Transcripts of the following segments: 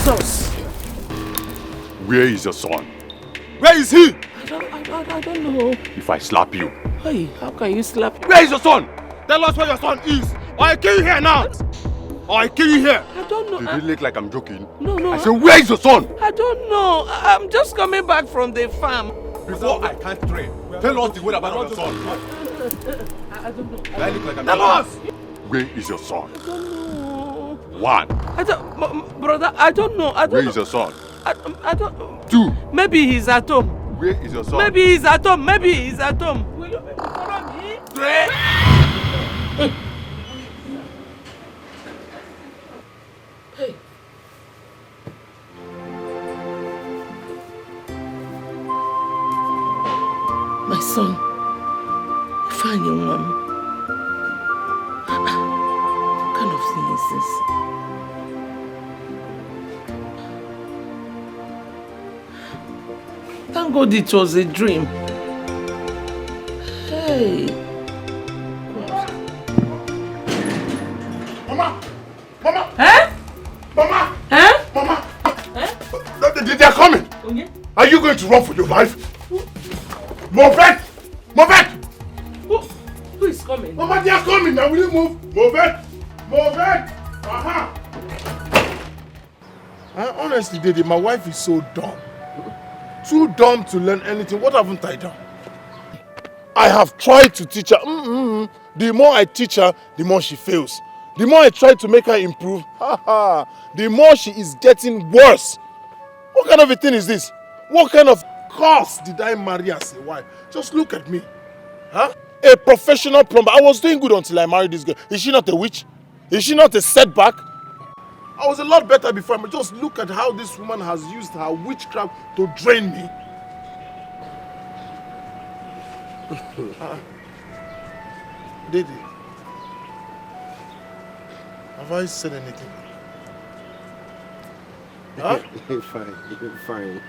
Jesus! Where is your son? Where is he? I don't know. If I slap you. Hey, how can you slap me? Where is your son? Tell us where your son is. Or I kill you here now. Or I kill you here. I don't know. Did it look like I'm joking? No. I said, where is your son? I don't know. I'm just coming back from the farm. Before I can't train, tell us the way about your son. I don't know. I look like I'm tell us! Where is your son? I don't know. One. Brother, I don't know. Where is your son? I don't. Two. Maybe he's at home. Where is your son? Maybe he's at home. Maybe he's at home. Will you follow me? Three. Hey. My son, fine young man. What kind of thing is this? Thank God it was a dream. Hey. Mama! Mama! Huh? Mama! Huh? Mama! Huh? They are coming! Okay. Are you going to run for your life? Move it! Move it! Who is coming? Mama, they are coming now. Will you move? Move it! Move it! Honestly, Daddy, my wife is so dumb. Too dumb to learn anything. What haven't I done? I have tried to teach her. The more I teach her, the more she fails. The more I try to make her improve, the more she is getting worse. What kind of a thing is this? What kind of curse did I marry as a wife? Just look at me. Huh? A professional plumber. I was doing good until I married this girl. Is she not a witch? Is she not a setback? I was a lot better before, but just look at how this woman has used her witchcraft to drain me. Didi, have I said anything? Huh? Fine.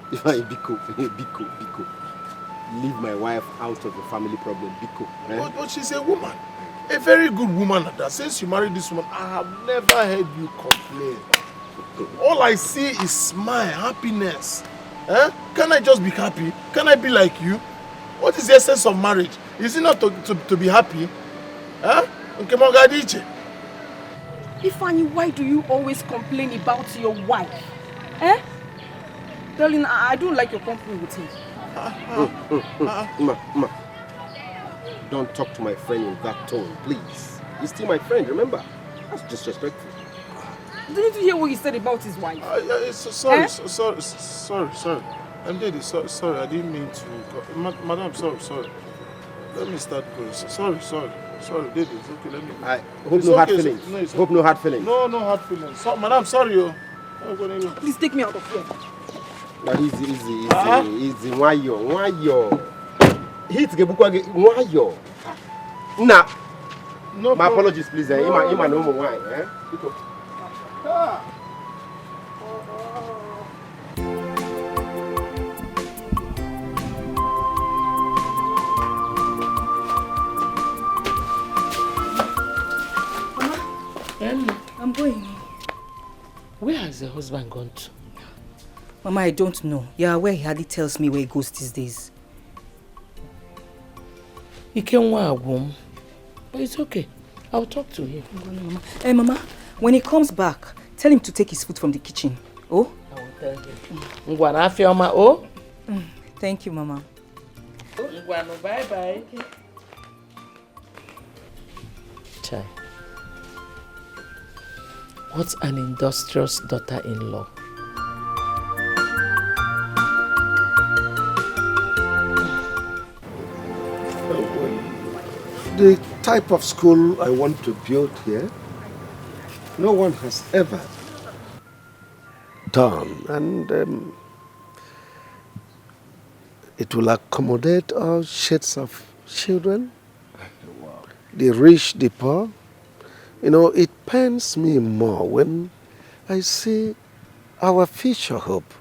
Biko. Leave my wife out of the family problem, Biko. Eh? But she's a woman. A very good woman at that. Since you married this woman, I have never heard you complain. All I see is smile, happiness. Eh? Can I just be happy? Can I be like you? What is the essence of marriage? Is it not to be happy? Huh? Ifeanyi, why do you always complain about your wife? Eh? Darling, I don't like your company with him. Ma. Don't talk to my friend in that tone, please. He's still my friend, remember? That's disrespectful. Didn't you hear what he said about his wife? Sorry. I'm Daddy, sorry, I didn't mean to. Madam, sorry. Let me start going. Sorry, Daddy, it's okay, let me. I hope no hard feelings. No, hope no hard feelings. No hard feelings. Madam, sorry. Please take me out of here. Now, easy. Why yo? Hit why yo? Nah. No. My apologies, please. Ima no more wine, eh? Mama, I'm going. Where has the husband gone to? Mama, I don't know. You're aware he hardly tells me where he goes these days. He can walk home, but it's okay. I'll talk to him. Mama. Hey, Mama, when he comes back, tell him to take his food from the kitchen. Oh? I will tell him. Oh? Thank you, Mama. Bye-bye. Okay. Chai. What an industrious daughter-in-law. The type of school I want to build here, no one has ever done, and it will accommodate all shades of children, the rich, the poor. You know, it pains me more when I see our future hope.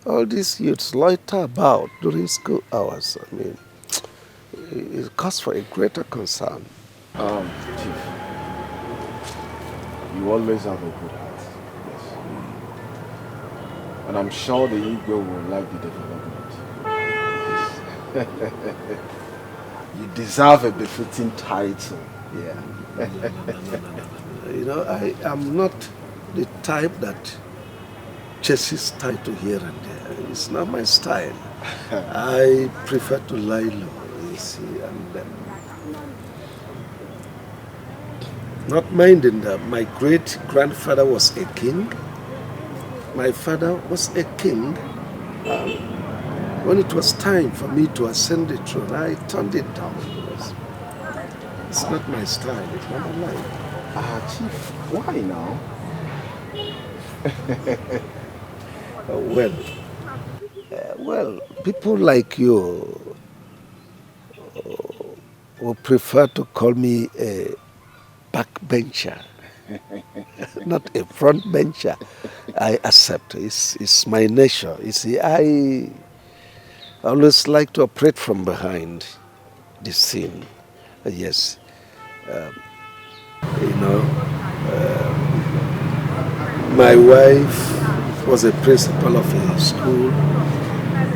All these youths loiter about during school hours. I mean, it calls for a greater concern. Chief, you always have a good heart. And I'm sure the Igwe will like the development. You deserve a befitting title. Yeah. No. You know, I am not the type that chases title here and there. It's not my style. I prefer to lie low, you see, and not minding that my great-grandfather was a king. My father was a king. When it was time for me to ascend the throne, I turned it down because it's not my style, it's not my life. Chief, why now? Well, people like you will prefer to call me a backbencher, not a front bencher. I accept. It's my nature. You see, I always like to operate from behind the scene. Yes. You know, my wife was a principal of a school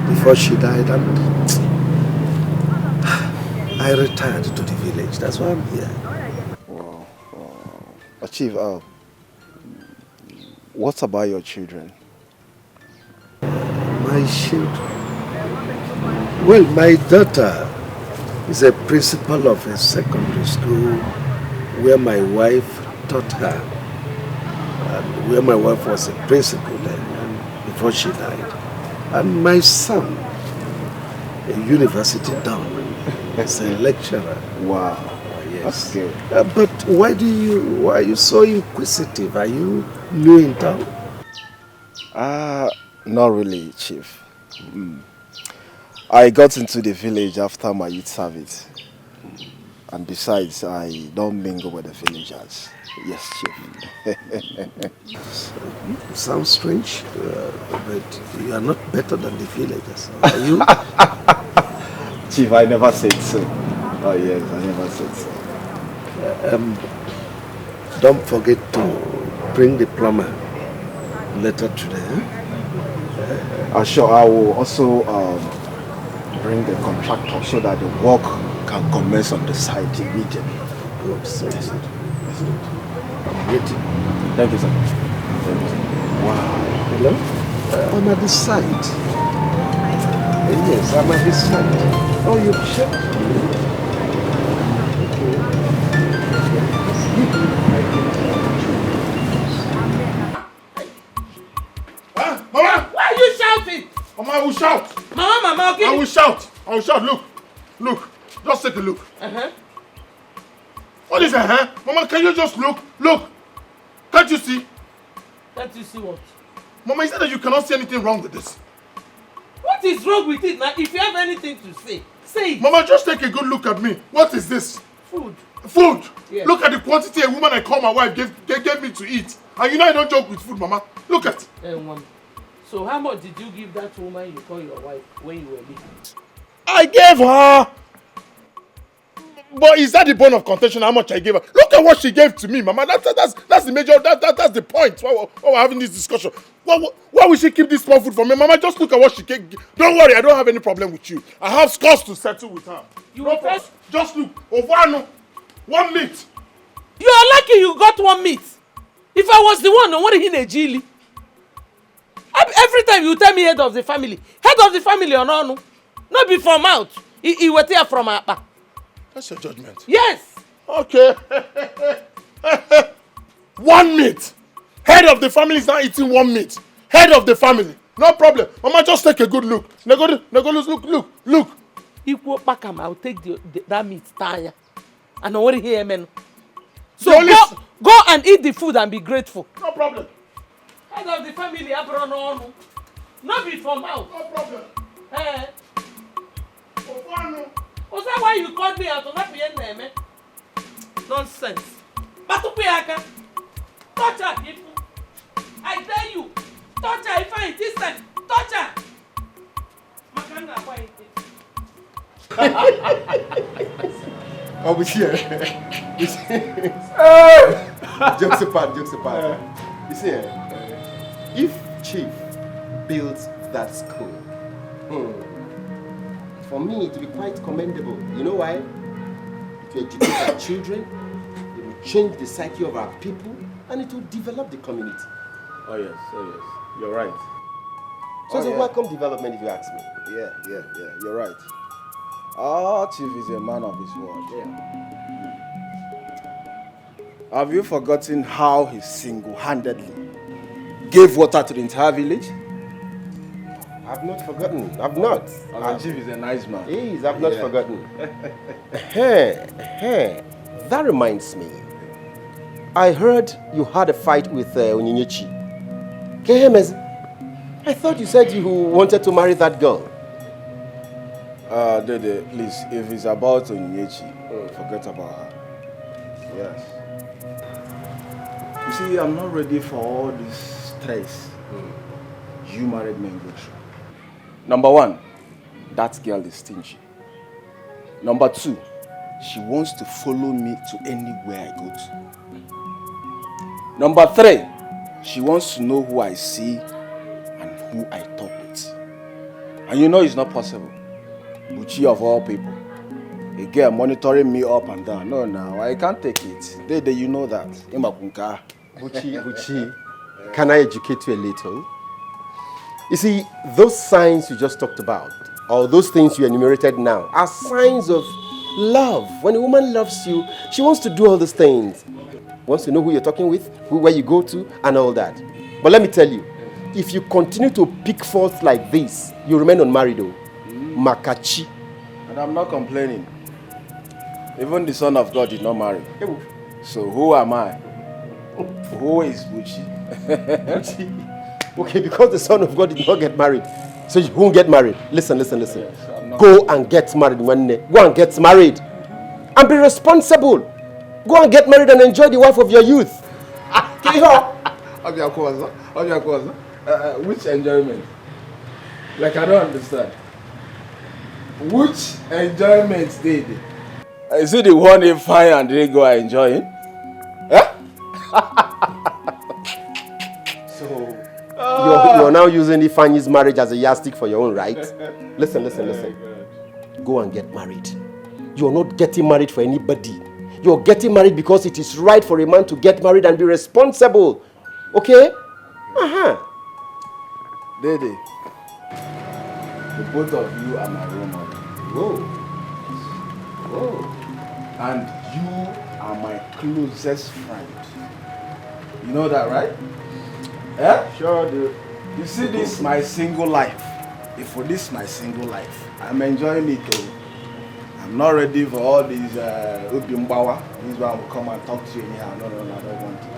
before she died, and I retired to the village. That's why I'm here. Wow. Chief, what about your children? My children? Well, my daughter is a principal of a secondary school where my wife taught her, and where my wife was a principal then, before she died. And my son, a university down, is a lecturer. Wow. Yes. That's good. But why are you so inquisitive? Are you new in town? Not really, Chief. I got into the village after my youth service. And besides, I don't mingle with the villagers. Yes, Chief. Sounds strange, but you are not better than the villagers, are you? Chief, I never said so. Oh yes, I never said so. Don't forget to bring the plumber later today. Sure, I will also bring the contractor so that the work can commence on the site immediately. Good, so yes. I'm waiting. Thank you, sir. Thank you, sir. Wow. Hello? I'm at the site. Yes, I'm at the site. Oh, you checked? Huh? Mama! Why are you shouting? Mama, I will shout. Mama, okay? I will shout. I will shout. Look. Just take a look. What is that, Mama, can you just look? Look. Can't you see? Can't you see what? Mama, is it that you cannot see anything wrong with this? What is wrong with it now? If you have anything to say, say it. Mama, just take a good look at me. What is this? Food. Food? Yes. Look at the quantity a woman I call my wife gave me to eat. And you know I don't joke with food, Mama. Look at. So how much did you give that woman you call your wife when you were little? I gave her. But is that the bone of contention? How much I gave her? Look at what she gave to me, Mama. That's the major. That's the point. Why we're having this discussion? Why would she keep this small food for me, Mama? Just look at what she gave. Don't worry, I don't have any problem with you. I have scores to settle with her. You were first. Just look. Ovano, 1 meat. You are lucky you got 1 meat. If I was the one, no one in a jilly. Every time you tell me head of the family or no, not be from out. He was here from Apa. That's your judgment. Yes. Okay. 1 meat. Head of the family is not eating 1 meat. Head of the family. No problem. Mama, just take a good look. Look. Equal back him, I'll take that meat tire. And I want to hear men. So go and eat the food and be grateful. No problem. Head of the family, no. Not be from out. No problem. Eh? Was that why you called me out of that name? Nonsense. Batupiyaka. Touch her, people. I tell you. Touch her if I insist. Touch her. Makanda, why Oh, we here. Jokes apart. You see, if Chief built that school. For me, it will be quite commendable. You know why? It will educate our children, it will change the psyche of our people, and it will develop the community. Oh yes, you're right. So it's a welcome development if you ask me. Yeah, you're right. Our chief is a man of his word. Have you forgotten how he single-handedly gave water to the entire village? I've not forgotten. I've not. Our chief is a nice man. He is. I've not forgotten. That reminds me. I heard you had a fight with Onyinyechi. I thought you said you wanted to marry that girl. Dede, please, if it's about Onyinyechi, forget about her. Yes. You see, I'm not ready for all this stress you married men go through. Number one, that girl is stingy. Number two, she wants to follow me to anywhere I go to. Number three, she wants to know who I see and who I talk with. And you know it's not possible. Uche of all people. A girl monitoring me up and down. No, I can't take it. Dede, you know that. Uche, can I educate you a little? You see, those signs you just talked about, or those things you enumerated now, are signs of love. When a woman loves you, she wants to do all those things. Wants to know who you're talking with, where you go to, and all that. But let me tell you, if you continue to pick forth like this, you remain unmarried though. Makachi. And I'm not complaining. Even the Son of God did not marry. So who am I? Who is Uche? Okay, because the Son of God did not get married, so you won't get married. Listen. Yes, go and get married one day. Go and get married. And be responsible. Go and get married and enjoy the wife of your youth. Which enjoyment? Like, I don't understand. Which enjoyment did? Is it the one they find and they go enjoying? So you're now using Ifanyi's marriage as a yardstick for your own right? Listen. Go and get married. You're not getting married for anybody. You're getting married because it is right for a man to get married and be responsible. Okay? Dede, the both of you are my role model. Whoa. And you are my closest friend. You know that, right? Sure, dude. You see this my single life. If for this my single life, I'm enjoying it though. I'm not ready for all these Ubimbawa. This one will come and talk to you anyhow. No, I don't want it.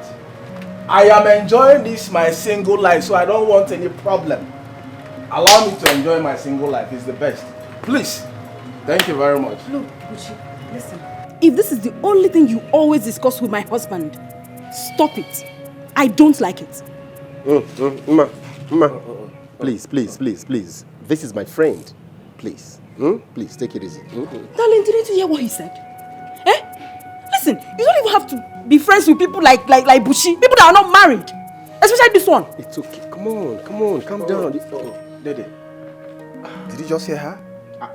I am enjoying this my single life, so I don't want any problem. Allow me to enjoy my single life. It's the best. Please. Thank you very much. Look, Uche, listen. If this is the only thing you always discuss with my husband, stop it. I don't like it. Ma. Please. This is my friend. Please. Please, take it easy. Darling, didn't you hear what he said? Listen, you don't even have to be friends with people like Bushi. People that are not married. Especially this one. It's okay. Come on. Calm down. Dede, did you just hear her?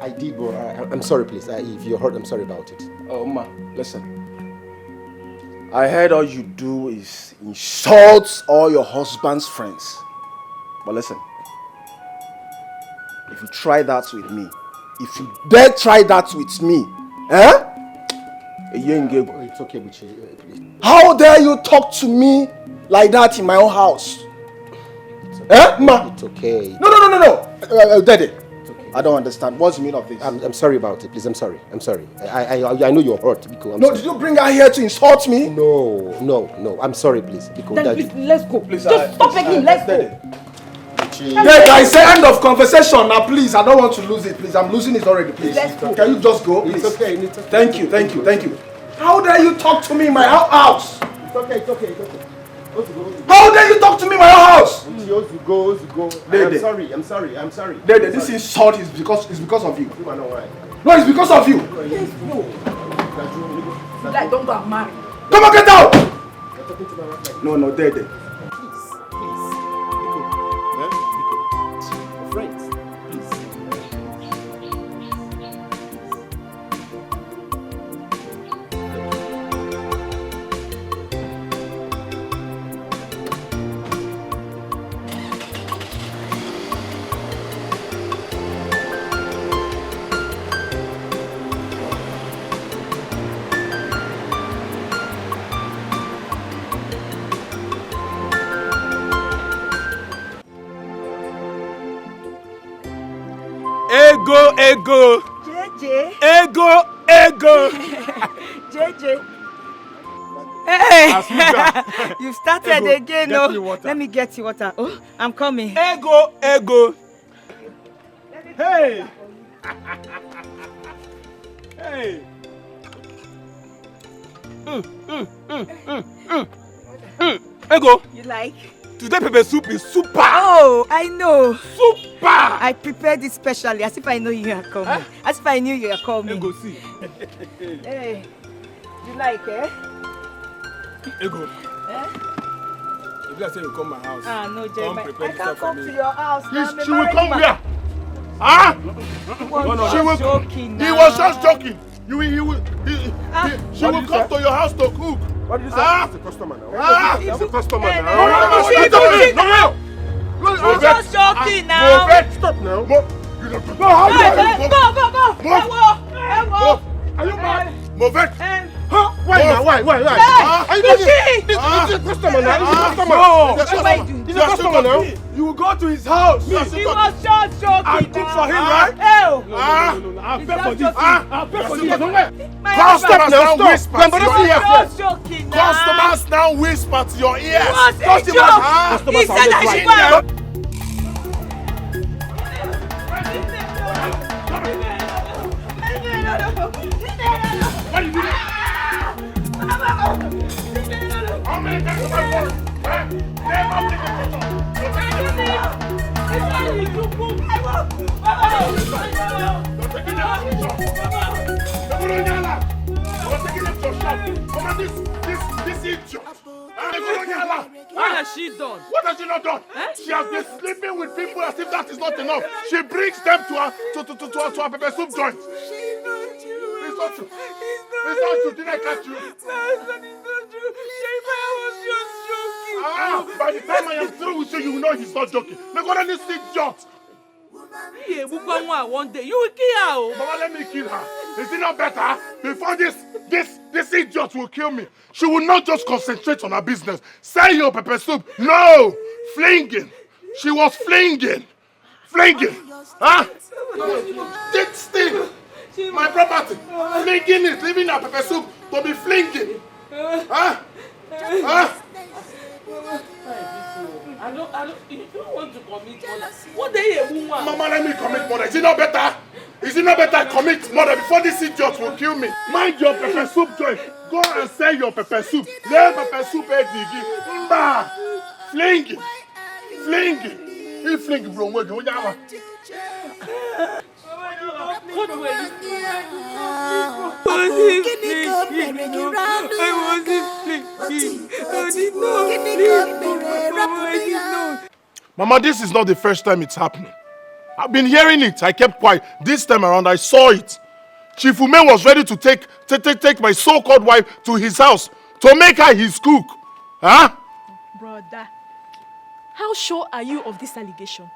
I did, bro. I'm sorry, please. If you're hurt, I'm sorry about it. Oh, Ma, listen. I heard all you do is insult all your husband's friends. But listen, if you try that with me, if you dare try that with me, It's okay, Uche. Please. How dare you talk to me like that in my own house? Ma? It's okay. No. Daddy. I don't understand. What's the meaning of this? I'm sorry about it, please. I'm sorry. I know you're hurt, Biko. Did you bring her here to insult me? No. I'm sorry, please, Biko. Then please, let's go. Please, just stop begging. Let's go. Daddy, I say end of conversation now, please. I don't want to lose it, please. I'm losing it already, please. Let's go. Can you just go, please? It's okay. Thank you. How dare you talk to me in my house? It's okay. How dare you talk to me in my house? Go. Dede. I'm sorry. Dede, this insult is because of you. No, it's because of you. Let's go. Like, don't go and marry. Come on, get out! No, Dede. Please. Ego. JJ. Ego. JJ. Hey, Asuga. you started Ego, again. get me No, water. let me get you water. Oh, I'm coming. Ego. Hey. Hey. Ego. You like? Today pepper soup is super. Oh, I know. Super. I prepared it specially, as if I know you are coming. Huh? As if I knew you are coming. Ego, see. Hey, you like, Ego. Eh? If I say you come my house. Ah, no, Come Jeremiah. prepare I this can't stuff for come me. to your house now. She will come here. Ah! She She will. was joking now. He was just joking. She will come to your house to cook. What did you say? Ah! It's a customer now. Ah! It's a customer Hey, now. He's just joking now. Stop now. Go! Are you mad? Move it! Huh? Why now? Why? Hey, Are you Uche! This is a customer now. This is a customer. No. This is a What customer. do you This is a customer now. You will go to his house. He was just joking. I cook for him, right? Oh, No. I'll He's pay for just this. joking. I'll pay for this. my Customers husband now Stop. whisper. But to don't your see was ear. just joking now. Customers now whisper to your It ears. was a Customers, joke. ah. He said I should go. How many times have I warned you? Never take a picture. You're taking them to work. You're taking them to shop. You're taking them to shop. Come on, this idiot. What has she done? What has she not done? She has been sleeping with people as if that is not enough. She brings them to her pepper soup joint. It's not true. It's not true. Did I catch you? By the time I am through with you, you will know he's not joking. Look at this idiot. One day you will kill her. Mama, let me kill her. Is it not better? Before this idiot will kill me. She will not just concentrate on her business. Sell your pepper soup. No! Flinging. She was flinging. Huh? This thing. My property. Flinging is leaving her pepper soup to be flinging. Huh? You don't want to commit murder. What day a woman? Mama, let me commit murder. Is it not better? Is it not better I commit murder before this idiot will kill me? Mind your pepper soup joint. Go and sell your pepper soup. Let pepper soup digi. Mba. Flinging. He flinging from where you are. What were you? Mama, this is not the first time it's happening. I've been hearing it. I kept quiet. This time around, I saw it. Chief Ume was ready to take my so-called wife to his house to make her his cook. Huh? Brother, how sure are you of this allegation?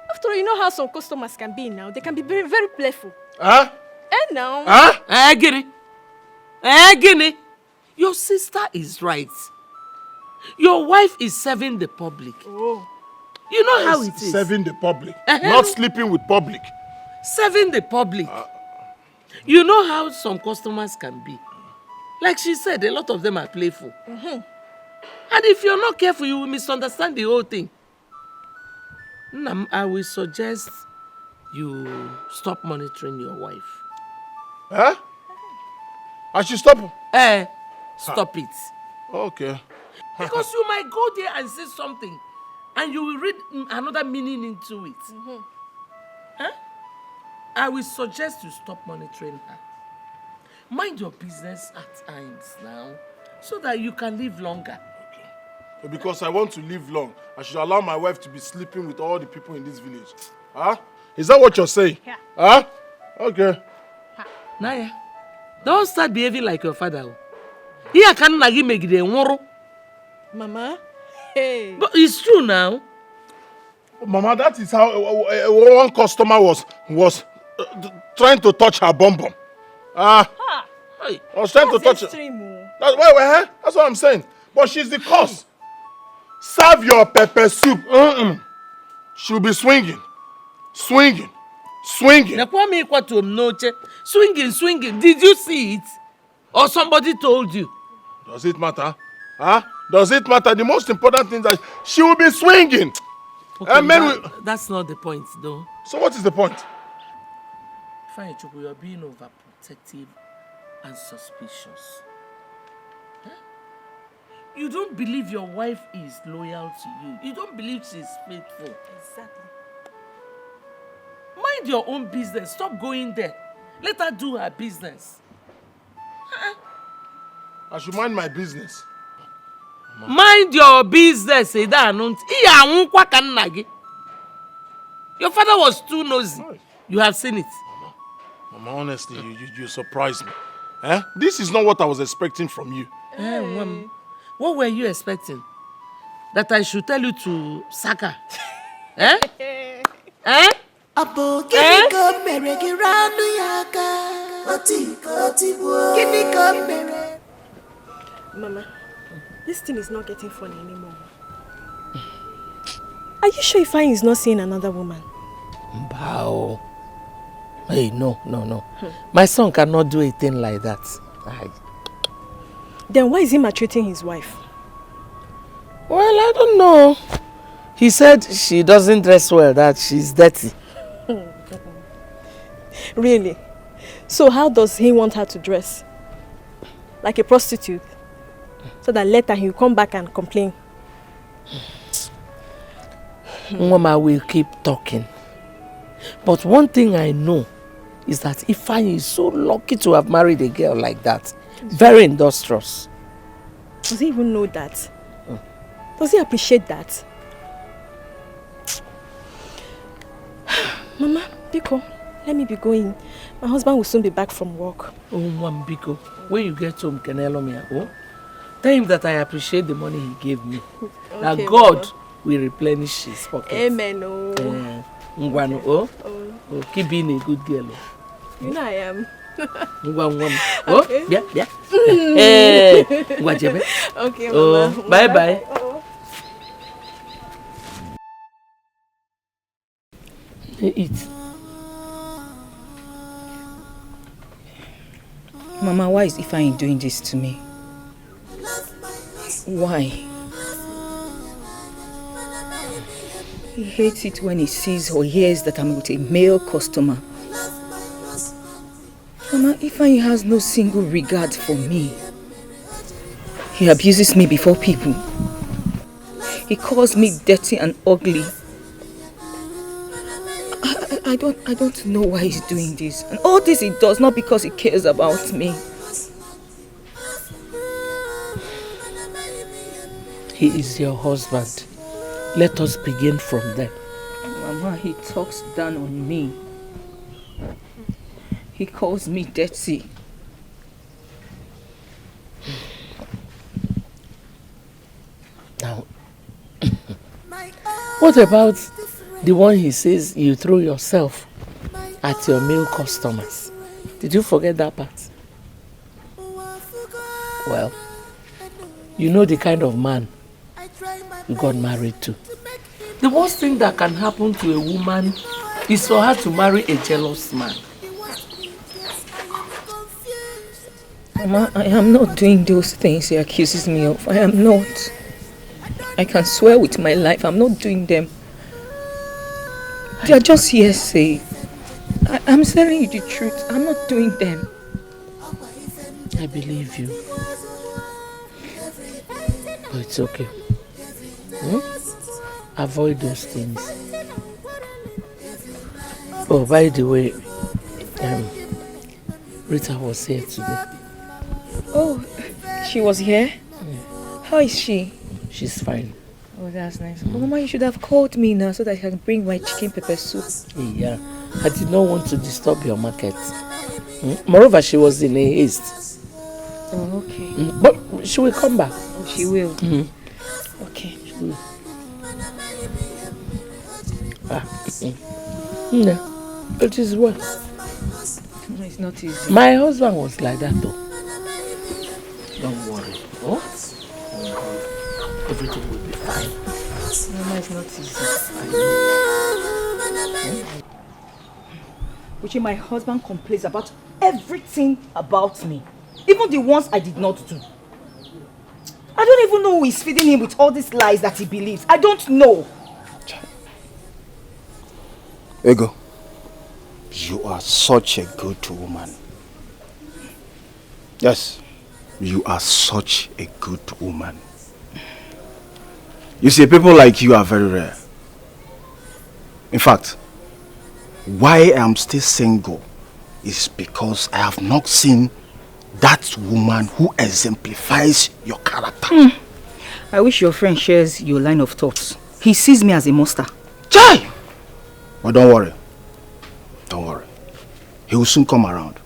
After all, you know how some customers can be now. They can be very, very playful. Huh? And now... Huh? Guinea. Your sister is right. Your wife is serving the public. Oh. You know how it is. Serving the public. Not sleeping with public. Serving the public. You know how some customers can be. Like she said, a lot of them are playful. And if you're not careful, you will misunderstand the whole thing. I will suggest you stop monitoring your wife. Huh? I should stop? Stop it. Okay. Because you might go there and say something and you will read another meaning into it. I will suggest you stop monitoring her. Mind your business at times now so that you can live longer. Okay. Because I want to live long, I should allow my wife to be sleeping with all the people in this village. Huh? Is that what you're saying? Yeah. Huh? Okay. Naya, don't start behaving like your father. Here can nagi megide nworo. Mama, hey. But it's true now. Mama, that is how one customer was trying to touch her bum bum. I was trying to touch her. That's what I'm saying. But she's the cause. Serve your pepper soup. She'll be swinging. Swinging. Swinging. Swinging. Did you see it? Or somebody told you? Does it matter? Huh? Does it matter? The most important thing is that she will be swinging. Okay, And men that's not the point, though. So what is the point? Fine, Chuku, you're being overprotective and suspicious. Huh? You don't believe your wife is loyal to you. You don't believe she's faithful. Exactly. Mind your own business. Stop going there. Let her do her business. I should mind my business. Mind your business, Your father was too nosy. You have seen it. Mama, honestly, you surprised me. Eh? This is not what I was expecting from you. What were you expecting? That I should tell you to sack her? Eh? Eh? Mama, this thing is not getting funny anymore. Are you sure Ifeanyi is not seeing another woman? Bow. Hey, no. My son cannot do a thing like that. Then why is he maltreating his wife? Well, I don't know. He said she doesn't dress well, that she's dirty. Really? So how does he want her to dress? Like a prostitute? So that later he'll come back and complain. Mama will keep talking. But one thing I know is that Ifeanyi is so lucky to have married a girl like that. Very industrious. Does he even know that? Does he appreciate that? Mama, Biko, let me be going. My husband will soon be back from work. Oh, Mama Biko, when you get home, can help me? Tell him that I appreciate the money he gave me. Okay, that God will replenish his pockets. Amen. Keep being a good girl. You know I am. Okay. Yeah. Okay, Mama. Bye. Eat. Mama, why is Ifeanyi doing this to me? Why? He hates it when he sees or hears that I'm with a male customer. Mama, Ifeanyi has no single regard for me. He abuses me before people. He calls me dirty and ugly. I don't know why he's doing this. And all this he does not because he cares about me. He is your husband. Let us begin from there. Mama, he talks down on me. He calls me dirty. Now, what about the one he says you throw yourself at your male customers? Did you forget that part? Well, you know the kind of man you got married to. The worst thing that can happen to a woman is for her to marry a jealous man. Mama, I am not doing those things he accuses me of. I am not. I can swear with my life, I'm not doing them. They are just hearsay. I'm telling you the truth. I'm not doing them. I believe you. But it's okay. Avoid those things. Oh, by the way, Rita was here today. Oh, she was here? How is she? She's fine. Oh, that's nice. Oh, Mama, you should have called me now so that I can bring my chicken pepper soup. Yeah, I did not want to disturb your market. Moreover, she was in a haste. Oh, okay. But she will come back. Oh, she will? Okay. She will. Yeah, it is well. No, it's not easy. My husband was like that though. Don't worry. Oh? Everything will be fine. Mama, it's not easy. Uche, my husband complains about everything about me. Even the ones I did not do. I don't even know who is feeding him with all these lies that he believes. I don't know. Ego, you are such a good woman. Yes, you are such a good woman. You see, people like you are very rare. In fact, why I am still single is because I have not seen that woman who exemplifies your character. I wish your friend shares your line of thoughts. He sees me as a monster. Chai! But don't worry. Don't worry. He will soon come around.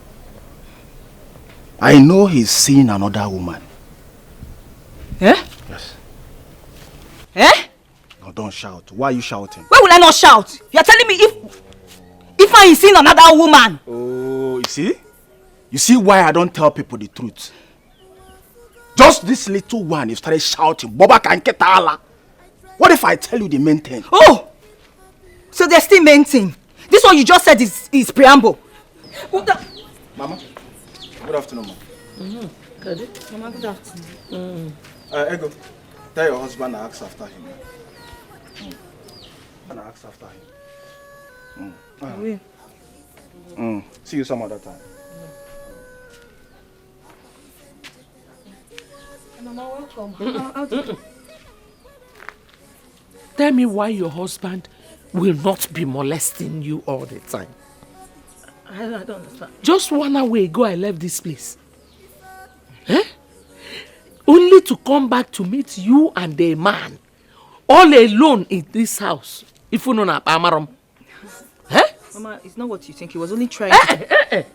I know he's seen another woman. Eh? Yes. Eh? No, don't shout. Why are you shouting? Why will I not shout? You are telling me if I seen another woman. Oh, you see? You see why I don't tell people the truth? Just this little one, you started shouting, Boba can get ala. What if I tell you the main thing? Oh! So there's still main thing. This one you just said is preamble. Mama, good afternoon, Mama. Mama, good afternoon. Ego, tell your husband I ask after him. And I ask after him. See you some other time. Mama, welcome. Tell me why your husband will not be molesting you all the time. I don't understand. Just 1 hour ago I left this place. Eh? Only to come back to meet you and a man. All alone in this house. If you know na pamarom. Eh? Mama, it's not what you think. He was only trying to...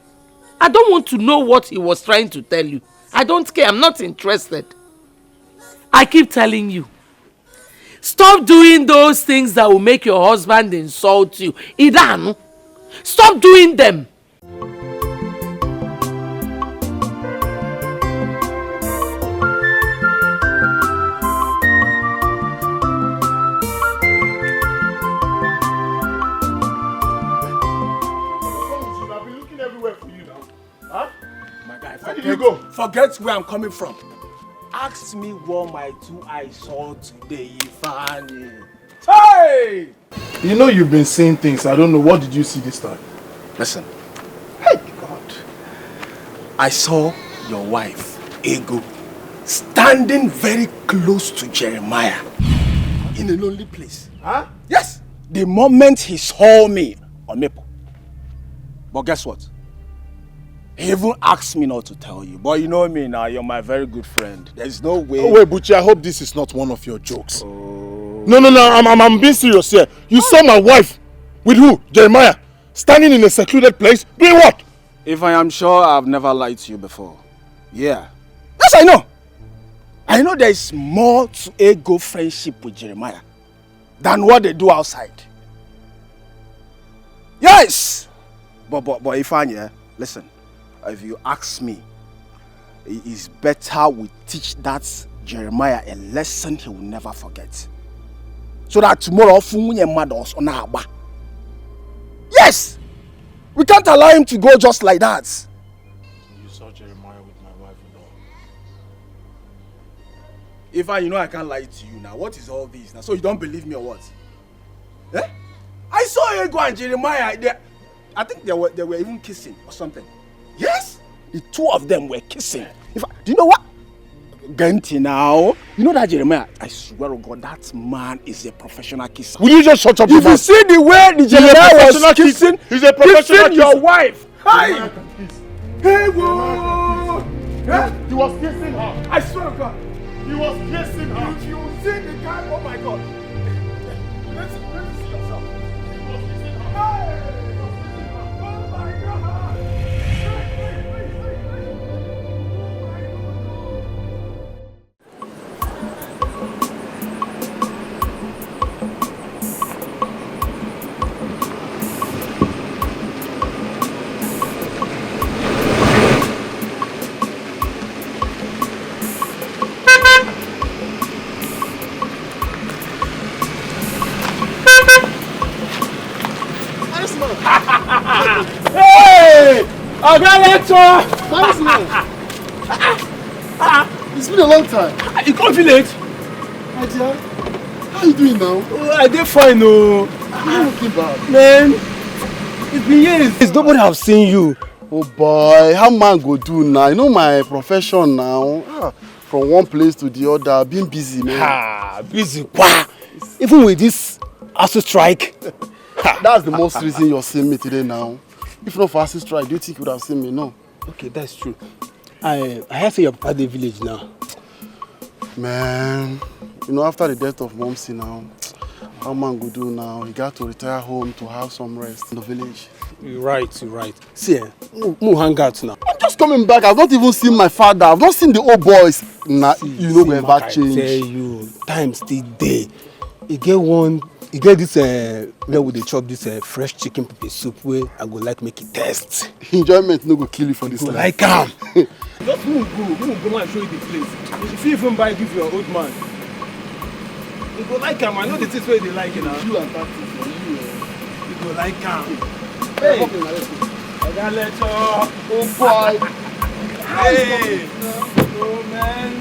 I don't want to know what he was trying to tell you. I don't care. I'm not interested. I keep telling you. Stop doing those things that will make your husband insult you. Idan, stop doing them. I've been looking everywhere for you now. Huh? My guy, Where did you go? Forget where I'm coming from. Ask me what my two eyes saw today, Ifani. Hey! You know you've been saying things. I don't know. What did you see this time? Listen. Hey, God. I saw your wife, Ego, standing very close to Jeremiah in a lonely place. Huh? Yes. The moment he saw me on Maple. But guess what? He even asked me not to tell you. But you know me now, you're my very good friend. There's no way. Oh, wait, Buchi, I hope this is not one of your jokes. Oh. No, I'm being serious here. You saw my wife with who? Jeremiah, standing in a secluded place, doing what? If I am sure I've never lied to you before. Yeah. Yes, I know. I know there is more to Ego friendship with Jeremiah than what they do outside. Yes! But Ifanya, listen. If you ask me, it is better we teach that Jeremiah a lesson he will never forget. So that tomorrow, yes! We can't allow him to go just like that. You saw Jeremiah with my wife and all. If you know I can't lie to you now, what is all this now? So you don't believe me or what? Eh? I saw Ego and Jeremiah. I think they were even kissing or something. Yes, the two of them were kissing. Do you know what? Genti now. You know that Jeremiah? I swear to God, that man is a professional kisser. Will you just shut up your mouth? If you see the way the Jeremiah was kissing, he's a professional kissing your wife. Hi. Hey, whoa! He was kissing her. I swear to God. He was kissing her. If you see the guy, oh my God. Let's see yourself. He was kissing her. Hey! Oh my God! lecture! It's been a long time. You come village? My dear, how are you doing now? I did fine, no. You're looking bad. Man, it's been years. Nobody have seen you. Oh boy, how man go do now? You know my profession now. From one place to the other, being busy, man. Busy. Wow. Even with this ASU strike. That's the most reason you're seeing me today now. If not for ASU strike, do you think you would have seen me? No. Okay, that's true. I have to say your papa the village now. Man, you know, after the death of Momsi now, how man go do now? He got to retire home to have some rest in the village. You're right. See, we'll hang out now. I'm just coming back. I've not even seen my father. I've not seen the old boys. Nah, you know we're back change. I tell you, time still day. You get this where would they chop this fresh chicken pepper soup where I go like make it taste. Enjoyment no go kill you for this life. Like am. Just move go and show you the place. If you even buy give your old man. You go like am. I know the things where they like it now. You and that thing for you. You go like am. Hey, I got lecture. Oh boy. Hey. Oh man.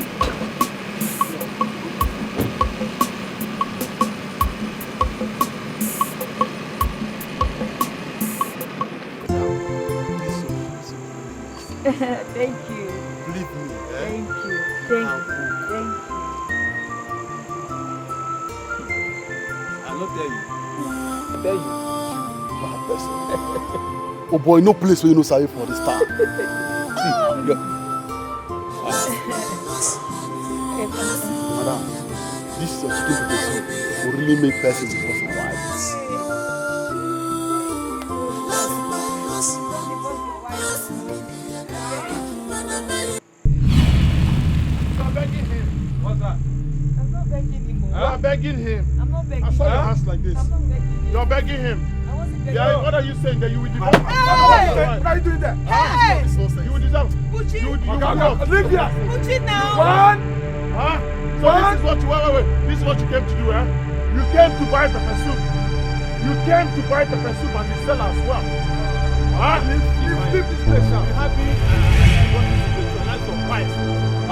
Thank you. Believe me. Thank you. Thank you. I not tell you. I tell you. Bad person. Oh boy, no place where you know sorry for the star. Madam, this is your chicken pepper soup. Will really make person because of wife. You are begging him. You are begging him. I'm not begging I him. saw your hands like this. I'm not begging him. You are begging him. I wasn't begging Yeah, him. what are you saying that you will deserve? Hey! What are you doing there? Hey! You will deserve. Uche! You will not. Leave here. Uche now! One. Huh? So this is what you wait. This is what you came to do, eh? You came to buy pepper soup. You came to buy pepper soup and the sell as well. Huh? Leave this place now. Happy.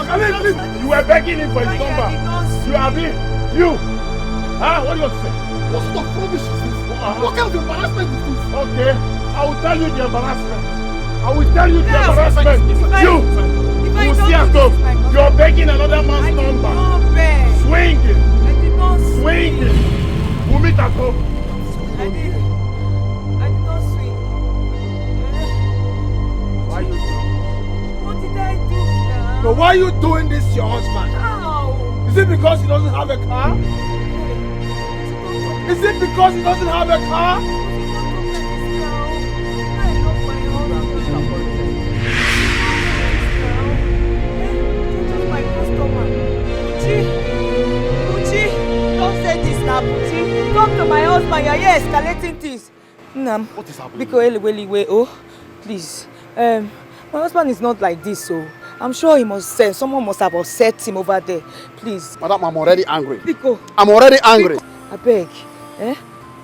Okay, leave. You were begging him for his number. You are being. You. Huh? What do you want to say? What sort of rubbish is this? What kind of embarrassment is this? Okay, I will tell you the embarrassment. I will tell you the embarrassment. You will see at home. You're begging another man's number. Swinging. Swinging. We'll meet at home. I did not swing. Why are you doing? What did I do now? So why are you doing this to your husband? How? Is it because he doesn't have a car? Is it because he doesn't have a car? Come to my husband, you're here escalating things. Nam, What is happening? because please. My husband is not like this, so I'm sure he must say someone must have upset him over there. Please. Madam, I'm already angry. Biko. I'm already angry. I beg.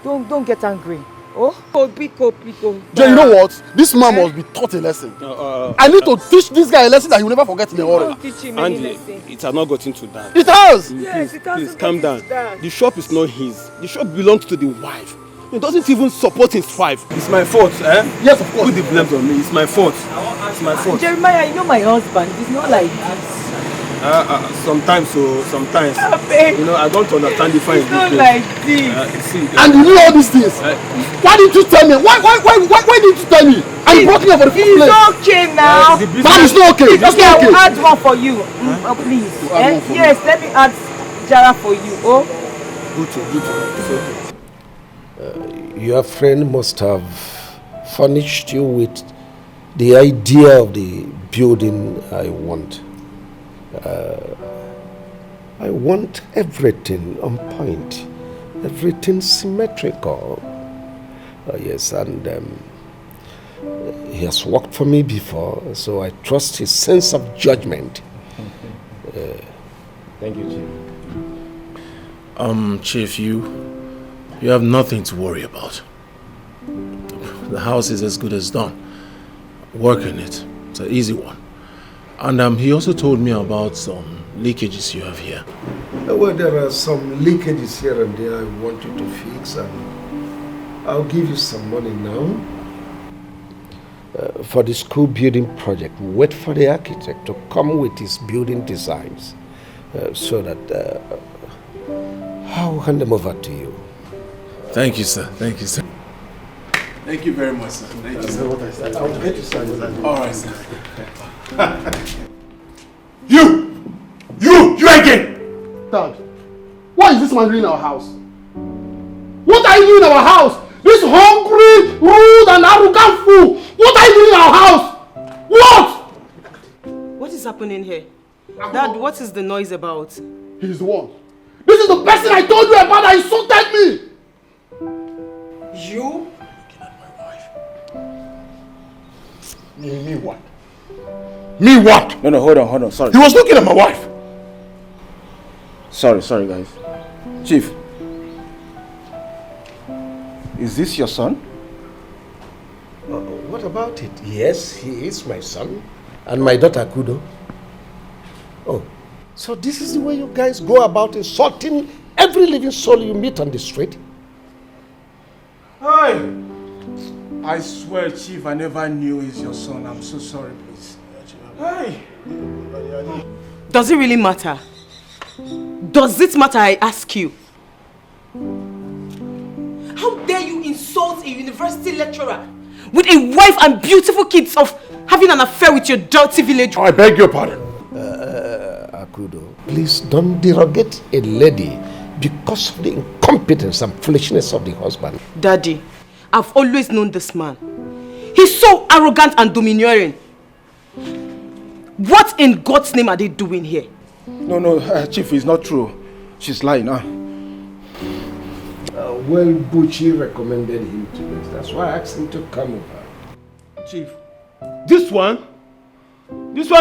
Don't get angry. Oh, Biko. Jay, you know what? This man must be taught a lesson. I need to teach this guy a lesson that he will never forget in a hurry. Don't teach him any Andy, lesson. it has not gotten to that. It has! Yes, it has Please to calm get down. to that. The shop is not his. The shop belongs to the wife. He doesn't even support his wife. It's my fault, eh? Yes, of course. Put the blame on me. It's my fault. It's my fault. Jeremiah, you know my husband. He's not like this. Sometimes, you know, I don't understand the fine. He's not like this. And you knew all these things. Why didn't you tell me? Why didn't you tell me? And you brought me up for the first place. It's okay now. Ma'am, it's not okay. It's It's okay, I not will okay. add one for you. Please. You add one for Yes, let me add Jara for you. Oh. Good. Your friend must have furnished you with the idea of the building I want. I want everything on point, everything symmetrical. Yes, and he has worked for me before, so I trust his sense of judgment. Thank you, Chief. Chief, you have nothing to worry about. The house is as good as done. work on it. It's an easy one. And he also told me about some leakages you have here. Well, there are some leakages here and there I want you to fix, and I'll give you some money now. For the school building project, wait for the architect to come with his building designs so that I'll hand them over to you. Thank you, sir. Thank you, sir. Thank you very much, sir. Thank you, sir. What I said. I'll get you some. All right, sir. You again! Dad, what is this man doing in our house? What are you doing in our house? This hungry, rude and arrogant fool! What are you doing in our house? What? What is happening here? Dad, what is the noise about? He's the one. This is the person I told you about that insulted me! You? Looking at my wife. Me what? Me what? No, hold on, sorry. He was looking at my wife. Sorry, guys. Chief. Is this your son? What about it? Yes, he is my son. And my daughter, Kudo. Oh, so this is the way you guys go about insulting every living soul you meet on the street? Hey! I swear, Chief, I never knew he's your son. I'm so sorry, please. Hey! Does it really matter? Does it matter, I ask you? How dare you insult a university lecturer with a wife and beautiful kids of having an affair with your dirty village? I beg your pardon. Akudo, please don't derogate a lady because of the incompetence and foolishness of the husband. Daddy, I've always known this man. He's so arrogant and domineering. What in God's name are they doing here? No, Chief, it's not true. She's lying, huh? Well, Buchi recommended him to this. That's why I asked him to come over. Chief, this one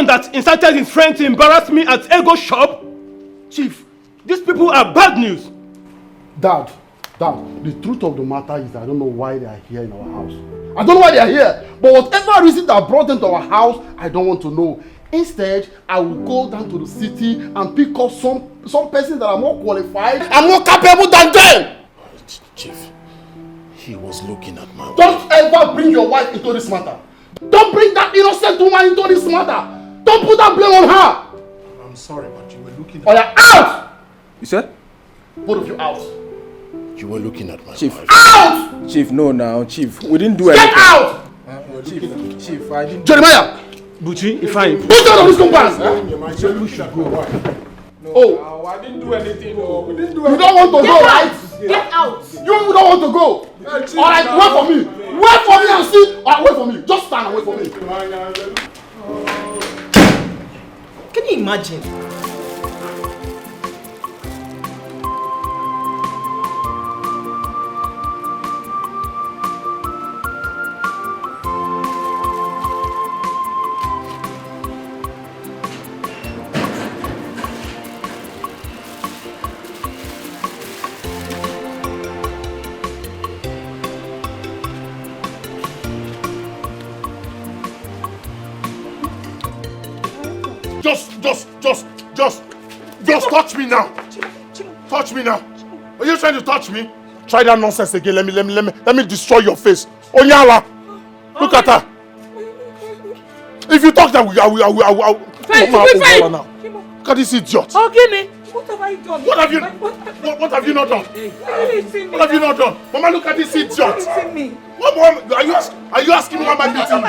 that incited his friend to embarrass me at Ego shop? Chief, these people are bad news. Dad, the truth of the matter is I don't know why they are here in our house. I don't know why they are here, but whatever reason that brought them to our house, I don't want to know. Instead, I will go down to the city and pick up some person that are more qualified and more capable than them. Chief, he was looking at my wife. Don't ever bring your wife into this matter. Don't bring that innocent woman into this matter. Don't put that blame on her. I'm sorry, but you were looking at... Or you're out! You said? Both of you out. You were looking at my Chief. wife. Out! Chief, no now. Chief, we didn't do anything. Get out! Chief, I didn't... Jeremiah! Buchi, if I... Who's out of this compound? Oh, I didn't do anything. No. We didn't do anything. You don't want to go, right? Get out! You don't want to go. Alright, wait for me. Wait for me and see. Alright, wait for me. Just stand and wait for me. Can you imagine? Just touch me now. Touch me now. Are you trying to touch me? Try that nonsense again. Let me destroy your face. Onyala, look at her. If you talk that, I will. Fine. Now. Look at this idiot. Okay, what have I done? What have you not done? What have you not done? Mama, look at this idiot. Are you asking me why am I beating you?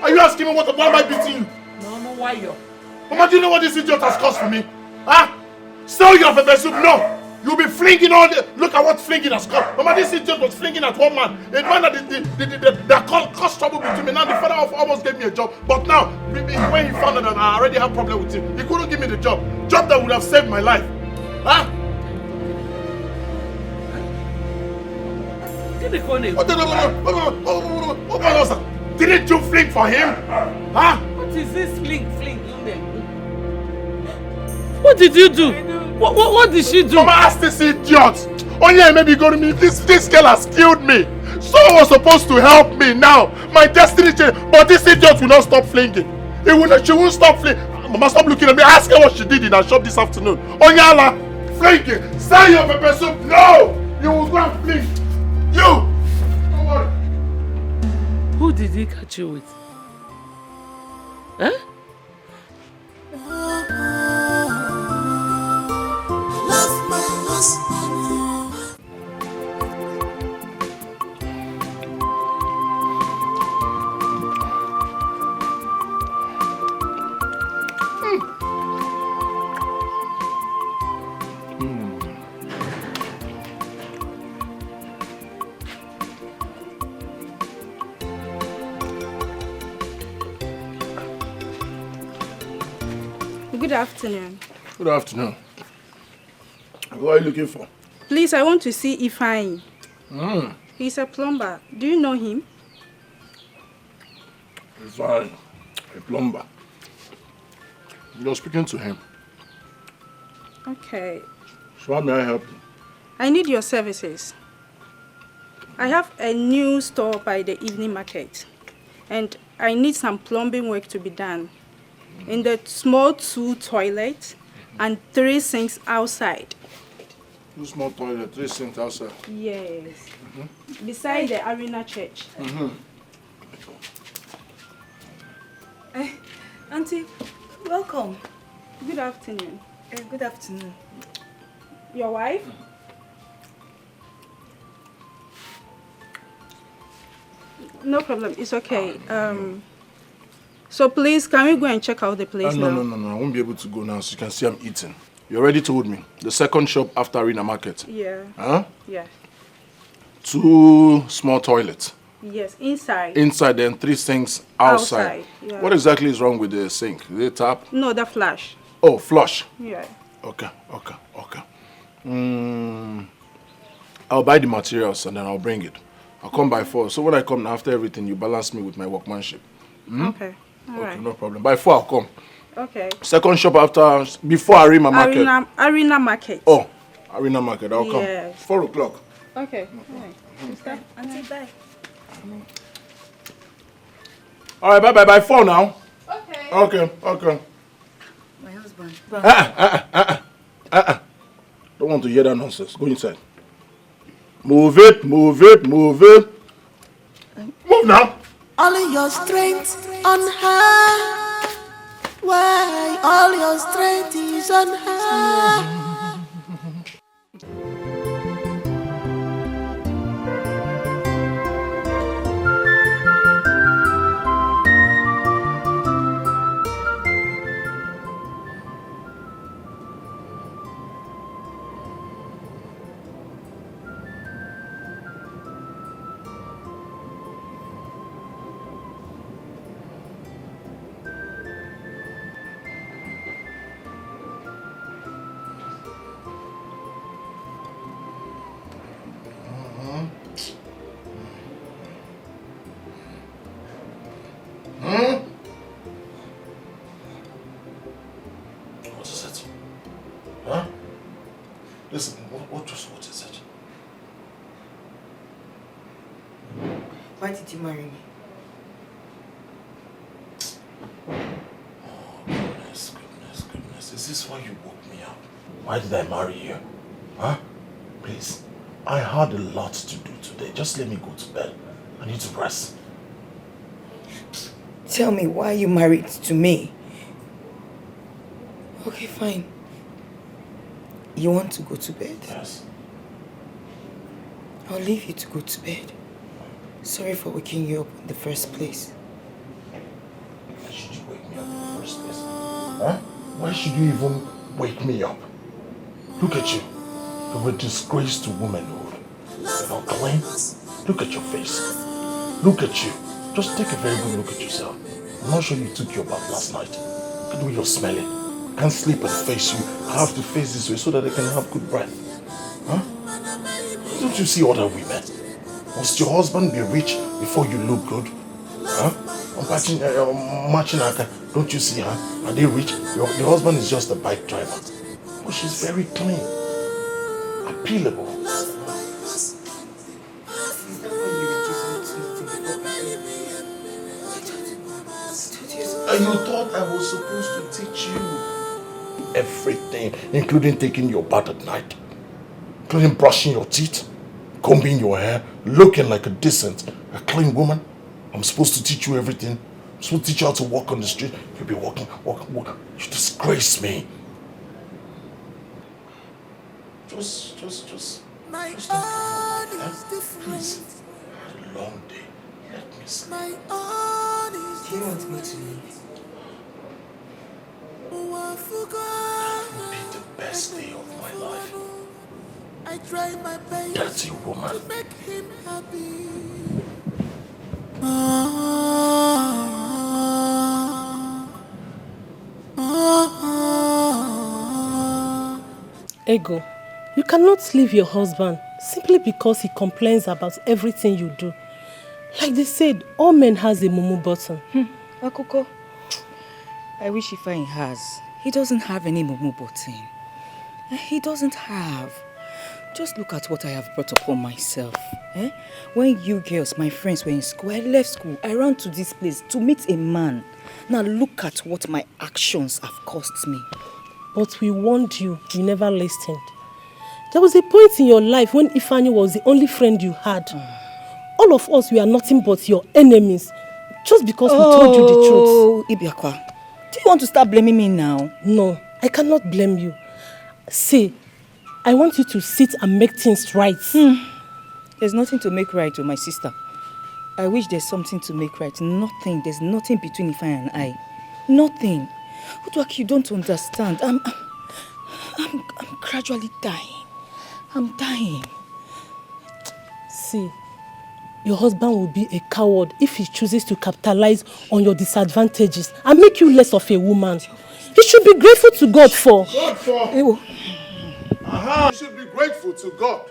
Are you asking me why am I beating you? No, why you? Mama, do you know what this idiot has caused for me? Huh? Still your pepper soup? No. You'll be flinging all the... Look at what flinging has caused. Mama, this idiot was flinging at one man. A man that caused trouble between me. Now the father almost gave me a job. But now, when he found out that I already have problem with him, he couldn't give me the job. Job that would have saved my life. Huh? Didn't you fling for him? Huh? What is this fling? What did you do? What did she do? Mama, ask this idiot. Oh yeah, maybe go to me. This girl has killed me. Someone was supposed to help me now. My destiny changed. But this idiot will not stop flinging. She won't stop flinging. Mama, stop looking at me. Ask her what she did in her shop this afternoon. Onyala, flinging. Sell your pepper soup. No! You will go and fling. You! Don't worry. Who did he catch you with? Huh? Good afternoon. Good afternoon. What are you looking for? Please, I want to see Ifeanyi. He's a plumber. Do you know him? Ifeanyi, a plumber. You're speaking to him. Okay. So how may I help you? I need your services. I have a new store by the evening market, and I need some plumbing work to be done. In the small 2 toilets and 3 sinks outside. 2 small toilets, 3 sinks outside. Yes. Beside the arena church. Auntie, welcome. Good afternoon. Good afternoon. Your wife? No problem. It's okay. So please, can we go and check out the place now? No. I won't be able to go now. So you can see I'm eating. You already told me. The second shop after Arena Market. Yeah. Huh? Yeah. 2 small toilets. Yes, inside. Inside, then 3 sinks outside. Yeah. What exactly is wrong with the sink? Is it tap? No, the flush. Oh, flush. Yeah. Okay. I'll buy the materials and then I'll bring it. I'll come by 4. So when I come after everything, you balance me with my workmanship. Okay. All right. No problem. By 4 I'll come. Okay. Second shop before Arena Market. Arena Market. Oh, Arena Market. I'll come. Yes. 4 o'clock. Okay. All right. Auntie, bye. All right, bye. By 4 now. Okay. Okay. My husband. Don't want to hear that nonsense. Go inside. Move it. Move now. All your strength on her. Why all your strength is on her? What is it? Huh? Listen, what is it? Why did you marry me? Oh, goodness. Is this why you woke me up? Why did I marry you? Huh? Please, I had a lot to do today. Just let me go to bed. I need to rest. Tell me why you married to me. Okay, fine. You want to go to bed? Yes. I'll leave you to go to bed. Sorry for waking you up in the first place. Why should you wake me up in the first place? Huh? Why should you even wake me up? Look at you. You're a disgrace to womanhood. You're not clean. Look at your face. Look at you. Just take a very good look at yourself. I'm not sure you took your bath last night. Look at the way you're smelling. I can't sleep and face you. I have to face this way so that I can have good breath. Huh? Don't you see other women? Must your husband be rich before you look good? Huh? Matching her. Don't you see her? Are they rich? Your husband is just a bike driver. But she's very clean. Appealable. Is that what you And you thought I was supposed to teach you everything, including taking your bath at night, including brushing your teeth, combing your hair, looking like a decent, a clean woman. I'm supposed to teach you everything. I'm supposed to teach you how to walk on the street. You'll be walking. You disgrace me. Just. My own is different. Please. I had a long day. Let me sleep. My own is different. Do you want me to leave? That would be the best day of my life. I try my best Dirty woman. to make him happy. Ego, you cannot leave your husband simply because he complains about everything you do. Like they said, all men has a mumu button. Akoko, I wish Ifeanyi has. He doesn't have any mumu button. He doesn't have. Just look at what I have brought upon myself. When you girls, my friends, were in school, I left school. I ran to this place to meet a man. Now look at what my actions have cost me. But we warned you, you never listened. There was a point in your life when Ifeanyi was the only friend you had. All of us, we are nothing but your enemies. Just because we told you the truth. Oh, Ibiakwa, do you want to start blaming me now? No, I cannot blame you. See, I want you to sit and make things right. There's nothing to make right with my sister. I wish there's something to make right. Nothing. There's nothing between Ifeanyi and I. Nothing. Uduaki, you don't understand. I'm gradually dying. I'm dying. See, your husband will be a coward if he chooses to capitalize on your disadvantages and make you less of a woman. He should be grateful to God for. God for? You should be grateful to God.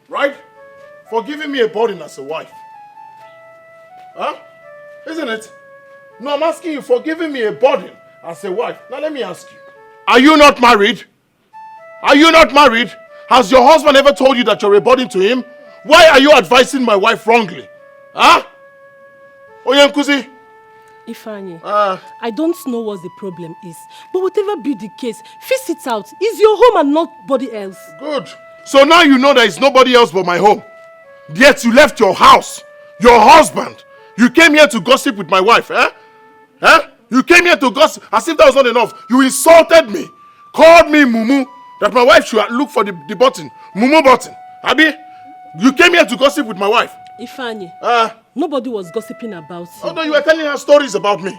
Right? For giving me a burden as a wife. Huh? Isn't it? No, I'm asking you for giving me a burden as a wife. Now let me ask you. Are you not married? Are you not married? Has your husband ever told you that you're a burden to him? Why are you advising my wife wrongly? Huh? Oyankuzi? Ifeanyi, I don't know what the problem is. But whatever be the case, fix it out. It's your home and nobody else. Good. So now you know there is nobody else but my home. Yet you left your house, your husband. You came here to gossip with my wife, eh? You came here to gossip as if that was not enough. You insulted me, called me mumu, that my wife should look for the button, mumu button. Abi, you came here to gossip with my wife. Ifeanyi, nobody was gossiping about you. Oh no, you were telling her stories about me.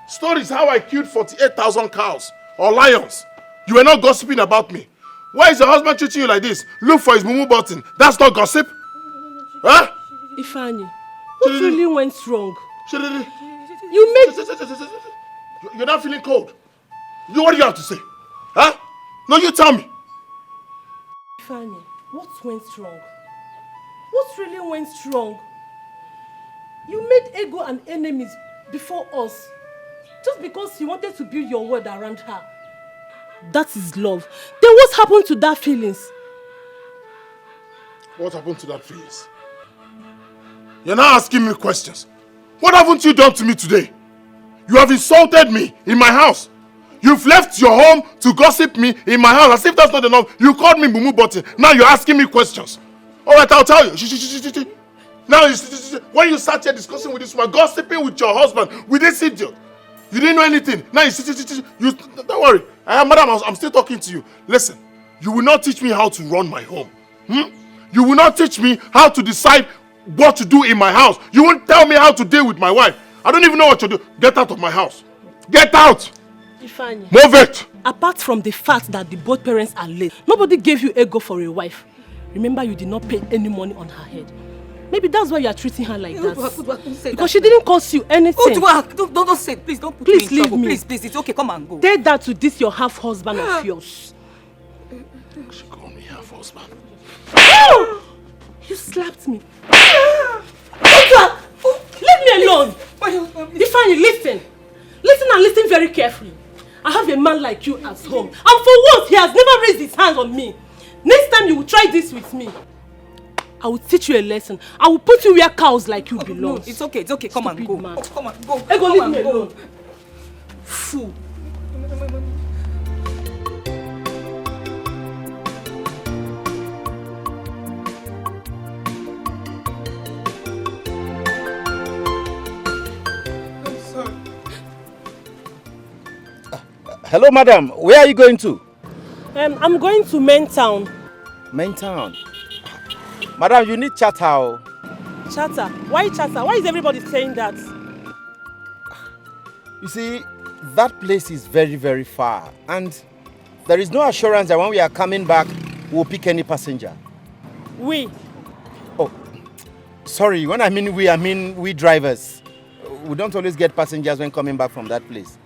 Stories how I killed 48,000 cows or lions. You were not gossiping about me. Why is your husband treating you like this? Look for his mumu button. That's not gossip. Huh? Ifeanyi, what really went wrong? You made... You're not feeling cold. What do you have to say? Huh? No, you tell me. Ifeanyi, what went wrong? What really went wrong? You made Ego and enemies before us. Just because you wanted to build your world around her. That is love. Then what happened to that feelings? What happened to that feelings? You're not asking me questions. What haven't you done to me today? You have insulted me in my house. You've left your home to gossip me in my house. As if that's not enough, you called me Mumu Button. Now you're asking me questions. Alright, I'll tell you. Now, when you sat here discussing with this woman, gossiping with your husband, with this idiot, you didn't know anything. Now you don't worry. Madam, I'm still talking to you. Listen, you will not teach me how to run my home. You will not teach me how to decide what to do in my house. You won't tell me how to deal with my wife. I don't even know what to do. Get out of my house. Get out! Ifeanyi, move it! Apart from the fact that the both parents are late, nobody gave you Ego for a wife. Remember, you did not pay any money on her head. Maybe that's why you are treating her like that. Because she didn't cost you anything. Don't say it. Please don't put me in trouble. Please, it's okay. Come and go. Tell that to this your half-husband of yours. She called me half-husband. You slapped me. Leave me alone. Ifeanyi, listen. Listen and listen very carefully. I have a man like you at home. And for once, he has never raised his hands on me. Next time you will try this with me, I will teach you a lesson. I will put you where cows like you belong. No, it's okay. Come and go. Man. Come and go. Ego, leave me alone. Fool. Hello, madam. Where are you going to? I'm going to Main Town. Main Town. Madam, you need chatter. Chatter? Why chatter? Why is everybody saying that? You see, that place is very, very far. And there is no assurance that when we are coming back, we'll pick any passenger. We? Oh, sorry. When I mean we drivers. We don't always get passengers when coming back from that place.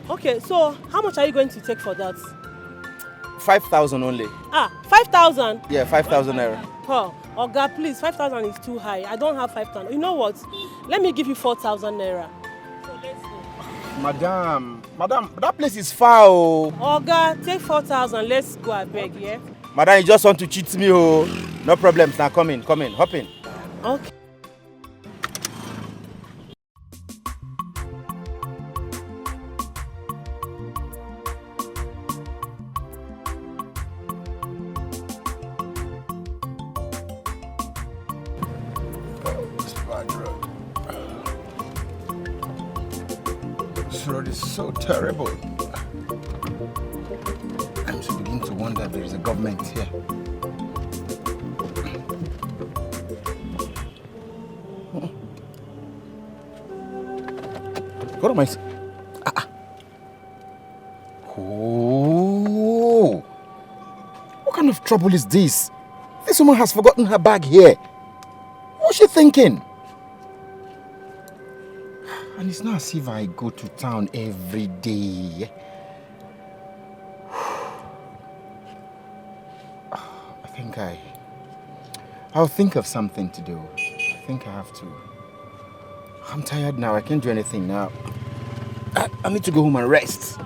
Okay, so how much are you going to take for that? 5,000 only. 5,000? Yeah, 5,000 naira. Oh God, please, 5,000 is too high. I don't have 5,000. You know what? Let me give you 4,000 naira. So let's go. Madam, that place is far. Oh God, take 4,000. Let's go, I beg, yeah? Madam, you just want to cheat me, No problems. Now come in, hop in. Okay. This road is so terrible. I'm beginning to wonder if there is a government here. What am I saying? Oh! What kind of trouble is this? This woman has forgotten her bag here. What's she thinking? And it's not as if I go to town every day. I think I'll think of something to do. I think I have to. I'm tired now. I can't do anything now. I need to go home and rest.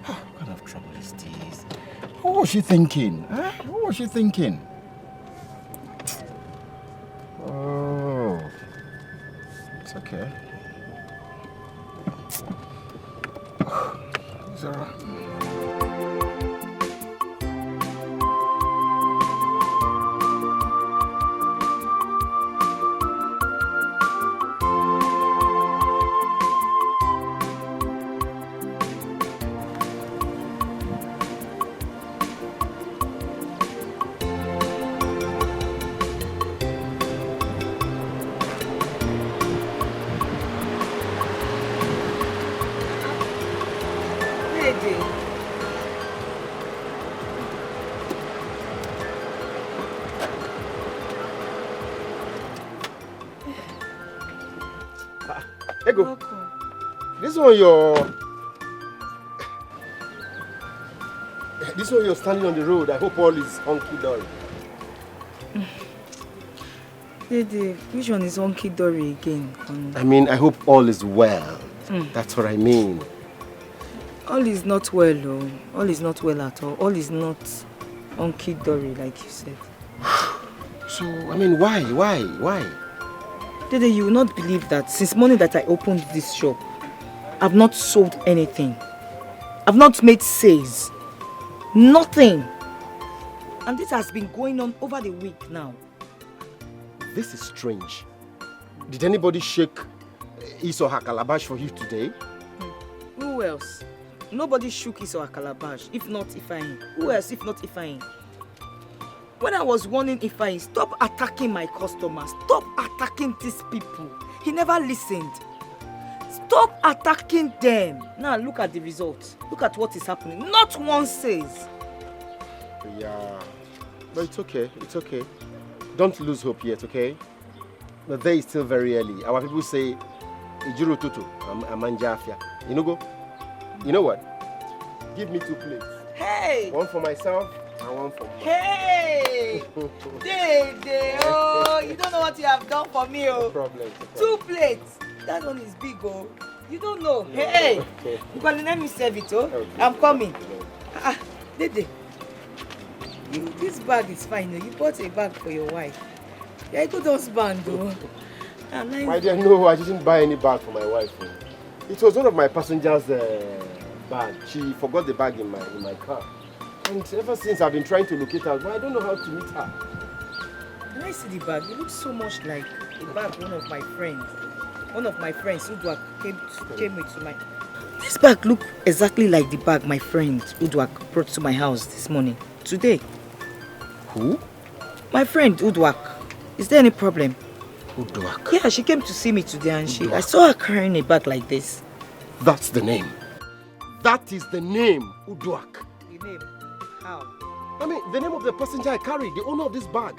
What kind of trouble is this? What was she thinking? What was she thinking? Oh, it's okay. It's all right. Ego, this one you're standing on the road. I hope all is hunky-dory. Dede, which one is hunky-dory again? I mean, I hope all is well. That's what I mean. All is not well, though. All is not well at all. All is not hunky-dory, like you said. So, I mean, why? Dede, you will not believe that since morning that I opened this shop, I've not sold anything. I've not made sales. Nothing. And this has been going on over the week now. This is strange. Did anybody shake his or her calabash for you today? Who else? Nobody shook his or her calabash, if not Ifeanyi. Who else if not Ifeanyi? When I was warning Ifeanyi, stop attacking my customers, stop attacking these people, he never listened. Stop attacking them. Now look at the results. Look at what is happening. Not one says. Yeah, but it's okay. Don't lose hope yet, okay? The day is still very early. Our people say, Ijuru tutu, amanjafia. You know what? Give me 2 plates. Hey! One for myself and one for mom. Hey! Dede, oh, you don't know what you have done for me, oh. No problem. 2 plates. That one is big, oh. You don't know. Hey! Because let me serve it, oh. Okay. I'm coming. Dede. This bag is fine. You bought a bag for your wife. You're a good husband, though. My dear, no, I didn't buy any bag for my wife. It was one of my passengers' bag. She forgot the bag in my car. And ever since I've been trying to locate her, but I don't know how to meet her. When I see the bag, it looks so much like a bag one of my friends Udwak came with to my... This bag look exactly like the bag my friend Udwak brought to my house this morning, today. Who? My friend Udwak. Is there any problem? Udwak? Yeah, she came to see me today and I saw her carrying a bag like this. That's the name. That is the name, Udwak. The name? How? I mean, the name of the passenger I carried, the owner of this bag.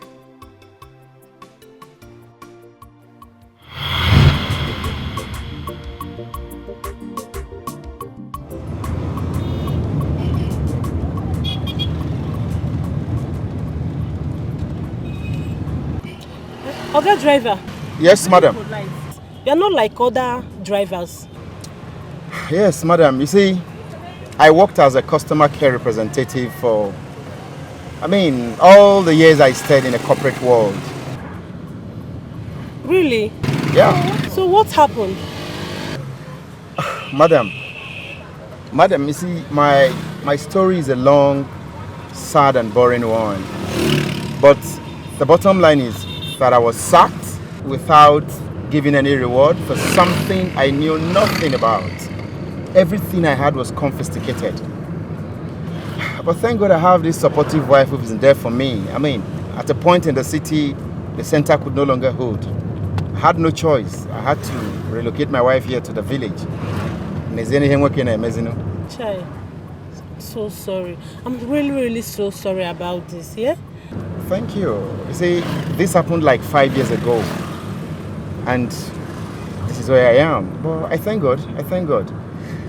Other driver. Yes, madam. You're not like other drivers. Yes, madam. You see, I worked as a customer care representative for, all the years I stayed in the corporate world. Really? Yeah. So what happened? Madam, you see, my story is a long, sad and boring one. But the bottom line is that I was sacked without giving any reward for something I knew nothing about. Everything I had was confiscated. But thank God I have this supportive wife who's been there for me. At a point in the city, the center could no longer hold. I had no choice. I had to relocate my wife here to the village. Chai, so sorry. I'm really, really so sorry about this, yeah? Thank you. You see, this happened like 5 years ago. And this is where I am. But I thank God.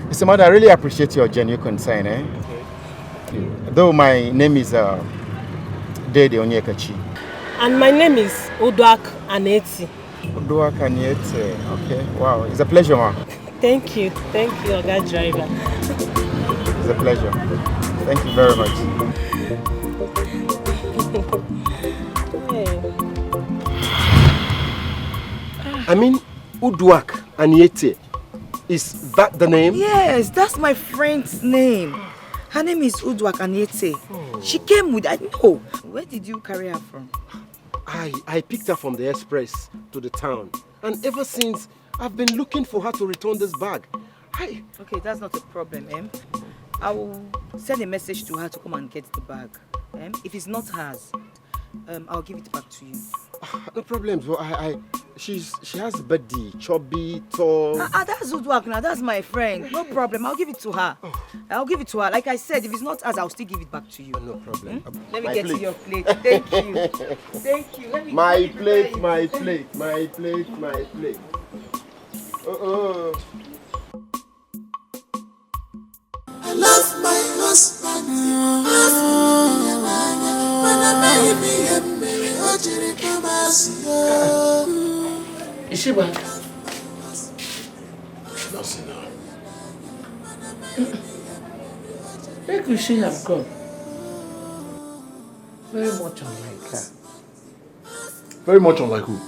Mr. Mother, I really appreciate your genuine concern. Okay. Though my name is Dede Onyekachi. And my name is Udwak Aneti. Udwak Aneti. Okay. Wow. It's a pleasure, ma. Thank you, Oga Driver. It's a pleasure. Thank you very much. Udwak Aniete. Is that the name? Yes, that's my friend's name. Her name is Udwak Aniete. She came with... Where did you carry her from? I picked her from the express to the town. And ever since, I've been looking for her to return this bag. Okay, that's not a problem, I will send a message to her to come and get the bag. If it's not hers, I'll give it back to you. No problem. She has a birthday, chubby, tall. That's Udwak now. That's my friend. No problem. I'll give it to her. Like I said, if it's not hers, I'll still give it back to you. No problem. Let me get to your plate. Thank you. Thank you. My plate. I love my husband. Is she back? Nothing now. Where could she have gone? Very much unlike her. Very much unlike who?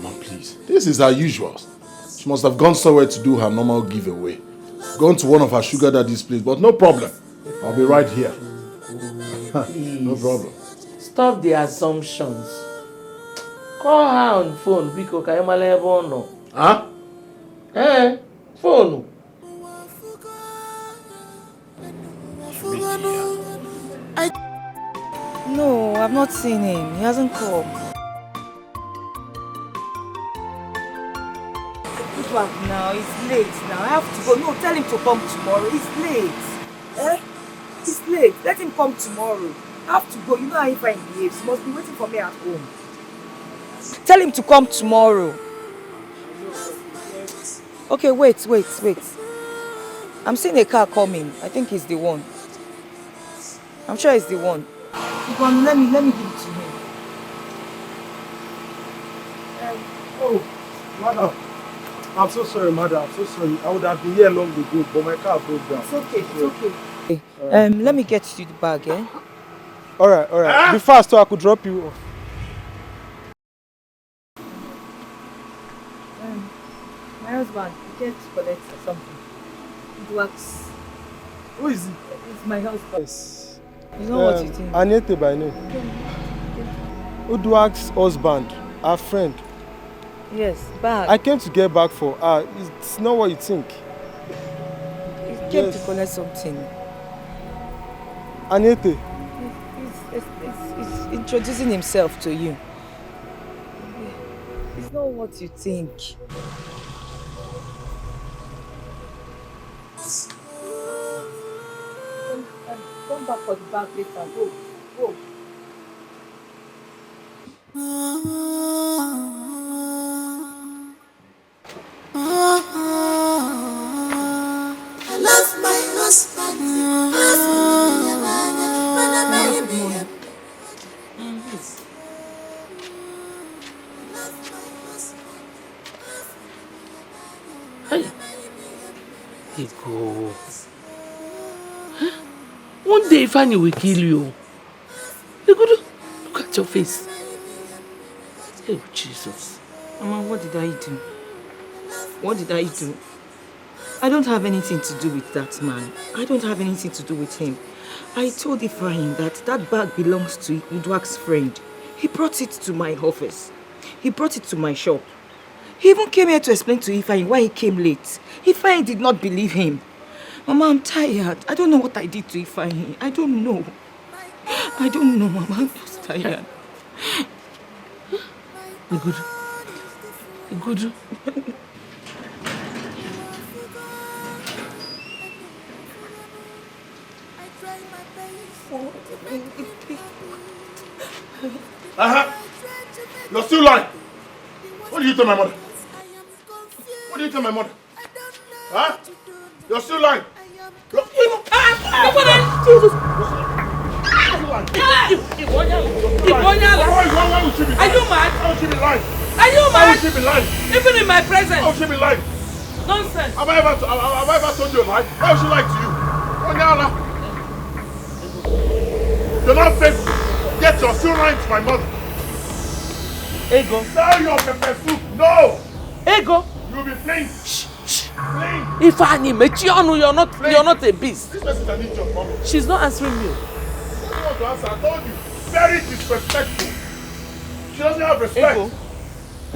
Mama, please. This is her usual. She must have gone somewhere to do her normal giveaway. Gone to one of her sugar daddy's place, but no problem. I'll be right here. No problem. Stop the assumptions. Call her on phone because I am a Huh? Phone. No, I've not seen him. He hasn't come. Now, it's late now. I have to go. No, tell him to come tomorrow. It's late. It's late. Let him come tomorrow. I have to go. You know how he behaves. He must be waiting for me at home. Tell him to come tomorrow. Okay, wait. I'm seeing a car coming. I think he's the one. I'm sure he's the one. Let me give it to him. Madam. I'm so sorry, madam. I'm so sorry. I would have been here long ago, but my car broke down. It's okay. Let me get you the bag, Alright. Huh? Be fast so I could drop you off. My husband, he came to collect something. It works. Who is he? It's my husband. Yes. You know what you think? Anete by name. Uduak's husband, our friend. Yes, bag. I came to get back for her. It's not what you think. He came to collect something. Anete. He's introducing himself to you. It's not what you think. Come back for the bag later. Go. I love my husband. Ego. One day Fanny will kill you. Ego, look at your face. Oh, Jesus. Mama, what did I do? What did I do? I don't have anything to do with that man. I don't have anything to do with him. I told Ephraim that bag belongs to Uduak's friend. He brought it to my office. He brought it to my shop. He even came here to explain to Ephraim why he came late. Ephraim did not believe him. Mama, I'm tired. I don't know what I did to Ephraim. I don't know. Mama. I'm just tired. Good. You're still lying. What did you tell my mother? Huh? You're still lying. Jesus. Are you mad? How would she be lying? Are you mad? How would she be lying? Even in my presence. How would she be lying? Nonsense. Have I ever told you a lie? How would she lie to you? You're not faithful. Yet you're still lying to my mother. Ego. Sell your pepper soup. No. Ego. You'll be playing. Playing. If Annie met you, you're not a beast. This person is an idiot, mommy. She's not answering you. I don't want to answer. I told you. Very disrespectful. She doesn't have respect. Ego.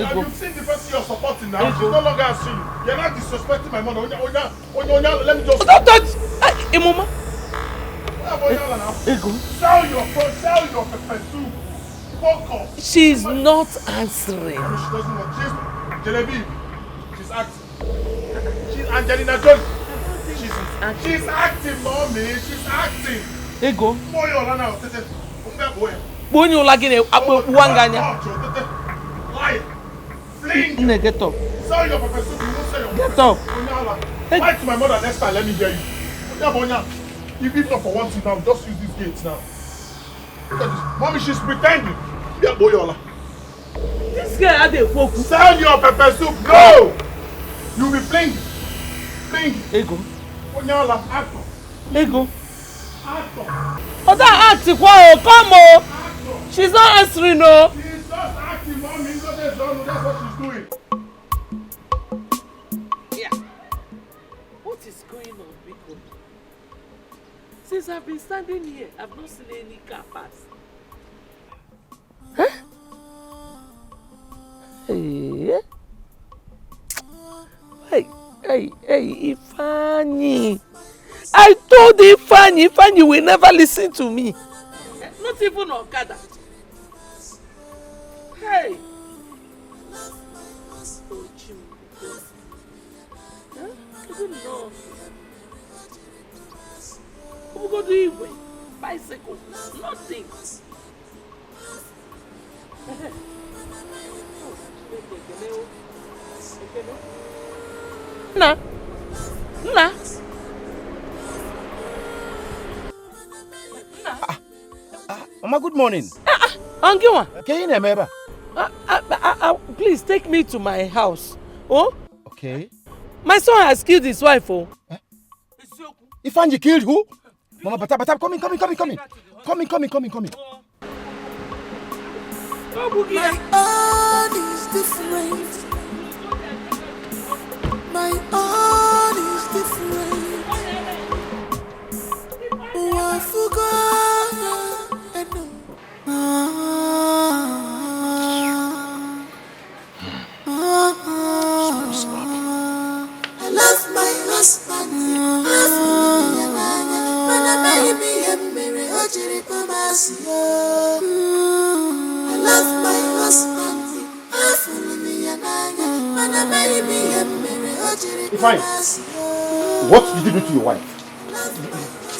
Have you seen the person you're supporting now? She's no longer answering you. You're not disrespecting my mother. Onya, let me just. Don't touch. Hey, Mama. Ego. Sell your pepper soup. Focus. She's not answering. She doesn't want. She's Genevieve. She's acting. She's Angelina Jolie. She's acting, mommy. She's acting. Ego. When you like in Fling. Get up. Sell your pepper soup. You won't sell your Get up. Lie to my mother next time. Let me hear you. If not for one thing now, just use these gates now. Look at this. Mommy, she's pretending. This girl had a focus. Sell your pepper soup. No! You'll be playing. Ego. Actor. Ego. Actor. Oh, that acting, wow, come on. She's not answering, no. She's just acting, mommy. That's what she's doing. Yeah. What is going on, Biko? Since I've been standing here, I've not seen any car pass. Huh? Hey, Ifeanyi. I told Ifeanyi will never listen to me. Not even Okada. Hey. Oh, Jim. Huh? I don't know. Who go do it with? Bicycle. Nothing. Nna. Mama, good morning. Angiwa. Please take me to my house. Oh? Okay. My son has killed his wife. Oh. Ifeanyi killed who? Mama, but come in. Come in. My own is different. My own is different. Oh, I forgot. I love my husband. I love my husband. Fine. What did you do to your wife?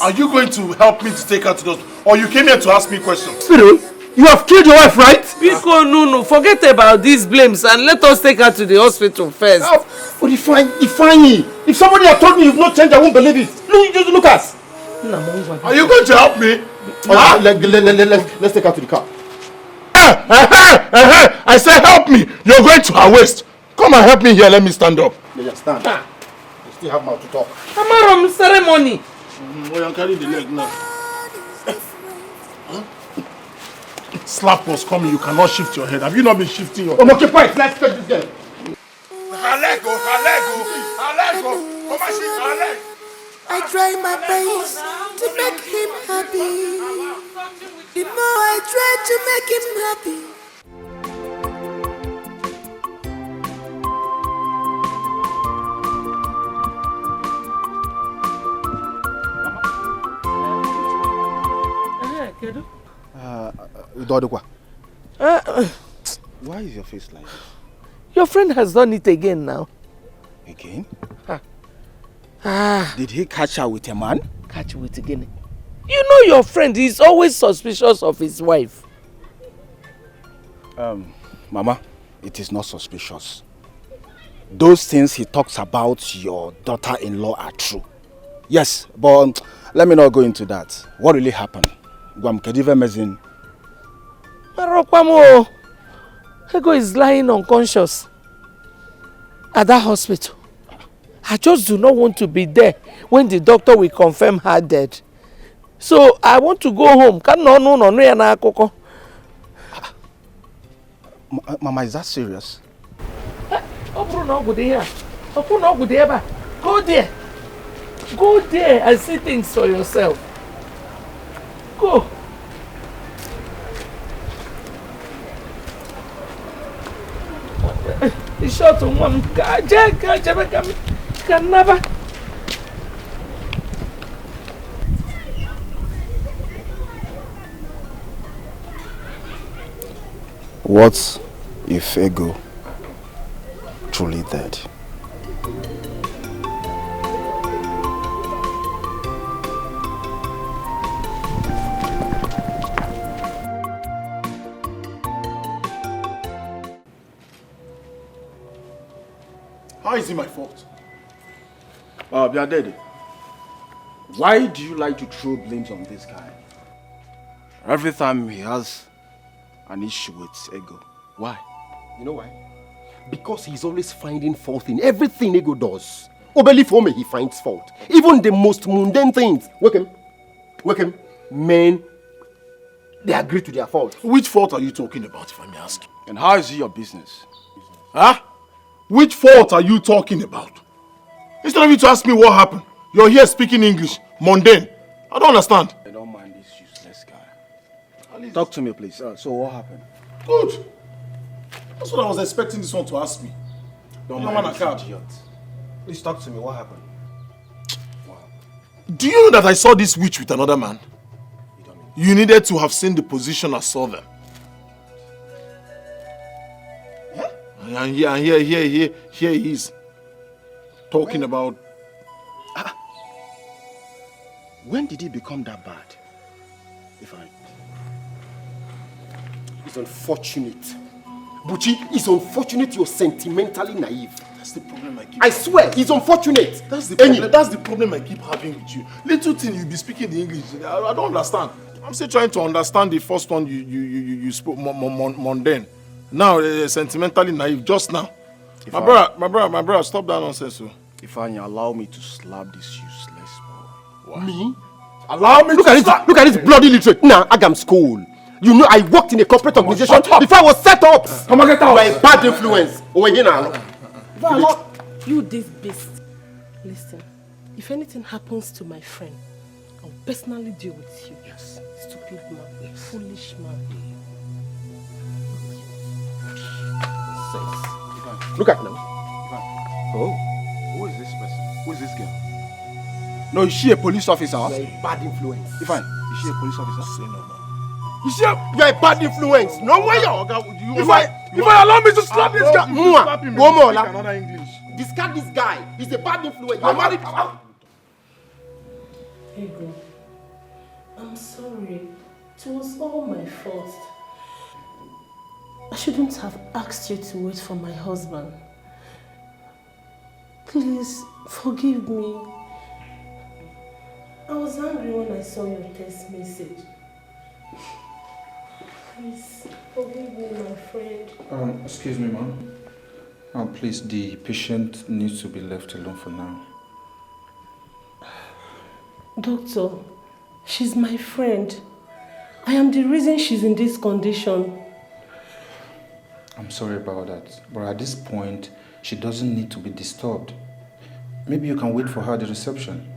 Are you going to help me to take her to the hospital? Or you came here to ask me questions? Spirit, you have killed your wife, right? Biko, no. Forget about these blames and let us take her to the hospital first. But if somebody had told me you've not changed, I won't believe it. Look at us. Are you going to help me? Let's take her to the car. I said help me. You're going to her waist. Come and help me here. Let me stand up. Yeah, stand. You still have mouth to talk. Amarom ceremony. Oh, you carry the leg now. Slap was coming. You cannot shift your head. Have you not been shifting your head? I'm occupied. Let's take this girl. Her leg go. Come and shift her leg. I try my best to make him happy. The more I try to make him happy. Why is your face like this? Your friend has done it again now. Again? Did he catch her with a man? Catch with again. You know your friend is always suspicious of his wife. Mama, it is not suspicious. Those things he talks about your daughter-in-law are true. Yes, but let me not go into that. What really happened? Marokwamo, Ego is lying unconscious at that hospital. I just do not want to be there when the doctor will confirm her dead. So I want to go home. Mama, is that serious? Go there. Go there and see things for yourself. Go. The short one can never. What if Ego truly dead? How is it my fault? Biadede, why do you like to throw blames on this guy? Every time he has an issue with Ego. Why? You know why? Because he's always finding fault in everything Ego does. Obeli for me, he finds fault. Even the most mundane things. Wake him. Men, they agree to their fault. Which fault are you talking about, if I may ask? And how is it your business? Huh? Which fault are you talking about? Instead of you to ask me what happened, you're here speaking English, mundane. I don't understand. I don't mind this useless guy. Talk to me, please. So what happened? Good. That's what I was expecting this one to ask me. Don't mind this idiot. Please talk to me. What happened? Do you know that I saw this witch with another man? You needed to have seen the position I saw them. Yeah? And here he is. Talking about... When did he become that bad? It's unfortunate. Buchi, it's unfortunate you're sentimentally naive. That's the problem I keep... I swear, it's unfortunate. That's the problem I keep having with you. Little thing you be speaking the English. I don't understand. I'm still trying to understand the first one you spoke, mundane. Now, sentimentally naive, just now. My brother, stop that nonsense. If I allow me to slap this useless boy. Me? Allow me look to look at this bloody literate. Nah, Agam school. You know, I worked in a corporate organization before I was set up. Come on, get out. You are a bad influence. Over here now. You this beast. Listen, if anything happens to my friend, I'll personally deal with you. Yes. Stupid man. Foolish man. Look at now. Oh. Who is this person? Who is this girl? No, is she a police officer? You are a bad influence. Fine. Is she a police officer? Say no more. You are a bad influence. No way. If I allow me to slap this guy, one more. Discard this guy. He's a bad influence. You're married. Ego, I'm sorry. It was all my fault. I shouldn't have asked you to wait for my husband. Please, forgive me. I was angry when I saw your text message. Please, forgive me, my friend. Excuse me, ma'am. Please, the patient needs to be left alone for now. Doctor, she's my friend. I am the reason she's in this condition. I'm sorry about that, but at this point, she doesn't need to be disturbed. Maybe you can wait for her at the reception.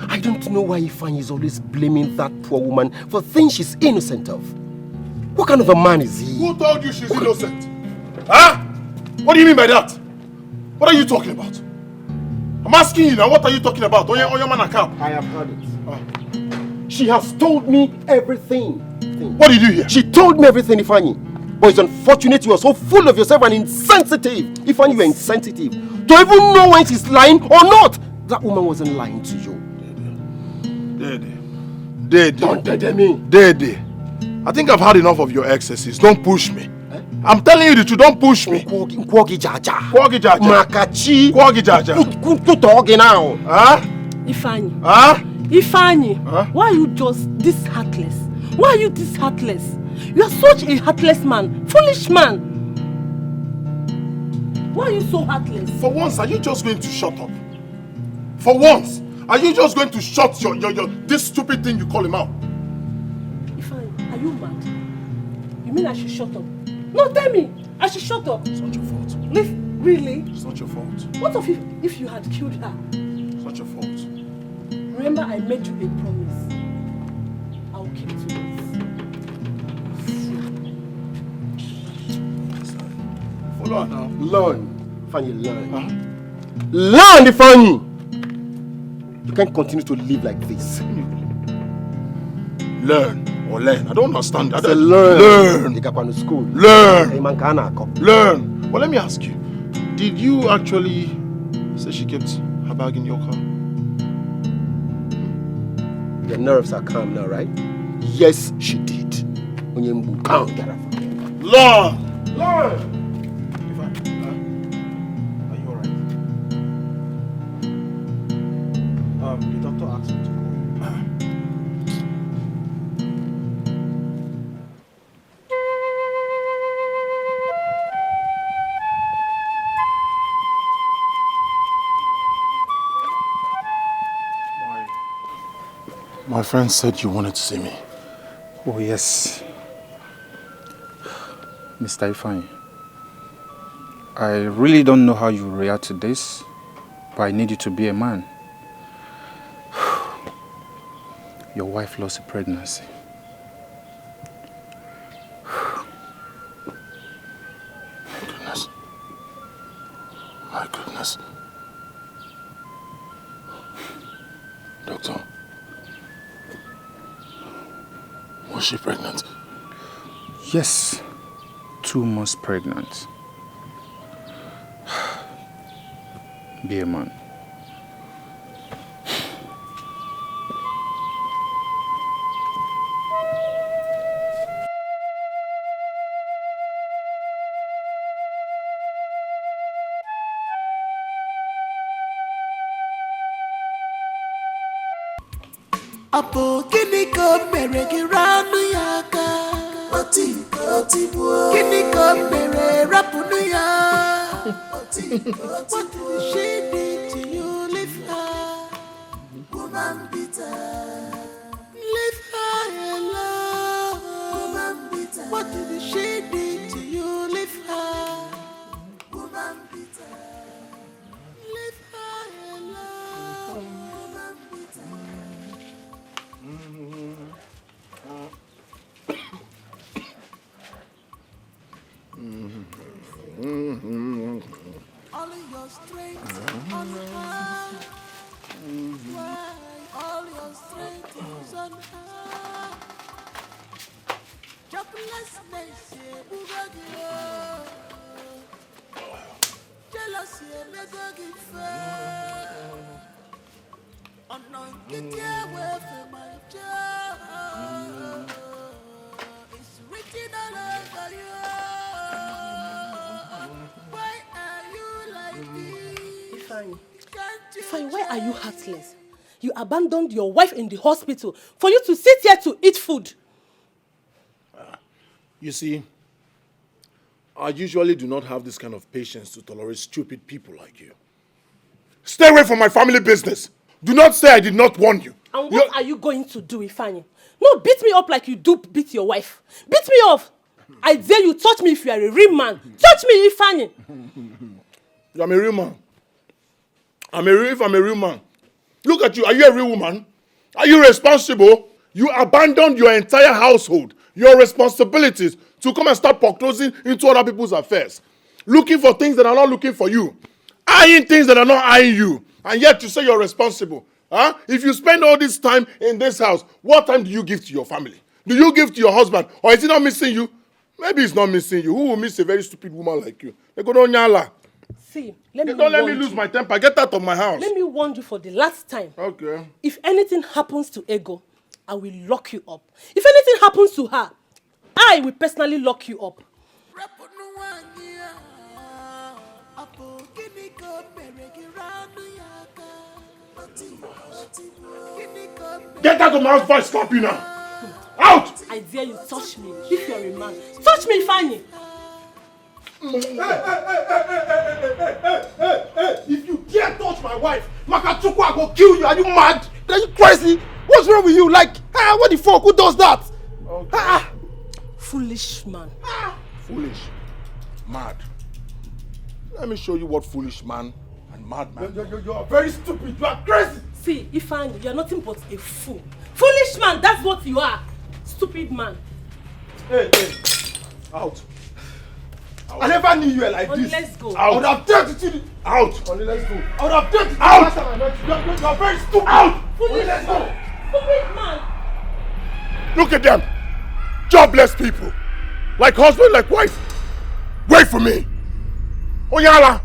I don't know why Ifeanyi is always blaming that poor woman for things she's innocent of. What kind of a man is he? Who told you she's innocent? Huh? What do you mean by that? What are you talking about? I'm asking you now, what are you talking about? On your man account. I have heard it. She has told me everything. What did you hear? She told me everything, Ifeanyi. But it's unfortunate you are so full of yourself and insensitive. Ifeanyi, you are insensitive. To even know when she's lying or not. That woman wasn't lying to you. Daddy. Don't dare me. Daddy. I think I've had enough of your excesses. Don't push me. Eh? I'm telling you the truth. Don't push me. Kwogi jaja. Kwogi jaja. Makachi. Kwogi jaja. Kutogi now. Huh? Ifeanyi. Huh? Ifeanyi. Huh? Why are you just this heartless? Why are you this heartless? You are such a heartless man. Foolish man. Why are you so heartless? For once, are you just going to shut up? For once, are you just going to shut your this stupid thing you call him out? Ifeanyi, are you mad? You mean I should shut up? No, tell me. I should shut up. It's not your fault. Really? It's not your fault. What if you had killed her? It's not your fault. Remember, I made you a promise. I'll keep to it. Follow her now. Learn. Ifeanyi, learn. Huh? Learn, Ifeanyi! You can't continue to live like this. Learn or learn. I don't understand that. Learn. Learn. School. Learn. Learn. Well, let me ask you. Did you actually say she kept her bag in your car? Your nerves are calm now, right? Yes, she did. Calm. Learn. Learn. The doctor asked me to go. My friend said you wanted to see me. Oh, yes. Mr. Ifeanyi, I really don't know how you react to this, but I need you to be a man. Your wife lost a pregnancy. Goodness. My goodness. Doctor. Was she pregnant? Yes. 2 months pregnant. Be a man. Apo kini ko mere giranu yaka. Oti bu. Kini ko mere rapunu ya. Oti. What did she did to you? Leave her, woman bitter. Leave her alone, woman bitter. What did she did to you? Leave her, woman bitter. Leave her alone, woman bitter. All your strength on her. Why all your strength is on her? Joblessness, jealousy, get away from my job. It's written all over you. Why are you like this? Fine, why are you heartless? You abandoned your wife in the hospital for you to sit here to eat food. You see, I usually do not have this kind of patience to tolerate stupid people like you. Stay away from my family business. Do not say I did not warn you. And what are you going to do, Ifeanyi? No, beat me up like you do beat your wife. Beat me up. I dare you touch me if you are a real man. Touch me, Ifeanyi. I'm a real man. If I'm a real man. Look at you. Are you a real woman? Are you responsible? You abandoned your entire household, your responsibilities, to come and start foreclosing into other people's affairs. Looking for things that are not looking for you. Eyeing things that are not eyeing you. And yet you say you're responsible. Huh? If you spend all this time in this house, what time do you give to your family? Do you give to your husband? Or is he not missing you? Maybe he's not missing you. Who will miss a very stupid woman like you? They go, Nyala. See, Don't let me lose my temper. Get out of my house. Let me warn you for the last time. Okay. If anything happens to Ego, I will lock you up. If anything happens to her, I will personally lock you up. Get out of my house before I slap you now. Out! I dare you touch me if you're a man. Touch me, Ifeanyi. Hey, if you dare touch my wife, Makachukwu, I go kill you. Are you mad? Are you crazy? What's wrong with you? Like, what the fuck? Who does that? Okay. Foolish man. Foolish. Mad. Let me show you what foolish man and mad man. You are very stupid. You are crazy. See, Ifeanyi, you are nothing but a fool. Foolish man, that's what you are. Stupid man. Hey. Out. I never knew you were like this. Let's go. I would have dared to see you. Out. Let's go. I would have dared to see out. You are very stupid. Out. Foolish let's go. Stupid man. Look at them. Jobless people. Like husband, like wife. Wait for me. Oyala.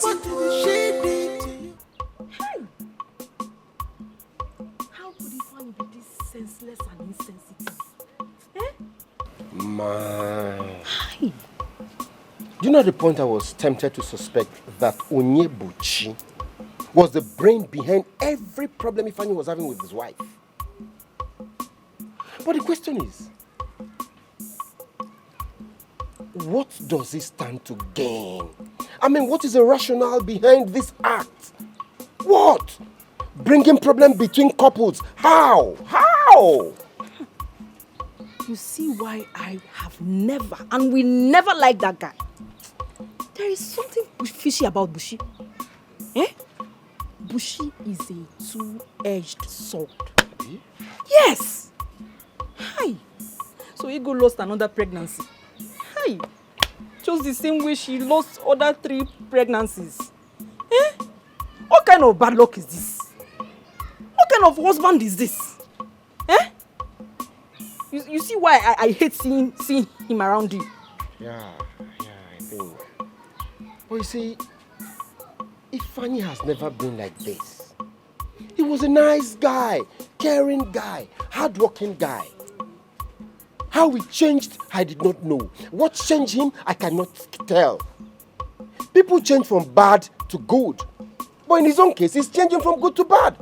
What did she did to you? How could Ifeanyi be this senseless and insensitive? Man. Do you know the point I was tempted to suspect that Onyebuchi was the brain behind every problem Ifeanyi was having with his wife? But the question is, what does he stand to gain? I mean, what is the rationale behind this act? What? Bringing problem between couples. How? How? You see why I have never and will never like that guy. There is something fishy about Bushi. Bushi is a two-edged sword. Yes! Hi. So Ego lost another pregnancy. Hi. Just the same way she lost other 3 pregnancies. What kind of bad luck is this? What kind of husband is this? You see why I hate seeing him around you? Yeah, I think. But you see, Ifeanyi has never been like this. He was a nice guy, caring guy, hardworking guy. How he changed, I did not know. What changed him, I cannot tell. People change from bad to good. But in his own case, he's changing from good to bad.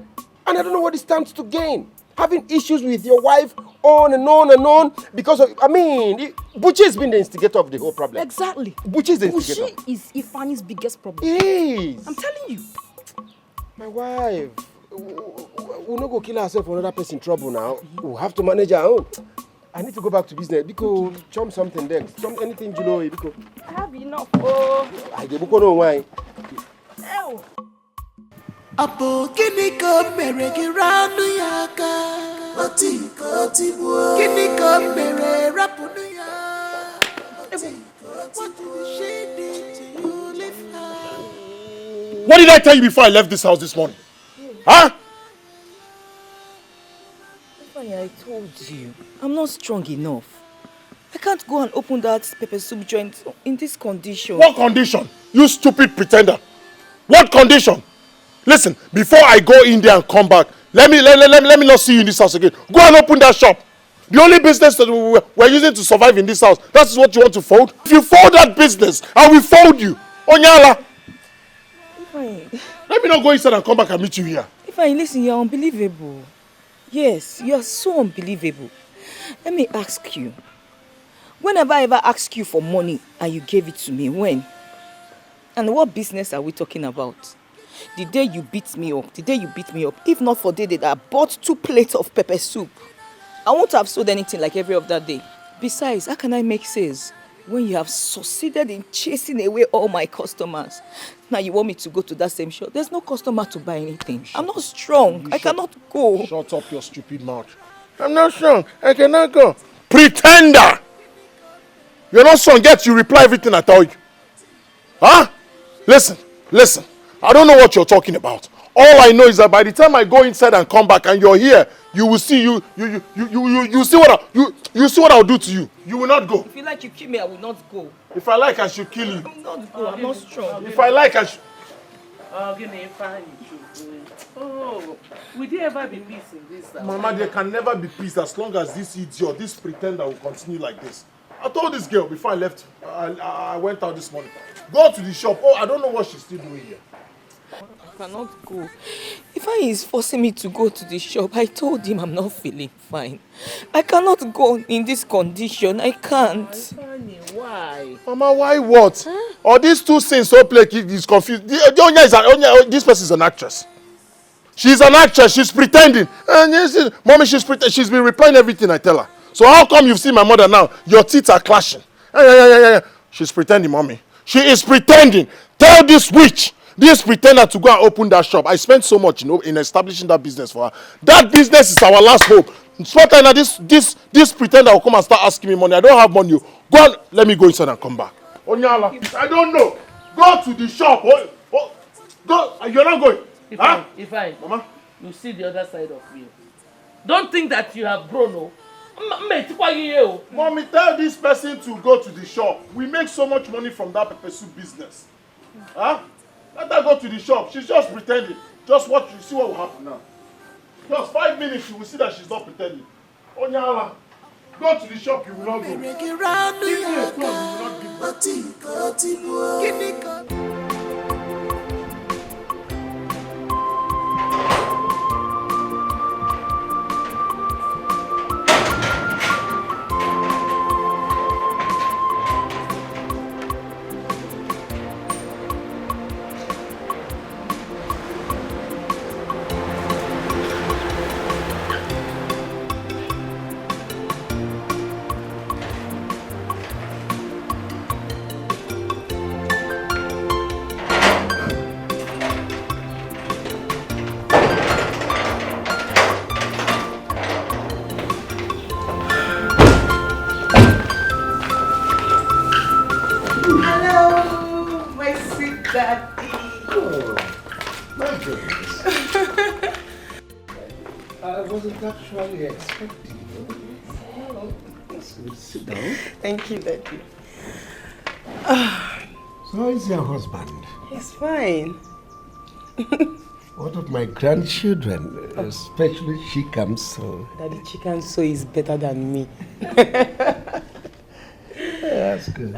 And I don't know what he stands to gain. Having issues with your wife on and on and on because of, Uche has been the instigator of the whole problem. Exactly. Uche is the instigator. Uche is Ifani's biggest problem. Yes. I'm telling you. My wife, we'll not go kill ourselves for another person in trouble now. We'll have to manage our own. I need to go back to business. Because chum something there. Anything you know, because I have enough. Oh. I get no wine. Ew. Apo kini ko mere giranu yaka oti koti bo kini ko mere rapunu ya what did she do to you leave her? What did I tell you before I left this house this morning? Huh? I told you, I'm not strong enough. I can't go and open that pepper soup joint in this condition. What condition? You stupid pretender. What condition? Listen, before I go in there and come back, let me not see you in this house again. Go and open that shop. The only business that we're using to survive in this house, that's what you want to fold? If you fold that business, I will fold you. Onyala. Fine. Let me not go inside and come back and meet you here. Fine, listen, you're unbelievable. Yes, you're so unbelievable. Let me ask you. Whenever I ever asked you for money and you gave it to me, when? And what business are we talking about? The day you beat me up, if not for the day that I bought 2 plates of pepper soup, I won't have sold anything like every other day. Besides, how can I make sales when you have succeeded in chasing away all my customers? Now you want me to go to that same shop? There's no customer to buy anything. I'm not strong. I cannot go. Shut up your stupid mouth. I'm not strong. I cannot go. Pretender! You're not strong, yet you reply everything I tell you. Huh? Listen. I don't know what you're talking about. All I know is that by the time I go inside and come back and you're here, you will see you see what I'll do to you. You will not go. If you like you kill me, I will not go. If I like, I should kill you. I will not go. I'm not strong. If I like, I should. Oh, will there ever be peace in this house? Mama, there can never be peace as long as this idiot, this pretender will continue like this. I told this girl before I left, I went out this morning. Go to the shop. Oh, I don't know what she's still doing here. I cannot go. If he is forcing me to go to the shop, I told him I'm not feeling fine. I cannot go in this condition. I can't. Why? Mama, why what? Huh? Or these two scenes so play is confused. This person is an actress. She's an actress. She's pretending. And mommy, she's been replying everything I tell her. So how come you've seen my mother now? Your teeth are clashing. Yeah. She's pretending, mommy. She is pretending. Tell this witch, this pretender to go and open that shop. I spent so much, in establishing that business for her. That business is our last hope. Now this pretender will come and start asking me money. I don't have money. Go on, let me go inside and come back. Onyala, I don't know. Go to the shop. Go. You're not going. If I, Mama, you see the other side of me. Don't think that you have grown, no. Mommy, tell this person to go to the shop. We make so much money from that pepper soup business. Huh? Let her go to the shop. She's just pretending. Just watch, you see what will happen now. Just 5 minutes, you will see that she's not pretending. Onyala, go to the shop, you will not go. Give me a phone, you will not give me. Actually expecting you. Oh, that's good. Sit down. Thank you, Daddy. So how is your husband? He's fine. What of my grandchildren, especially Chikamso? Daddy Chikamso is better than me. That's good.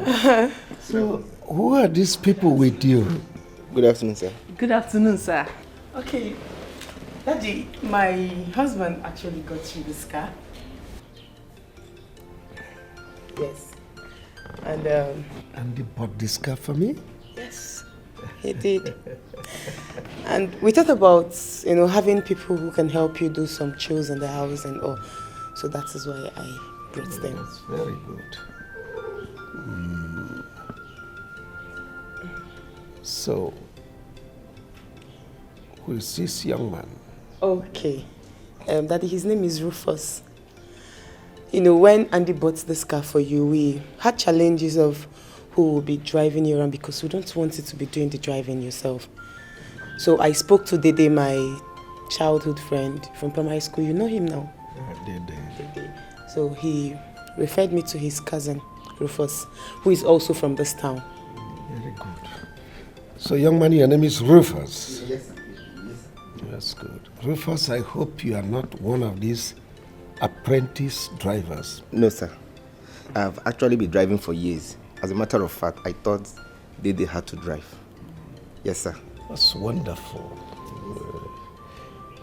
So, who are these people with you? Good afternoon, sir. Good afternoon, sir. Okay, Daddy, my husband actually got you this car. Yes. And he bought this car for me? Yes, he did. And we thought about, having people who can help you do some chores in the house and all. So that is why I brought them. That's very good. So, who is this young man? Okay. Daddy, his name is Rufus. When Andy bought this car for you, we had challenges of who will be driving you around because we don't want you to be doing the driving yourself. So I spoke to Dede, my childhood friend from primary school. You know him now? Dede. So he referred me to his cousin, Rufus, who is also from this town. Very good. So, young man, your name is Rufus? Yes, sir. That's good. Rufus, I hope you are not one of these apprentice drivers. No, sir. I've actually been driving for years. As a matter of fact, I thought they had to drive. Yes, sir. That's wonderful.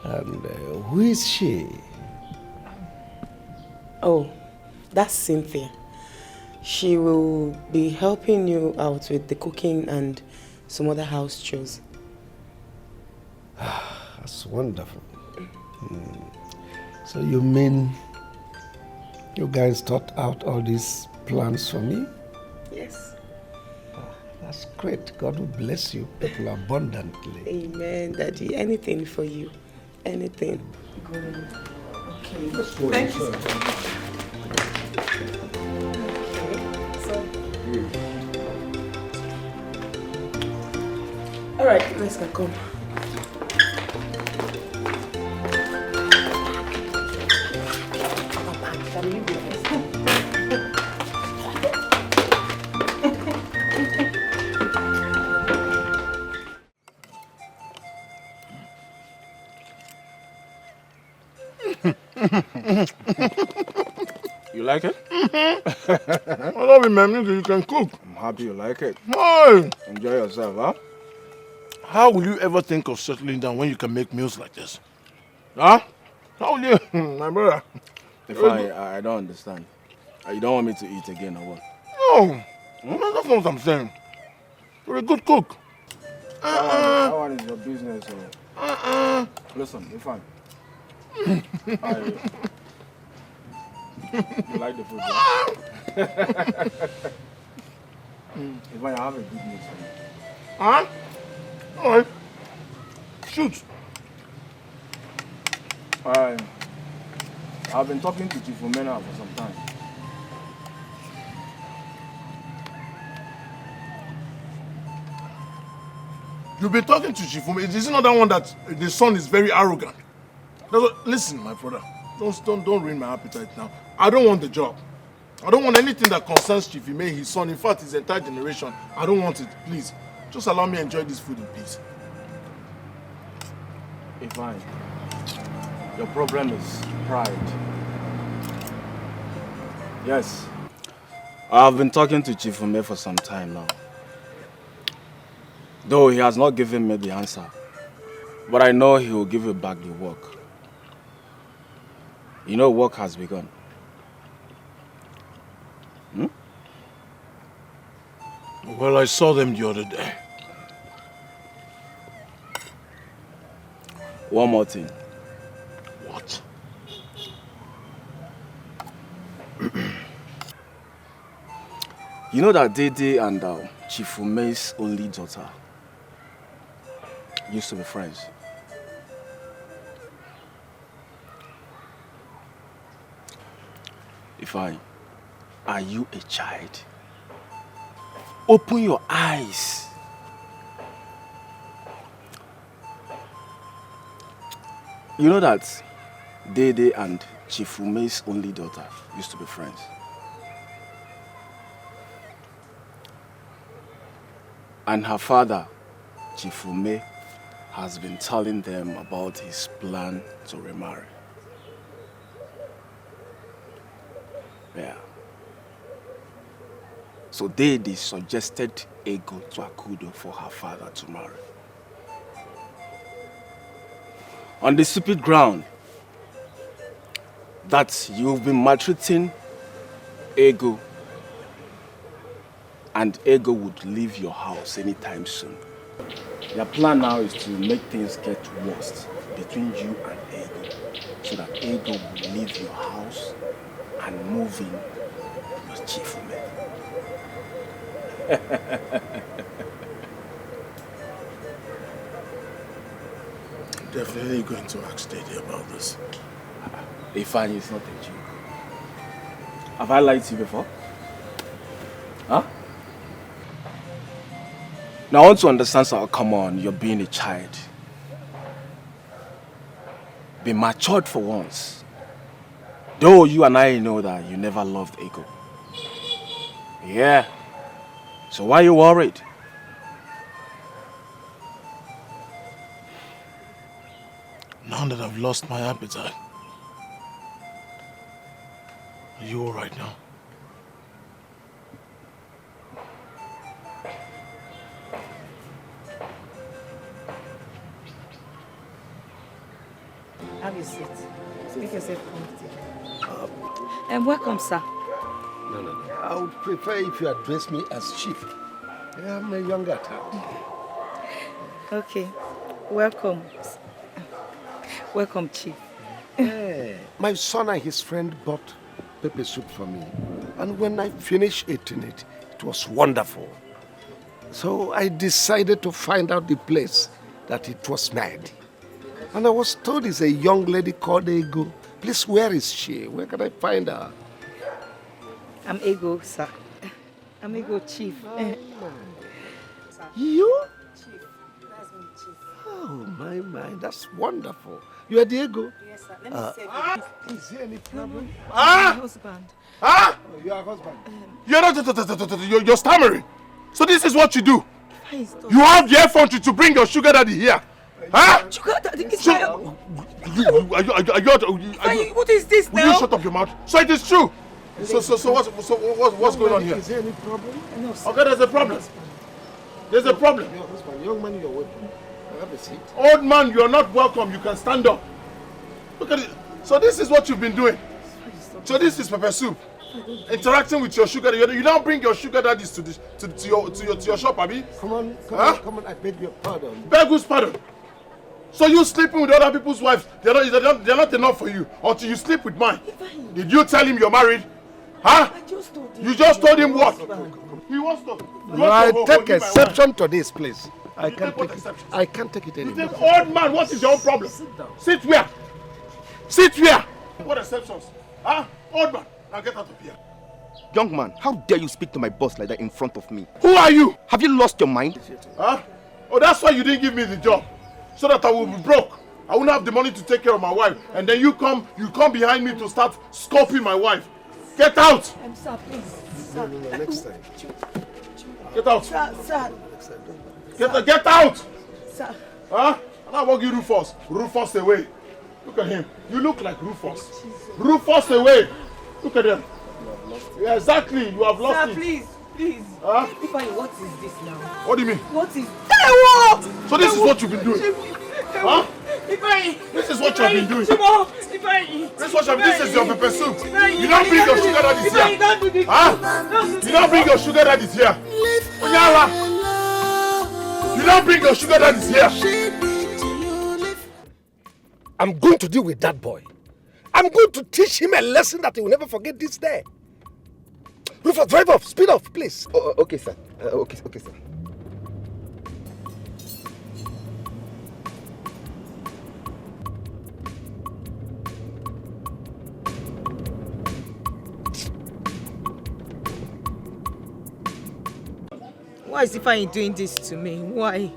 And who is she? Oh, that's Cynthia. She will be helping you out with the cooking and some other house chores. That's wonderful. So you mean you guys thought out all these plans for me? Yes. That's great. God will bless you people abundantly. Amen, Daddy. Anything for you. Anything. Good. Okay. Thank you, sir. All right, let's go. Come. You like it? I love it, man. You can cook. I'm happy you like it. Hey. Enjoy yourself, huh? How will you ever think of settling down when you can make meals like this? Huh? How will you, my brother? If I don't understand. You don't want me to eat again or what? No, that's not what I'm saying. You're a good cook. That one is your business. Listen, you're fine. You like the food, right? If I have a good news for you. Huh? Alright. Shoot. I've been talking to Chief Omena for some time. You've been talking to Chief Omena. Is it not that one that the son is very arrogant? Listen, my brother. Don't ruin my appetite now. I don't want the job. I don't want anything that concerns Chief Ime, his son, in fact, his entire generation. I don't want it, please. Just allow me to enjoy this food in peace. Fine. Your problem is pride. Yes. I've been talking to Chief Ime for some time now. Though he has not given me the answer. But I know he will give you back the work. You know work has begun. Well, I saw them the other day. One more thing. What? You know that Dede and Chief Ume's only daughter used to be friends. Are you a child? Open your eyes. You know that Dede and Chief Ume's only daughter used to be friends. And her father, Chief Ume, has been telling them about his plan to remarry. Yeah. So they suggested Ego to Akudo for her father to marry. On the stupid ground that you've been maltreating Ego and Ego would leave your house anytime soon. Their plan now is to make things get worse between you and Ego so that Ego will leave your house and move in your chief woman. Definitely going to ask Daddy about this. Ifeanyi is not a Jew. Have I lied to you before? Huh? Now I want to understand, so come on, you're being a child. Be matured for once. Though you and I know that you never loved Ego. Yeah. So why are you worried? Now that I've lost my appetite. Are you alright now? Have a seat. Make yourself comfortable. Welcome, sir. No. I would prefer if you address me as chief. I'm a younger at heart. Okay. Welcome. Welcome, chief. My son and his friend bought pepper soup for me. And when I finished eating it, it was wonderful. So I decided to find out the place that it was made. And I was told it's a young lady called Ego. Please, where is she? Where can I find her? I'm Ego, sir. I'm Ego, chief. You? Chief. That's me, chief. Oh, my, that's wonderful. You are the Ego? Yes, sir. Let me say Is there any problem? Ah! My husband. Ah! Oh, you are husband. You're not, you're stammering. So this is what you do. You have the effrontery to bring your sugar daddy here. Huh? Sugar daddy is what is this now? Will you shut up your mouth? So it is true. So what's going on here? Is there any problem? No, sir. Okay, there's a problem. There's a problem. Your husband, young man, you're welcome. Have a seat. Old man, you're not welcome. You can stand up. Look at it. So this is what you've been doing. So this is pepper soup. Interacting with your sugar daddy. You now bring your sugar daddies to your shop, Abi. Come on, I beg your pardon. Beg whose pardon? So you sleeping with other people's wives, they're not enough for you until you sleep with mine. Did you tell him you're married? Huh? I just told him. You just told him what? He wants to. I take exception to this, please. I can't take it anymore. You think, old man, what is your own problem? Sit where? Sit where? What exceptions? Huh? Old man, now get out of here. Young man, how dare you speak to my boss like that in front of me? Who are you? Have you lost your mind? Huh? Oh, that's why you didn't give me the job. So that I will be broke. I won't have the money to take care of my wife. And then you come behind me to start scoping my wife. Get out! Sir, please. No, next time. Get out. Sir. Get out! Sir. Huh? And I walk you Rufus. Rufus away. Look at him. You look like Rufus. Rufus away. Look at him. Yeah, exactly. You have lost it. Sir, please. Huh? Ifeanyi, what is this now? What do you mean? What is... So this is what you've been doing? Huh? Ifeanyi! This is what you've been doing? Ifeanyi! This is your pepper soup. You don't bring your sugar daddies here. Huh? You don't bring your sugar daddies here. Onyala! You don't bring your sugar daddies here. I'm going to deal with that boy. I'm going to teach him a lesson that he will never forget this day. Rufus, drive off. Speed off, please. Oh, okay, sir. Okay, sir. Why is Ifeanyi doing this to me? Why?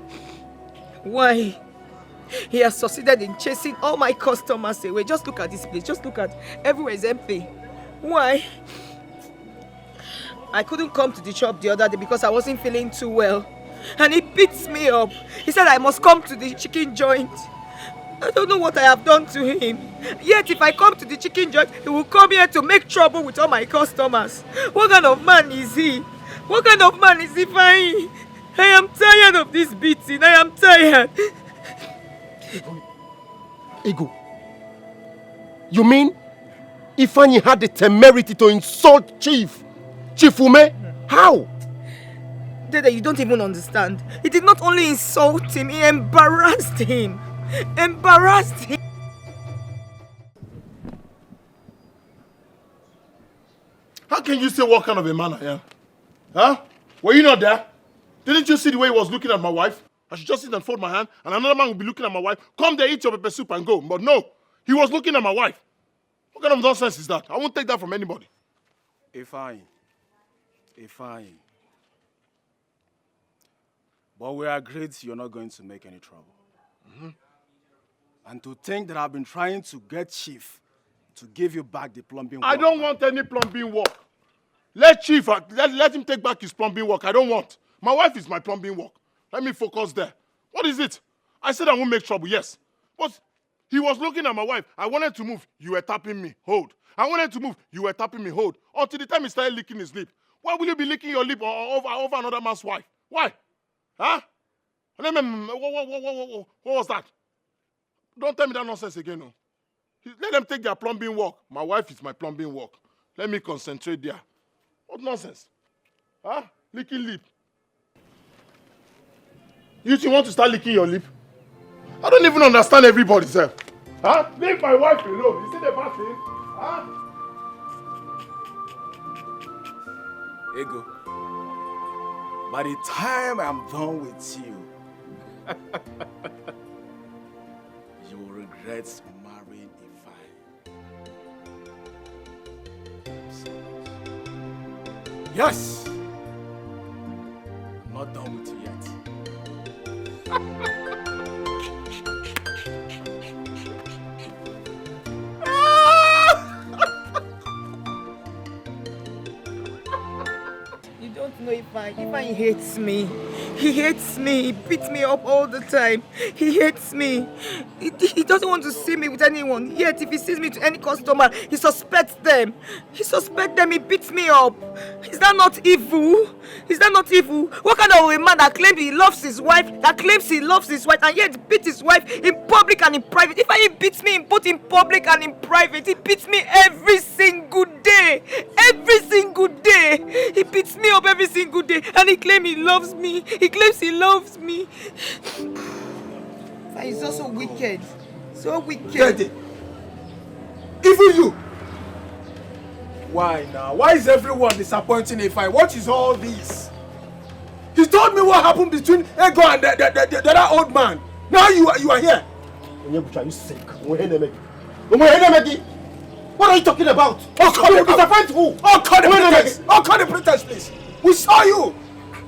He has succeeded in chasing all my customers away. Just look at this place. Just look at everywhere is empty. Why? I couldn't come to the shop the other day because I wasn't feeling too well. and he beats me up. He said I must come to the chicken joint. I don't know what I have done to him. Yet if I come to the chicken joint, he will come here to make trouble with all my customers. What kind of man is he? What kind of man is he, Fine? I am tired of this beating. I am tired. Ego. You mean Ifeanyi had the temerity to insult Chief Ume? How? Dede, you don't even understand. He did not only insult him, he embarrassed him. Embarrassed him. How can you say what kind of a man I am? Huh? Were you not there? Didn't you see the way he was looking at my wife? I should just sit and fold my hand, and another man will be looking at my wife. Come there, eat your pepper soup and go. But no, he was looking at my wife. What kind of nonsense is that? I won't take that from anybody. Fine. But we agreed you're not going to make any trouble. And to think that I've been trying to get Chief to give you back the plumbing work. I don't want any plumbing work. Let Chief, let him take back his plumbing work. I don't want. My wife is my plumbing work. Let me focus there. What is it? I said I won't make trouble, yes. But he was looking at my wife. I wanted to move. You were tapping me. Hold. I wanted to move. You were tapping me. Hold. Until the time he started licking his lip. Why will you be licking your lip over another man's wife? Why? Huh? What was that? Don't tell me that nonsense again, no. Let them take their plumbing work. My wife is my plumbing work. Let me concentrate there. What nonsense? Huh? Licking lip. You two want to start licking your lip? I don't even understand everybody, sir. Huh? Leave my wife alone. You see the bad thing? Huh? Ego, by the time I'm done with you, you will regret marrying Ifeanyi. Yes! I'm not done with you yet. You don't know Ifeanyi hates me. He hates me. He beats me up all the time. He hates me. He doesn't want to see me with anyone. Yet if he sees me to any customer, he suspects them. He beats me up. Is that not evil? Is that not evil? What kind of a man that claims he loves his wife, and yet beats his wife in public and in private? If he beats me both in public and in private, he beats me every single day. Every single day. He beats me up every single day, and he claims he loves me. He claims he loves me. And he's also wicked. So wicked. Daddy. Even you. Why now? Why is everyone disappointing Ifeanyi? What is all this? He told me what happened between Ego and the other old man. Now you are here. Are you sick? What are you talking about? Oh, call the pretense, please. We saw you.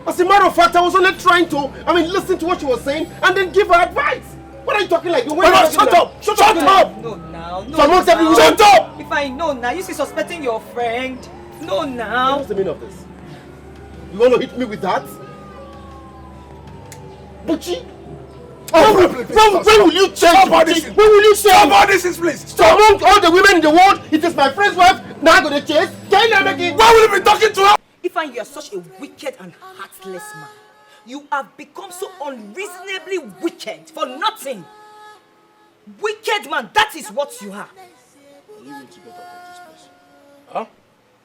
As a matter of fact, I was only trying to, listen to what she was saying and then give her advice. What are you talking like? Shut up! Shut up! No, now. Shut up! If I know now, you see suspecting your friend. No, now. What's the meaning of this? You want to hit me with that? Buchi? When will you change? When will you say? Stop this, please. Stop. Among all the women in the world, it is my friend's wife. Now I'm going to chase. Can you make it? Why will you be talking to her? Ifeanyi, you are such a wicked and heartless man. You have become so unreasonably wicked for nothing. Wicked man, that is what you are. Are you going to get out of this place? Huh?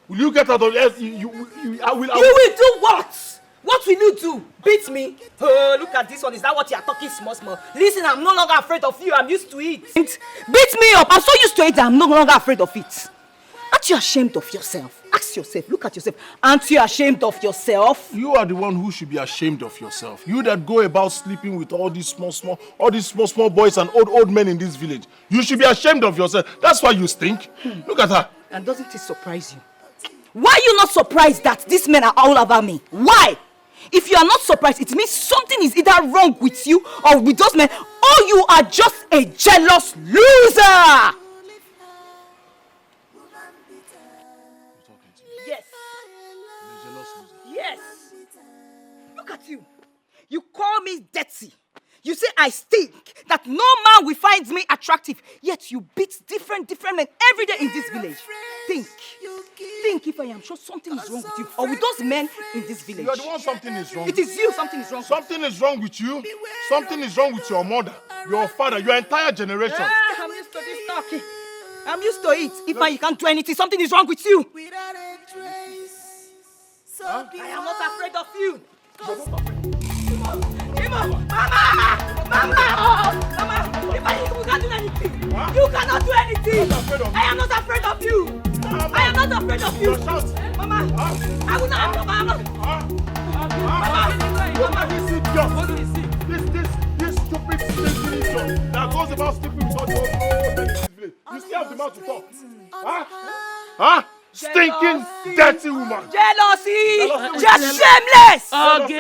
Will you get out of this? You will do what? What will you do? Beat me? Oh, look at this one. Is that what you are talking small? Listen, I'm no longer afraid of you. I'm used to it. Beat me up. I'm so used to it that I'm no longer afraid of it. Aren't you ashamed of yourself? Ask yourself. Look at yourself. Aren't you ashamed of yourself? You are the one who should be ashamed of yourself. You that go about sleeping with all these small boys and old men in this village. You should be ashamed of yourself. That's why you stink. Look at her. And doesn't it surprise you? Why are you not surprised that these men are all over me? Why? If you are not surprised, it means something is either wrong with you or with those men, or you are just a jealous loser. Yes. Yes. Look at you. You call me dirty. You say I stink, that no man will find me attractive. Yet you beat different men every day in this village. Think if I am sure something is wrong with you or with those men in this village. You are the one something is wrong. It is you something is wrong. Something is wrong with you. Something is wrong with your mother, your father, your entire generation. I'm used to this talking. I'm used to it. If you can't do anything, something is wrong with you. I am not afraid of you. Mama! If you can't do anything, you cannot do anything. I am not afraid of you. I am not afraid of you. Mama, I will not. Mama. Look at this idiot. What do you see? This stupid stinking idiot that goes about sleeping with all the old men in this village. You still have the mouth to talk. Huh? Stinking, dirty woman. Jealousy! Just shameless! Shut up.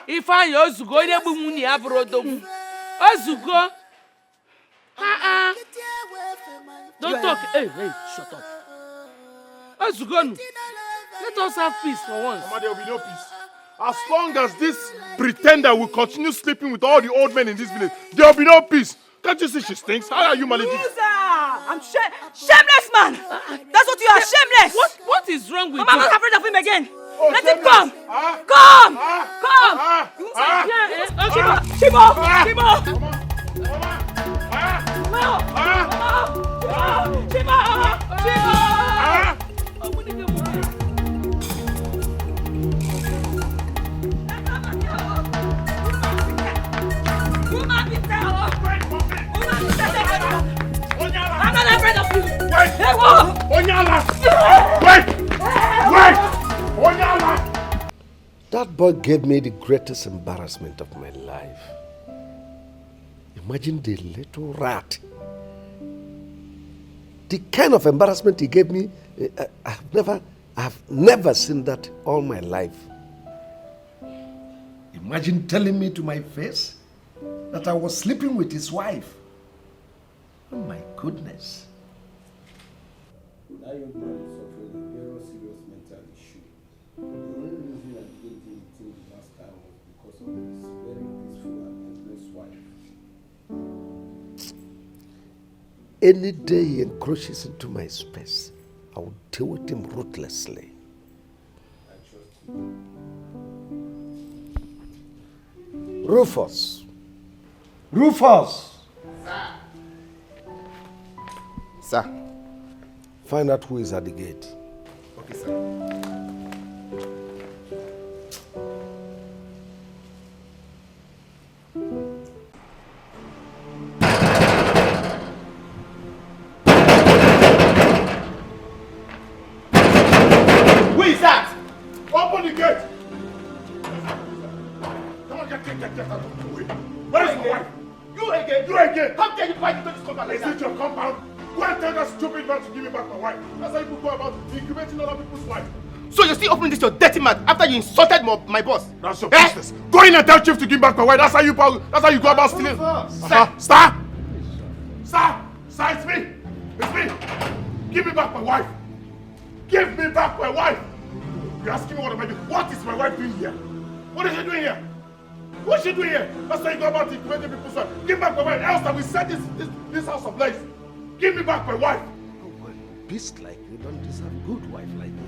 If I Ozugo, you never muni abrodo. Ozugo. Don't talk. Hey, shut up. Ozugo. Let us have peace for once. Mama, there will be no peace. As long as this pretender will continue sleeping with all the old men in this village, there will be no peace. Can't you see she stinks? How are you managing? I'm shameless, man. That's what you are, shameless. What is wrong with you? I'm not afraid of him again. Oh, let him come. Come. I'm not afraid of you. Wait! Onyala! Wait! Onyala! That boy gave me the greatest embarrassment of my life. Imagine the little rat. The kind of embarrassment he gave me, I've never seen that all my life. Imagine telling me to my face that I was sleeping with his wife. Oh my goodness. That young man is suffering a very serious mental issue. The only reason I didn't do anything the last time was because of his very peaceful and helpless wife. Any day he encroaches into my space, I will deal with him ruthlessly. I trust you. Rufus! Sir. Find out who is at the gate. Okay, sir. Who is that? Open the gate! Come on, get out of the way. Where is my wife? You again! How dare you fight into this compound like that? Is it your compound? Go and tell that stupid man to give me back my wife. That's how you go about incubating other people's wives. So you're still opening this your dirty mouth after you insulted my boss? That's your business. Go in and tell Chief to give back my wife. That's how you go about stealing. Sir, it's me. It's me. Give me back my wife. Give me back my wife. You're asking me what am I doing? What is my wife doing here? What is she doing here? What is she doing here? That's how you go about incubating people's wives. Give back my wife. Else that we set this house ablaze. Give me back my wife. Oh, well, beast like you don't deserve a good wife like me.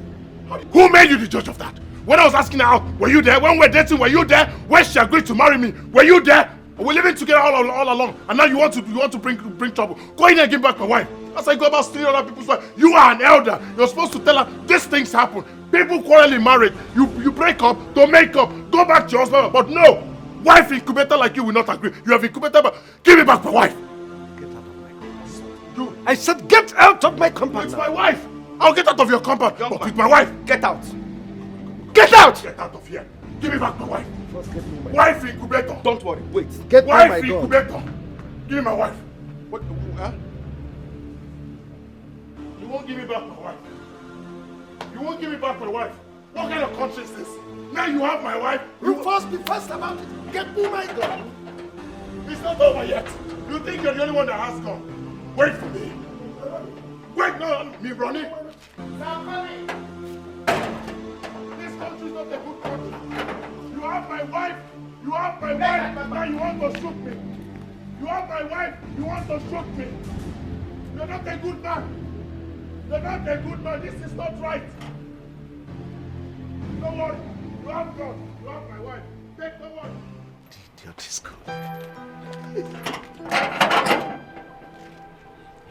Who made you the judge of that? When I was asking her out, were you there? When we were dating, were you there? When she agreed to marry me, were you there? We're living together all along, and now you want to bring trouble. Go in and give back my wife. That's how you go about stealing other people's wife. You are an elder. You're supposed to tell her these things happen. People quarrel in marriage. You break up, don't make up, go back to your husband. But no, wife incubator like you will not agree. You have incubator, but give me back my wife. I said get out of my compound. It's my wife. I'll get out of your compound. But with my wife. Get out. Get out! Get out of here. Give me back my wife. First get me my wife incubator. Don't worry. Wait. Get me wife my dog. Incubator. Give me my wife. What? Huh? You won't give me back my wife. You won't give me back my wife. What kind of conscience is this? Now you have my wife. You first be fast about it. Get me my dog. It's not over yet. You think you're the only one that has gone. Wait for me. Wait, no, me running. I'm coming. my wife. You have my wife. Now you want to shoot me. You have my wife. You want to shoot me. You're not a good man. You're not a good man. This is not right. Don't worry. You have God. You have my wife. Take the one. The idiot is good.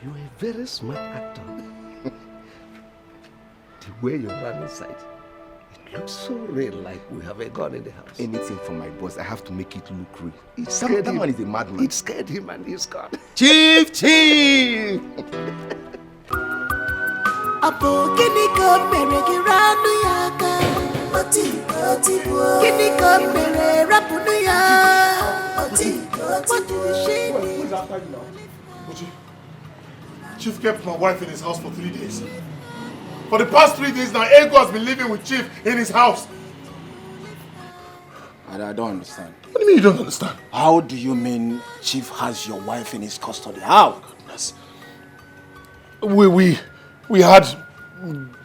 You're a very smart actor. The way you run inside, it looks so real, like we have a gun in the house. Anything from my boss, I have to make it look real. It scared That him. man is a madman. It scared him and he's gone. Chief! Chief! Apo kini ko mere giranu yaka. Oti bo. Kini ko mere rapunu ya. Oti Who's after you now? Uche, Chief kept my wife in his house for 3 days. For the past 3 days now, Ego has been living with Chief in his house. I don't understand. What do you mean you don't understand? How do you mean Chief has your wife in his custody? How? Goodness. We had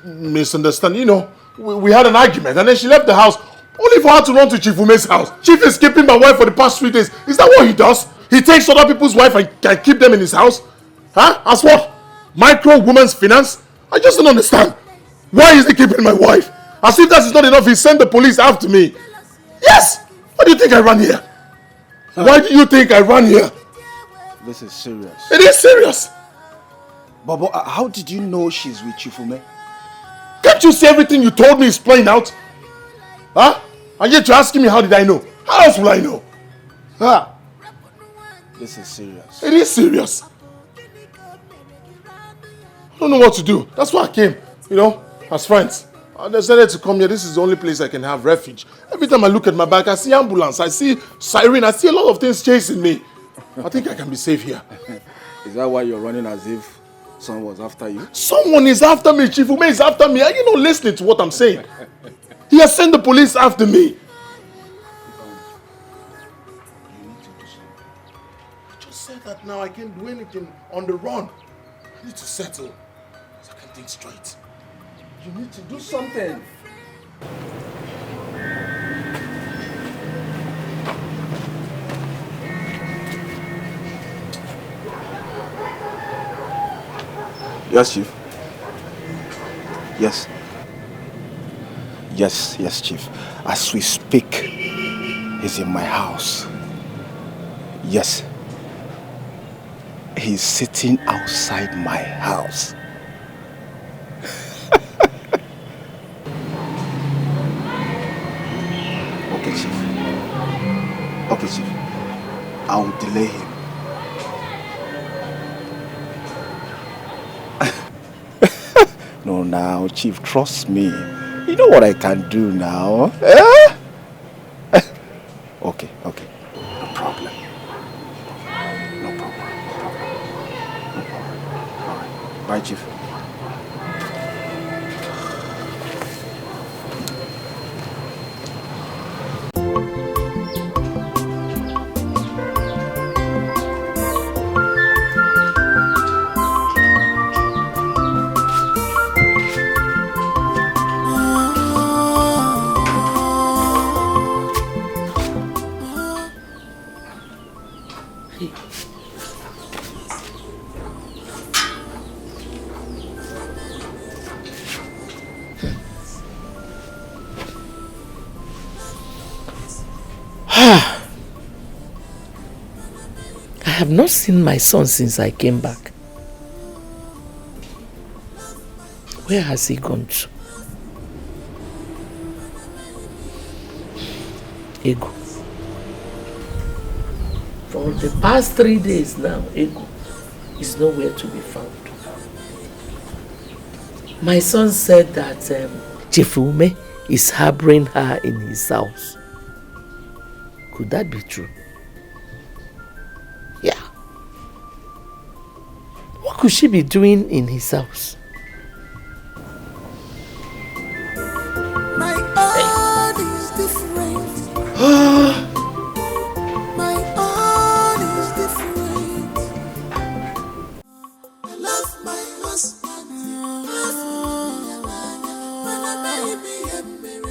misunderstanding. You know, we had an argument and then she left the house only for her to run to Chief Ume's house. Chief is keeping my wife for the past 3 days. Is that what he does? He takes other people's wife and can keep them in his house? Huh? As what? Micro woman's finance? I just don't understand. Why is he keeping my wife? As if that is not enough, he sent the police after me. Yes! Why do you think I ran here? Why do you think I ran here? This is serious. It is serious. But how did you know she's with Chifume? Can't you see everything you told me is playing out? Huh? And yet you're asking me how did I know? How else will I know? Huh? This is serious. It is serious. I don't know what to do. That's why I came, you know, as friends. I decided to come here. This is the only place I can have refuge. Every time I look at my back, I see ambulance, I see siren, I see a lot of things chasing me. I think I can be safe here. Is that why you're running as if someone was after you? Someone is after me. Chief Ume is after me. Are you not listening to what I'm saying? He has sent the police after me. I just said that now I can't do anything on the run. I need to settle so I can think straight. You need to do something. Yes, Chief. Yes. Yes, Chief. As we speak, he's in my house. Yes. He's sitting outside my house. Okay, Chief. Okay, Chief. I will delay him. No, now, Chief, trust me. You know what I can do now. Eh? Okay. No problem. No problem. All right. Bye, Chief. I have not seen my son since I came back. Where has he gone to? Ego. For the past 3 days now, Ego is nowhere to be found. My son said that Chifume is harboring her in his house. Could that be true? Yeah. What could she be doing in his house? My own is different. My own is different. I love my husband. When I marry me, I'm married.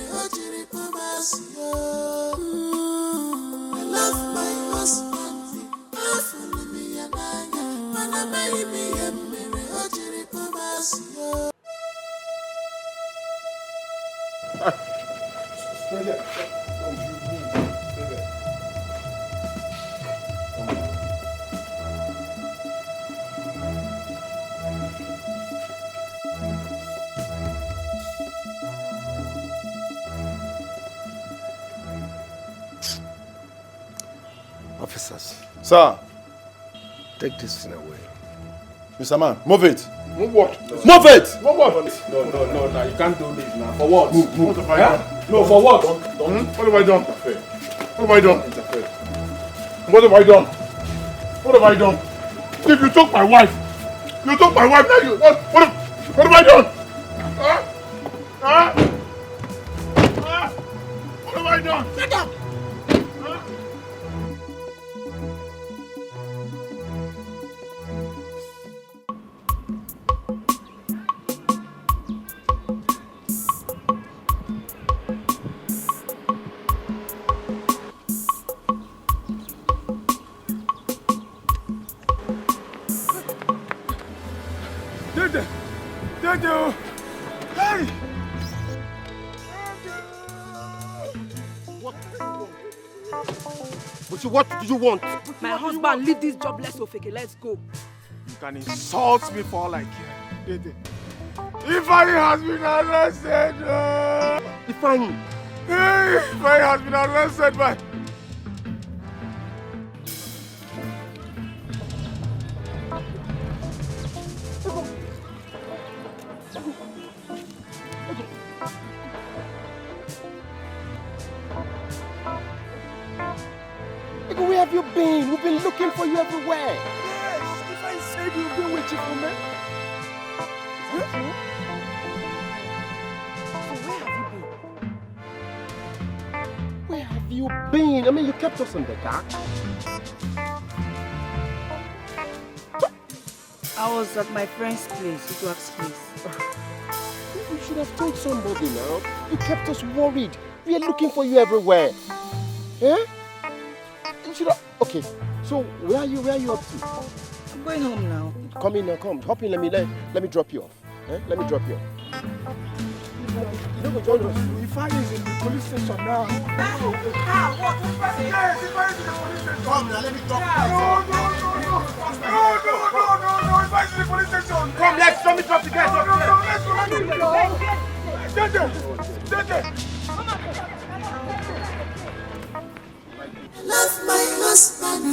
Officers. Sir. Take this thing away. Mr. Man, move it. Move what? Move it! No, you can't do this now. For what? Move. What have I done? No, for what? What have I done? What have I done? What have I done? What have I done? If you took my wife, now you, what have I done? What have I done? Shut up! Hey! What do you want? My husband, leave this jobless Ofeke. Let's go. You can insult me for all I care. Ifeanyi has been arrested. Ifeanyi? Ifeanyi has been arrested by... Where have you been? We've been looking for you everywhere. Yes, Ifeanyi said you've been with Chifume. Is that true? So where have you been? I mean, you kept us in the dark. I was at my friend's place, Uche's place. You should have told somebody now. You kept us worried. We are looking for you everywhere. Eh? You should have... Okay, so where are you up to? I'm going home now. Come in now, come. Hop in, let me drop you off. Eh? Let me drop you off. You don't go join us. Ifeanyi is in the police station now. What? Yes, Ifeanyi is in the police station. Come now, let me drop you. No, Ifeanyi is in the police station. Come, let me drop the guys up here. Let's go. Love my husband.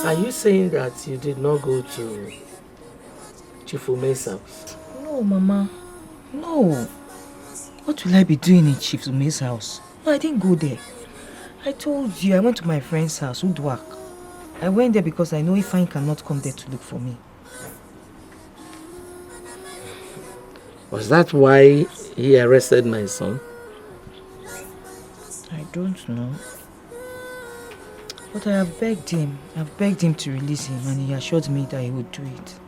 Are you saying that you did not go to Chifume's house? No, Mama. No. What will I be doing in Chief Ume's house? No, I didn't go there. I told you, I went to my friend's house, Udwak. I went there because I know Ifeanyi cannot come there to look for me. Was that why he arrested my son? I don't know. But I have begged him. I've begged him to release him, and he assured me that he would do it.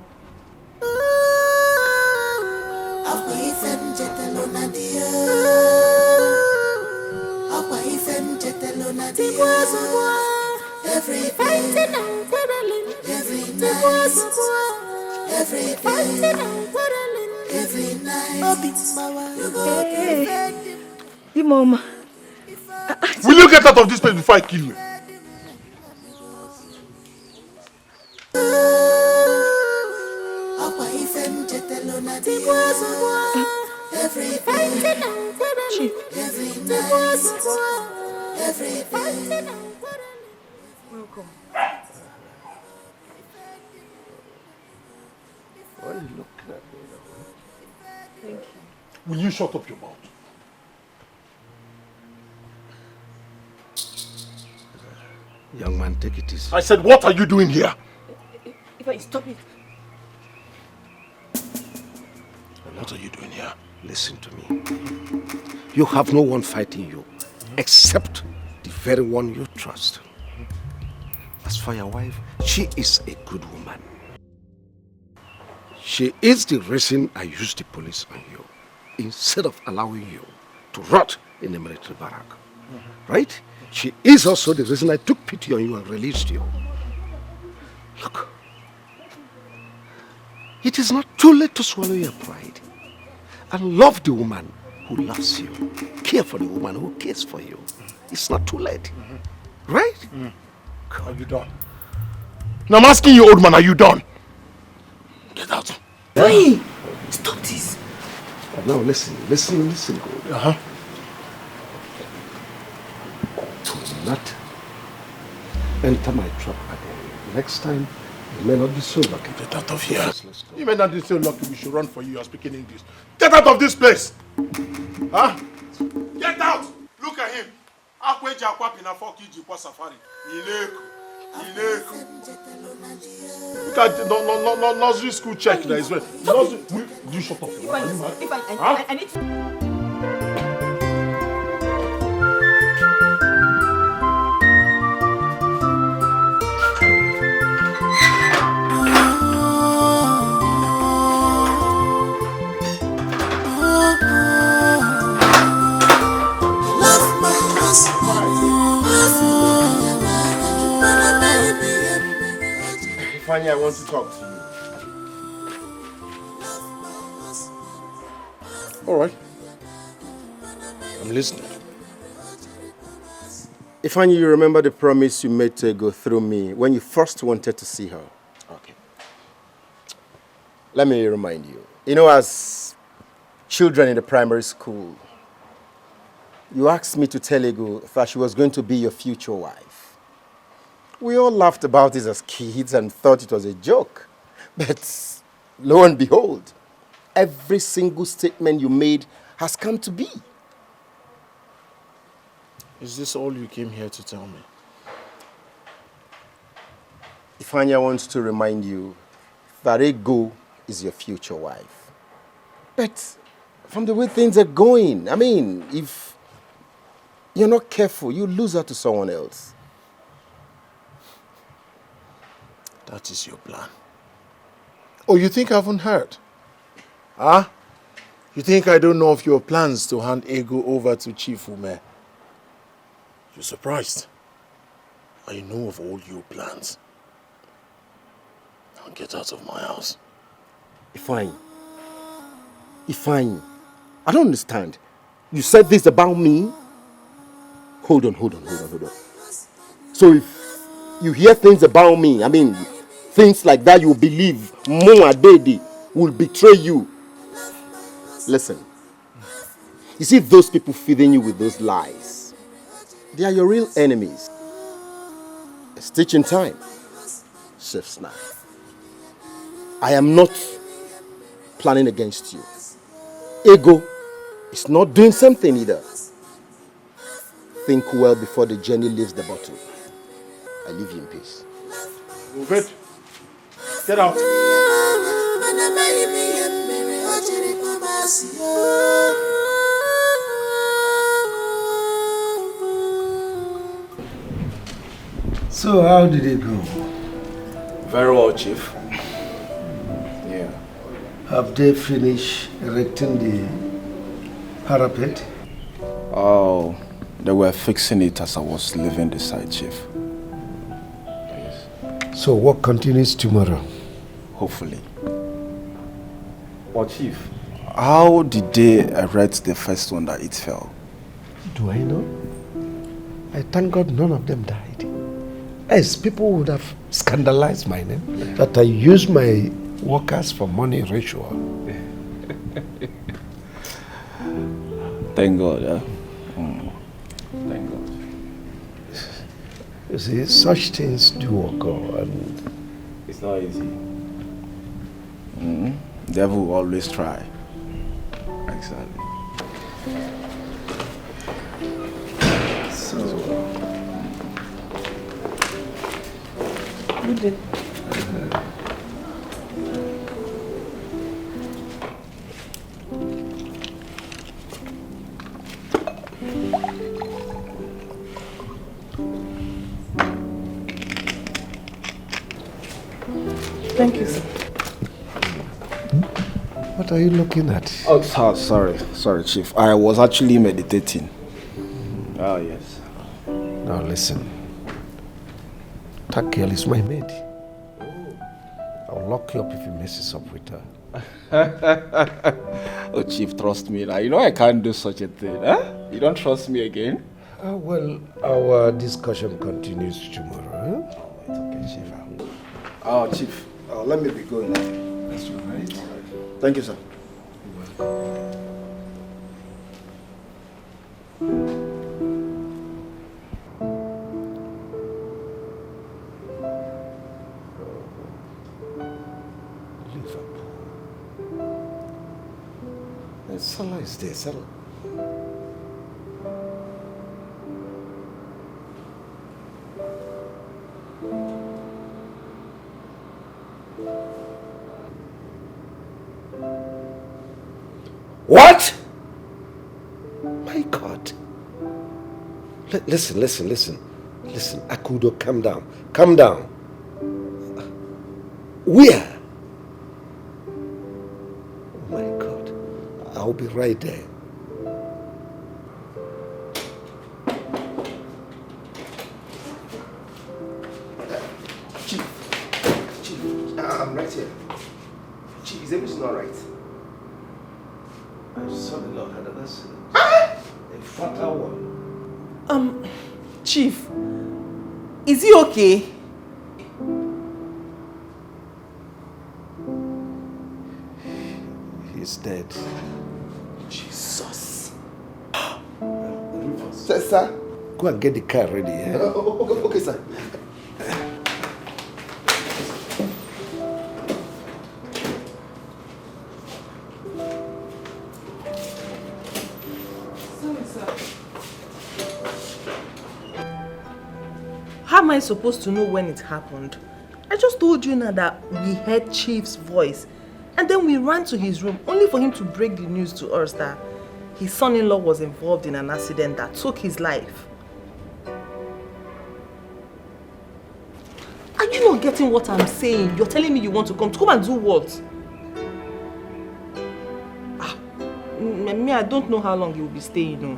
Hey, Mom. Will you get out of this place before I kill you? Welcome. Why are you looking at me now? Thank you. Will you shut up your mouth? Young man, take it easy. I said, what are you doing here? If I stop it. What are you doing here? Listen to me. You have no one fighting you except the very one you trust. As for your wife, she is a good woman. She is the reason I used the police on you instead of allowing you to rot in the military barrack. Right? She is also the reason I took pity on you and released you. Look, it is not too late to swallow your pride and love the woman who loves you. Care for the woman who cares for you. It's not too late. Right? Are you done? Now I'm asking you, old man, are you done? Get out. Hey, stop this. Now listen, good. Do not enter my trap again. Next time, you may not be so lucky. Get out of here. Let's go. You may not be so lucky we should run for you. You're speaking English. Get out of this place. Huh? Get out. Look at him. Safari. Look at the nursery school check there as well. Do you shut up? I need to... Fanny, I want to talk to you. All right. I'm listening. Ifeanyi, you remember the promise you made to go through me when you first wanted to see her? Okay. Let me remind you. You know, as children in the primary school, you asked me to tell Ego that she was going to be your future wife. We all laughed about this as kids and thought it was a joke. But lo and behold, every single statement you made has come to be. Is this all you came here to tell me? Ifeanyi wants to remind you that Ego is your future wife. But from the way things are going, I mean, if you're not careful, you lose her to someone else. That is your plan. Oh, you think I haven't heard? Huh? You think I don't know of your plans to hand Ego over to Chief Ume? You're surprised. I know of all your plans. Now get out of my house. Ifeanyi, I don't understand. You said this about me? Hold on. So if you hear things about me, I mean, things like that, you believe Mo Adede will betray you. Listen, you see those people feeding you with those lies, they are your real enemies. A stitch in time, safe snap. I am not planning against you. Ego is not doing something either. Think well before the journey leaves the bottle. I leave you in peace. Move it. Get out. So how did it go? Very well, Chief. Yeah. Have they finished erecting the parapet? Oh, they were fixing it as I was leaving the site, Chief. So work continues tomorrow? Hopefully. But Chief, how did they erect the first one that it fell? Do I know? I thank God none of them died. As people would have scandalized my name, that I use my workers for money ritual. Thank God, Thank God. You see, such things do occur, and it's not easy. Devil will always try. Exactly. So, good day. Thank you, sir. What are you looking at? Oh, sorry, Chief. I was actually meditating. Oh, yes. Now listen. That girl is my maid. I'll lock you up if you messes up with her. Oh, Chief, trust me now. You know I can't do such a thing, huh? You don't trust me again? Well, our discussion continues tomorrow, huh? It's okay, Chief. Oh, Chief, let me be going now. That's all right. Thank you, sir. Salah is there, Salah. What? My God. Listen. Listen, Akudo, calm down. Calm down. Where? Oh my God. I'll be right there. Chief, I'm right here. Chief, is everything all right? I saw the Lord had an accident. A fatal one. Chief, is he okay? He's dead. Jesus. Sir, go and get the car ready. Eh? Okay, sir. How am I supposed to know when it happened? I just told you now that we heard Chief's voice and then we ran to his room only for him to break the news to us that his son-in-law was involved in an accident that took his life. Are you not getting what I'm saying? You're telling me you want to come and do what? Me, I don't know how long you will be staying. No.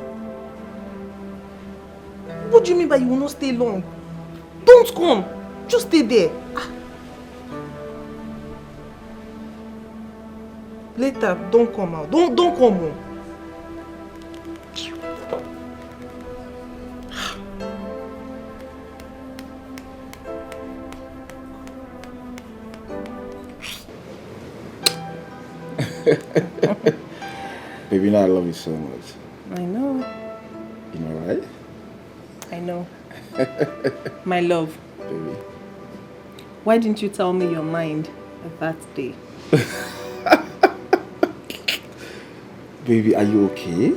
What do you mean by you will not stay long? Don't come. Just stay there. Later, don't come out. Don't come home. Baby, now I love you so much. I know. You know, right? I know. My love. Baby. Why didn't you tell me your mind that day? Baby, are you okay?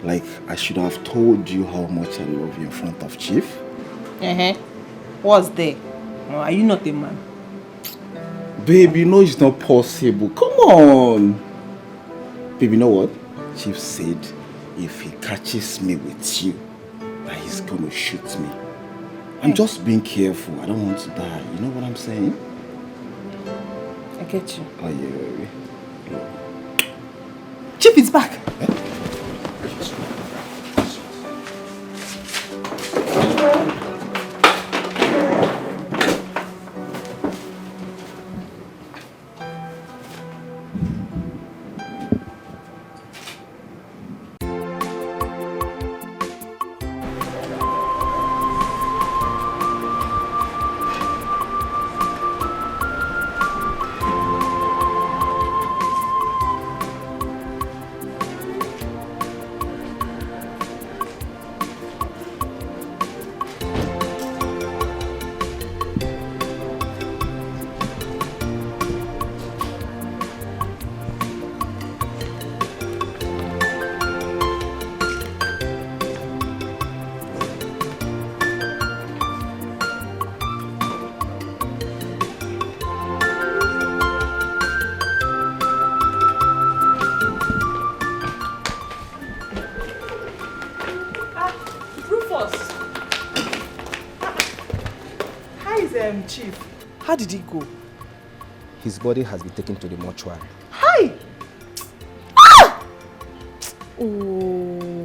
Like, I should have told you how much I love you in front of Chief. What's there? Are you not a man? Baby, you know it's not possible. Come on. Baby, you know what? Chief said if he catches me with you, that he's gonna shoot me. I'm just being careful. I don't want to die. You know what I'm saying? I get you. Oh, yeah, baby. Chief is back. Chief, how did he go? His body has been taken to the mortuary. Hi! Ah! Oh.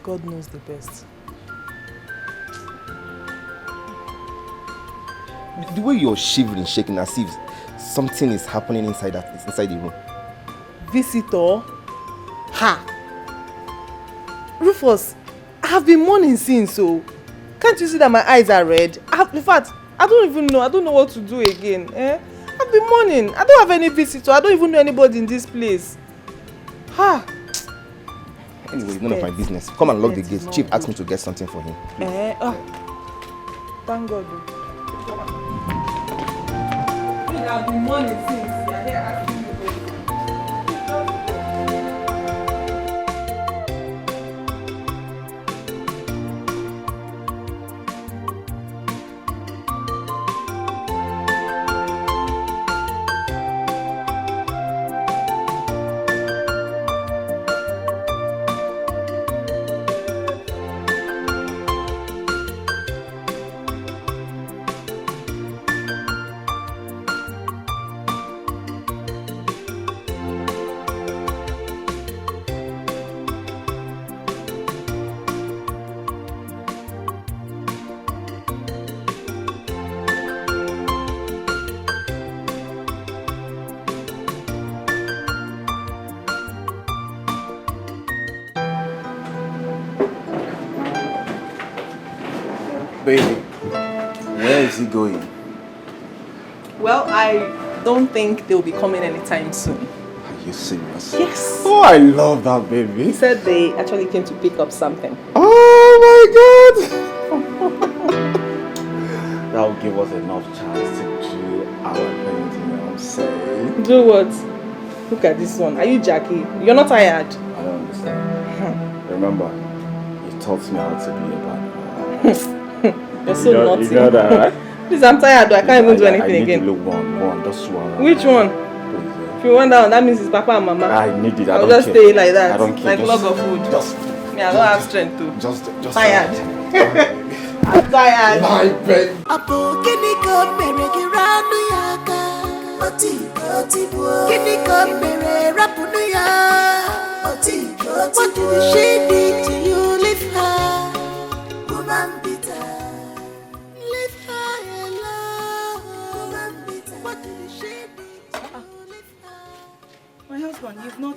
God knows the best. The way you're shivering, shaking as if something is happening inside the room. Visitor? Ha! Rufus, I have been mourning since, so can't you see that my eyes are red? In fact, I don't even know. I don't know what to do again. I've been mourning. I don't have any visitor. I don't even know anybody in this place. Ha! Anyway, it's none of my business. Come and lock the gate. Chief asked me to get something for him. Thank God. I've been mourning since. You're here asking me to go. Baby, where is he going? Well, I don't think they'll be coming anytime soon. Are you serious? Yes. Oh, I love that, baby. He said they actually came to pick up something. Oh my God! That will give us enough chance to do our thing, you know what I'm saying? Do what? Look at this one. Are you Jackie? You're not tired? I don't understand. Remember, you taught me how to be a bad boy. You're so naughty. You know that, right? Please, I'm tired. I can't even do anything again. I need to look one, just one. Which one? If you want that one, that means it's Papa and Mama. I need it. I'll just stay like that. I don't care. Like log of food. Me, I don't have strength to. Just tired. I'm tired. My baby. Apo kini ko mere giranu yaka. Oti bo. Kini ko mere rapunu ya. Oti. What did she did to you? Leave her. Woman bitter. Leave her alone. Woman bitter. What did she did to you? Leave her. My husband, you've not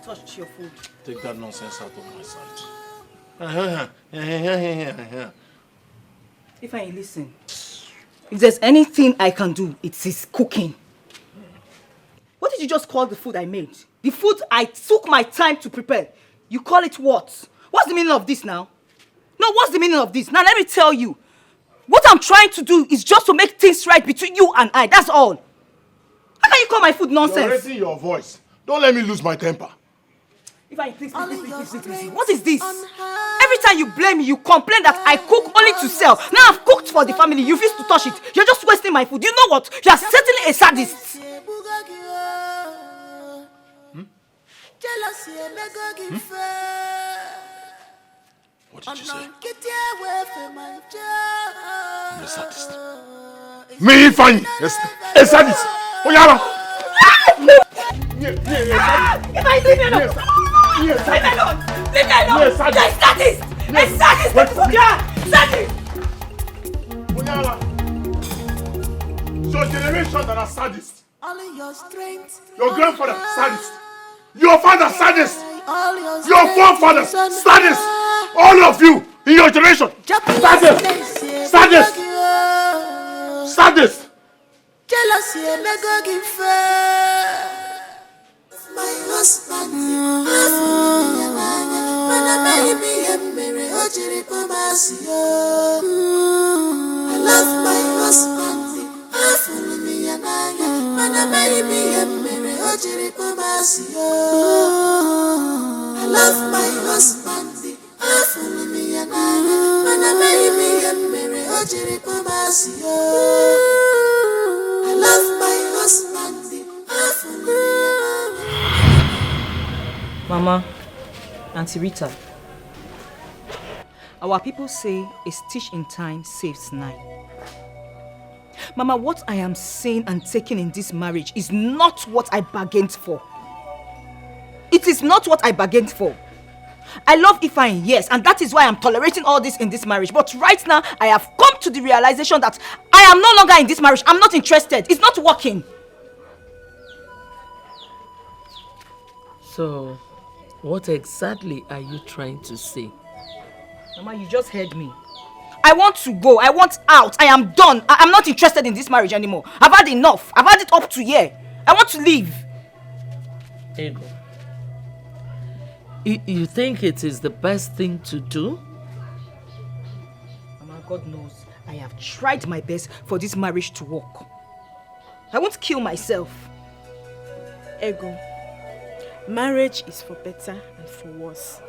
touched your food. Take that nonsense out of my sight. If I listen, if there's anything I can do, it is cooking. What did you just call the food I made? The food I took my time to prepare. You call it what? What's the meaning of this now? No, what's the meaning of this? Now let me tell you. What I'm trying to do is just to make things right between you and I. That's all. How can you call my food nonsense? You're raising your voice. Don't let me lose my temper. If I please. What is this? Every time you blame me, you complain that I cook only to sell. Now I've cooked for the family. You refuse to touch it. You're just wasting my food. You know what? You are certainly a sadist. What did you say? I'm a sadist. Me, Fanny, a sadist. Oyala. If I leave me alone. Leave me alone. Leave me alone. You're a sadist. A sadist. Sadist. Oyala. Your generation that are sadists. Your grandfather, sadist. Your father, sadist. Your forefathers, sadist. All of you in your generation, sadist. Sadist. Sadist. Jealousy and never give my husband. I love my husband. I love my husband. Mama, Auntie Rita, our people say a stitch in time saves 9. Mama, what I am saying and taking in this marriage is not what I bargained for. It is not what I bargained for. I love Ifeanyi, yes, and that is why I'm tolerating all this in this marriage. But right now, I have come to the realization that I am no longer in this marriage. I'm not interested. It's not working. So, what exactly are you trying to say? Mama, you just heard me. I want to go. I want out. I am done. I'm not interested in this marriage anymore. I've had enough. I've had it up to here. I want to leave. Ego, you think it is the best thing to do? Mama, God knows I have tried my best for this marriage to work. I won't kill myself. Ego, marriage is for better and for worse.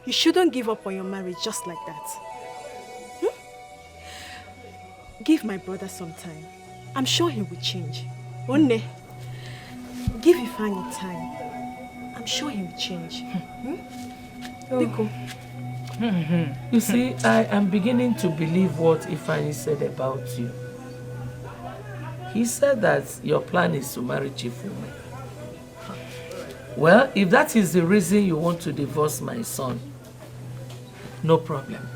You shouldn't give up on your marriage just like that. Give my brother some time. I'm sure he will change. One give Ifeanyi time. I'm sure he will change. Biko. You see, I am beginning to believe what Ifeanyi said about you. He said that your plan is to marry Chifume. Well, if that is the reason you want to divorce my son, no problem.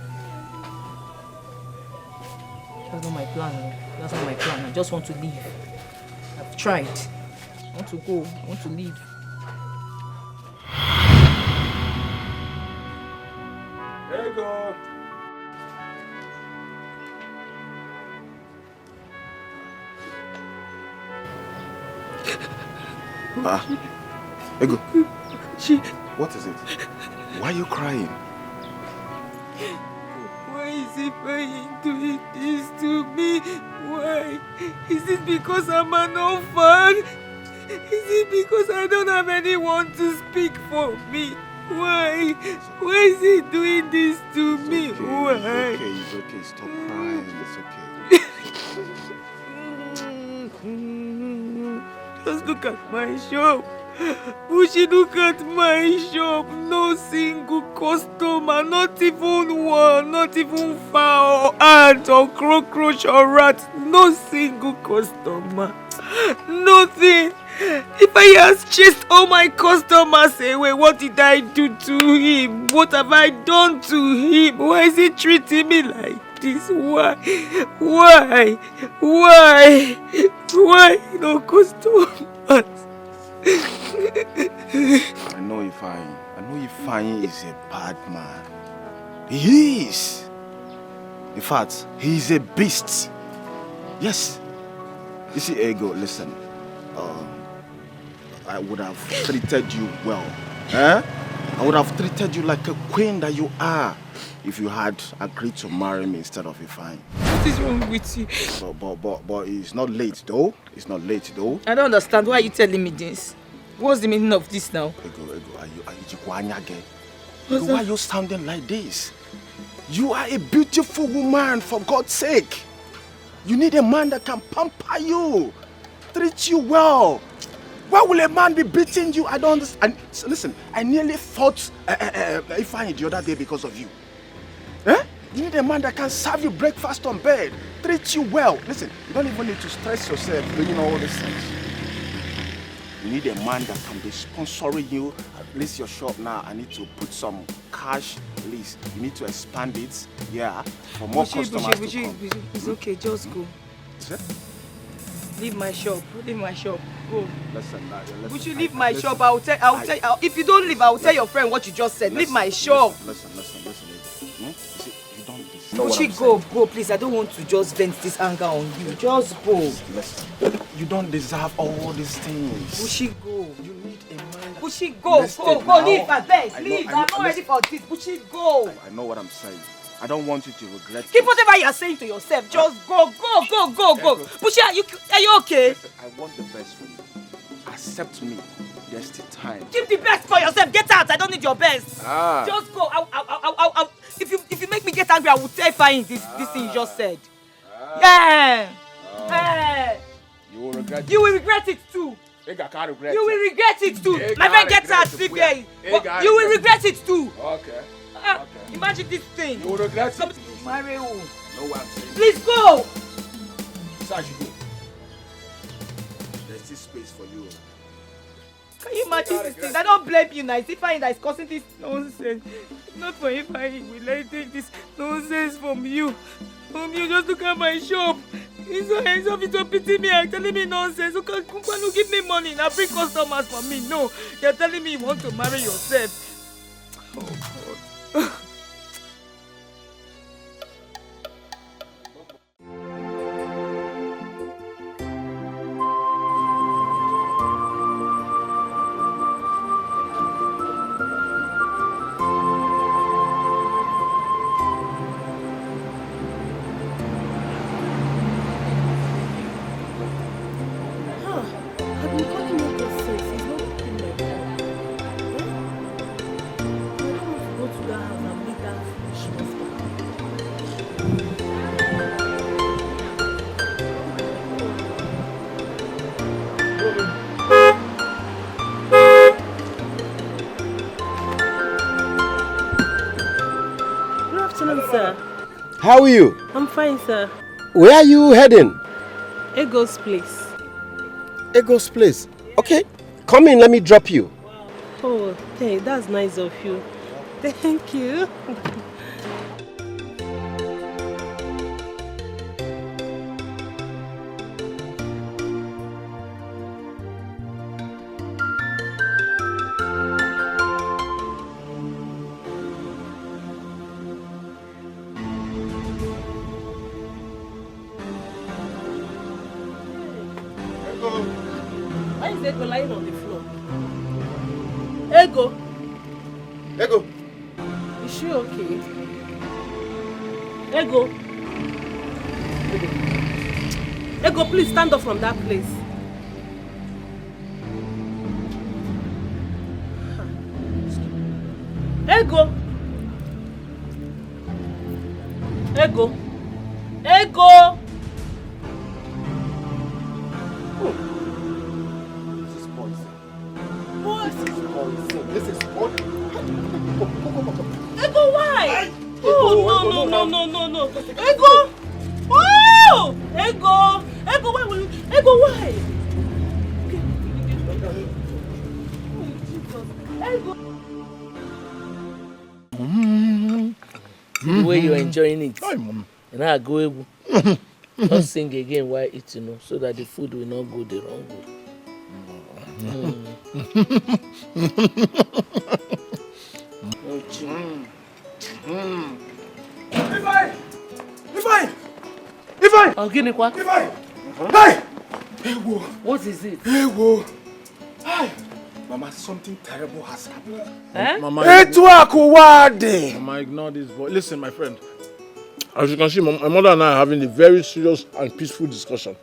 That's not my plan. That's not my plan. I just want to leave. I've tried. I want to go. I want to leave. Ego. Ego. What is it? Why are you crying? Why is Ifeanyi doing this to me? Why? Is it because I'm an orphan? Is it because I don't have anyone to speak for me? Why? Why is he doing this to me? Why? It's okay. Stop crying. It's okay. Just look at my shop. Uche, look at my shop. No single customer, not even one, not even fowl, or ant, or cockroach, or rat. No single customer. Nothing. If I has chased all my customers away, what did I do to him? What have I done to him? Why is he treating me like this? Why? Why? Why? Why no customers? I know Ifeanyi is a bad man. He is. In fact, he is a beast. Yes. You see, Ego, listen. I would have treated you well. I would have treated you like a queen that you are if you had agreed to marry me instead of Ifeanyi. What is wrong with you? But it's not late though. It's not late though. I don't understand. Why are you telling me this? What's the meaning of this now? Ego, are you Jikwanya again? Why are you sounding like this? You are a beautiful woman, for God's sake. You need a man that can pamper you, treat you well. Why will a man be beating you? I don't understand. Listen, I nearly fought Ifeanyi the other day because of you. You need a man that can serve you breakfast on bed, treat you well. Listen, you don't even need to stress yourself doing all these things. You need a man that can be sponsoring you. At least your shop now, I need to put some cash, at least. You need to expand it, for more customers to come. It's okay, just go. Is it? Leave my shop. Go. Listen, Would you leave my shop? I'll tell. If you don't leave, I'll tell your friend what you just said. Leave my shop. Listen. You see, you don't deserve. Would you go, please? I don't want to just vent this anger on you. Just go. Listen, you don't deserve all these things. Bushi, go. You need a man. Bushi, go. Leave, I beg. Leave. I'm not ready for this. Bushi, go. I know what I'm saying. I don't want you to regret it. Keep whatever you're saying to yourself. Just go. Bushi, are you okay? Listen, I want the best for you. Accept me. There's still time. Keep the best for yourself. Get out. I don't need your best. Just go. I'll, if you make me get angry, I will tell Ifeanyi this thing you just said. You will regret it. You will regret it too. I can't regret You will regret it too. I My friend, get out. Sleep here. You will regret it too. Okay. Imagine this thing. You will regret it. Mario. Know what I'm saying? Please go. Sarge, go. There's this space for you. Can you matches this thing. I don't blame you now. It's Ifeanyi that is causing this nonsense. Not for Ifeanyi. Will I take this nonsense from you? From you, just look at my shop. It's so hands off, to pity me and telling me nonsense. You can't give me money and bring customers for me. No, you're telling me you want to marry yourself. Oh God. How are you? I'm fine, sir. Where are you heading? Ego's place. Ego's place? Okay. Come in, let me drop you. Oh, hey, that's nice of you. Thank you. Why is Ego lying on the floor? Ego! Ego! Is she okay? Ego! Ego, please stand up from that place. Ego! Ego! Ego! This is poison. Ego, why? Oh, no. Ego! Oh! Ego! Ego, why will you? Ego, why? Ego! The way you're enjoying it. And I go Ego. Not sing again while eating, so that the food will not go the wrong way. Ifeanyi! Oh, give me what? Ifeanyi! Hey! Ego! What is it? Ego! Hey! Mama, something terrible has happened. Eh? Mama, ignore this boy. Listen, my friend. As you can see, my mother and I are having a very serious and peaceful discussion.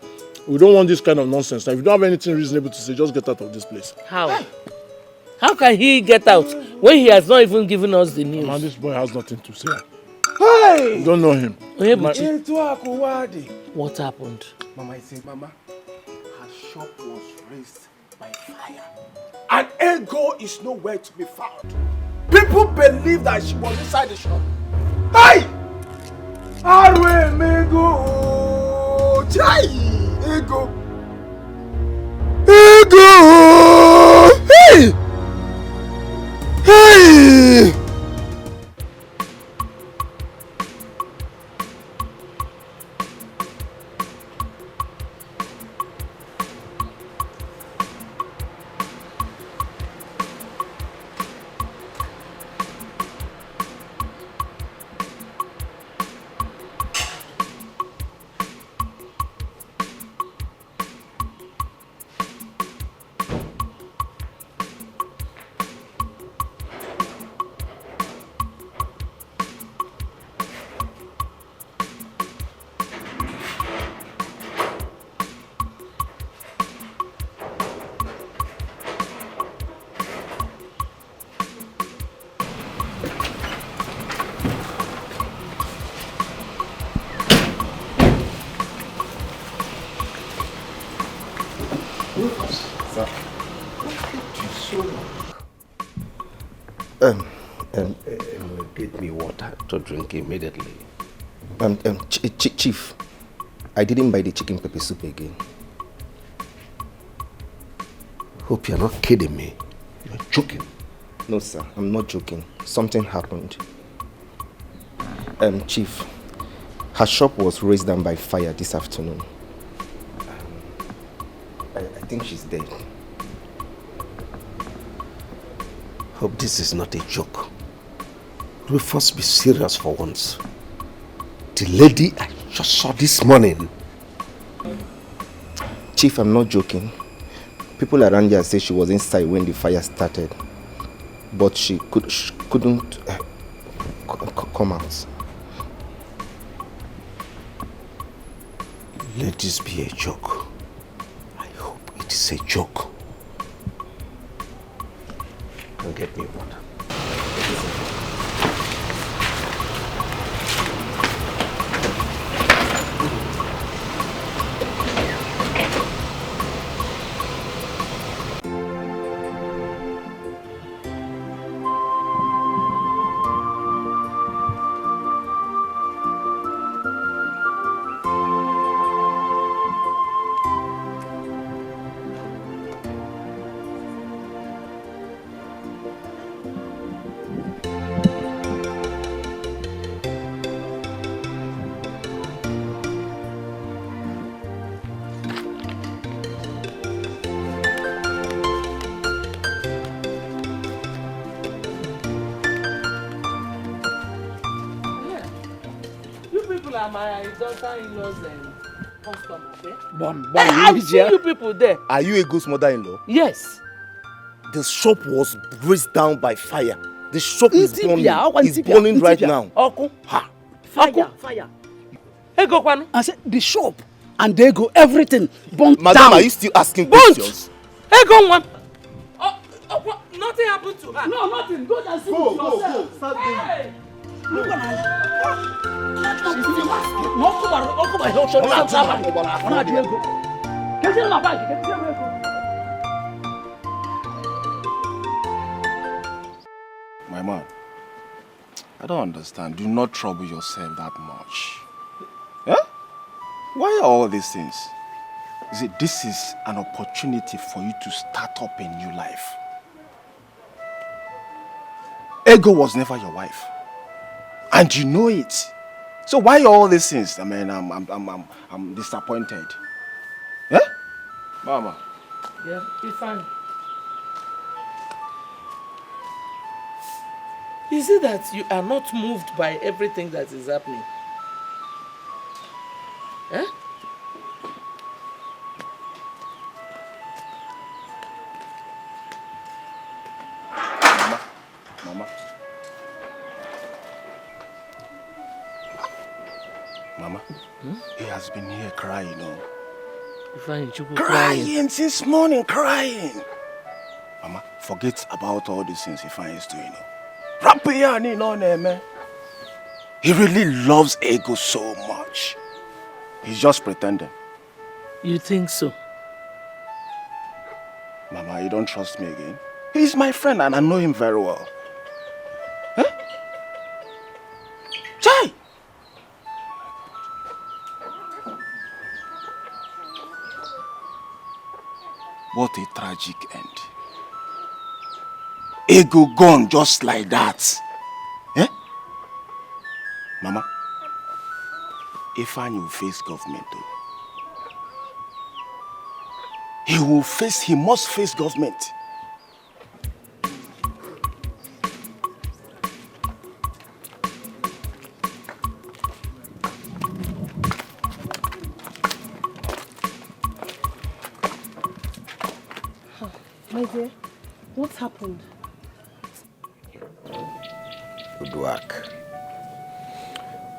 We don't want this kind of nonsense. Now, if you don't have anything reasonable to say, just get out of this place. How? How can he get out when he has not even given us the news? Man, this boy has nothing to say. Hey! You don't know him. What happened? Mama, Mama, her shop was raised by fire. And Ego is nowhere to be found. People believe that she was inside the shop. Hey! Arwe Mego! Chai! Ego! Ego! Hey! Hey! Get me water to drink immediately. Chief, I didn't buy the chicken pepper soup again. Hope you're not kidding me. You're joking. No, sir, I'm not joking. Something happened. Chief, her shop was razed down by fire this afternoon. I think she's dead. Hope this is not a joke. We first be serious for once. The lady I just saw this morning. Chief, I'm not joking. People around here say she was inside when the fire started, but she couldn't come out. Let this be a joke. I hope it is a joke. Don't get me water. My daughter-in-law's customer, okay? I've seen you people there. Are you a ghost mother-in-law? Yes. The shop was razed down by fire. The shop is burning right now. Ha. Fire. Ego kwanu. I said the shop and they go everything burnt down. Madam, are you still asking questions? Ego one. Nothing happened to her. No, nothing. Go and see with yourself. Start doing. Look at her. My man, I don't understand. Do not trouble yourself that much. Yeah? Why are all these things? This is an opportunity for you to start up a new life. Ego was never your wife. And you know it. So why are all these things? I mean, I'm disappointed. Yeah? Mama. Yeah, it's fine. Is it that you are not moved by everything that is happening? Eh? Mama, he has been here crying, Crying since morning, crying. Mama, forget about all these things Ifeanyi is doing. He really loves Ego so much. He's just pretending. You think so? Mama, you don't trust me again? He's my friend and I know him very well. Huh? Chai! What a tragic end. Ego gone just like that. Eh? Mama, Ifeanyi will face government though. He must face government. My dear, what happened? Good work.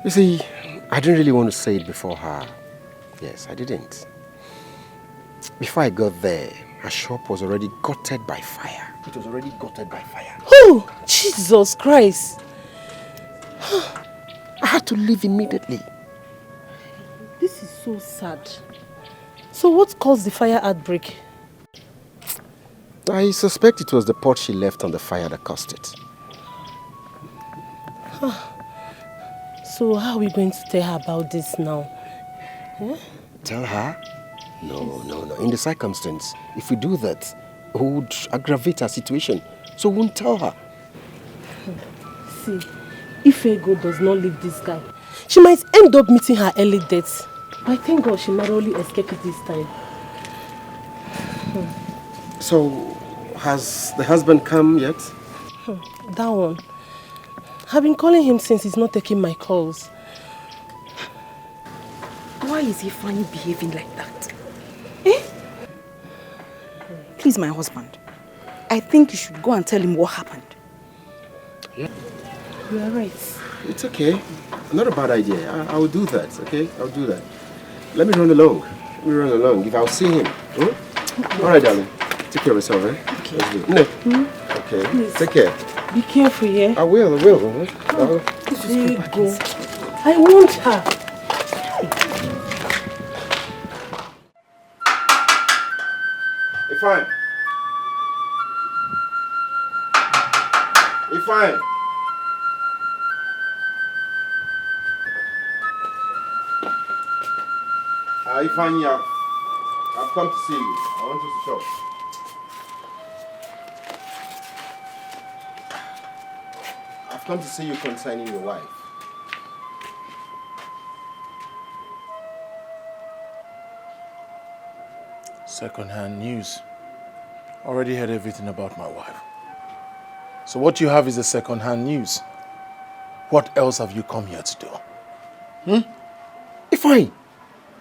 You see, I didn't really want to say it before her. Yes, I didn't. Before I got there, her shop was already gutted by fire. It was already gutted by fire. Oh, Jesus Christ. I had to leave immediately. This is so sad. So what caused the fire outbreak? I suspect it was the pot she left on the fire that caused it. So how are we going to tell her about this now? Tell her? No. In the circumstance, if we do that, would aggravate her situation. So we won't tell her. See, if Ego does not leave this guy, she might end up meeting her early death. But I thank God she narrowly escaped it this time. So, has the husband come yet? That one. I've been calling him since he's not taking my calls. Why is he finally behaving like that? Eh? Please, my husband. I think you should go and tell him what happened. Yeah. You are right. It's okay. Not a bad idea. I will do that, okay? I'll do that. Let me run along. If I'll see him. Hmm? All right, darling. Take care of yourself, eh? Okay. Let's do it. No. Okay. Please. Take care. Be careful, yeah? I will. There you go. I want her. Fine. Fine. Ifeanyi, I've come to see you. I want you to talk. I've come to see you concerning your wife. Second-hand news. Already heard everything about my wife. So what you have is a second-hand news. What else have you come here to do? Ifeanyi,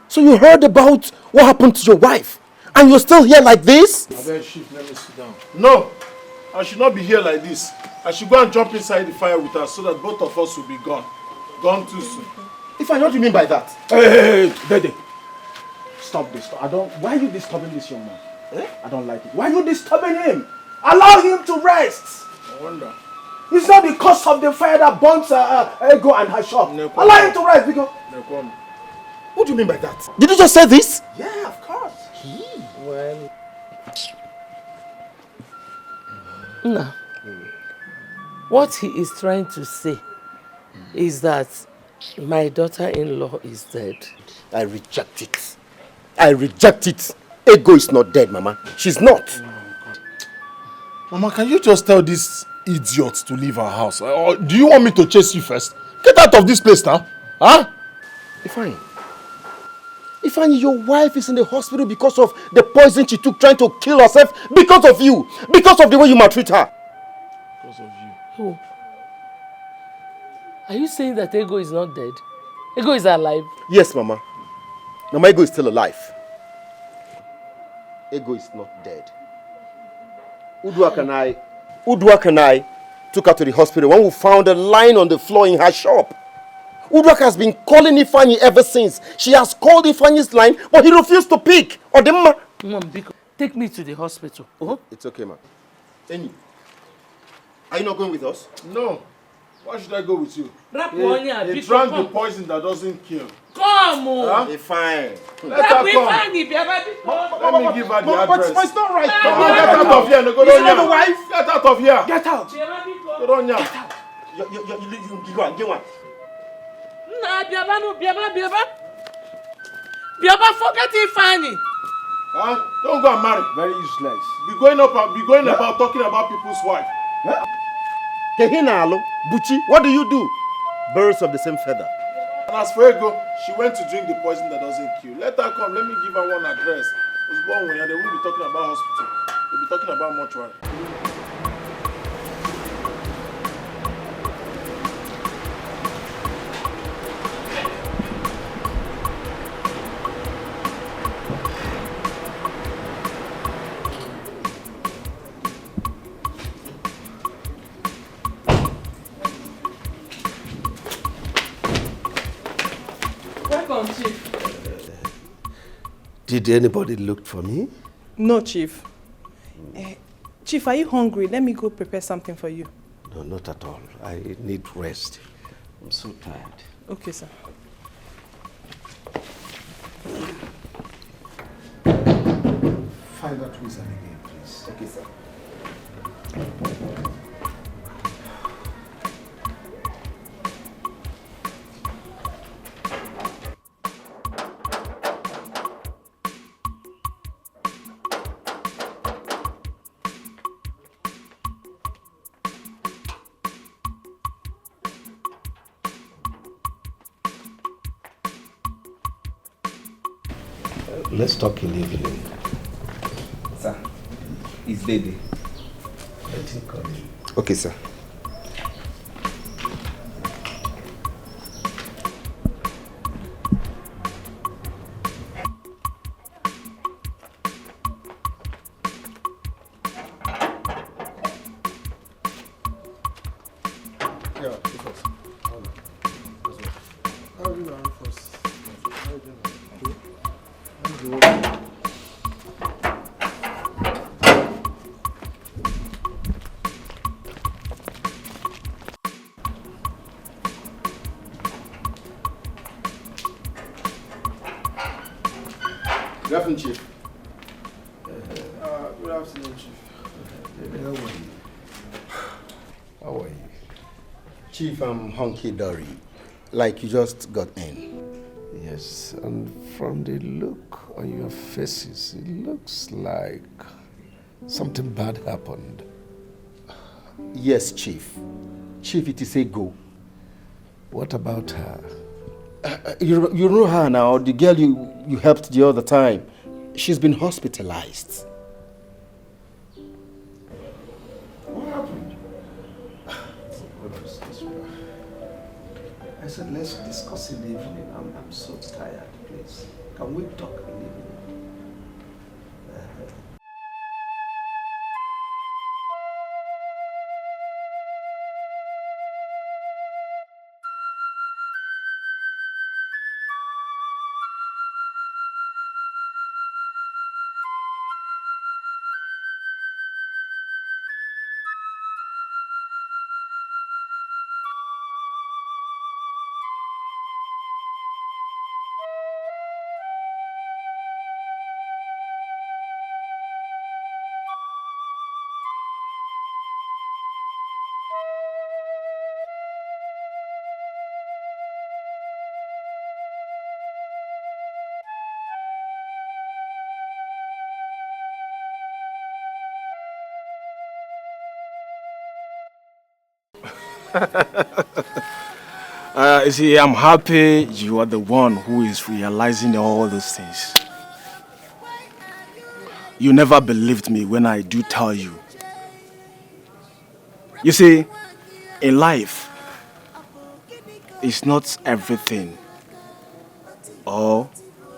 so you heard about what happened to your wife, and you're still here like this? I beg, Chief, let me sit down. No, I should not be here like this. I should go and jump inside the fire with her so that both of us will be gone. Gone too soon. Ifeanyi, what do you mean by that? Hey, Dede. Stop this. Why are you disturbing this young man? I don't like it. Why are you disturbing him? Allow him to rest. I wonder. It's not the cause of the fire that burns Ego and her shop. Allow him to rest, because... What do you mean by that? Did you just say this? Yeah, of course. Well... No. What he is trying to say is that my daughter-in-law is dead. I reject it. I reject it. Ego is not dead, Mama. She's not. Mama, can you just tell this idiot to leave our house? Or do you want me to chase you first? Get out of this place now. Huh? Ifeanyi, your wife is in the hospital because of the poison she took trying to kill herself because of you. Because of the way you maltreat her. Because of you. Who? Are you saying that Ego is not dead? Ego is alive? Yes, Mama. Mama, Ego is still alive. Ego is not dead. Uduak and I took her to the hospital when we found her lying on the floor in her shop. Uduak has been calling Ifeanyi ever since. She has called Ifeanyi's line, but he refused to pick. Mom, take me to the hospital. It's okay, ma. Eni, are you not going with us? No. Why should I go with you? He drank the poison that doesn't kill. Come on! Huh? Fine. Let her come. Let me give her the address. But it's not right. Come on, get out of here. No, go down here. Wife? Get out of here. Get out. Go down here. You go on, get one. Biaba, forget Ifeanyi. Huh? Don't go and marry. Very useless. Be going about talking about people's wife. Kehinalo, Buchi, what do you do? Birds of the same feather. And as for Ego, she went to drink the poison that doesn't kill. Let her come. Let me give her one address. It's one way, and they won't be talking about hospital. They'll be talking about mortuary. Welcome, Chief. Did anybody look for me? No, Chief. Chief, are you hungry? Let me go prepare something for you. No, not at all. I need rest. I'm so tired. Okay, sir. Find that wizard again, please. Okay, sir. let's talk in the evening. Sir, it's Dede. Let him come in. Okay, sir. Good afternoon, Chief. Good afternoon, Chief. How are you? Chief, I'm hunky-dory. Like you just got in. Yes, and from the look on your faces, it looks like something bad happened. Yes, Chief. Chief, it is a go. What about her? You know her now, the girl you helped the other time. She's been hospitalized. What happened? I said, let's discuss in the evening. I'm so tired, please. Can we talk in the evening? You see, I'm happy you are the one who is realizing all those things. You never believed me when I do tell you. You see, in life, it's not everything or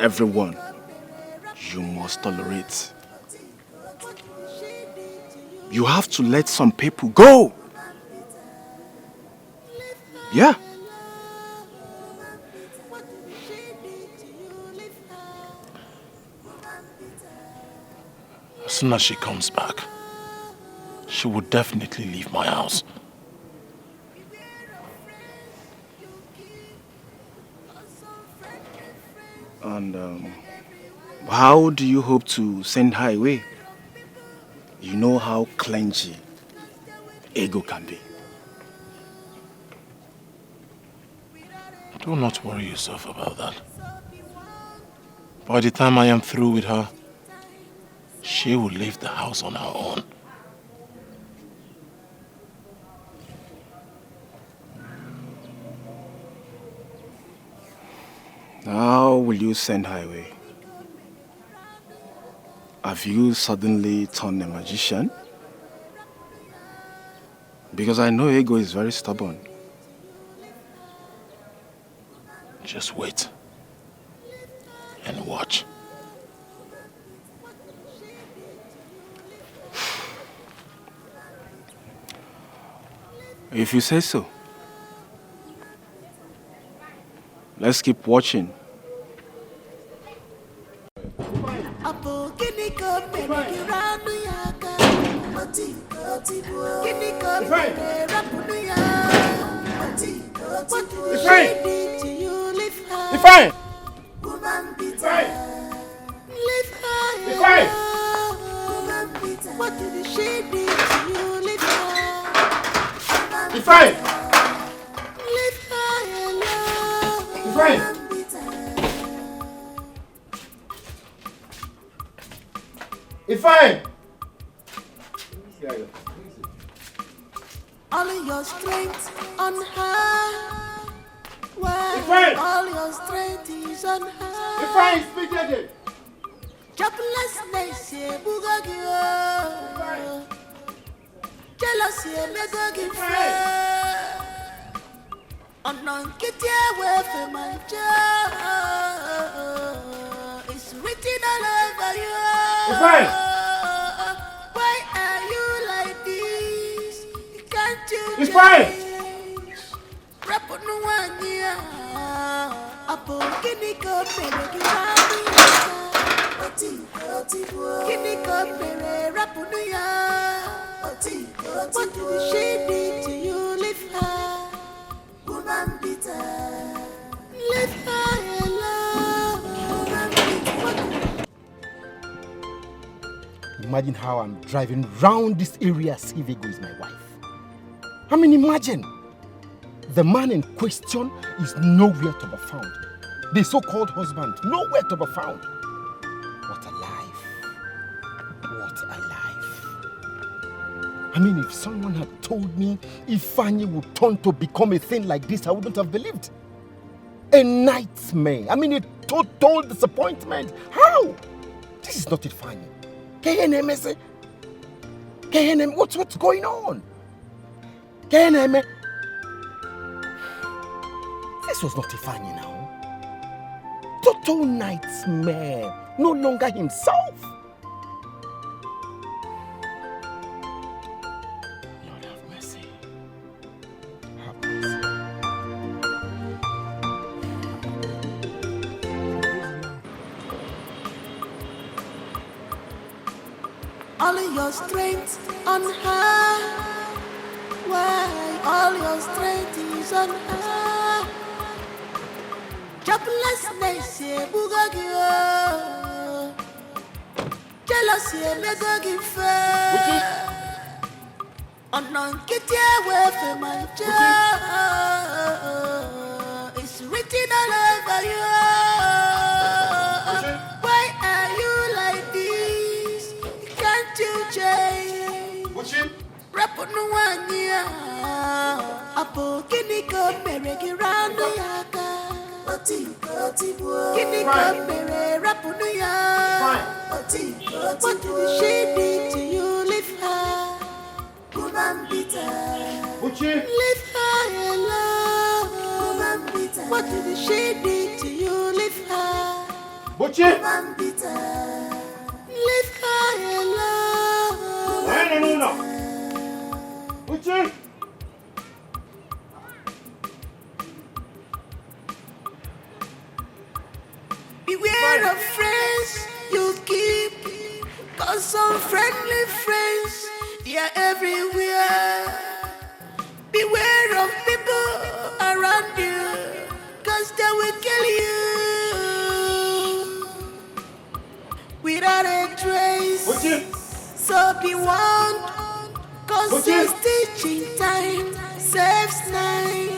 everyone you must tolerate. You have to let some people go. Yeah. As soon as she comes back, she will definitely leave my house. And how do you hope to send her away? You know how clengy ego can be. Do not worry yourself about that. By the time I am through with her, she will leave the house on her own. How will you send her away? Have you suddenly turned a magician? Because I know ego is very stubborn. Just wait and watch. If you say so. Let's keep watching. Ifeanyi! What did she do to you? Leave her. Ifeanyi! Leave her alone. Ifeanyi! Ifeanyi! All your strength on her. Well, Ifeanyi! all your strength is on her. Ifeanyi, speak again. Joblessness, Bugagi. Jealousy, Megagi. Get away from my job. It's written all over you. Why are you like this? Can't you It's fine. Rap on one year. Apo kiniko pere kiniko pere rap on ya. What did she did to you? Leave her. Woman bitter. Leave her alone. Woman bitter. Imagine how I'm driving round this area as if Ego is my wife. I mean, imagine. The man in question is nowhere to be found. The so-called husband, nowhere to be found. What a life. What a life. I mean, if someone had told me Ifeanyi would turn to become a thing like this, I wouldn't have believed. A nightmare. I mean, a total disappointment. How? This is not Ifeanyi. KNM, what's going on? KNM. This was not Ifeanyi now. Total nightmare. No longer himself. Lord have mercy. Have mercy. All your strength on her. Why all your strength is on her? Joblessness, Bugagi. Jealousy, Megagi. Get away from my job. It's written all over you. Why are you like this? Can't you change? Rap on one year. Apo kiniko mereki randu yaka. Kiniko mere rap on ya. What did she did to you? Leave her. Woman bitter. Leave her alone. What did she did to you? Leave her. Woman bitter. Leave her alone. No. Uche. Beware of friends you keep, cause some friendly friends, they are everywhere. Beware of people around you, cause they will kill you without a trace. So be warned, cause this teaching time saves nine.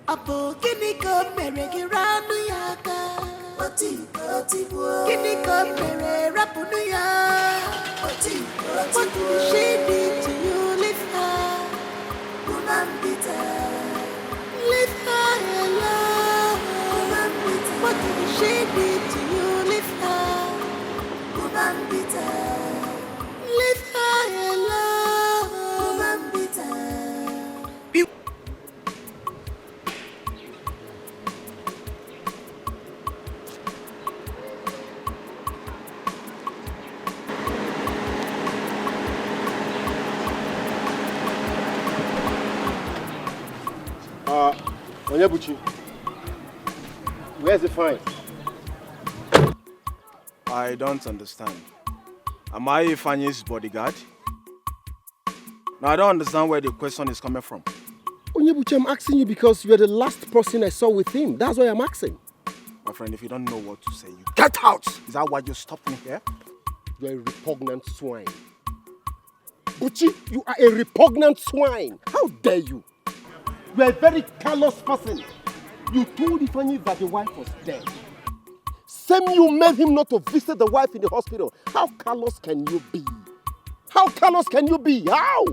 Apo kiniko mereki randu yaka. Kiniko mere rapunu ya. What did she did to you? Leave her. Woman bitter. Leave her alone. Woman bitter. What did she did to you? Leave her. Woman bitter. Leave her alone. Woman bitter. Onyebuchi, where's the fine? I don't understand. Am I Ifeanyi's bodyguard? No, I don't understand where the question is coming from. Onyebuchi, I'm asking you because you're the last person I saw with him. That's why I'm asking. My friend, if you don't know what to say, you get out! Is that why you stopped me here? You're a repugnant swine. Buchi, you are a repugnant swine. How dare you? You are a very callous person. You told Ifeanyi that the wife was dead. Same you made him not to visit the wife in the hospital. How callous can you be? How callous can you be? How?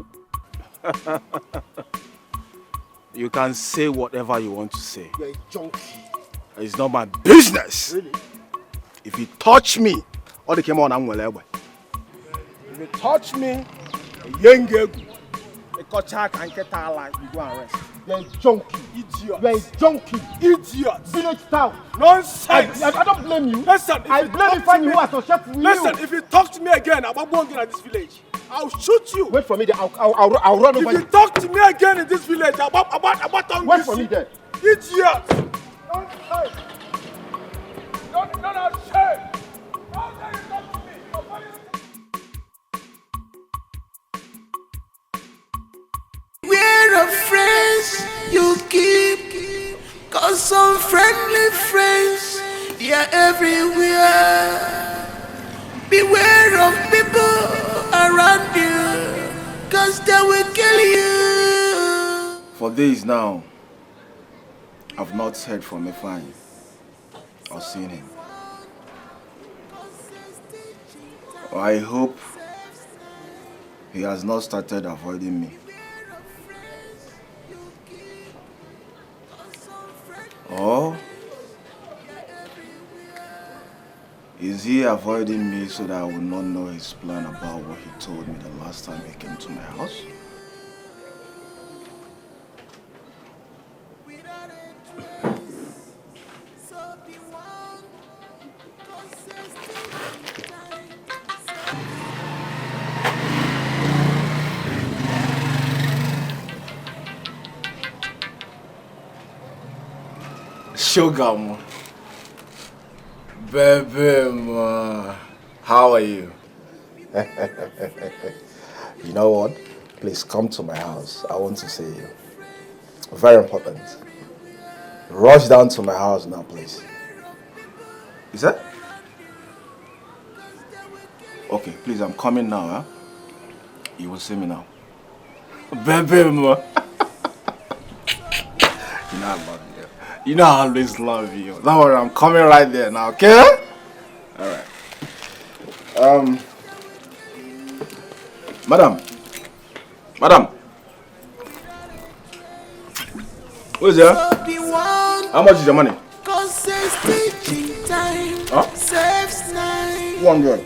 You can say whatever you want to say. You're a junkie. It's not my business. Really? If you touch me, all the came on, I'm well. If you touch me, young girl, a kochak and ketala, you go and rest. You're a junkie. Idiot. You're a junkie. Idiot. Village town. Nonsense. I don't blame you. Listen, I blame if you associate with you. Listen, if you talk to me again about walking at this village, I'll shoot you. Wait for me there. I'll run over you. If you talk to me again in this village about Wait for me there. Idiot. Nonsense. Don't have shame. How dare you talk to me? Beware of friends you keep, cause some friendly friends, they are everywhere. Beware of people around you, cause they will kill you. For days now, I've not heard from Efani or seen him. I hope he has not started avoiding me. Or is he avoiding me so that I will not know his plan about what he told me the last time he came to my house? Sugar, man. Baby, man. How are you? You know what? Please come to my house. I want to see you. Very important. Rush down to my house now, please. Is that? Okay, please, I'm coming now, huh? You will see me now. Baby, man. You know I love you. You know I always love you. Don't worry, I'm coming right there now, okay? Alright. Madam. Who is there? How much is your money? Huh? 100.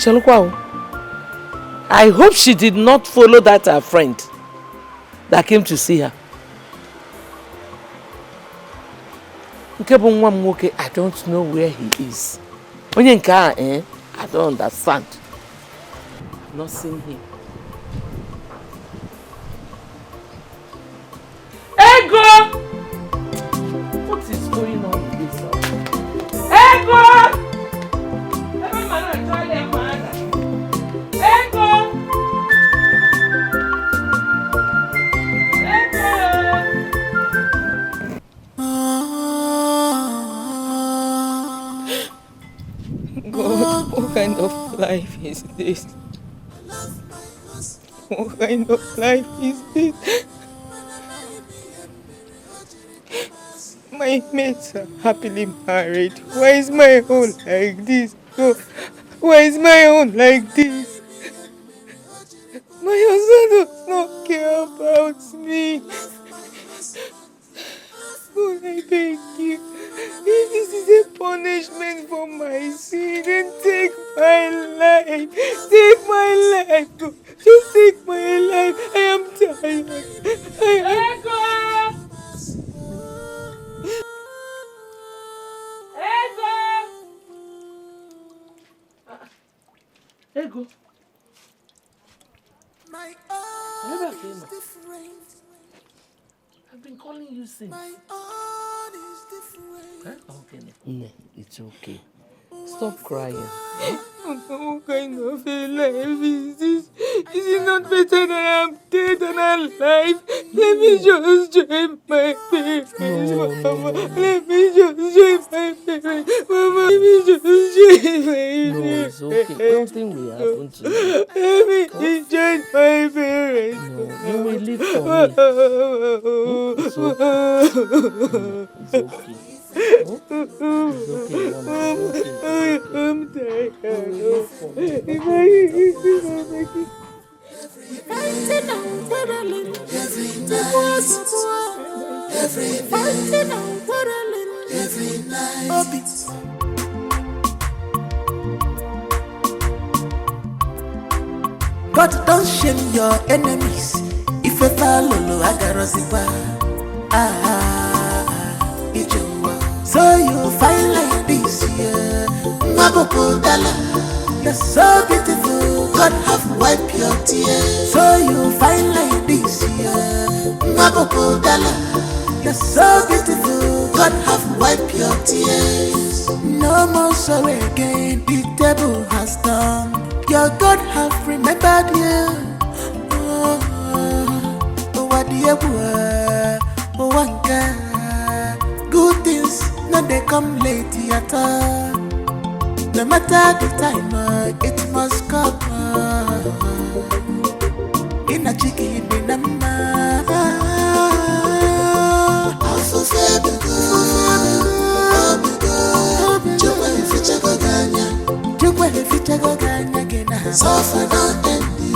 Chelukwa, I hope she did not follow that her friend that came to see her. I don't know where he is. I don't understand. I've not seen him. Ego! What is going on with this house? Ego! Every man I try their man. Ego! God, what kind of life is this? What kind of life is this? My mates are happily married. Why is my own like this? Oh, why is my own like this? My husband does not care about me. Oh, I beg you. If this is a punishment for my sin, then take my life. Take my life. Just take my life. I am tired. Ego! My own is different. I've been calling you since. My own is different. Huh? Okay. No, it's okay. Stop crying. What kind of a life is this? Is it not better that I am dead than alive? Let me just join my parents, Mama. Let me just join my parents, Mama. Let me just join my parents. No, it's okay. Nothing will happen to you. Let me join my parents. No, you will live for me. It's okay. It's okay. It's okay, Mama. I'm tired. Every night. God don't shame your enemies. If a follow, I got so you find like this, yeah. You're so beautiful, God have wiped your tears. So you find like this, yeah. You're so beautiful, God have wiped your tears. No more sorry again, the devil has done. Your God have remembered you. What do you want? Good things, no they come late at all. No matter the time, it must come. In a chicken, in a man. Also say the good. Jump if you check a ganya. Jump if you check a ganya again. Suffer don't end the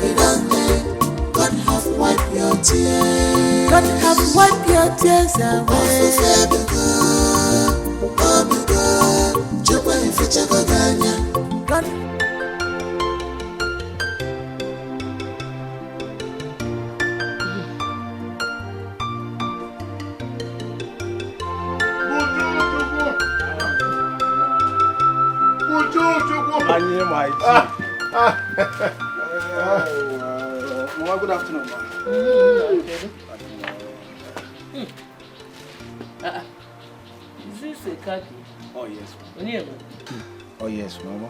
it don't end. God have wiped your tears. God have wiped your tears away. Also say the good. Oh my God. Jump if you check a ganya. God. Mama, good afternoon, ma. Is this a khaki? Oh, yes, ma'am. Oh, yes, Mama.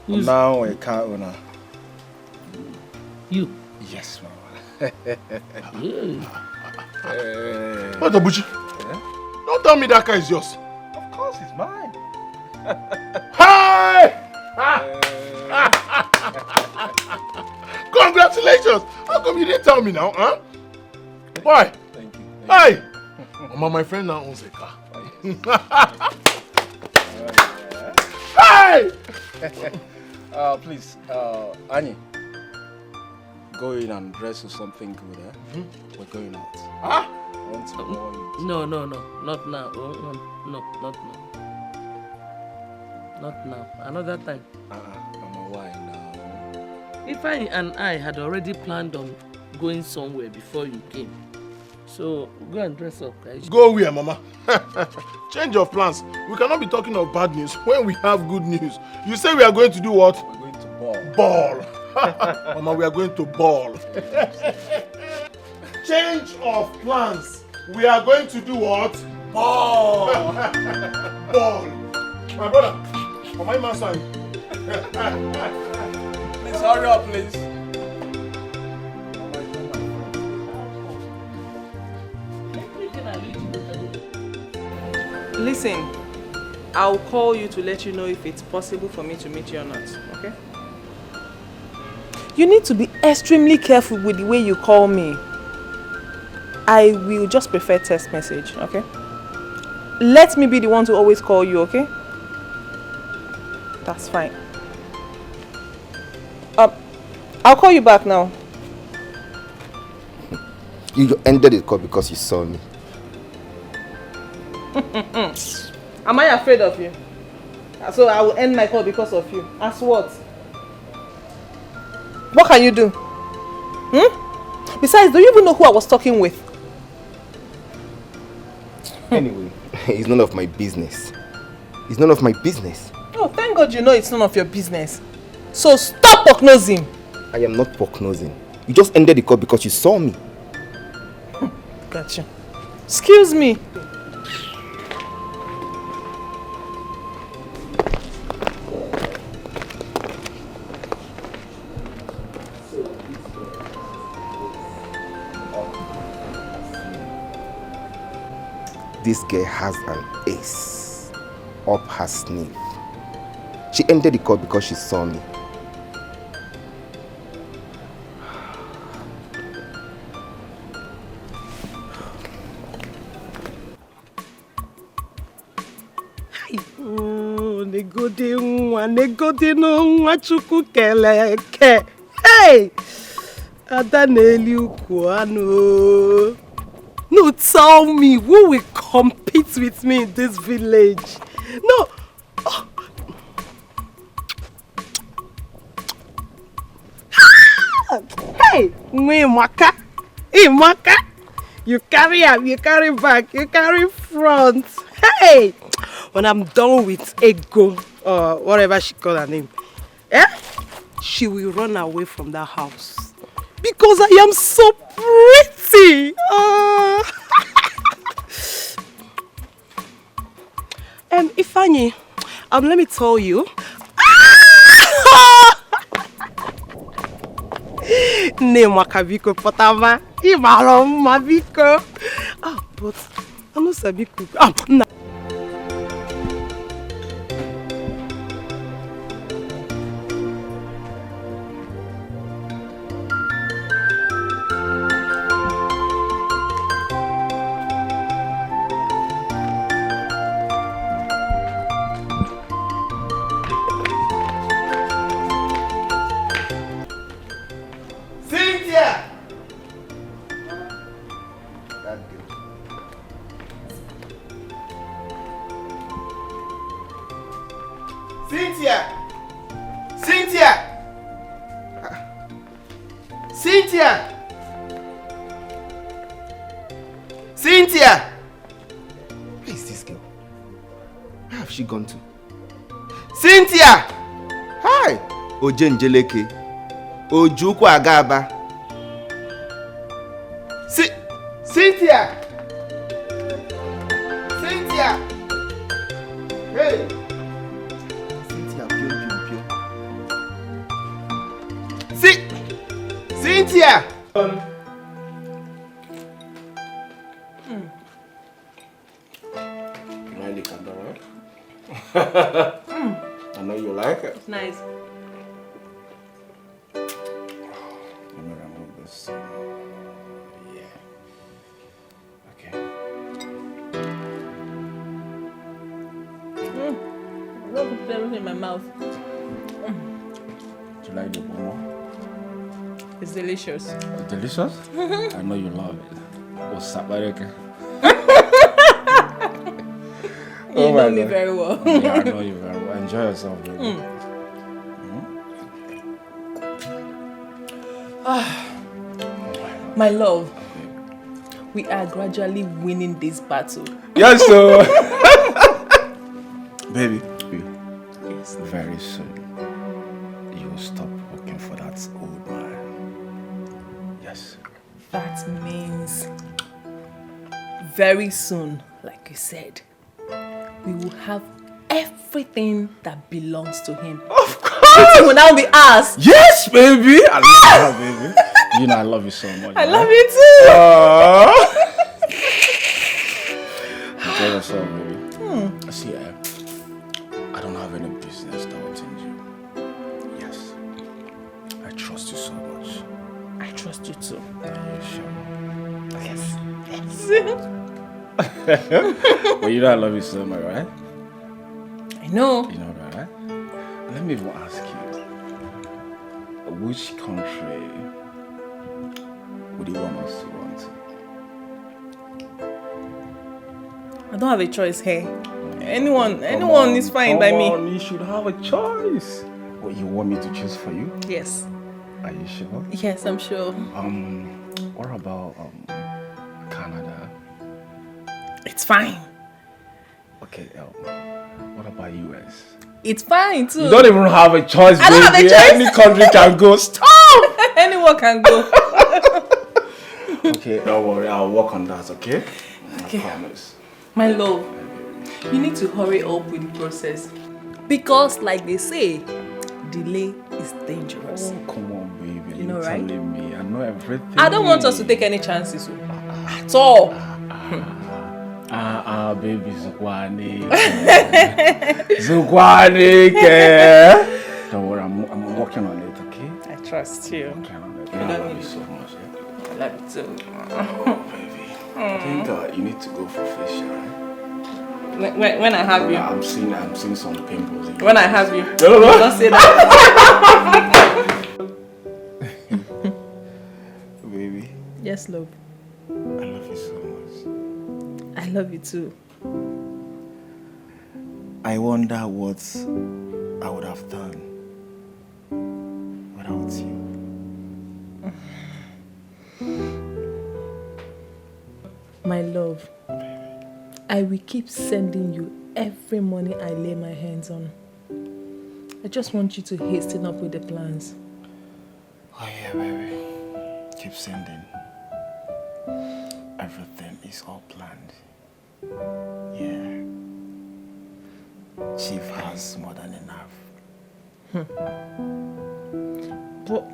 I'm now a car owner. You? Yes, Mama. What, Abuchi? Don't tell me that car is yours. Of course, it's mine. Hi! Congratulations! How come you didn't tell me now, huh? Why? Thank you. Hi! Mama, my friend now owns a car. Hi! Please, Annie, go in and dress with something good, eh? We're going out. Huh? I want to go on. No, not now. Oh, no, not now. Not now. Another time. Mama, why now? Ifeanyi and I had already planned on going somewhere before you came. So go and dress up, guys. Go where, Mama? Change of plans. We cannot be talking of bad news when we have good news. You say we are going to do what? We're going to ball. Ball. Mama, we are going to ball. Change of plans. We are going to do what? Ball. Ball. My brother. Mama, my son. Please hurry up, please. Listen, I'll call you to let you know if it's possible for me to meet you or not, okay? You need to be extremely careful with the way you call me. I will just prefer text message, okay? Let me be the one to always call you, okay? That's fine. I'll call you back now. You ended the call because you saw me. Am I afraid of you? So I will end my call because of you. As what? What can you do? Besides, do you even know who I was talking with? Anyway, it's none of my business. It's none of my business. Oh, thank God you know it's none of your business. So stop poke-nosing. I am not poke-nosing. You just ended the call because you saw me. Gotcha. Excuse me. This girl has an ace up her sleeve. She ended the call because she saw me. negodi no nwachukwu keleke. Hey! Adaneli Ukuano. No, tell me, who will compete with me in this village? No. Oh. Hey, Mwaka. Imaka. You carry up, you carry back, you carry front. Hey! When I'm done with Ego, or whatever she call her name, she will run away from that house. Because I am so pretty. Ifeanyi, let me tell you. Ne makabiko potava. Imaro mabiko. But I'm not sabiko. No. Gone to? Cynthia! Hi! Ojenjeleke. Ojukwu Agaba. Cynthia! Cynthia! Hey! Cynthia, pio. Cynthia! I know you like it. It's nice. Let me remove this. Yeah. Okay. I love put everything in my mouth. Do you like the momo? It's delicious. It's delicious? I know you love it. What's up, Bareke? You know me very well. Yeah, I know you very well. enjoy yourself, baby. Mm. My love, we are gradually winning this battle. Yes, sir. Baby, Yes. very soon you will stop working for that old man. Yes. That means very soon, like you said, we will have everything that belongs to him. Of course! It will now be ours. Yes, baby! I love you, baby. You know I love you so much. I love you too. Enjoy yourself, baby. Hmm. See, I don't have any business doubting you. Yes. I trust you so much. I trust you too. Are you sure? Yes. Well, you know I love you so much, right? I know. You know that, right? Let me even ask you, which country would you want us to run to? I don't have a choice here. Anyone is fine by me. You should have a choice. What, you want me to choose for you? Yes. Are you sure? Yes, I'm sure. What about Canada? It's fine. Okay, what about US? It's fine too. You don't even have a choice, I don't have a choice. Any country can go. Stop! Anyone can go. Okay, don't worry. I'll work on that, okay? Okay. I promise. My love, you need to hurry up with the process. Because like they say, delay is dangerous. Oh, come on, baby. You know, You're right? telling me. I know everything. I don't want us to take any chances. At all. Baby, Zukwane. Zukwane, don't worry, I'm working on it, okay? I trust you. Working on it. I I don't love you need so much. I love you too. Baby, I think you need to go for facial, right? When I have you. I'm seeing some pimples. When I have you. No. Don't say that. Baby. Yes, love. I love you so much. I love you too. I wonder what I would have done without you. My love, I will keep sending you every money I lay my hands on. I just want you to hasten up with the plans. Oh yeah, baby. Keep sending. Everything is all planned. Yeah. Chief has more than enough. But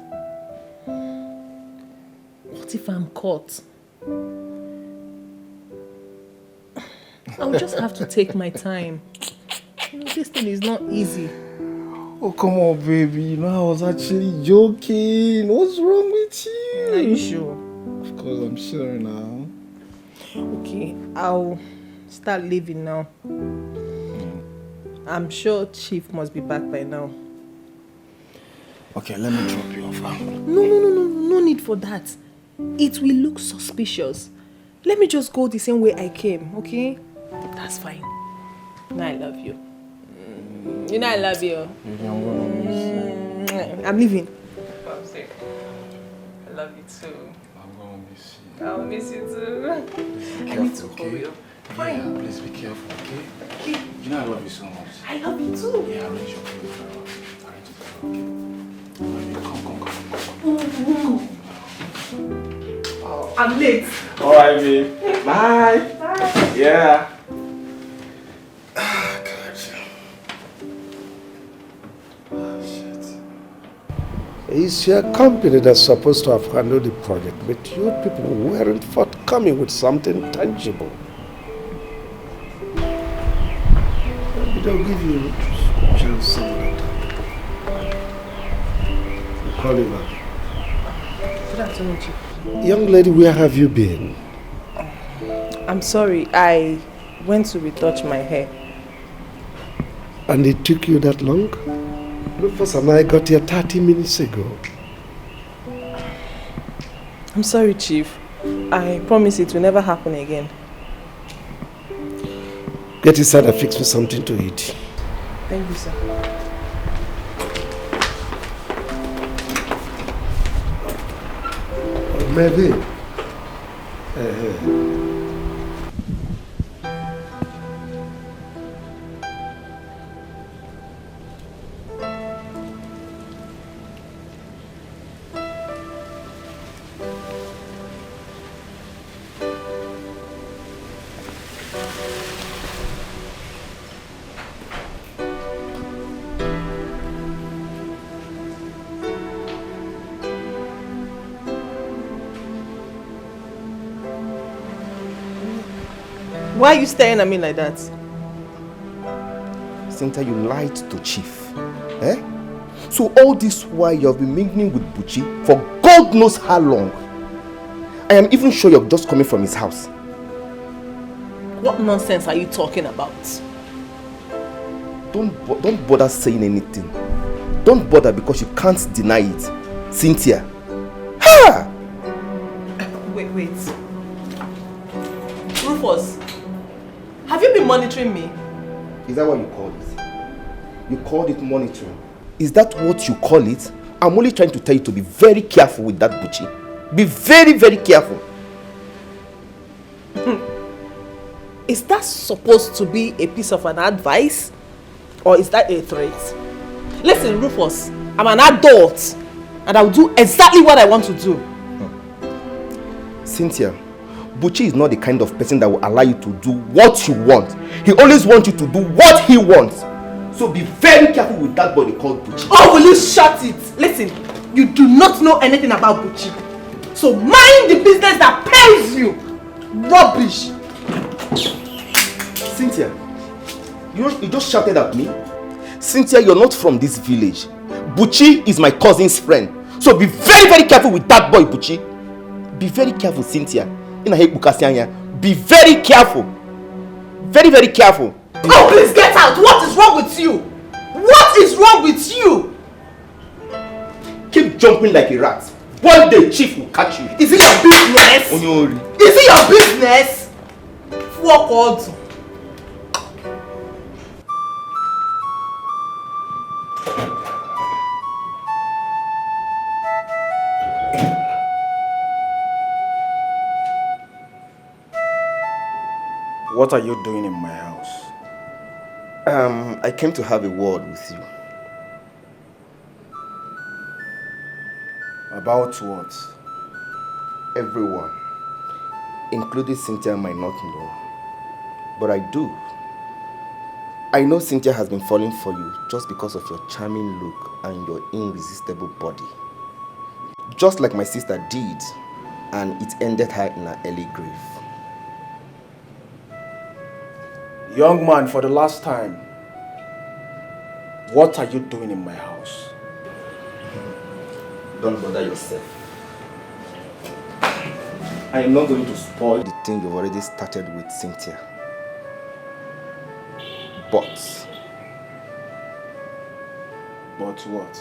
what if I'm caught? I'll just have to take my time. You know, this thing is not easy. Oh, come on, baby. You know, I was actually joking. What's wrong with you? Are you sure? Of course, I'm sure now. Okay, I'll start leaving now. I'm sure Chief must be back by now. Okay, let me drop you off. No need for that. It will look suspicious. Let me just go the same way I came, okay? That's fine. No, I love you. You know I love you. I'm leaving. I'm sick. I love you too. I'm gonna miss you. I'll miss you too. Be I need careful, to hurry up. Fine. Yeah, please be careful, okay? You know I love you so much. I love you too. Yeah, arrange your food for us. Arrange it for us, okay? Come. I'm late. Alright, babe. Bye. Bye. Yeah. It's your company that's supposed to have handled the project, but you people weren't forthcoming with something tangible. Did I give you just some of that? Call him back. Good afternoon, Chief. Young lady, where have you been? I'm sorry, I went to retouch my hair. And it took you that long? Rufus and I got here 30 minutes ago. I'm sorry, Chief. I promise it will never happen again. Get inside and fix me something to eat. Thank you, sir. Maybe. Why are you staring at me like that? Cynthia, you lied to Chief. Eh? So all this while you have been mingling with Buchi for God knows how long. I am even sure you're just coming from his house. What nonsense are you talking about? Don't bother saying anything. Don't bother because you can't deny it. Cynthia. Ha! Wait. Rufus, have you been monitoring me? Is that what you call it? You called it monitoring? Is that what you call it? I'm only trying to tell you to be very careful with that Buchi. Be very, very careful. Is that supposed to be a piece of an advice? Or is that a threat? Listen, Rufus, I'm an adult and I will do exactly what I want to do. Cynthia, Buchi is not the kind of person that will allow you to do what you want. He always wants you to do what he wants. So be very careful with that boy called Buchi. Oh, will you shut it? Listen, you do not know anything about Buchi. So mind the business that pays you. Rubbish. Cynthia, you just shouted at me. Cynthia, you're not from this village. Buchi is my cousin's friend. So be very, very careful with that boy, Buchi. Be very careful, Cynthia. Be very careful. Very, very careful. Oh, please get out. What is wrong with you? What is wrong with you? Keep jumping like a rat. One day Chief will catch you. Is it your business? Onyori. Is it your business? Fuck all. What are you doing in my house? I came to have a word with you. About what? Everyone, including Cynthia, might not know. But I do. I know Cynthia has been falling for you just because of your charming look and your irresistible body. Just like my sister did, and it ended her in an early grave. Young man, for the last time, what are you doing in my house? Don't bother yourself. I am not going to spoil the thing you've already started with Cynthia. But what?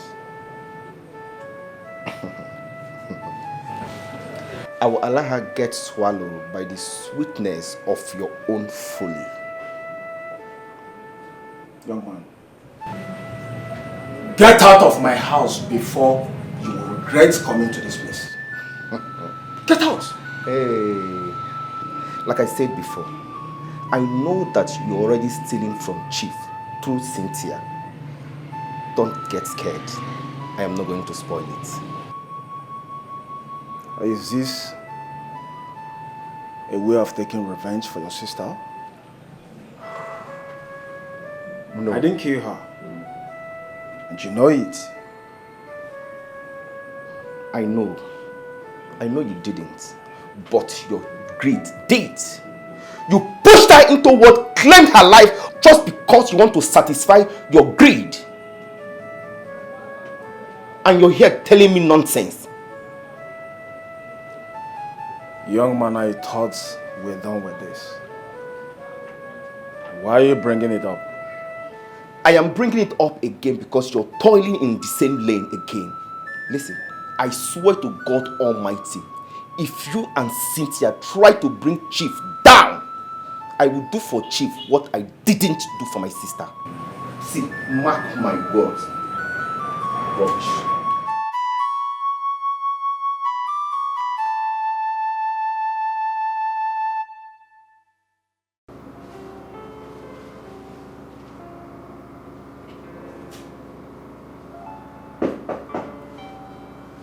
I will allow her get swallowed by the sweetness of your own folly. Young man, get out of my house before you will regret coming to this place. Get out! Hey, like I said before, I know that you're already stealing from Chief through Cynthia. Don't get scared. I am not going to spoil it. Is this a way of taking revenge for your sister? No. I didn't kill her. And you know it. I know you didn't. But your greed did. You pushed her into what claimed her life just because you want to satisfy your greed. And you're here telling me nonsense. Young man, I thought we're done with this. Why are you bringing it up? I am bringing it up again because you're toiling in the same lane again. Listen, I swear to God Almighty, if you and Cynthia try to bring Chief down, I will do for Chief what I didn't do for my sister. See, mark my words. Rubbish.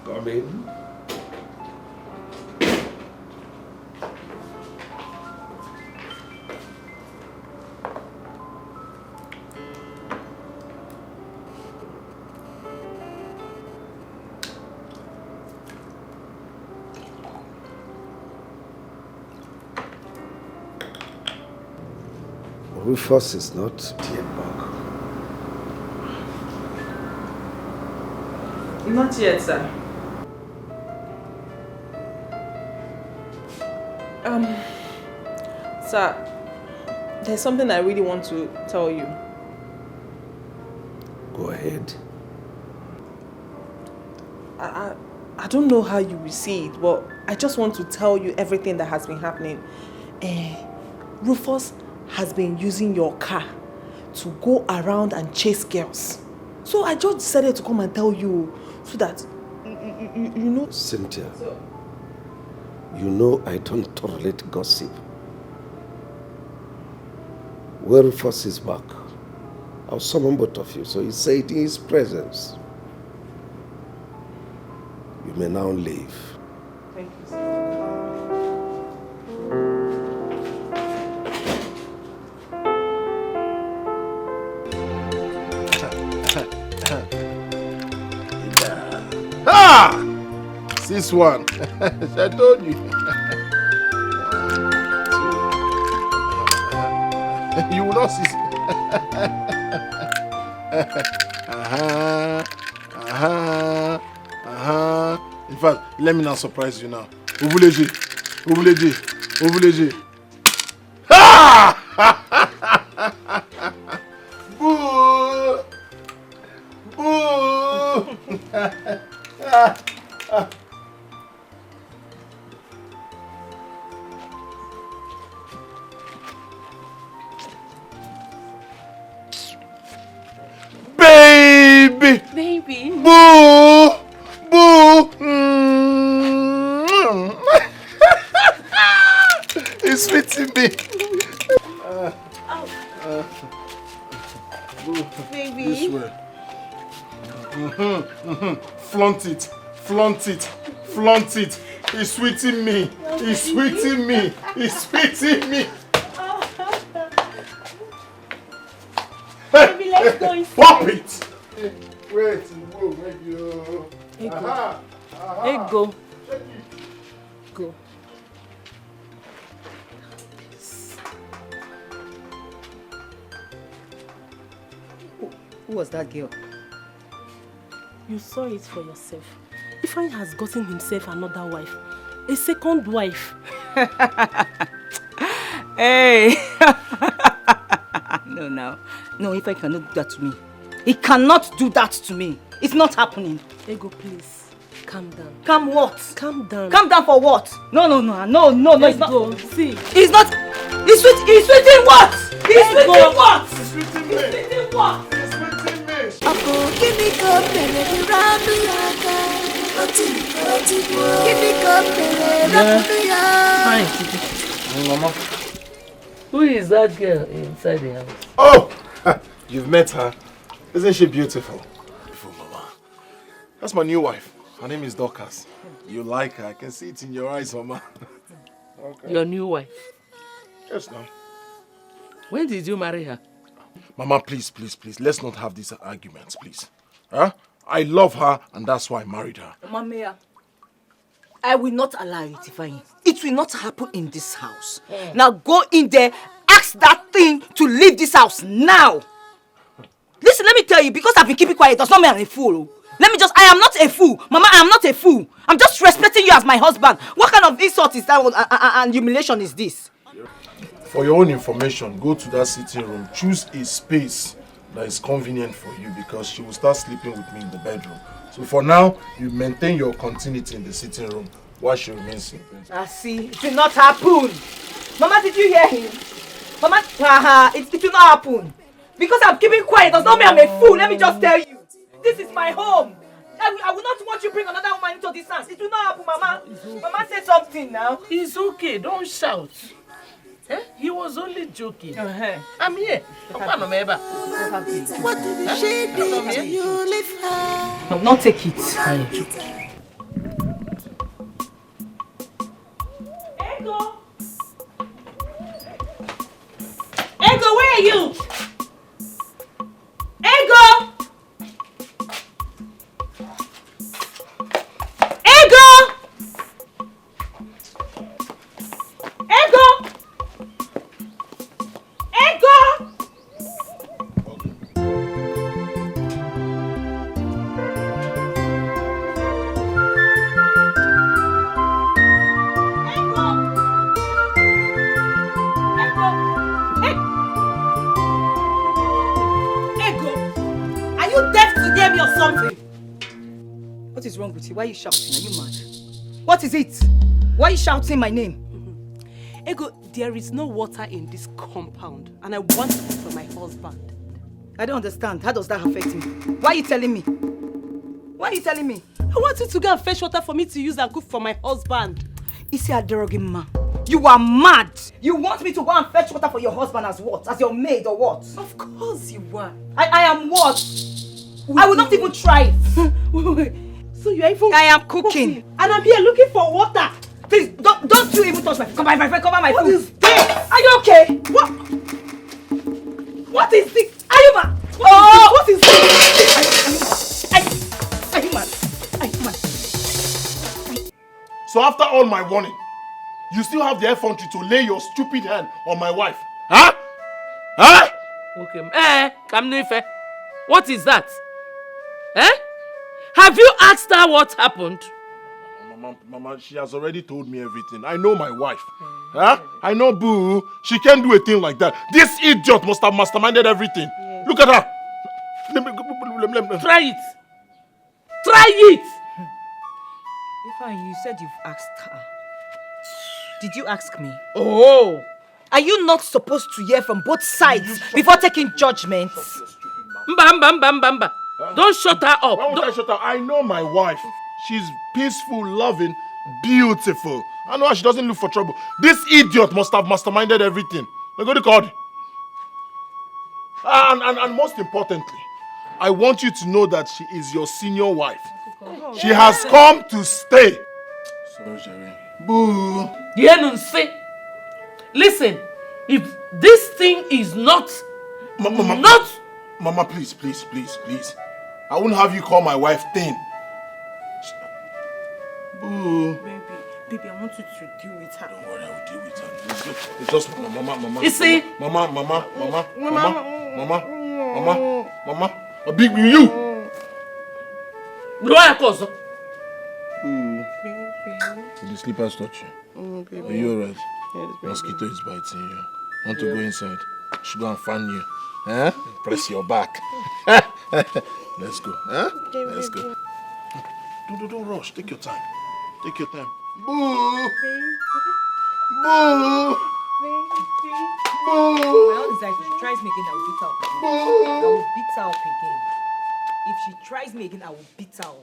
Come in. Rufus is not yet back. Not yet, sir. Sir, there's something I really want to tell you. Go ahead. I don't know how you will see it, but I just want to tell you everything that has been happening. Rufus has been using your car to go around and chase girls. So I just decided to come and tell you so that you know. Cynthia, you know I don't tolerate gossip. When Rufus is back, I'll summon both of you, so you say it in his presence. You may now leave. Thank you, sir. Ah! 6-1. I told you. 1, 2. You will not see. In fact, let me now surprise you now. Ovuleji. Ah! Boo! Boo! Baby. Boo! Boo! It's fitting me. Baby. This way. Flaunt it. Flaunt it. Flaunt it. It's sweeting me. It's sweeting me. It's sweeting me. Baby, let's go inside. Pop it. Wait. Wait, you. Aha. Hey, go. Go. Who was that girl? You saw it for yourself. Ifeanyi has gotten himself another wife. A second wife. Hey! No. No, Ifeanyi cannot do that to me. He cannot do that to me. It's not happening. Ego, please. Calm down. Calm what? Calm down. Calm down for what? No, Let's it's not. go. See. It's not. He's sweeting what? He's sweeting what? It's sweeting me. He's sweeting what? It's sweeting me. Kíni kò bẹ̀rẹ̀ ránú yàgá? Kíni kò bẹ̀rẹ̀ ránú yàgá? Fine, Chidi. Mama. Who is that girl inside the house? Oh! You've met her. Isn't she beautiful? Beautiful, Mama. That's my new wife. Her name is Dorcas. You like her. I can see it in your eyes, Mama. Okay. Your new wife? Yes, now. When did you marry her? Mama, please. Let's not have these arguments, please. Huh? I love her, and that's why I married her. Mama, I will not allow it, Ifeanyi. It will not happen in this house. Now go in there, ask that thing to leave this house now. Listen, let me tell you, because I've been keeping quiet does not mean I'm a fool. I am not a fool. Mama, I am not a fool. I'm just respecting you as my husband. What kind of insult is that and humiliation is this? For your own information, go to that sitting room. Choose a space that is convenient for you because she will start sleeping with me in the bedroom. So for now, you maintain your continuity in the sitting room while she remains in bed. I see. It will not happen. Mama, did you hear him? Mama, it will not happen. Because I'm keeping quiet does not mean I'm a fool. Let me just tell you. This is my home. I will not want you to bring another woman into this house. It will not happen, Mama. Okay. Mama, say something now. It's okay. Don't shout. Eh? He was only joking. I'm here. What did she do to you? Leave her. I will not take it. Ego! Ego, where are you? Ego! Ego! Ego! Ego! Or something. What is wrong with you? Why are you shouting? Are you mad? What is it? Why are you shouting my name? Ego, there is no water in this compound and I want it for my husband. I don't understand. How does that affect me? Why are you telling me? Why are you telling me? I want you to go and fetch water for me to use and cook for my husband. Is he a deroging man? You are mad! You want me to go and fetch water for your husband as what? As your maid or what? Of course you are. I am what? I will not even try it. Wait. So you are even... I am cooking. And I'm here looking for water. Please, don't you even touch my food. Cover my food. What is this? Are you okay? What? What is this? Are you mad? What is this? Are you mad? So after all my warning, you still have the effrontery to lay your stupid hand on my wife? Huh? Huh? Okay. Kamnife. What is that? Eh? Have you asked her what happened? Mama, she has already told me everything. I know my wife. Huh? I know Boo. She can't do a thing like that. This idiot must have masterminded everything. Yes. Look at her. Try it. Try it. Ifeanyi, you said you've asked her. Did you ask me? Oh. Are you not supposed to hear from both sides before taking judgments? Mba. Don't shut her up. Why won't I shut her? I know my wife. She's peaceful, loving, beautiful. I know her. She doesn't look for trouble. This idiot must have masterminded everything. Now go to God. And most importantly, I want you to know that she is your senior wife. She has come to stay. Sorry, Jerry. Boo. Listen, if this thing is not... Mama, please. I wouldn't have you call my wife thin. Boo. Baby, I want you to deal with her. Don't worry, I will deal with her. It's just Mama. You see? Mama. Big you. Did the slippers touch you? Are you alright? Yes, Mosquito is biting you. Want to go inside? Should go and fan you. Huh? Press your back. Let's go. Huh? Let's go. Don't rush. Take your time. Take your time. Boo! Boo! Boo! My own is that if she tries me again, I will beat her up again. I will beat her up again. If she tries me again, I will beat her up.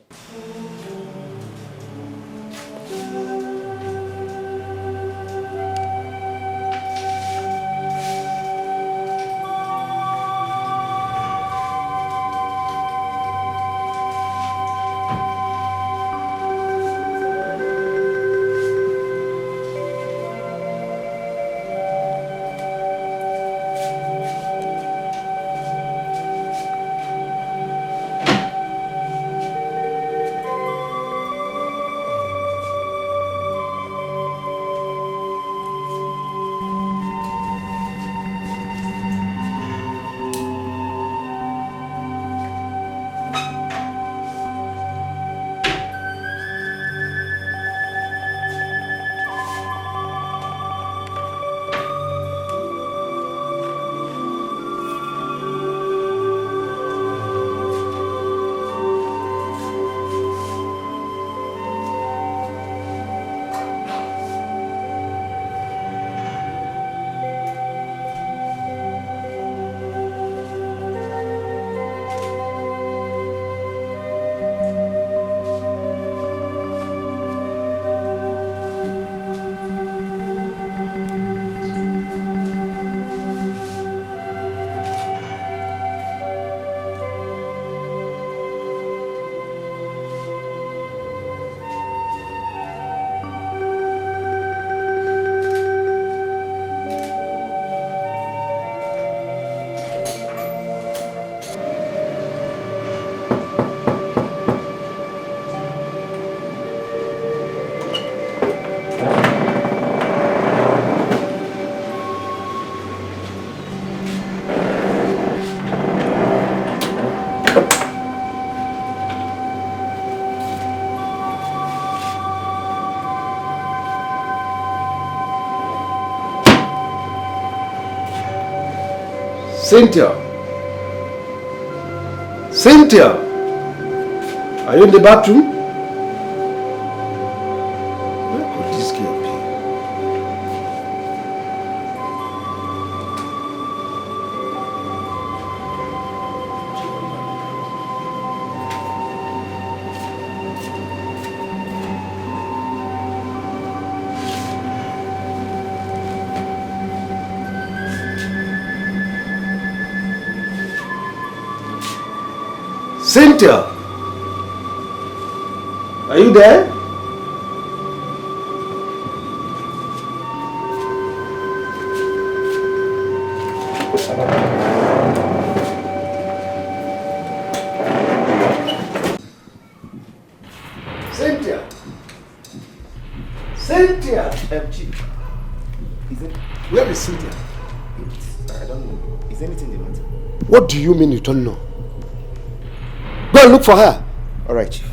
Cynthia! Cynthia! Are you in the bathroom? Where could this girl be? Cynthia! Are you there? Cynthia! Cynthia! Chief. Where is Cynthia? I don't know. Is anything the matter? What do you mean you don't know? Go and look for her. All right, Chief.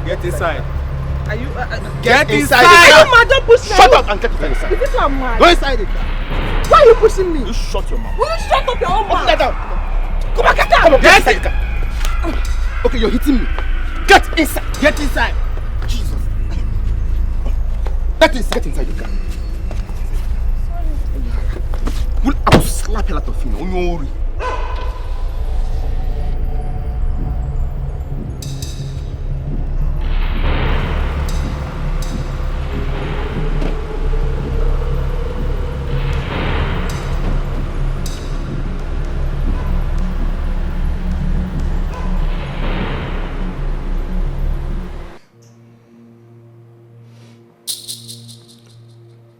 Get inside. Are you? Get inside. Oh, man, don't push me. Shut up and get inside. Is this one mad? Go inside the car. Why are you pushing me? You shut your mouth. Will you shut up your own mouth? Open that down. Come on, get down. Come on, get inside the car. Okay, you're hitting me. Get inside. Get inside. Jesus. Get inside the car. I will slap you out of you. Don't worry.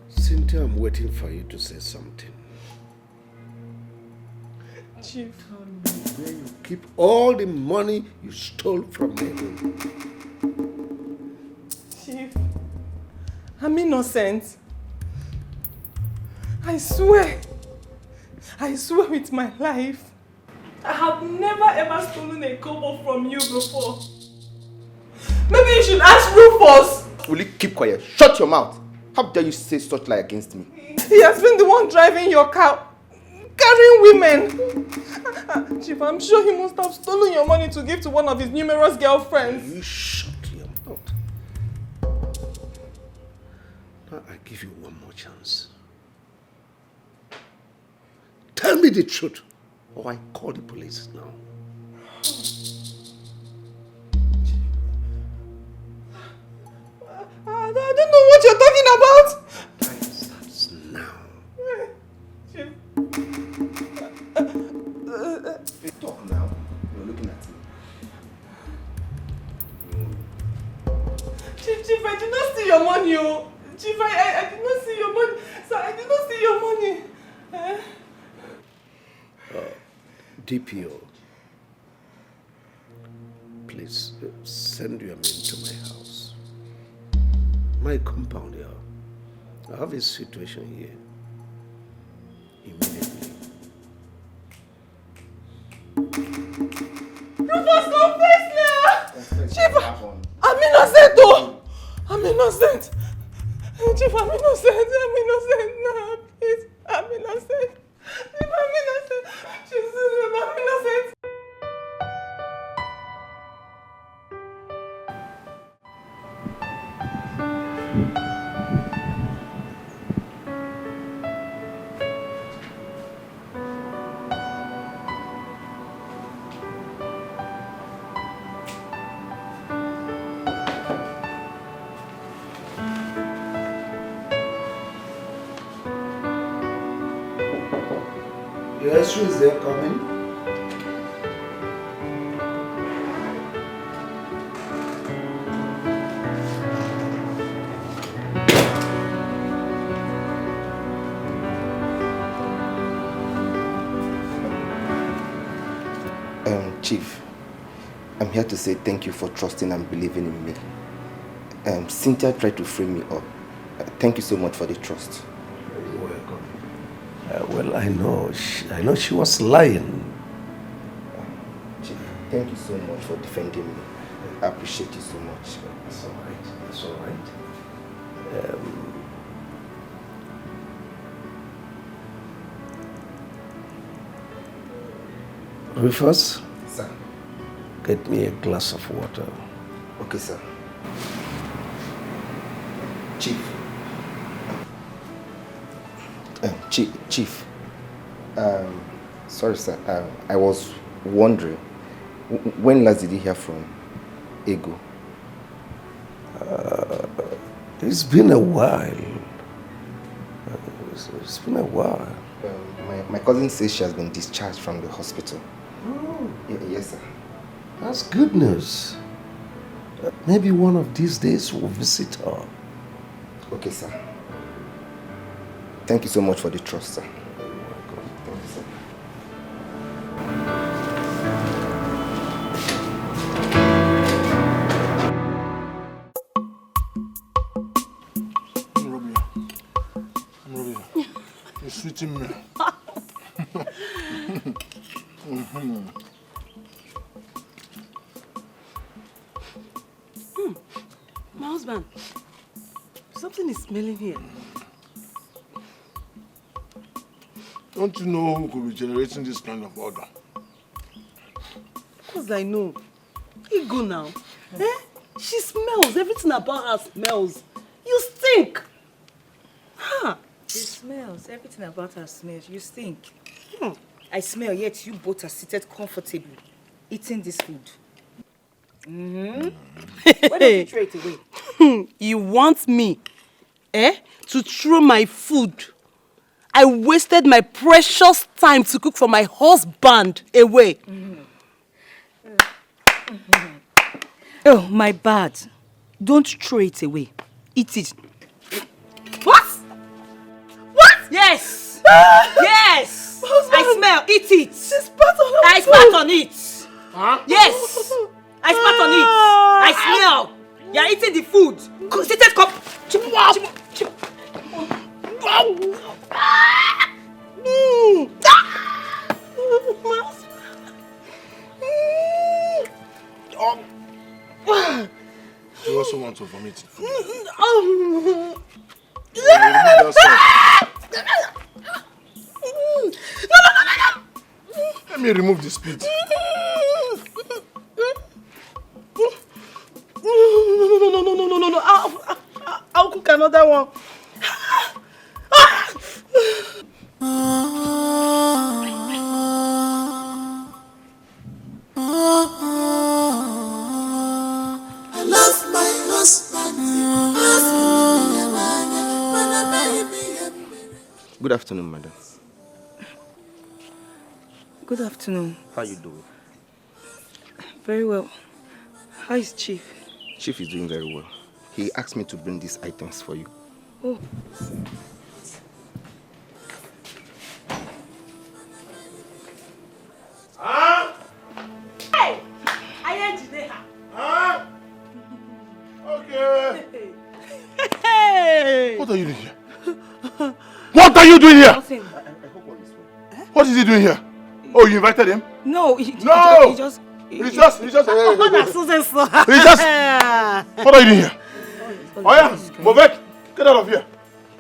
Cynthia, I'm waiting for you to say something. Chief, where you keep all the money you stole from me. Chief, I'm innocent. I swear with my life, I have never ever stolen a kobo from you before. Maybe you should ask Rufus. Will you keep quiet? Shut your mouth. How dare you say such lie against me? He has been the one driving your car, carrying women. Chief, I'm sure he must have stolen your money to give to one of his numerous girlfriends. You shut your mouth. Now I give you one more chance. Tell me the truth, or I call the police now. I don't know what you're talking about. Time starts now. Chief. Talk now. You're looking at me. Chief, I did not see your money. Chief, I did not see your money. I did not see your money. DPO, please send your men to my house. My compound here. I have a situation here. Immediately. Rufus, confess now! Chief, I'm innocent though! I'm innocent! Chief, I'm innocent! I'm innocent! No, please, I'm innocent! Chief, I'm innocent! Chief, I'm innocent! Yes, who is there coming? Chief, I'm here to say thank you for trusting and believing in me. Cynthia tried to free me up. Thank you so much for the trust. You're welcome. Well, I know she was lying. Chief, thank you so much for defending me. I appreciate you so much. That's all right. That's all right. Rufus? Sir. Get me a glass of water. Okay, sir. Chief. Chief. Sorry, sir. I was wondering, when last did you hear from Ego? It's been a while. It's been a while. My cousin says she has been discharged from the hospital. Oh. Yes, sir. That's good news. Maybe one of these days we'll visit her. Okay, sir. Thank you so much for the trust, sir. You're welcome. Thank you, sir. I'm Robia. You're sweeting me. My husband, something is smelling here. Don't you know who could be generating this kind of odor? Of course I know. Ego now. She smells. Everything about her smells. You stink. Huh? She smells. Everything about her smells. You stink. I smell, yet you both are seated comfortably, eating this food. Why don't you throw it away? You want me, to throw my food? I wasted my precious time to cook for my husband away. Oh, my bad. Don't throw it away. Eat it. What? What? Yes! Yes! I smell. Eat it. She spat on I spat on it. Huh? Yes! I spat on it. I smell. You're eating the food. Seated cup. You also want to vomit the food? Let me remove the spit. No. I'll cook another one. I love my husband. Good afternoon, madam. Good afternoon. How you doing? Very well. How is Chief? Chief is doing very well. He asked me to bring these items for you. Oh. are you doing here? What are you doing here? Nothing. What is he doing here? Oh, you invited him? No, He just... What are you doing here? Oh yeah, Movek, get out of here.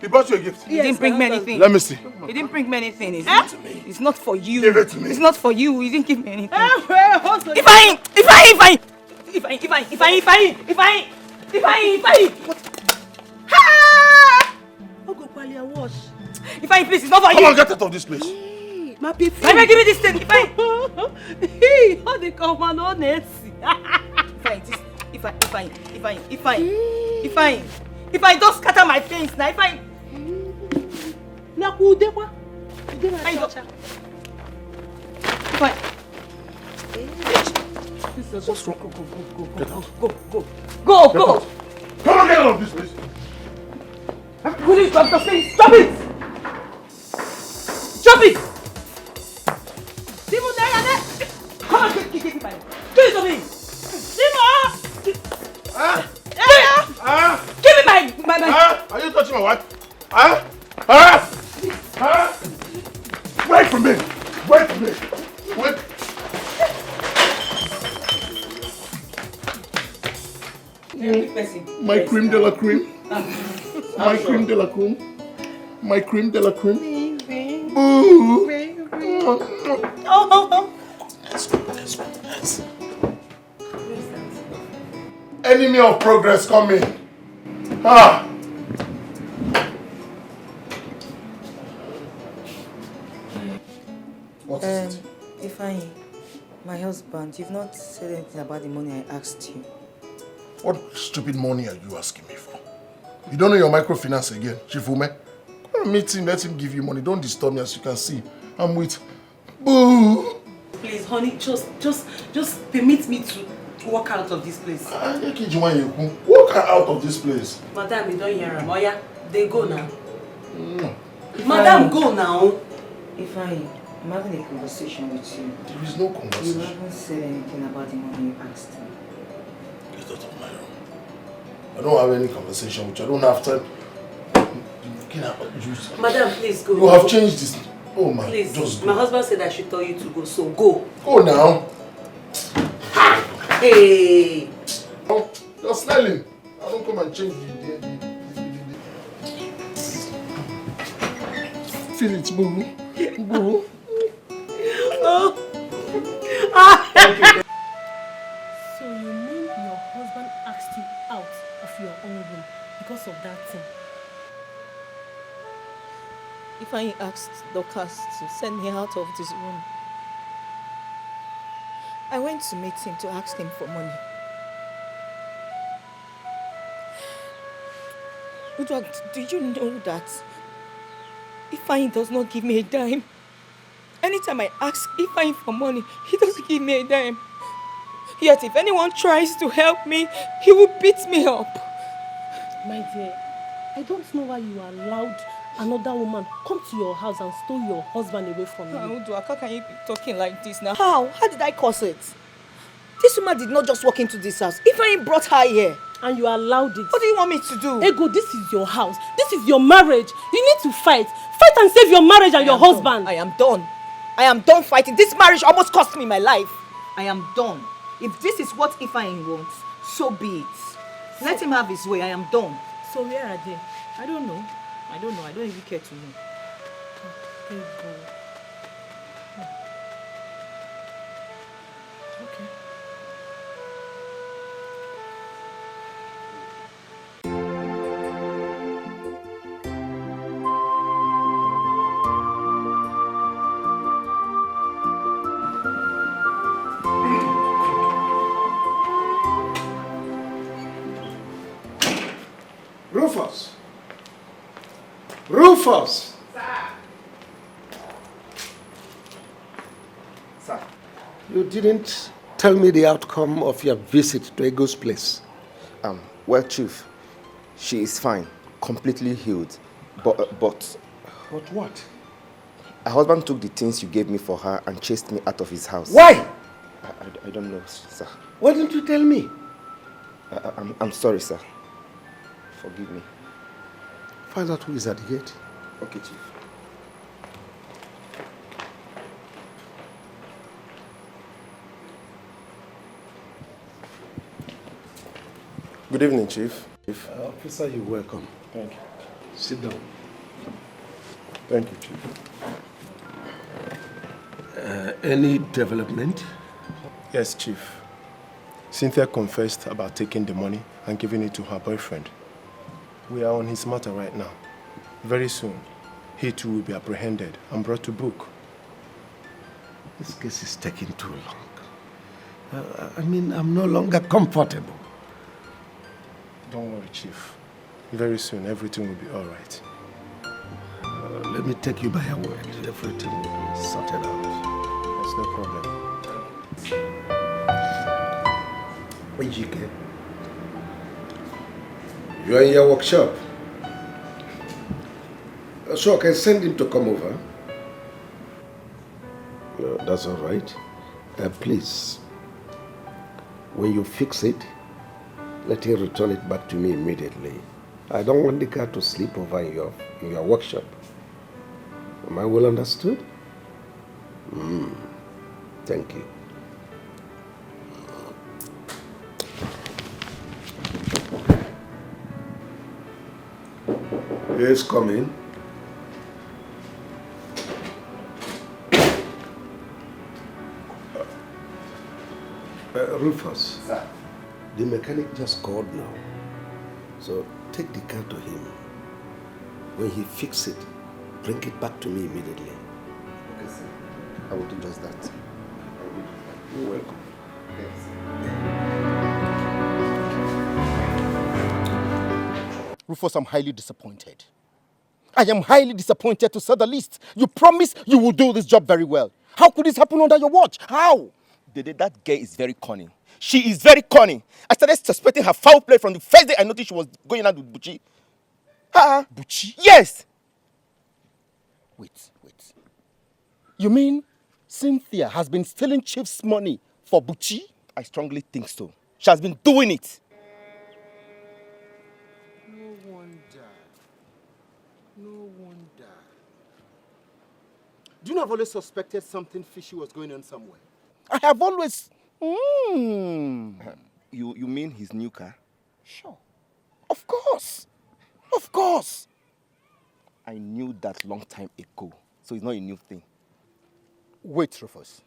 He brought you a gift. He didn't bring me anything. Let me see. He didn't bring me anything. It's not to me. It's not for you. Give it to me. It's not for you. He didn't give me anything. If I please, it's not for you. Come on, get out of this place. My people. Give me this thing. If I don't scatter my things now, What's wrong? Go. Come on, get out of this place. Will you stop the thing? Stop it! Stop it! Simon, come on, give it to me. Give it to me. Simon! Give me my... Are you touching my wife? Wait for me. Wait. My cream de la cream. My cream de la cream. My cream de la cream. Ooh. Enemy of progress coming. What is it? Ifeanyi, my husband, you've not said anything about the money I asked you. What stupid money are you asking me for? You don't know your microfinance again, Chifume? Go and meet him, let him give you money. Don't disturb me, as you can see. I'm with Boo. Please, honey, just permit me to walk out of this place. Walk out of this place. Madam, you don't hear him. Oh yeah, they go now. Madam, go now. Ifeanyi, I'm having a conversation with you. There is no conversation. You haven't said anything about the money you asked me. Get out of my room. I don't have any conversation with you. I don't have time. Madam, please go. You have changed this. Oh my, please. Just go. My husband said I should tell you to go, so go. Go now. Hey. Oh, you're smelling. I don't come and change the Feel it, boo. Boo. So you mean your husband asked you out of your own room because of that thing? Ifeanyi asked Dorcas to send me out of this room. I went to meet him to ask him for money. Udwag, do you know that Ifeanyi does not give me a dime? Anytime I ask Ifeanyi for money, he doesn't give me a dime. Yet if anyone tries to help me, he will beat me up. My dear, I don't know why you allowed another woman come to your house and stole your husband away from you. Udwag, how can you be talking like this now? How? How did I cause it? This woman did not just walk into this house. Ifeanyi brought her here. And you allowed it. What do you want me to do? Ego, this is your house. This is your marriage. You need to fight. Fight and save your marriage and your husband. I am done. I am done fighting. This marriage almost cost me my life. I am done. If this is what Ifeanyi wants, so be it. Let him have his way. I am done. So where are they? I don't know. I don't even care to know. Ego. Okay. Rufus! Sir. You didn't tell me the outcome of your visit to Ego's place. Well, Chief, she is fine, completely healed. But But what? her husband took the things you gave me for her and chased me out of his house. Why? I don't know, sir. Why didn't you tell me? I'm sorry, sir. Forgive me. Find out who is at the gate. Okay, Chief. Good evening, Chief. Officer, you're welcome. Thank you. Sit down. Thank you, Chief. Any development? Yes, Chief. Cynthia confessed about taking the money and giving it to her boyfriend. We are on his matter right now. Very soon, he too will be apprehended and brought to book. This case is taking too long. I'm no longer comfortable. Don't worry, Chief. Very soon, everything will be all right. Let me take you by your word. Everything will be sorted out. That's no problem. Uche, you are in your workshop. So I can send him to come over. That's all right. Please, when you fix it, let him return it back to me immediately. I don't want the car to sleep over in your workshop. Am I well understood? Thank you. Yes, come in. Rufus. Sir. The mechanic just called now. So take the car to him. When he fixes it, bring it back to me immediately. Okay, sir. I will do just that. You're welcome. Rufus, I'm highly disappointed. I am highly disappointed, to say the least. You promised you will do this job very well. How could this happen under your watch? How? Dede, that girl is very cunning. She is very cunning. I started suspecting her foul play from the first day I noticed she was going out with Buchi. Buchi? Yes! Wait. You mean Cynthia has been stealing Chief's money for Buchi? I strongly think so. She has been doing it. No wonder. Do you know I've always suspected something fishy was going on somewhere? I have always... You mean his new car? Sure. Of course. I knew that long time ago, so it's not a new thing. Wait, Rufus.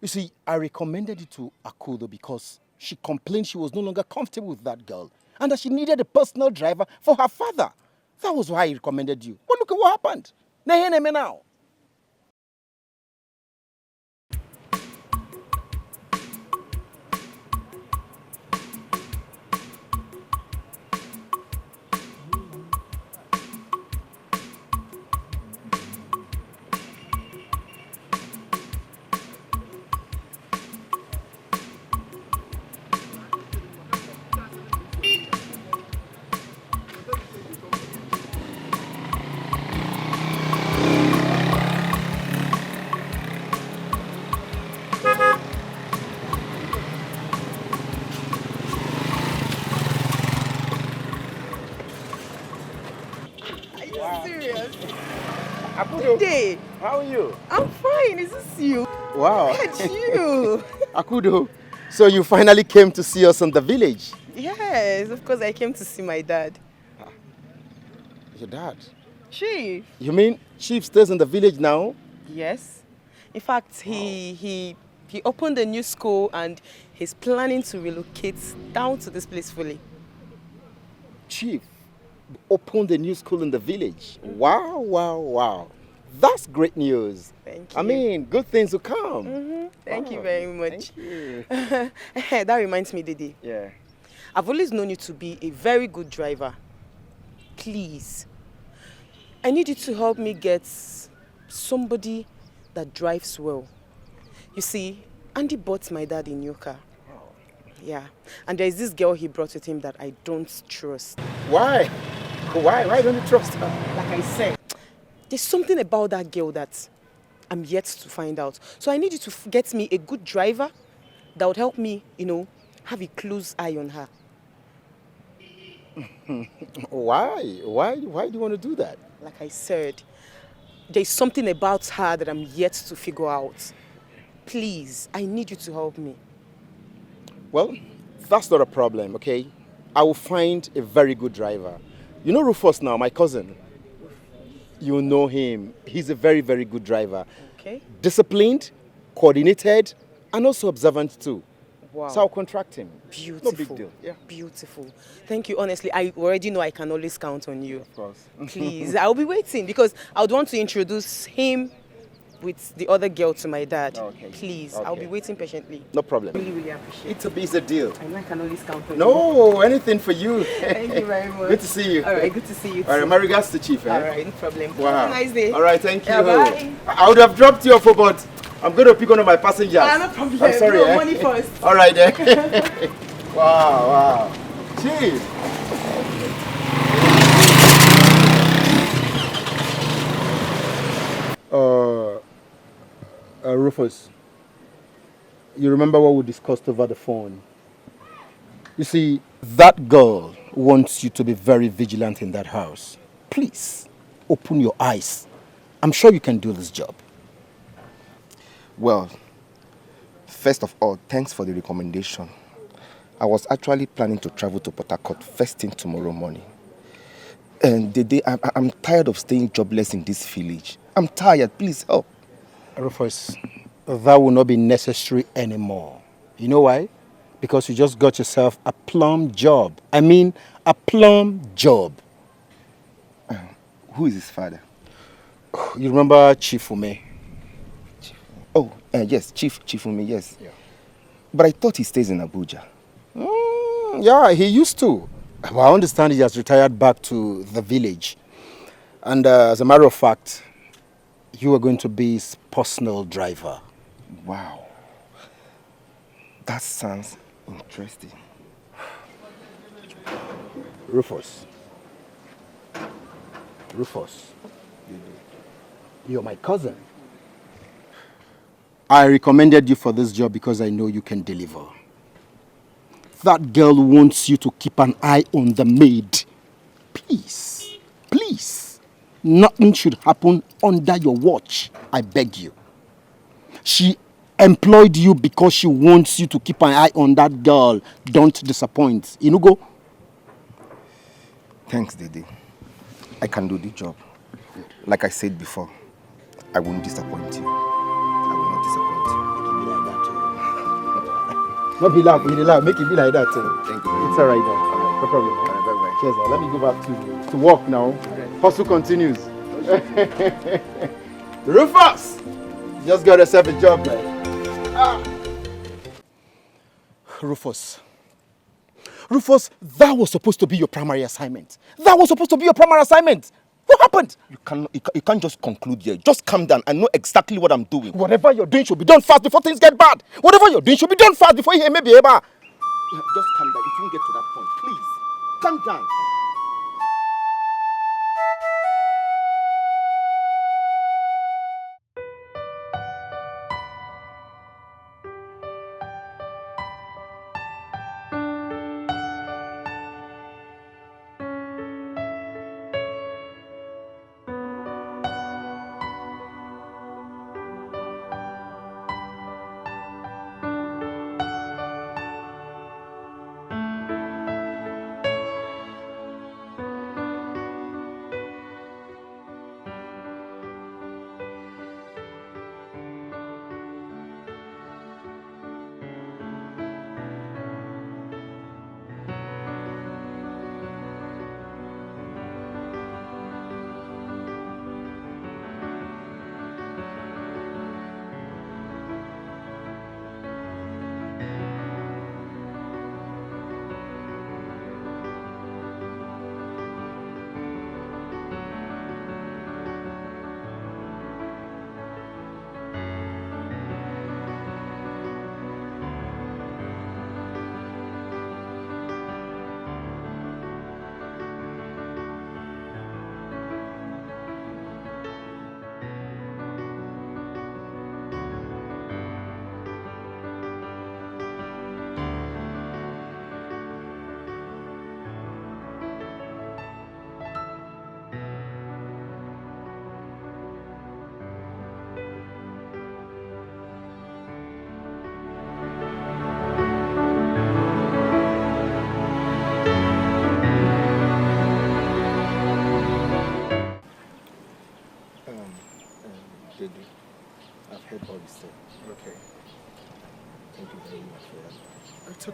You see, I recommended it to Akudo because she complained she was no longer comfortable with that girl and that she needed a personal driver for her father. That was why I recommended you. But look at what happened. Now. Day. How are you? I'm fine. Is this you? Wow. It's you. Akudo, so you finally came to see us in the village? Yes, of course I came to see my dad. Your dad? Chief. You mean Chief stays in the village now? Yes. In fact, he opened a new school and he's planning to relocate down to this place fully. Chief opened a new school in the village. Wow. That's great news. Thank you. I mean, good things will come. Thank you very much. Thank you. That reminds me, Didi. Yeah. I've always known you to be a very good driver. Please, I need you to help me get somebody that drives well. You see, Andy bought my dad a new car. Yeah, and there is this girl he brought with him that I don't trust. Why? Why don't you trust her? Like I said, there's something about that girl that I'm yet to find out. So I need you to get me a good driver that would help me, have a close eye on her. Why? Why do you want to do that? Like I said, there's something about her that I'm yet to figure out. Please, I need you to help me. Well, that's not a problem, okay? I will find a very good driver. You know Rufus now, my cousin. You know him. He's a very, very good driver. Okay. Disciplined, coordinated, and also observant too. Wow. So I'll contract him. Beautiful. No big deal. Yeah. Beautiful. Thank you. Honestly, I already know I can always count on you. Of course. Please, I'll be waiting because I would want to introduce him with the other girl to my dad. Okay. Please, Okay. I'll be waiting patiently. No problem. Really, really appreciate it. It's a deal. I know I can always count on you. No, anything for you. Thank you very much. Good to see you. All right, good to see you too. All right, my regards to Chief. All right, no problem. Wow. Have a nice day. All right, thank you. Yeah, bye. I would have dropped you off, but I'm going to pick one of my passengers. No problem. I'm sorry. No, money first. All right, then. Wow. Chief. Rufus, you remember what we discussed over the phone? You see, that girl wants you to be very vigilant in that house. Please, open your eyes. I'm sure you can do this job. Well, first of all, thanks for the recommendation. I was actually planning to travel to Port Harcourt first thing tomorrow morning. And I'm tired of staying jobless in this village. I'm tired, please help. Rufus, that will not be necessary anymore. You know why? Because you just got yourself a plum job. I mean, a plum job. Who is his father? You remember Chief Ume? Yes, Chief Ume, yes. Yeah. But I thought he stays in Abuja. Yeah, he used to. Well, I understand he has retired back to the village. And as a matter of fact, you are going to be his personal driver. Wow. That sounds interesting. Rufus, you're my cousin. I recommended you for this job because I know you can deliver. That girl wants you to keep an eye on the maid. Please, please, nothing should happen under your watch. I beg you. She employed you because she wants you to keep an eye on that girl. Don't disappoint. Inugo? Thanks, Dede. I can do the job. Like I said before, I won't disappoint you. I will not disappoint you. Not be loud, make it be like that. Thank you. It's alright then. No problem. All right, bye-bye. Cheers. Let me go back to work now. Hustle continues. Rufus! Just got yourself a job, man. Rufus, that was supposed to be your primary assignment. What happened? You can't just conclude here. Just calm down. I know exactly what I'm doing. Whatever you're doing should be done fast before things get bad. Whatever you're doing should be done fast before you may be able. Just calm down. It won't get to that point. Please. Calm down.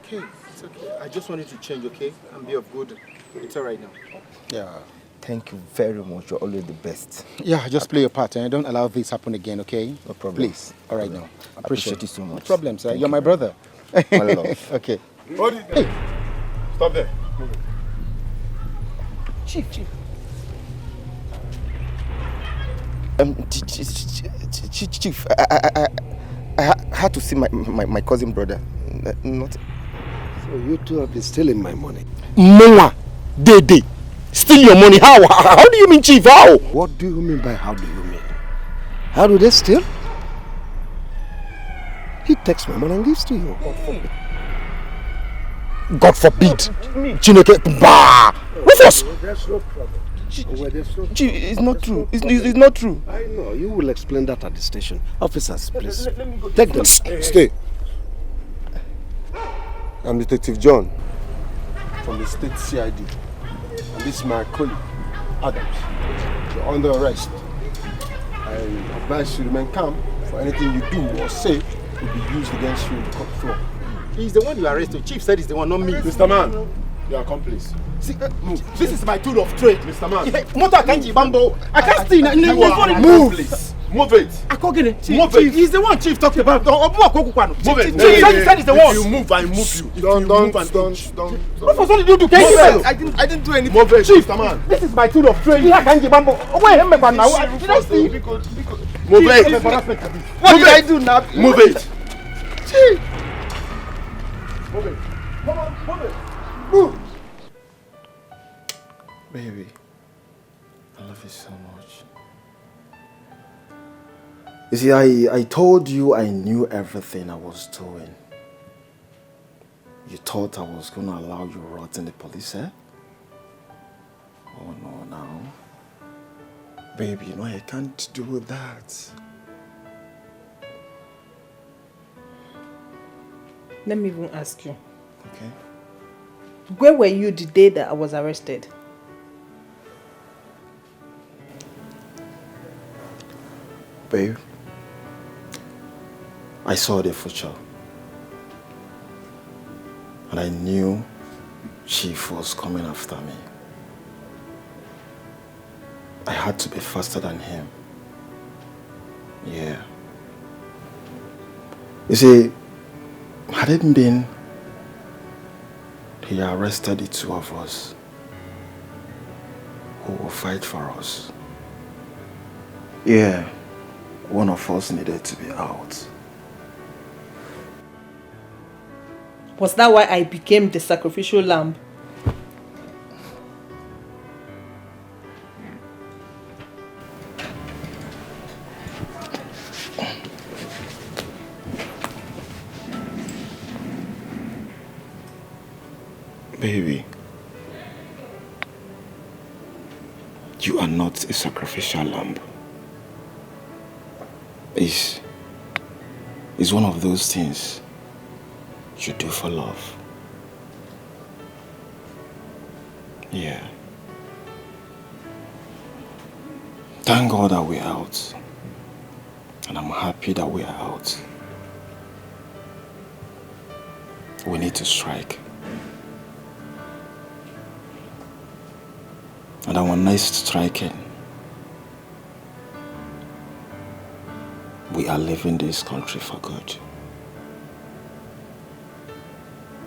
okay. It's okay. I just wanted to change, okay? And be of good. It's all right now. Yeah. Thank you very much. You're always the best. Yeah, just play your part and don't allow this happen again, okay? No problem. Please. All right now. Appreciate you so much. No problem, sir. Thank You're you my brother. My love. Okay. Hey. Stop there. Chief. Chief, I had to see my cousin brother. Not. So you two have been stealing my money. Moa, Dede, steal your money. How do you mean, Chief? How? What do you mean by how do you mean? How do they steal? He takes my money and gives to you. God forbid. Chineke, bah! Rufus! There's no problem. Chief, it's not true. It's not true. I know. You will explain that at the station. Officers, please. Let me go. Take them. Stay. I'm Detective John from the State CID. And this is my colleague, Adams. You're under arrest. I advise you to remain calm, for anything you do or say will be used against you in the court floor. He's the one you arrested. Chief said he's the one, not me. Mr. Man, your accomplice. See, move. This is my tool of trade. Mr. Man. Motor can't bambo. I can't steal. Move, please. Move it. I can't get it. Move it. He's the one Chief talked about. Move it. Chief said he's the one. If you move, I move you. Don't. What did you do? I didn't do anything. Move it, Chief, Mr. Man. This is my tool of trade. I can't get bambo. Where am I now? Did I steal? Move it. What did I do now? Move it. Chief. Move it. Come on, move it. Move. Baby, I love you so much. You see, I told you I knew everything I was doing. You thought I was going to allow you rot in the police, eh? Oh no, now. Baby, no, I can't do that. Let me even ask you. Okay. Where were you the day that I was arrested? Babe, I saw the future. And I knew Chief was coming after me. I had to be faster than him. Yeah. You see, had it been he arrested the two of us, who will fight for us? Yeah, one of us needed to be out. Was that why I became the sacrificial lamb? Baby, you are not a sacrificial lamb. It's one of those things you do for love. Yeah. Thank God that we're out. And I'm happy that we're out. We need to strike. And our next striking, we are leaving this country for good.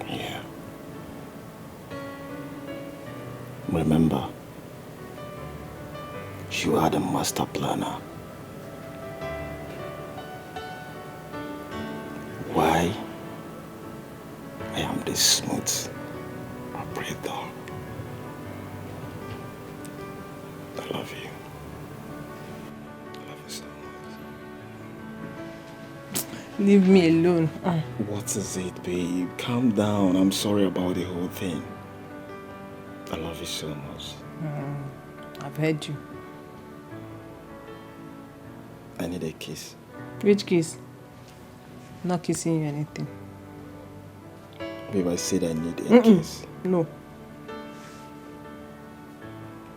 Yeah. Remember, you are the master planner. Why I am this smooth operator. I love you. I love you so much. Leave me alone. What is it, babe? Calm down. I'm sorry about the whole thing. I love you so much. I've heard you. I need a kiss. Which kiss? Not kissing you anything. Babe, I said I need a kiss. No.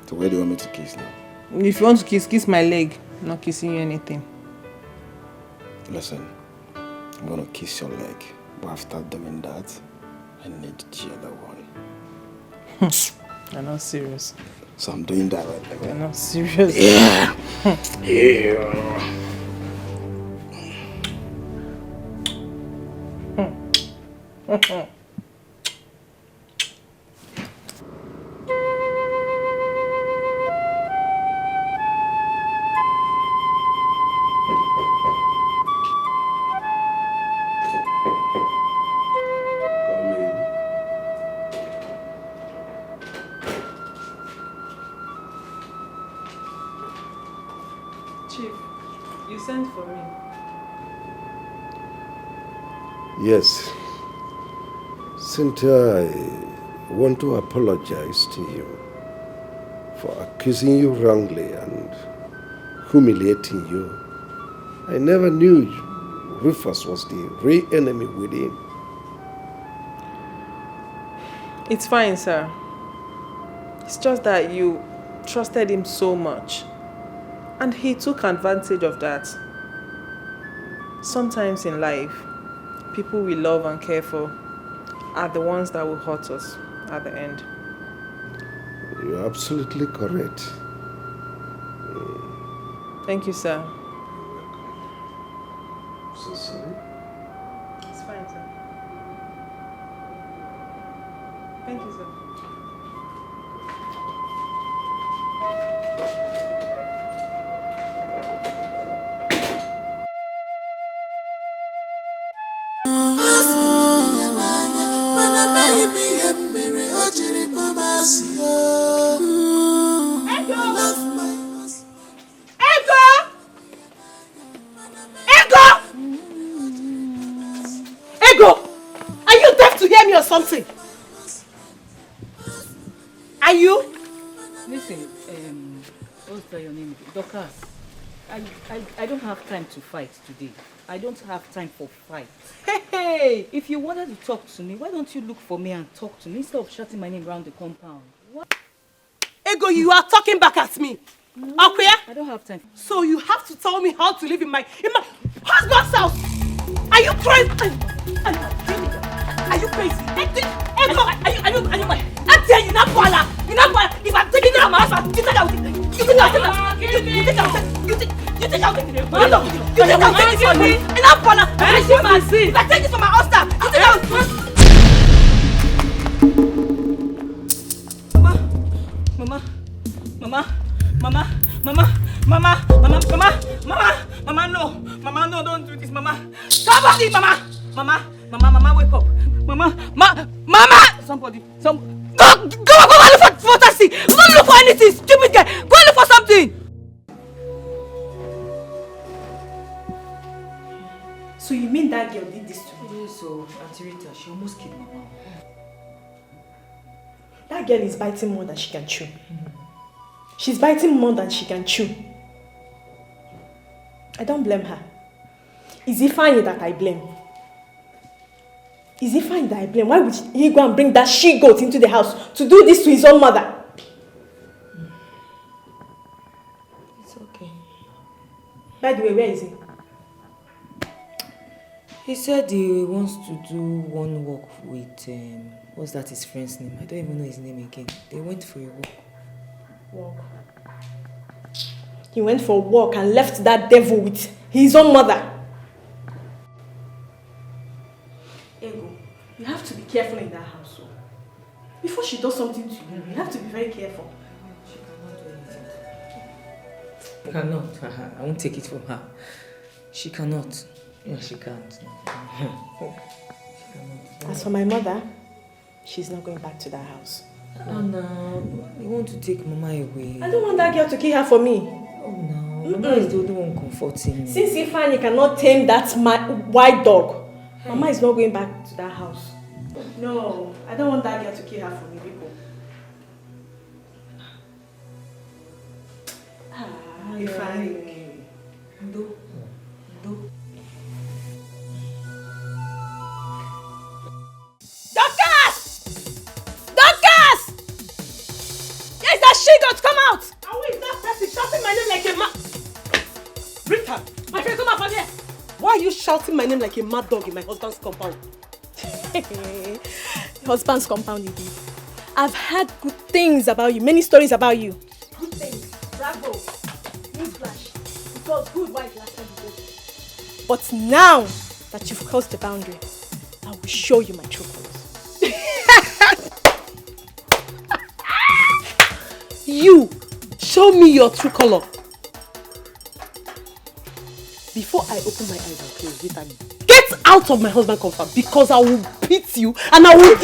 So where do you want me to kiss now? If you want to kiss my leg. Not kissing you anything. Listen, I'm gonna kiss your leg. But after doing that, married the other one. You're not serious. So I'm doing that right now. You're not serious. Yeah. Yeah. Chief, you sent for me. Yes. Cynthia, I want to apologize to you for accusing you wrongly and humiliating you. I never knew Rufus was the real enemy within. It's fine, sir. It's just that you trusted him so much. And he took advantage of that. Sometimes in life, people we love and care for are the ones that will hurt us at the end. You're absolutely correct. Thank you, sir. So sorry. It's fine, sir. Thank you, sir. Something. Are you? Listen, what's your name? Dorcas. I don't have time to fight today. I don't have time for fight. Hey! If you wanted to talk to me, why don't you look for me and talk to me instead of shouting my name around the compound? What? Ego, you are talking back at me. Okay? I don't have time. So you have to tell me how to live in my husband's house. Are you crazy? Are you crazy? Are you mad? I'm telling you, not Bola. You're not Bola. If I'm taking it out of my husband, you think I'll take it? You think I'll take it from me? You're not Bola. If I take this from my husband, you think I'll... Mama, no, don't do this, Mama. Somebody, Mama, wake up. Mama! Somebody, go look for taxi. Go look for anything, stupid guy. Go look for something. So you mean that girl did this to me? Yes, so Auntie Rita, she almost killed my mom. That girl is biting more than she can chew. She's biting more than she can chew. I don't blame her. Is it fine that I blame? Is it fine that I blame? Why would he go and bring that she-goat into the house to do this to his own mother? It's okay. By the way, where is he? He said he wants to do one walk with, what's that his friend's name? I don't even know his name again. They went for a walk. Walk. He went for a walk and left that devil with his own mother. Ego, you have to be careful in that house. Before she does something to you, you have to be very careful. She cannot do anything. Cannot. I won't take it from her. She cannot. Yeah, she can't. She cannot. As for my mother, she's not going back to that house. Oh no, you want to take Mama away. I don't want that girl to kill her for me. Oh no, Mama is the only one comforting me. Since Ifeanyi cannot tame that white dog, Mama is not going back to that house. No, I don't want that girl to kill her for me, people. Ifeanyi. Do. Yes, that she-goat, come out! And who is that person shouting my name like a mad... Rita, my friend, come out from here! Why are you shouting my name like a mad dog in my husband's compound? husband's compound you live. I've heard good things about you, many stories about you. Good things. Bravo. Newsflash. It was good while it lasted the day. But now that you've crossed the boundary, I will show you my true colors. You! Show me your true color. Before I open my eyes and close it, get out of my husband compound because I will beat you and I will...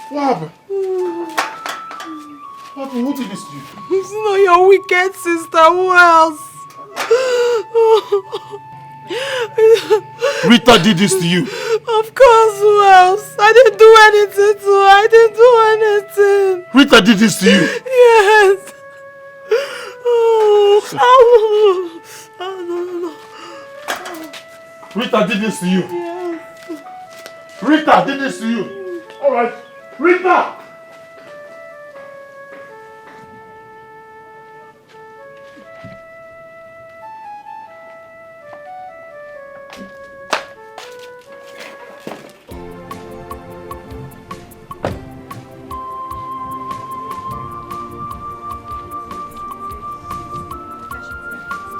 What happened? Who did this to you? It's not your wicked sister. Who else? Rita did this to you. Of course, who else? I didn't do anything to her. I didn't do anything. Rita did this to you. Yes. No. Rita did this to you. Yes. Rita did this to you. All right. Rita!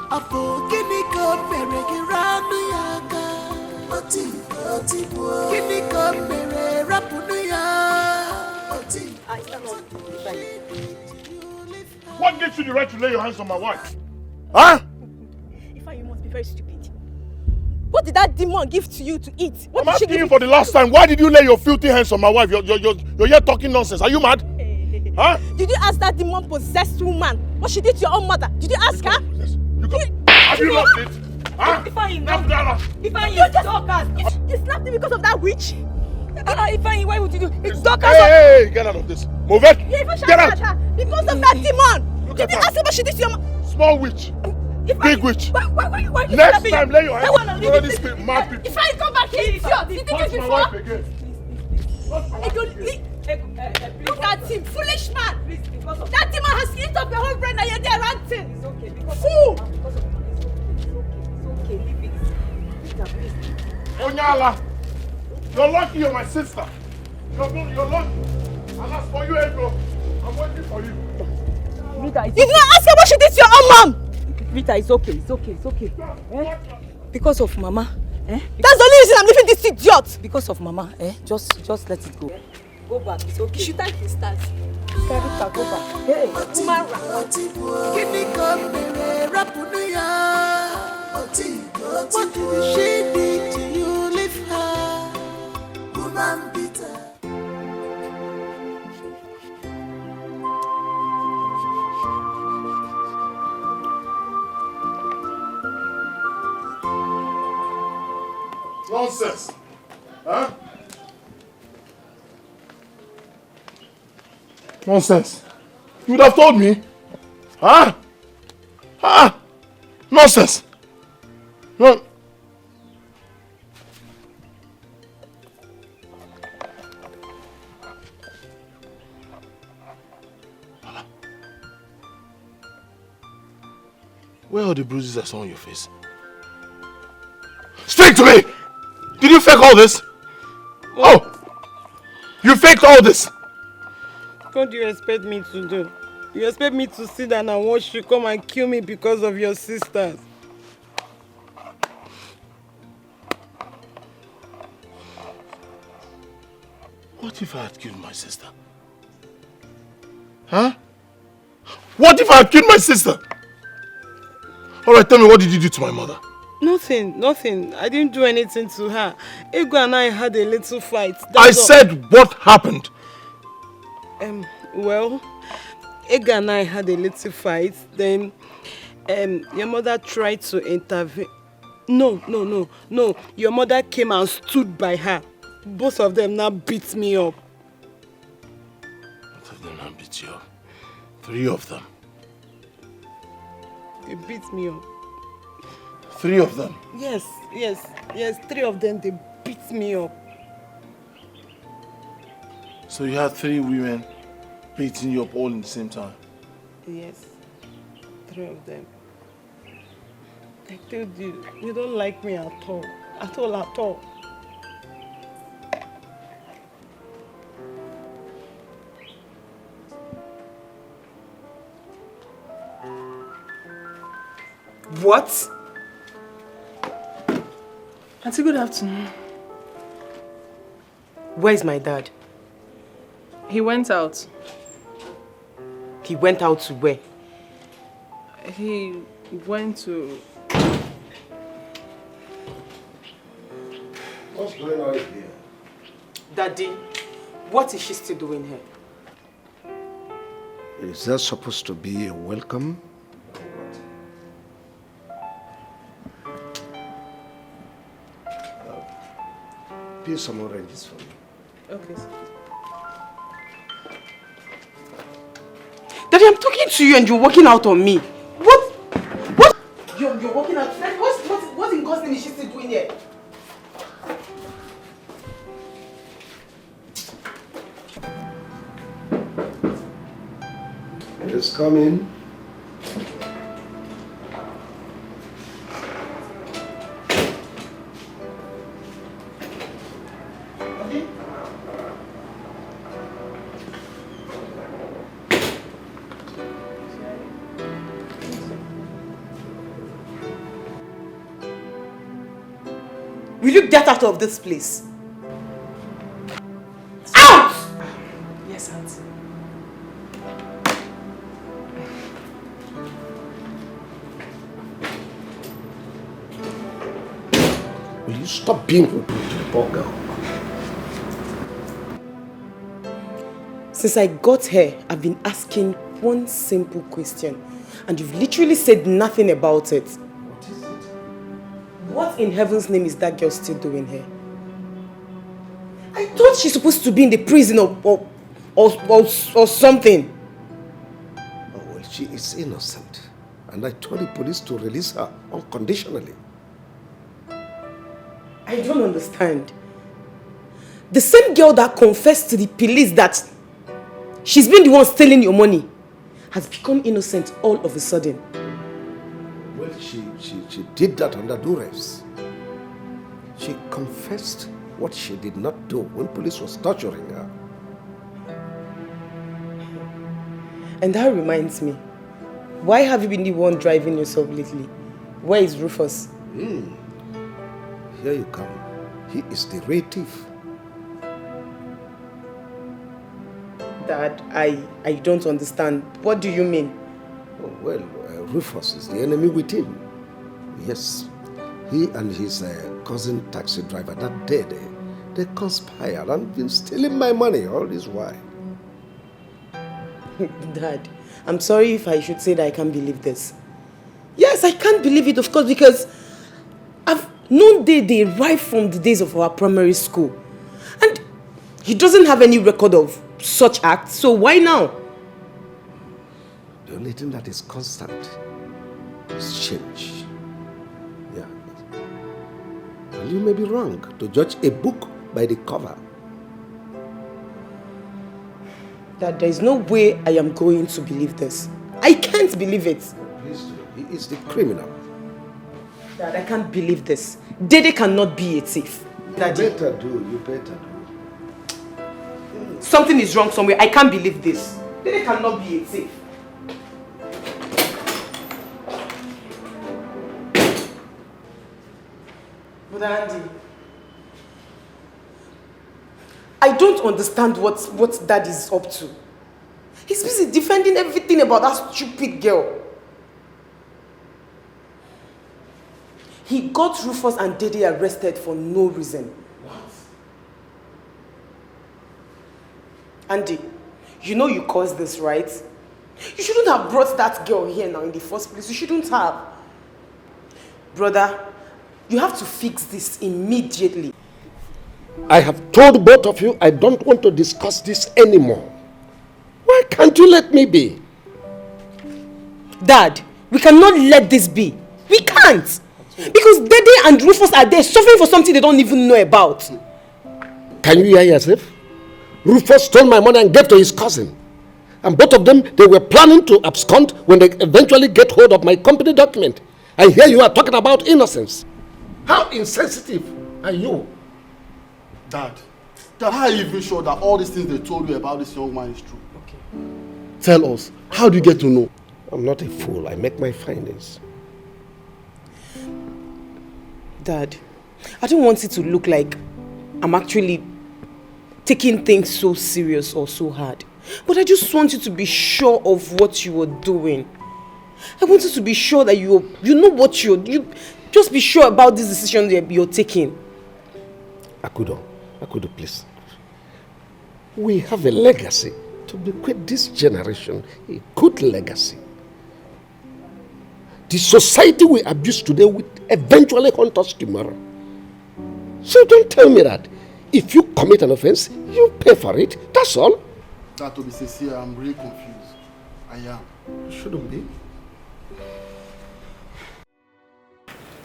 Apo kini ko mere giranu yaga. Oti kini ko mere rapunu ya. What gives you the right to lay your hands on my wife? Huh? You must be very stupid. What did that demon give to you to eat? What I'm asking you for the last time. Why did you lay your filthy hands on my wife? You're here talking nonsense. Are you mad? Huh? Did you ask that demon possessed woman what she did to your own mother? Did you ask her? Have you lost it? Huh? You slapped me because of that witch? Why would you do? It's Dorcas. Hey, get out of this. Move it. Get out. Because of that demon. Did you ask her what she did to your mother? Small witch. Big witch. Why Next time, lay your hands on these mad people. If I come back here, you think it's my before? wife again. Look at him, foolish man. That demon has eaten up your whole brain and you're there ranting. It's okay. Fool. Okay, leave it. Onyala, you're lucky you're my sister. You're lucky. And as for you, Ego, I'm waiting for you. Rita, you did not ask her what she did to your own mom. Rita, it's okay. Eh? Because of Mama. Eh? That's the only reason I'm leaving this idiot. Because of Mama. Eh? Just let it go. Go back. It's okay. You should thank his stars. Rita, go back. Hey, Umara. What did she did to you? Leave her, woman bitter. Nonsense. Huh? Nonsense. You would have told me. Huh? Nonsense. No. Where are the bruises I saw on your face? Speak to me! Did you fake all this? Oh! You faked all this! What do you expect me to do? You expect me to sit down and watch you come and kill me because of your sisters? What if I had killed my sister? Huh? What if I had killed my sister? Alright, tell me, what did you do to my mother? Nothing. I didn't do anything to her. Ego and I had a little fight. I said what happened? Well, Ego and I had a little fight. Then, your mother tried to intervene. No. Your mother came and stood by her. Both of them now beat me up. Both of them now beat you up? 3 of them? They beat me up. 3 of them? Yes. 3 of them, they beat me up. So you had 3 women beating you up all in the same time? Yes. 3 of them. I told you, you don't like me at all. At all. What? Auntie, good afternoon. Where's my dad? He went out. He went out to where? He went to... What's going on here? Daddy, what is she still doing here? Is that supposed to be a welcome? Peel some oranges for me. Okay, sir. Daddy, I'm talking to you and you're walking out on me. What? You're walking out. What in God's name is she still doing here? It's coming. Will you get out of this place? Out! Yes, Auntie. Will you stop being rude to the poor girl? Since I got here, I've been asking one simple question, and you've literally said nothing about it. What is it? What in heaven's name is that girl still doing here? I thought she's supposed to be in the prison or something. Oh, well, she is innocent. And I told the police to release her unconditionally. I don't understand. The same girl that confessed to the police that she's been the one stealing your money has become innocent all of a sudden. Well, she did that under duress. She confessed what she did not do when police was torturing her. And that reminds me, why have you been the one driving yourself lately? Where is Rufus? Here you come. He is the real thief. Dad, I don't understand. What do you mean? Oh, well, Rufus is the enemy within. Yes, he and his cousin taxi driver that day, they conspired and been stealing my money all this while. Dad, I'm sorry if I should say that I can't believe this. Yes, I can't believe it, of course, because I've known they right from the days of our primary school. And he doesn't have any record of such acts, so why now? The only thing that is constant is change. Yeah. And you may be wrong to judge a book by the cover. Dad, there is no way I am going to believe this. I can't believe it. Please do. He is the criminal. Dad, I can't believe this. Dede cannot be a thief. Daddy. You better do. You better do. Something is wrong somewhere. I can't believe this. Dede cannot be a thief. But Andy, I don't understand what Dad is up to. He's busy defending everything about that stupid girl. He got Rufus and Dede arrested for no reason. What? Andy, you know you caused this, right? You shouldn't have brought that girl here now in the first place. You shouldn't have. Brother, You have to fix this immediately. I have told both of you I don't want to discuss this anymore. Why can't you let me be? Dad, we cannot let this be. We can't. Because Dede and Rufus are there suffering for something they don't even know about. Can you hear yourself? Rufus stole my money and gave to his cousin. And both of them, they were planning to abscond when they eventually get hold of my company document. And here you are talking about innocence. How insensitive are you? Dad, how are you even sure that all these things they told you about this young man is true? Okay. Tell us, how do you get to know? I'm not a fool. I make my findings. Dad, I don't want it to look like I'm actually taking things so serious or so hard. But I just want you to be sure of what you are doing. I want you to be sure that you know what you just be sure about this decision that you're taking. Akudo, please. We have a legacy to bequeath this generation, a good legacy. The society we abuse today will eventually haunt us tomorrow. So don't tell me that if you commit an offense, you pay for it. That's all. That, to be sincere, I'm really confused. I am. You shouldn't be.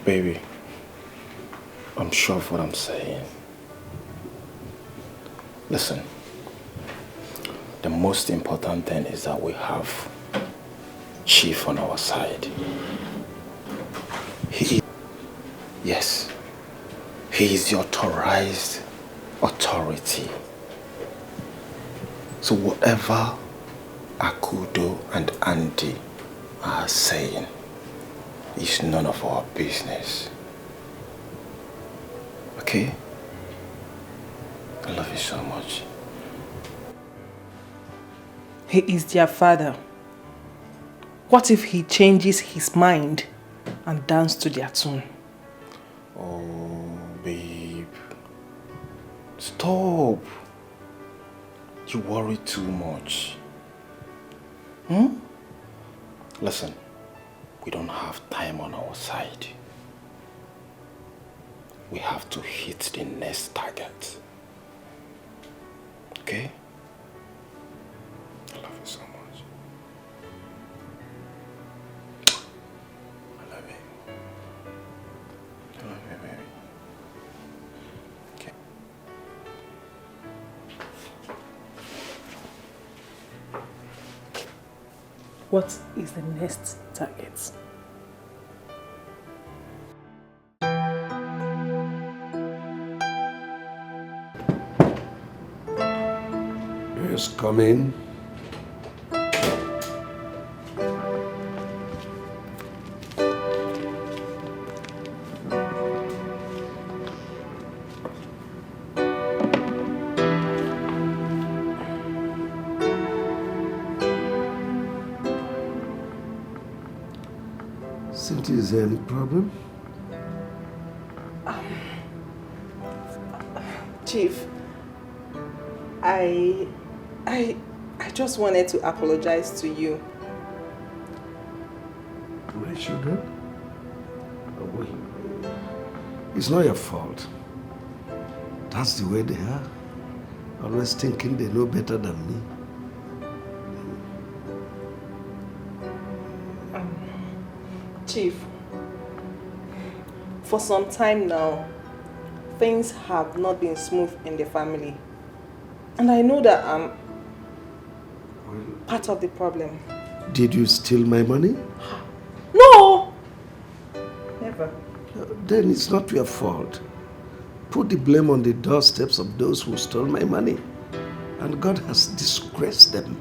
Baby, I'm sure of what I'm saying. Listen, the most important thing is that we have Chief on our side. Yes, he is the authorized authority. So whatever Akudo and Andy are saying is none of our business. Okay? I love you so much. He is their father. What if he changes his mind and dance to their tune? Oh, babe. Stop. You worry too much. Listen, we don't have time on our side. We have to hit the next target. Okay? I love you so much. I love you. I love you, baby. Okay. What is the next target? Yes, come in. Cynthia, is there any problem? Chief, I just wanted to apologize to you. Why should I? Oh, wait. It's not your fault. That's the way they are. Always thinking they know better than me. Chief, for some time now, things have not been smooth in the family. And I know that I'm part of the problem. Did you steal my money? No! Never. Then it's not your fault. Put the blame on the doorsteps of those who stole my money. And God has disgraced them.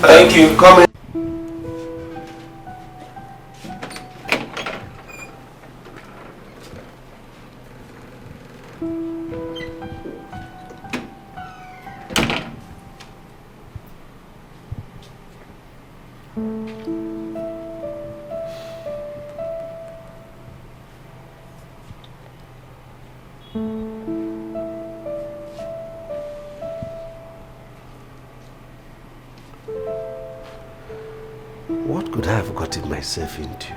Thank you. Come in. What could I have gotten myself into?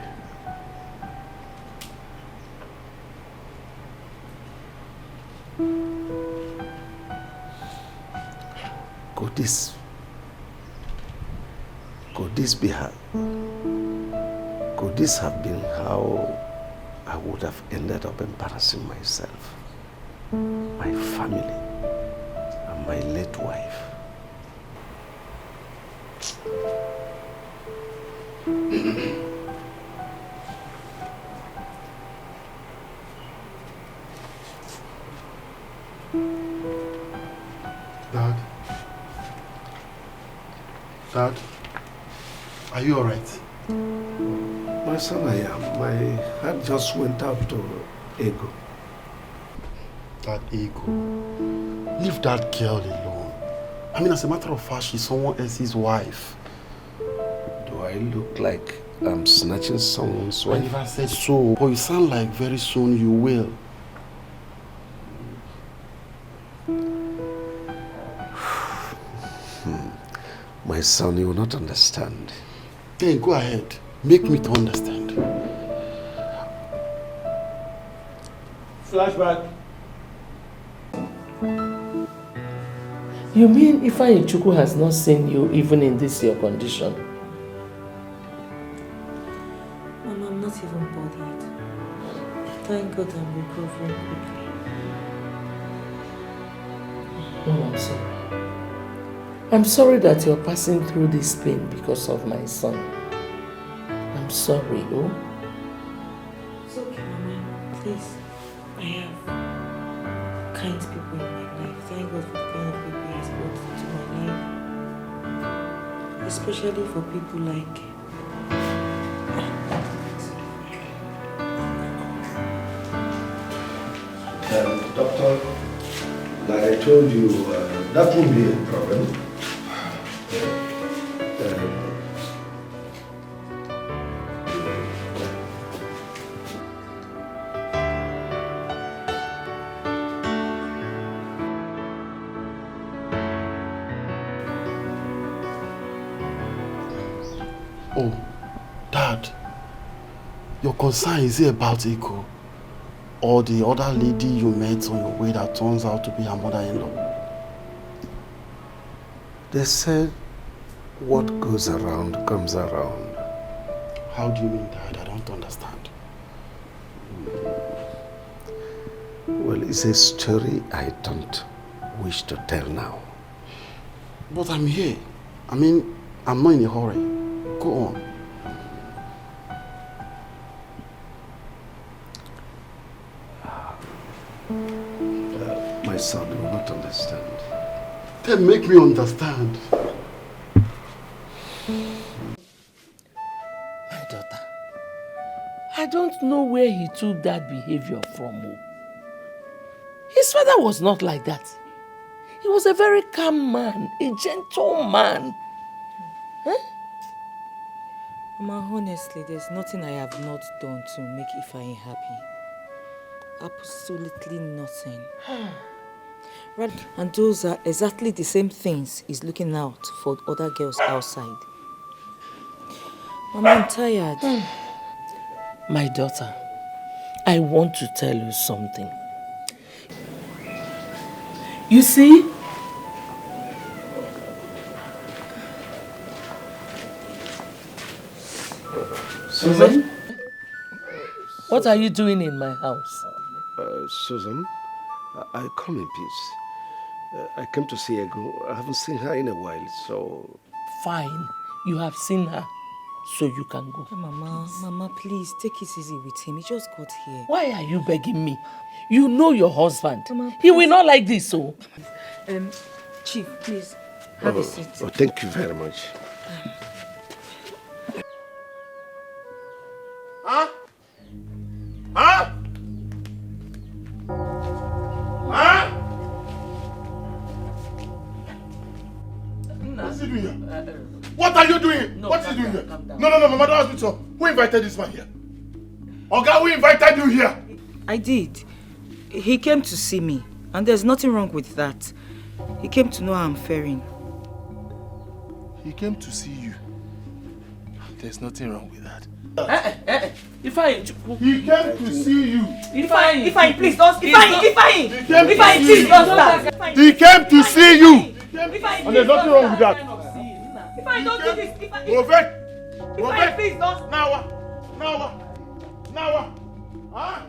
Could this have been how I would have ended up embarrassing myself, my family, and my late wife? Dad, are you alright? My son, I am. My heart just went out to Ego. That Ego. Leave that girl alone. I mean, as a matter of fact, she's someone else's wife. Do I look like I'm snatching someone's I wife? never said so, but you sound like very soon you will. My son, you will not understand. Then go ahead. Make me to understand. Flashback. You mean Ifeanyi Chukwu has not seen you even in this your condition? Mama, I'm not even bothered. Thank God I'm recovering quickly. Oh, I'm sorry. I'm sorry that you're passing through this pain because of my son. I'm sorry, oh? It's okay, Mama. Please. I have kind people in my life. Thank God for the kind of people He has brought into my life. Especially for people like... Doctor, like I told you, that won't be a problem. Oh, Dad, your concern is it about Iko or the other lady you met on your way that turns out to be her mother-in-law? They said what goes around comes around. How do you mean, Dad? I don't understand. Well, it's a story I don't wish to tell now. But I'm here. I mean, I'm not in a hurry. Go on. My son will not understand. Then make me understand. My daughter, I don't know where he took that behavior from. His father was not like that. He was a very calm man, a gentle man. Huh? Mama, honestly, there's nothing I have not done to make Ifeanyi happy. Absolutely nothing. Right, and those are exactly the same things he's looking out for other girls outside. Mama, I'm tired. My daughter, I want to tell you something. You see, Susan, what are you doing in my house? Susan, I come in peace. I came to see Ego. I haven't seen her in a while, so... Fine, you have seen her, so you can go. Mama, please, take it easy with him. He just got here. Why are you begging me? You know your husband. Mama, he will not like this, so... Chief, please, have a seat. Oh, thank you very much. Huh? Huh? Huh? What's he doing here? What are you doing? No, what is he doing down, here? calm down. No, Mama, don't ask me so. Who invited this man here? Oga, who invited you here? I did. He came to see me, and there's nothing wrong with that. He came to know how I'm faring. He came to see you. There's nothing wrong with that. He came to see you. Ifeanyi, please don't. Ifeanyi, please don't start. He came to see you. Ifeanyi, And there's nothing wrong with that. Ifeanyi, don't do this. Ifeanyi, please don't. Now, huh?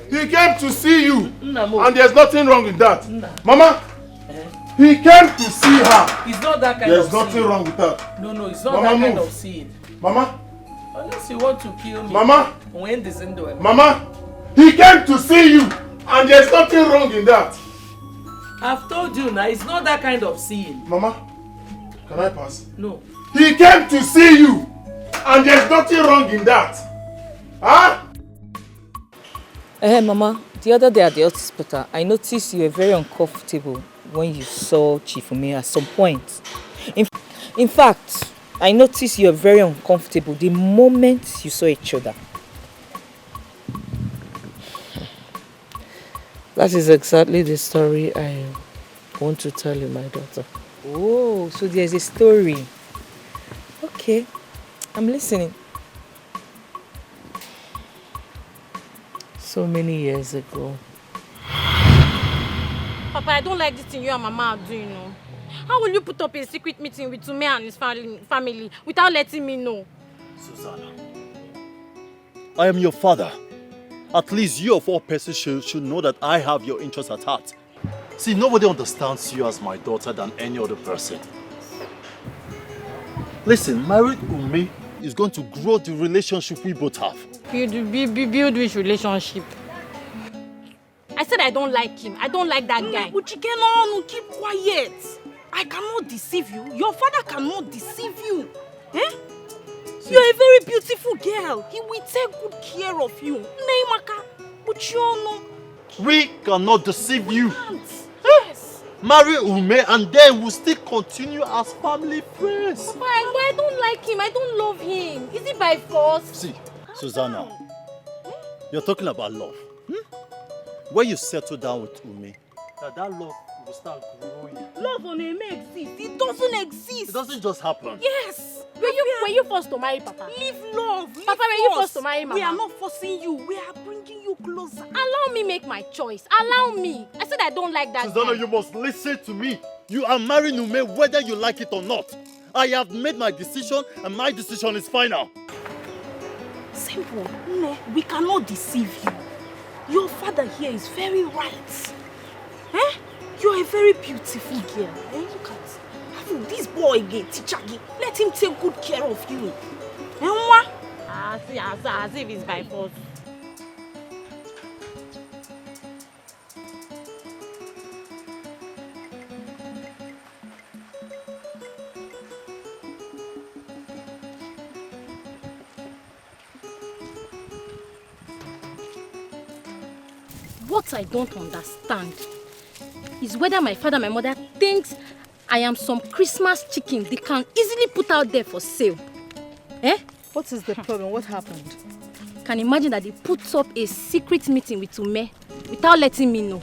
He came to see you, and there's nothing wrong with that. Mama, he came to see her. It's not that kind There's of nothing scene. wrong with that. No, it's not Mama, that kind move. of scene. Mama, Unless you want to kill me. Mama. When this into Mama, he came to see you, and there's nothing wrong in that. I've told you now, it's not that kind of scene. Mama, can I pass? No. He came to see you, and there's nothing wrong in that. Huh? Mama, the other day at the hospital, I noticed you were very uncomfortable when you saw Chief Ume at some point. In fact, I noticed you were very uncomfortable the moment you saw each other. That is exactly the story I want to tell you, my daughter. Oh, so there's a story. Okay, I'm listening. So many years ago. Papa, I don't like this thing you and Mama are doing, no. How will you put up a secret meeting with Ume and his family without letting me know? Susanna, I am your father. At least you of all persons should know that I have your interests at heart. See, nobody understands you as my daughter than any other person. Listen, married Ume is going to grow the relationship we both have. Build which relationship? I said I don't like him. I don't like that guy. Uche, no, keep quiet. I cannot deceive you. Your father cannot deceive you. Eh? You're a very beautiful girl. He will take good care of you. Neymaka, Uche, We cannot deceive you. Yes. Marry Ume and then we'll still continue as family friends. Papa, I don't like him. I don't love him. Is it by force? See, Susanna, you're talking about love. When you settle down with Ume, that love will start growing. Love on Ume exists. It doesn't exist. It doesn't just happen. Yes. Were you forced to marry Papa? Leave love. Papa, were you forced to marry Mama? We are not forcing you. We are bringing you closer. Allow me make my choice. Allow me. I said I don't like that Susanna, guy. you must listen to me. You are marrying Ume whether you like it or not. I have made my decision and my decision is final. Simple. No, we cannot deceive you. Your father here is very right. Eh? You're a very beautiful girl. Eh? Look at this boy again, teacher. Let him take good care of you. Eh, Mama? As if it's by force. What I don't understand is whether my father and my mother thinks I am some Christmas chicken they can easily put out there for sale. Eh? What is the problem? What happened? Can you imagine that they put up a secret meeting with Ume without letting me know?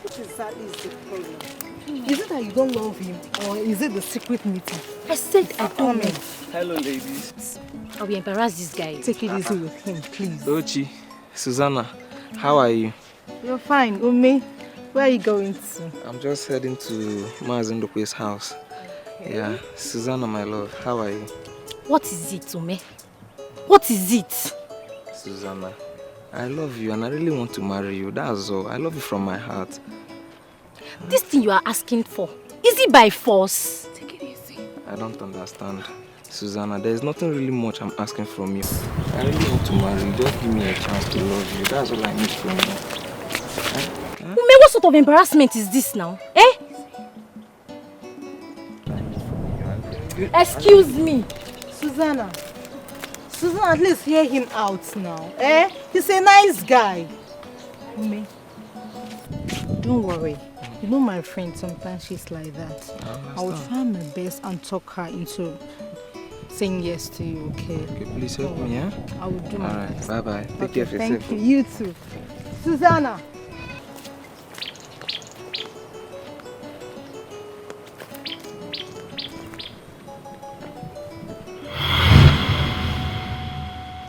What exactly is the problem? Is it that you don't love him, or is it the secret meeting? I said I don't know. Hello, ladies. I will embarrass this guy. Take it easy with him, please. Uche, Susanna, how are you? You're fine. Ume, where are you going to? I'm just heading to Mazindope's house. Okay. Yeah, Susanna, my love, how are you? What is it, Ume? What is it? Susanna, I love you and I really want to marry you. That's all. I love you from my heart. This thing you are asking for, is it by force? I don't understand. Susanna, there's nothing really much I'm asking from you. I really want to marry you. Just give me a chance to love you. That's all I need from you. Ume, what sort of embarrassment is this now? Eh? Excuse me. Susanna, at least hear him out now. Eh? He's a nice guy. Ume, don't worry. You know my friend, sometimes she's like that. I will try my best and talk her into saying yes to you, okay? Okay, please help me, yeah? I will do my best. Bye-bye. Take Okay, care of yourself. thank you. You too. Susanna.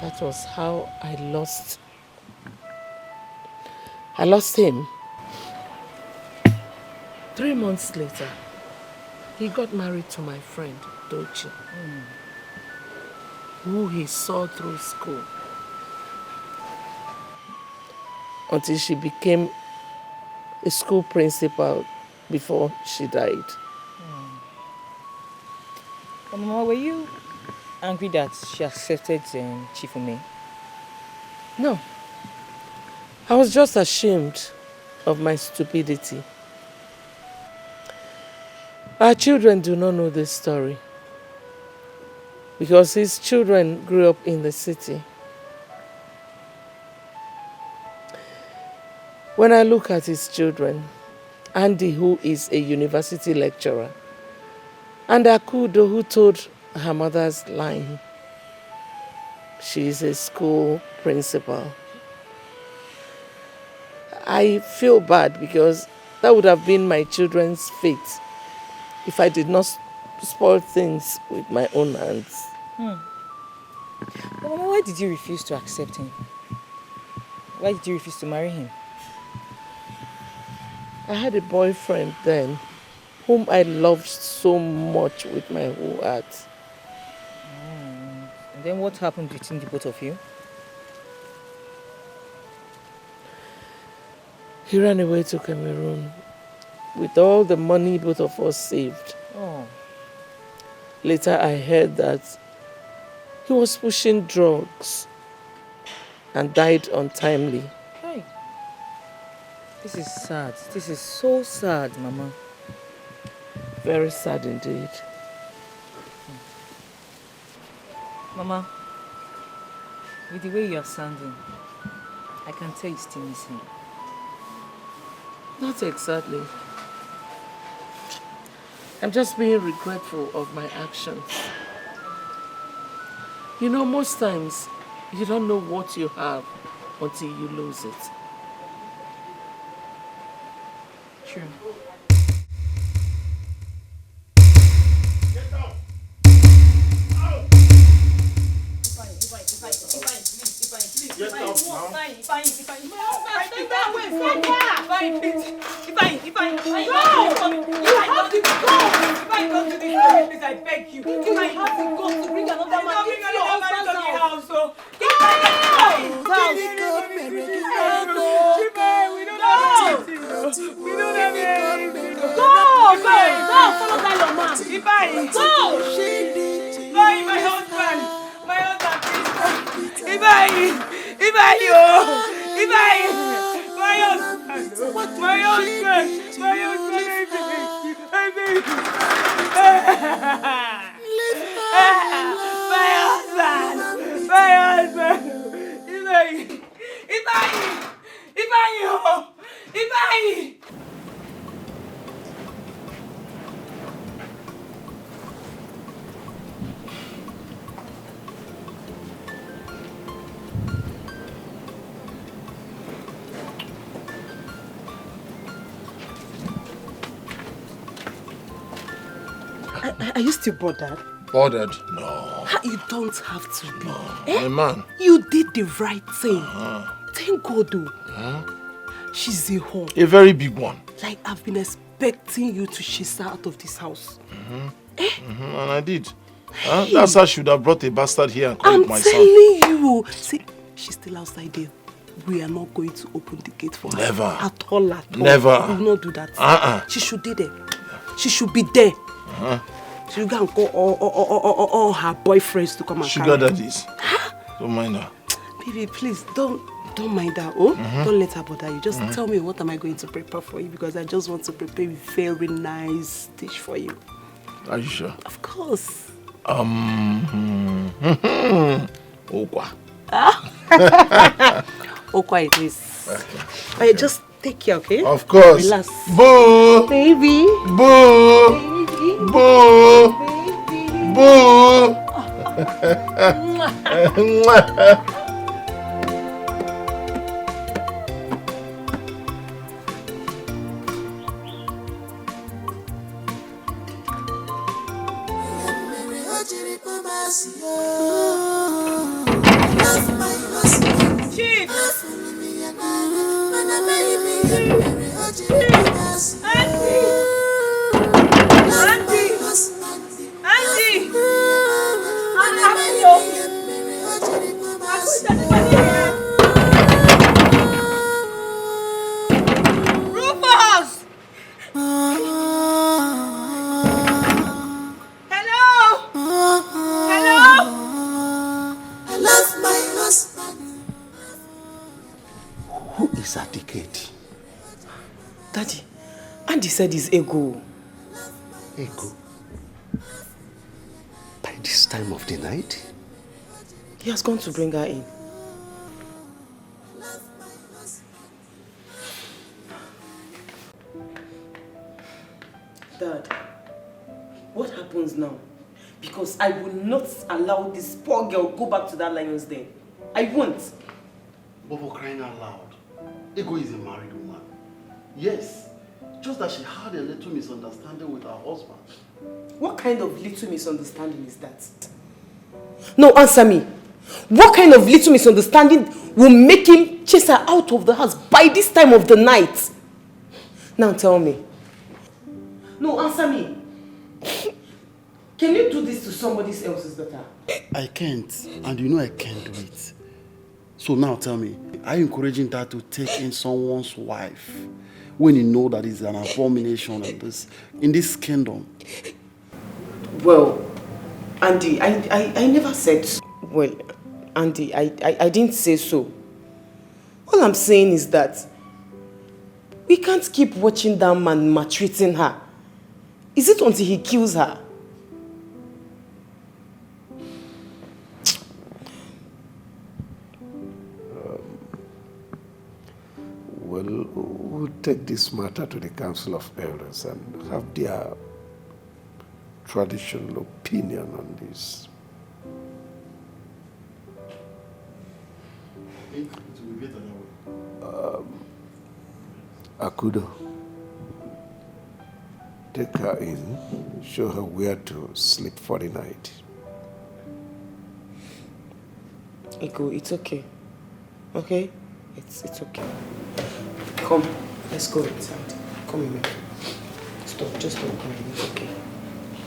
That was how I lost him. 3 months later, he got married to my friend, Uche, who he saw through school until she became a school principal before she died. Mama, were you angry that she accepted Chief Ume? No. I was just ashamed of my stupidity. Our children do not know this story because his children grew up in the city. When I look at his children, Andy, who is a university lecturer, and Akudo, who told her mother's line, she is a school principal, I feel bad because that would have been my children's fate if I did not spoil things with my own hands. But Mama, why did you refuse to accept him? Why did you refuse to marry him? I had a boyfriend then whom I loved so much with my whole heart. And then what happened between the both of you? He ran away to Cameroon with all the money both of us saved. Oh. Later I heard that he was pushing drugs and died untimely. Hey. This is sad. This is so sad, Mama. Very sad indeed. Mama, with the way you are sounding, I can tell you still miss him. Not exactly. I'm just being regretful of my actions. You know, most times, you don't know what you have until you lose it. True. Get out now. I beg you. You have to go to bring another man into your husband's house. We don't have anything. Go, follow that your man. Go. My husband. Are you still bothered? Bothered? No. You don't have to be. My man. You did the right thing. Thank God, though. She's a home. A very big one. Like, I've been expecting you to chase her out of this house. And I did. That's how she would have brought a bastard here and called it my son. I'm telling you. See, she's still outside there. We are not going to open the gate for her. Never. At all. Never. We will not do that. She should be there. She should be there. She will go and call all her boyfriends to come and Sugar carry. daddies. Don't mind her. Baby, please don't mind her. Oh, don't let her bother you. Just tell me what am I going to prepare for you, because I just want to prepare a very nice dish for you. Are you sure? Of course. Okwa. Okwa it is. Okay. Just take care, okay? Of course. Relax. Boo! Baby. Boo! Baby. Boo! Boo! Chief! Rufus! Hello? Hello? I love my husband. Who is that Dike? Daddy, Andy said it's ego. Ego? By this time of the night? He has gone to bring her in. Dad, what happens now? Because I will not allow this poor girl go back to that lion's den. I won't. But for crying out loud, Ego is a married woman. Yes, just that she had a little misunderstanding with her husband. What kind of little misunderstanding is that? No, answer me. What kind of little misunderstanding will make him chase her out of the house by this time of the night? Now tell me. No, answer me. Can you do this to somebody else's daughter? I can't, and you know I can't do it. So now tell me, are you encouraging Dad to take in someone's wife when you know that it's an abomination in this kingdom? Well, Andy, I never said so. Well, Andy, I didn't say so. All I'm saying is that we can't keep watching that man maltreating her. Is it until he kills her? Well, we'll take this matter to the Council of Elders and have their traditional opinion on this. Akudo, take her in, show her where to sleep for the night. Ego, it's okay. Okay? It's okay. Come, let's go inside. Come with me. Stop, just don't come in. It's okay.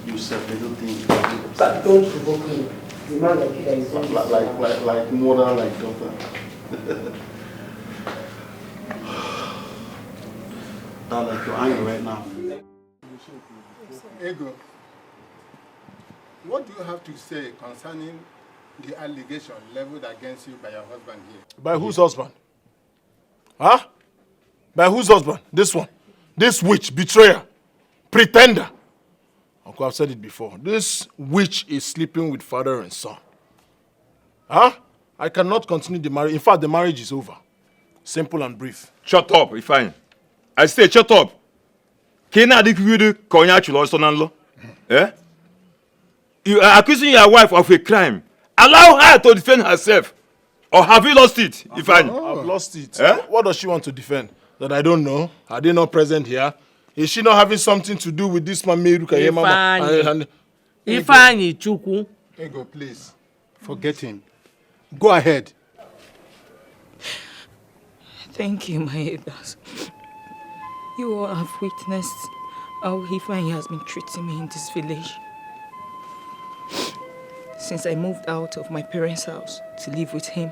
You said little things. But don't provoke me. The man like you that is like mother, like daughter. Dad, like you're angry right now. Ego, what do you have to say concerning the allegation leveled against you by your husband here? By whose husband? Huh? By whose husband? This one. This witch, betrayer, pretender. Uncle, I've said it before. This witch is sleeping with father and son. Huh? I cannot continue the marriage. In fact, the marriage is over. Simple and brief. Shut up, Ifeanyi. I say shut up. Kena adikudu konya chulo sonanlo. Eh? You are accusing your wife of a crime. Allow her to defend herself. Or have you lost it, Ifeanyi? I've lost it. Eh? What does she want to defend? That I don't know? Are they not present here? Is she not having something to do with this man, Meruka? Ifeanyi Chukwu. Ego, please, forget him. Go ahead. Thank you, my elders. You all have witnessed how Ifeanyi has been treating me in this village. Since I moved out of my parents' house to live with him.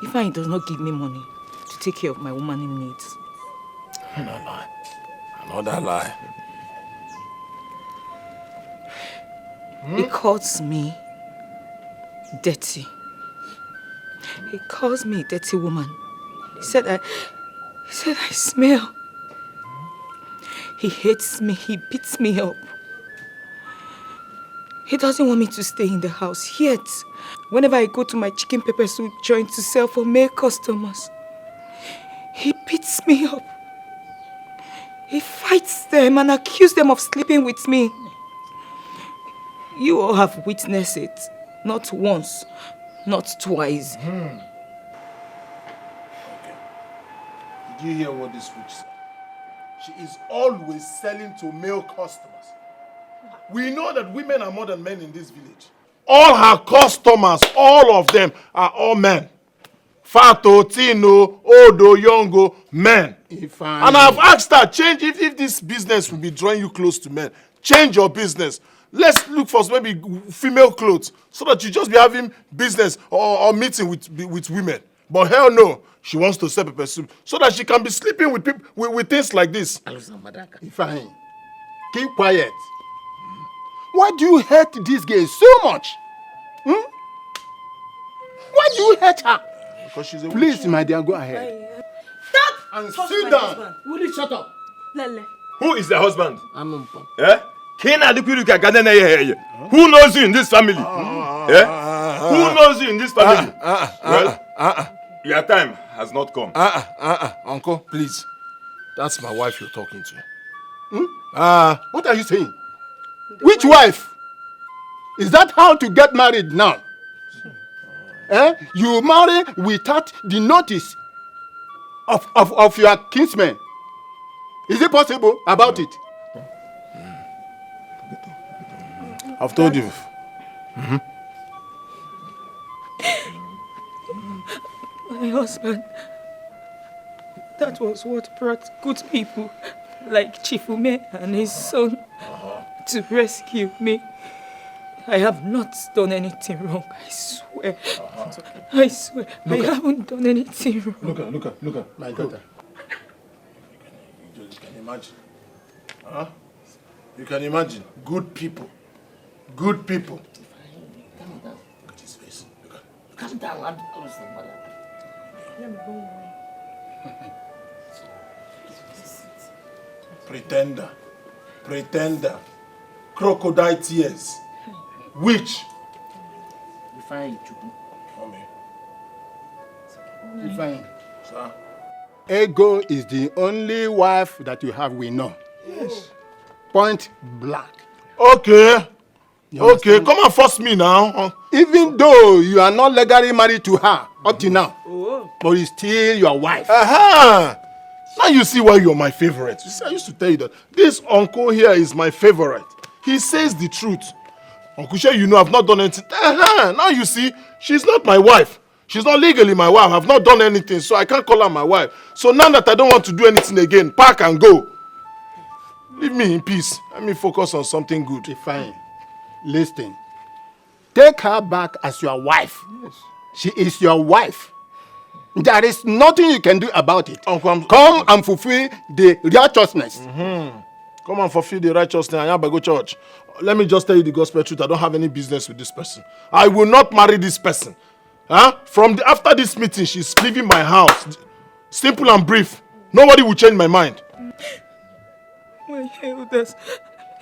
Ifeanyi does not give me money to take care of my womanly needs. Another lie. Another lie. He calls me dirty. He calls me a dirty woman. He said I smell. He hates me. He beats me up. He doesn't want me to stay in the house. Yet, whenever I go to my chicken pepper soup joint to sell for male customers, he beats me up. He fights them and accuses them of sleeping with me. You all have witnessed it. Not once, not twice. Okay. Did you hear what this witch said? She is always selling to male customers. We know that women are more than men in this village. All her customers, all of them, are all men. Fato, Tino, Odo, Yongo, men. And I've asked her, change if this business will be drawing you close to men. Change your business. Let's look for maybe female clothes so that you just be having business or meeting with women. But hell no, she wants to sell pepper soup so that she can be sleeping with people with things like this. Ifeanyi, keep quiet. Why do you hate this girl so much? Why do you hate her? Because she's a Please, witch. my dear, go ahead. Stop! And Touch sit my down. husband. Will you shut up? Lele. Who is the husband? Amumpa. Eh? Who knows you in this family? Who knows you in this family? Well, your time has not come. Uncle, please. That's my wife you're talking to. What are you saying? Which wife? Is that how to get married now? You marry without the notice of your kinsmen. Is it possible about it? I've told you. My husband, that was what brought good people like Chifume and his son to rescue me. I have not done anything wrong, I swear. I swear, I haven't done anything wrong. Look at my daughter. You can imagine. You can imagine. Good people. Good people. Look at his face. Calm down. Pretender. Pretender. Crocodile tears. Witch. Ifeanyi. Sir. Ego is the only wife that you have, we know. Yes. Point blank. Okay. Okay, come and force me now. Even though you are not legally married to her up to now, but it's still your wife. Now you see why you're my favorite. You see, I used to tell you that this uncle here is my favorite. He says the truth. Uncle Shay, you know I've not done anything. Now you see, she's not my wife. She's not legally my wife. I've not done anything, so I can't call her my wife. So now that I don't want to do anything again, pack and go. Leave me in peace. Let me focus on something good. Fine. Listen. Take her back as your wife. Yes. She is your wife. There is nothing you can do about it. Uncle, come and fulfill the righteousness. Come and fulfill the righteousness. I am go church. Let me just tell you the gospel truth. I don't have any business with this person. I will not marry this person. After this meeting, she's leaving my house. Simple and brief. Nobody will change my mind. My elders,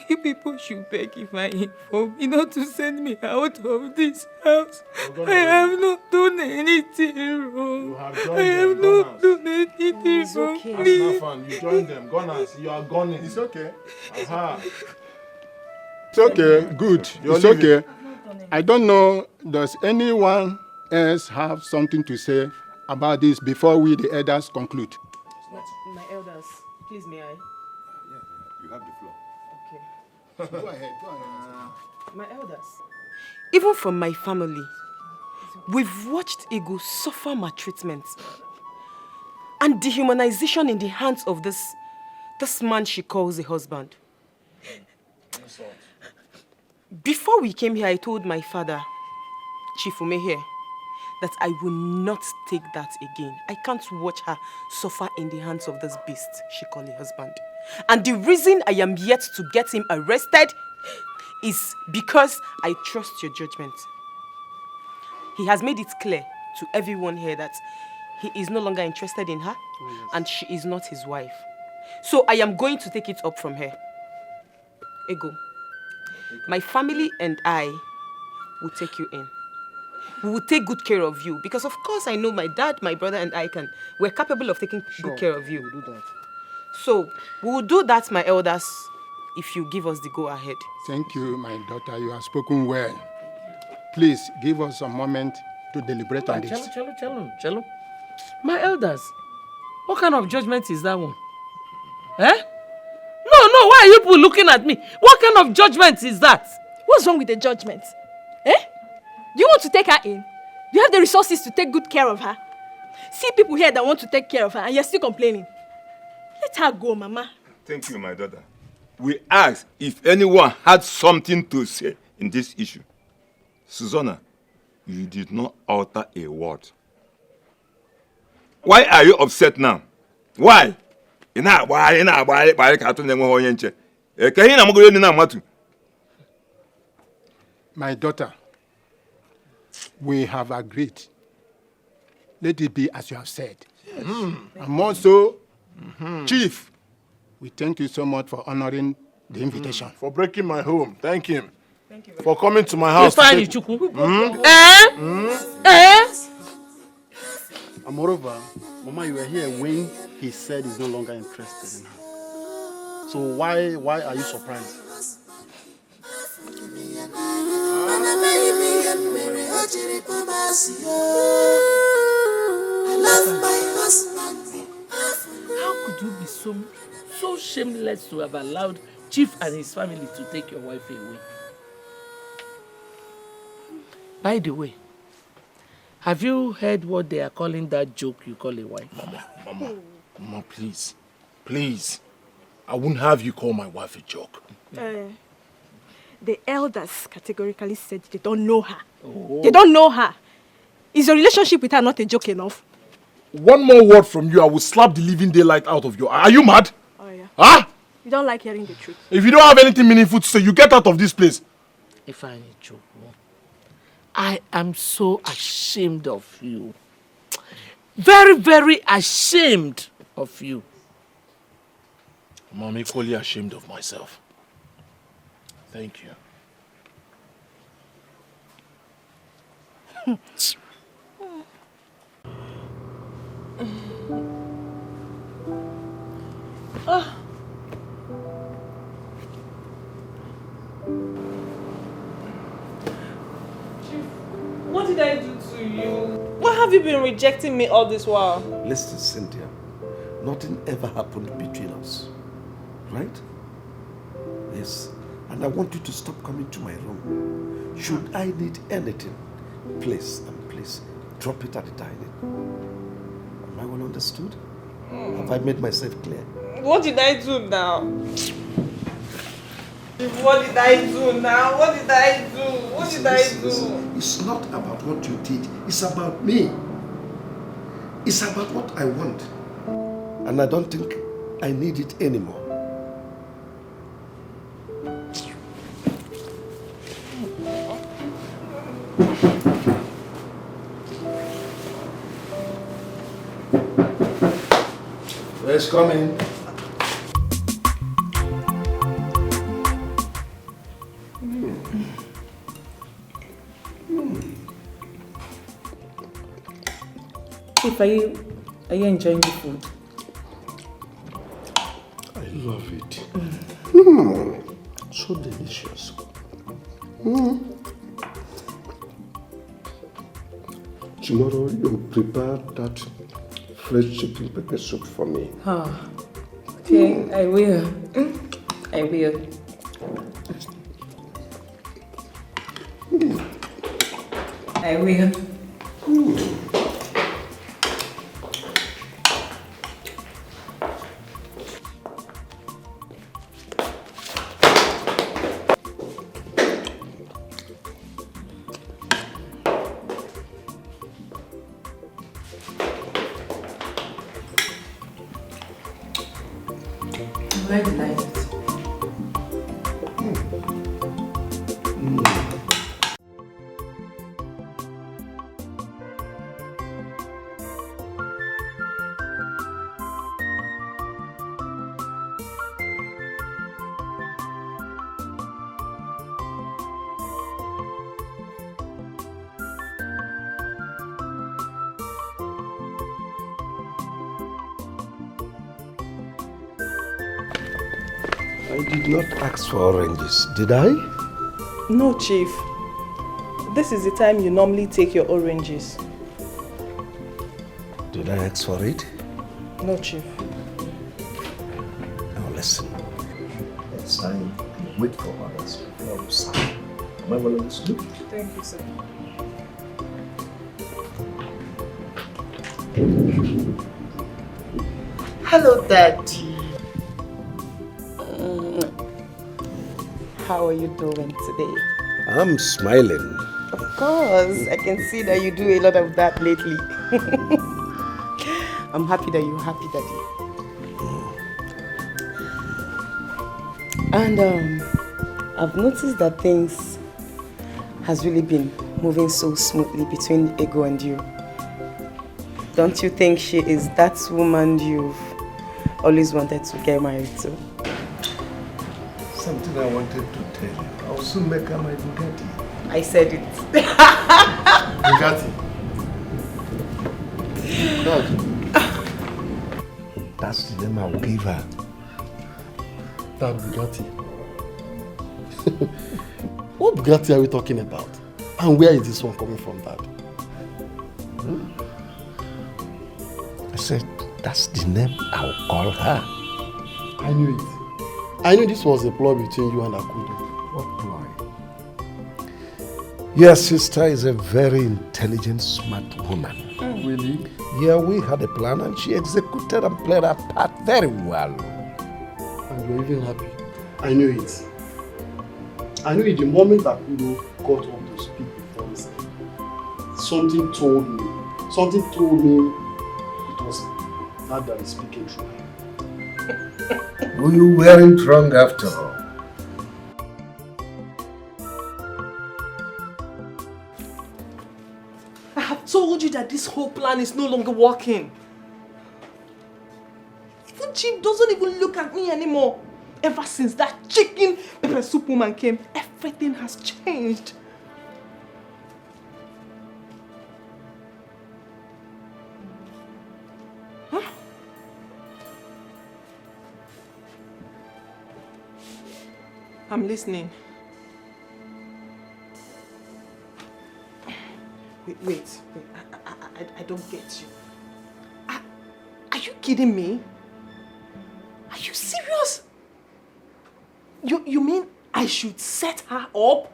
you people should beg Ifeanyi for me not to send me out of this house. I have not done anything wrong. I have not done anything wrong. Okay. Please. You join them. Gunners, you are gunning. It's okay. It's okay. Good. It's okay. I don't know. Does anyone else have something to say about this before we, the elders, conclude? My elders, please may I? You have the floor. Okay. Go ahead. My elders. Even from my family, we've watched Ego suffer maltreatment and dehumanization in the hands of this man she calls a husband. Before we came here, I told my father, Chifume here, that I will not take that again. I can't watch her suffer in the hands of this beast she calls a husband. And the reason I am yet to get him arrested is because I trust your judgment. He has made it clear to everyone here that he is no longer interested in her and she is not his wife. So I am going to take it up from her. Ego, my family and I will take you in. We will take good care of you because of course I know my dad, my brother and we're capable of taking good care of you. We'll do that. So we will do that, my elders, if you give us the go ahead. Thank you, my daughter. You have spoken well. Please give us a moment to deliberate on this. Chalo. My elders, what kind of judgment is that one? Eh? No, why are you people looking at me? What kind of judgment is that? What's wrong with the judgment? Eh? Do you want to take her in? Do you have the resources to take good care of her? See people here that want to take care of her and you're still complaining. Let her go, Mama. Thank you, my daughter. We asked if anyone had something to say in this issue. Susanna, you did not utter a word. Why are you upset now? Why? My daughter, we have agreed. Let it be as you have said. Yes. And also, Chief, we thank you so much for honoring the invitation. For breaking my home. Thank him. Thank you. For coming to my house. And moreover, Mama, you were here when he said he's no longer interested in her. So why are you surprised? I love my husband. How could you be so shameless to have allowed Chief and his family to take your wife away? By the way, have you heard what they are calling that joke you call a wife? Mama, please. Please. I wouldn't have you call my wife a joke. The elders categorically said they don't know her. Oh. They don't know her. Is your relationship with her not a joke enough? One more word from you, I will slap the living daylight out of you. Are you mad? Oh, yeah. Huh? You don't like hearing the truth. If you don't have anything meaningful to say, you get out of this place. If I need joke, I am so ashamed of you. Very, very ashamed of you. I'm equally ashamed of myself. Thank you. What did I do to you? Why have you been rejecting me all this while? Listen, Cynthia, nothing ever happened between us, right? Yes, and I want you to stop coming to my room. Should I need anything, please, drop it at the dining. Am I well understood? Have I made myself clear? What did I do now? What did I do now? What did I do? What did I do? Listen. It's not about what you did. It's about me. It's about what I want. And I don't think I need it anymore. Where's coming? Chief, are you enjoying the food? I love it. So delicious. Tomorrow you prepare that fresh chicken pepper soup for me. Oh, okay, I will. I will. I will. Very nice. I did not ask for oranges, did I? No, Chief. This is the time you normally take your oranges. Did I ask for it? No, Chief. Now listen. Next time, wait for others before you sign. Am I well understood? Thank you, sir. Hello, Daddy. How are you doing today? I'm smiling. Of course, I can see that you do a lot of that lately. I'm happy that you're happy, Daddy. And I've noticed that things has really been moving so smoothly between Ego and you. Don't you think she is that woman you've always wanted to get married to? Something I wanted to tell you. I'll soon make her my Bugatti. I said it. Bugatti. Dad. That's the name I will give her. That Bugatti. What Bugatti are we talking about? And where is this one coming from, Dad? I said, that's the name I'll call her. I knew it. I knew this was a ploy between you and Akudo. What ploy? Your sister is a very intelligent, smart woman. Really? Yeah, we had a plan and she executed and played her part very well. And you're even happy. I knew it. I knew it the moment Akudo got up to speak before me. Something told me it was that is speaking true. Who you weren't wrong after all. I have told you that this whole plan is no longer working. Even Chief doesn't even look at me anymore. Ever since that chicken pepper soup woman came, everything has changed. Huh? I'm listening. Wait. I don't get you. Are you kidding me? Are you serious? You mean I should set her up?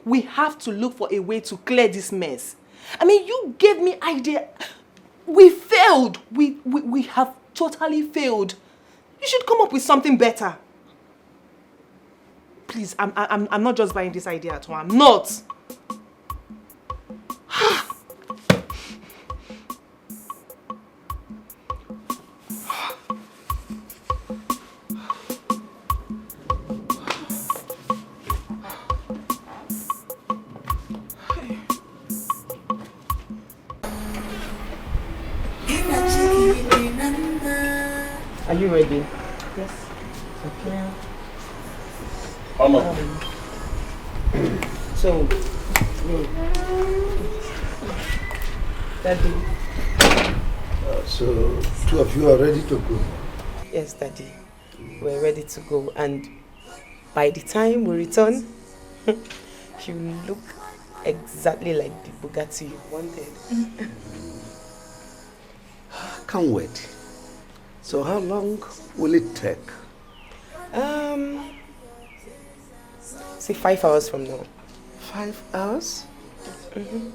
We have to look for a way to clear this mess. I mean, you gave me idea. We failed. We have totally failed. You should come up with something better. Please, I'm not just buying this idea at all. I'm not. Are you ready? Yes. Okay. So, Daddy. So, two of you are ready to go? Yes, Daddy. We're ready to go, and by the time we return, you look exactly like the Bugatti you wanted. Can't wait. So how long will it take? Say 5 hours from now. 5 hours? Mm-hmm.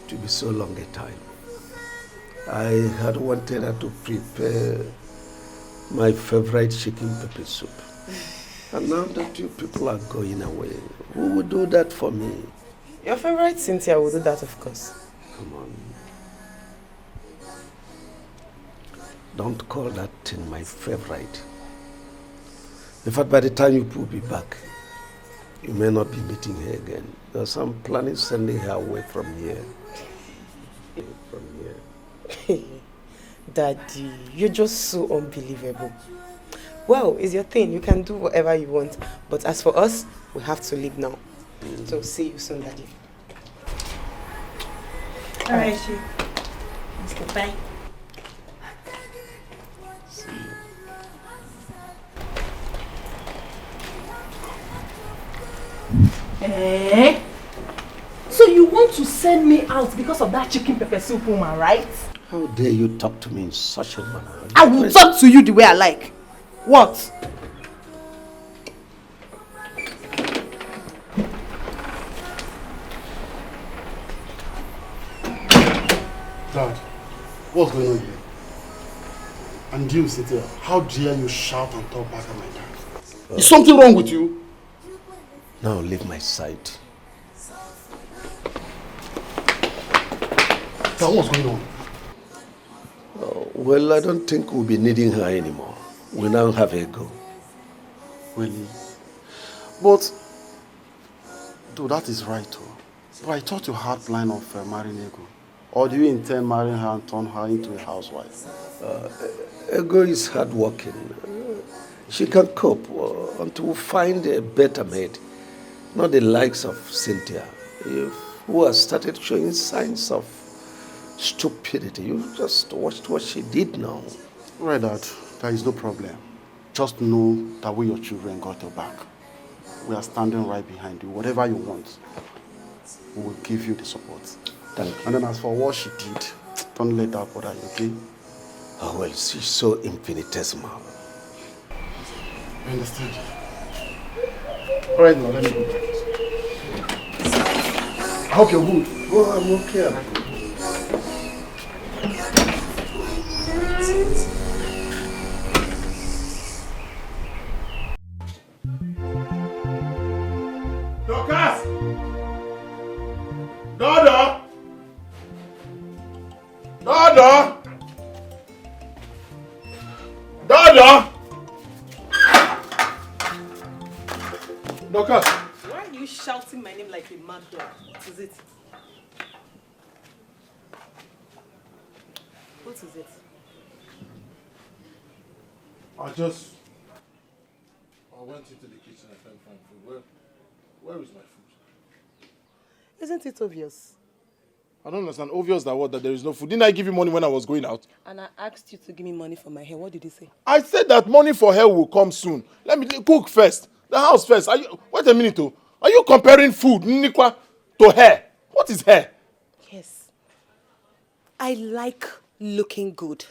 To be so long a time. I had wanted her to prepare my favorite chicken pepper soup. And now that you people are going away, who will do that for me? Your favorite Cynthia will do that, of course. Come on. Don't call that thing my favorite. In fact, by the time you will be back, you may not be meeting her again. Because I'm planning sending her away from here. Daddy, you're just so unbelievable. Well, it's your thing. You can do whatever you want. But as for us, we have to leave now. So see you soon, Daddy. Alright, Chief. Let's go. Bye. Eh? So you want to send me out because of that chicken pepper soup woman, right? How dare you talk to me in such a manner? I will talk to you the way I like. What? Dad, what's going on here? And you, Cynthia, how dare you shout and talk back at my dad? Is something wrong with you? Now leave my side. Dad, what's going on? Well, I don't think we'll be needing her anymore. We now have Ego. Really? But, though that is right too. But I thought you had plan of marrying Ego. Or do you intend marrying her and turn her into a housewife? Ego is hardworking. She can cope until we find a better maid. Not the likes of Cynthia, who has started showing signs of stupidity. You just watched what she did now. Right, Dad. There is no problem. Just know that we, your children, got your back. We are standing right behind you. Whatever you want, we will give you the support. Thank you. And then as for what she did, don't let that bother you, okay? Oh, well, she's so infinitesimal. I understand. All right, now, let me go. I hope you're good. Oh, I'm okay. Dorcas! Dodo! Dodo! Dodo! Dorcas! Why are you shouting my name like a mad dog? What is it? What is it? I went into the kitchen and found food. Where is my food? Isn't it obvious? I don't understand. Obvious that what? That there is no food. Didn't I give you money when I was going out? And I asked you to give me money for my hair. What did you say? I said that money for hair will come soon. Let me cook first. The house first. Wait a minute. Are you comparing food, Nikwa, to hair? What is hair? Yes. I like looking good.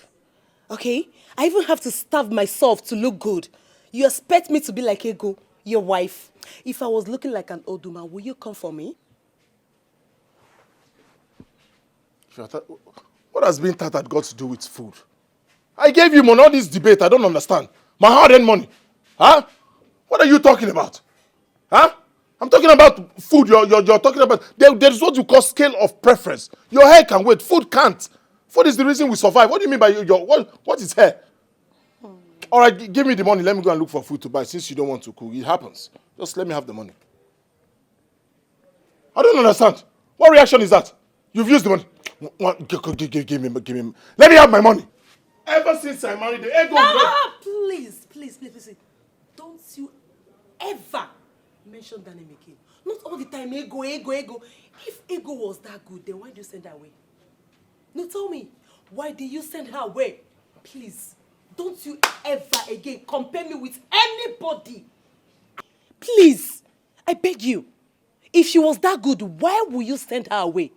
Okay? I even have to starve myself to look good. You expect me to be like Ego, your wife. If I was looking like an old woman, will you come for me? What has been that got to do with food? I gave you money. All this debate, I don't understand. My hard-earned money. Huh? What are you talking about? Huh? I'm talking about food. You're talking about... There's what you call scale of preference. Your hair can wait. Food can't. Food is the reason we survive. What do you mean by what is hair? All right, give me the money. Let me go and look for food to buy since you don't want to cook. It happens. Just let me have the money. I don't understand. What reaction is that? You've used the money. Give me. Let me have my money. Ever since I married the ego... Please. Don't you ever mention that name again. Not all the time, Ego. If Ego was that good, then why did you send her away? No, tell me. Why did you send her away? Please. Don't you ever again compare me with anybody. Please. I beg you. If she was that good, why will you send her away?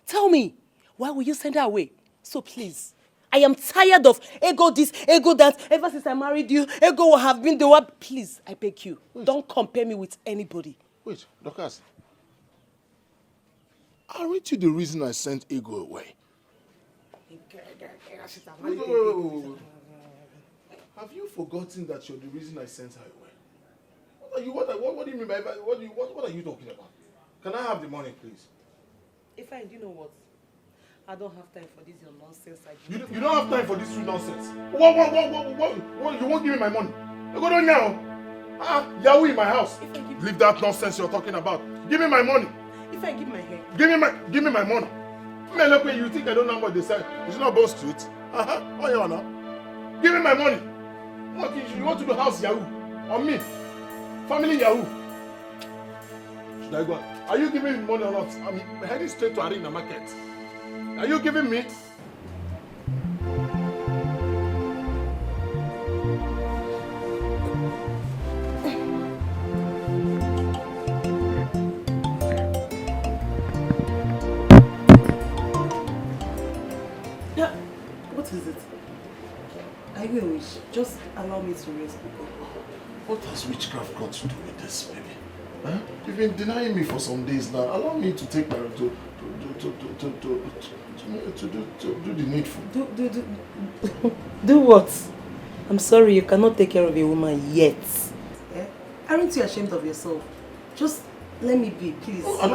Tell me. Why will you send her away? So please. I am tired of Ego this, Ego that. Ever since I married you, Ego will have been the one. Please, I beg you. Don't compare me with anybody. Wait, Dorcas. Aren't you the reason I sent Ego away? Wait. Have you forgotten that you're the reason I sent her away? What do you mean by what are you talking about? Can I have the money, please? If I do you know what? I don't have time for this your nonsense. You don't have time for this nonsense. What? You won't give me my money. You go down now. Yahoo in my house. Leave that nonsense you're talking about. Give me my money. If I give my hair. Give me my money. Look, you think I don't know what they say? It's not Bow Street. Oh, yeah, now. Give me my money. What you want to do house Yahoo? On me? Family Yahoo? Should I go? Are you giving me money or not? I'm heading straight to Arena Market. Are you giving me? is it? I will. Just allow me to rest. What has witchcraft got to do with this, baby? Huh? You've been denying me for some days now. Allow me to take my to do the needful. Do what? I'm sorry, you cannot take care of a woman yet. Eh? Aren't you ashamed of yourself? Just let me be, please. Wait, I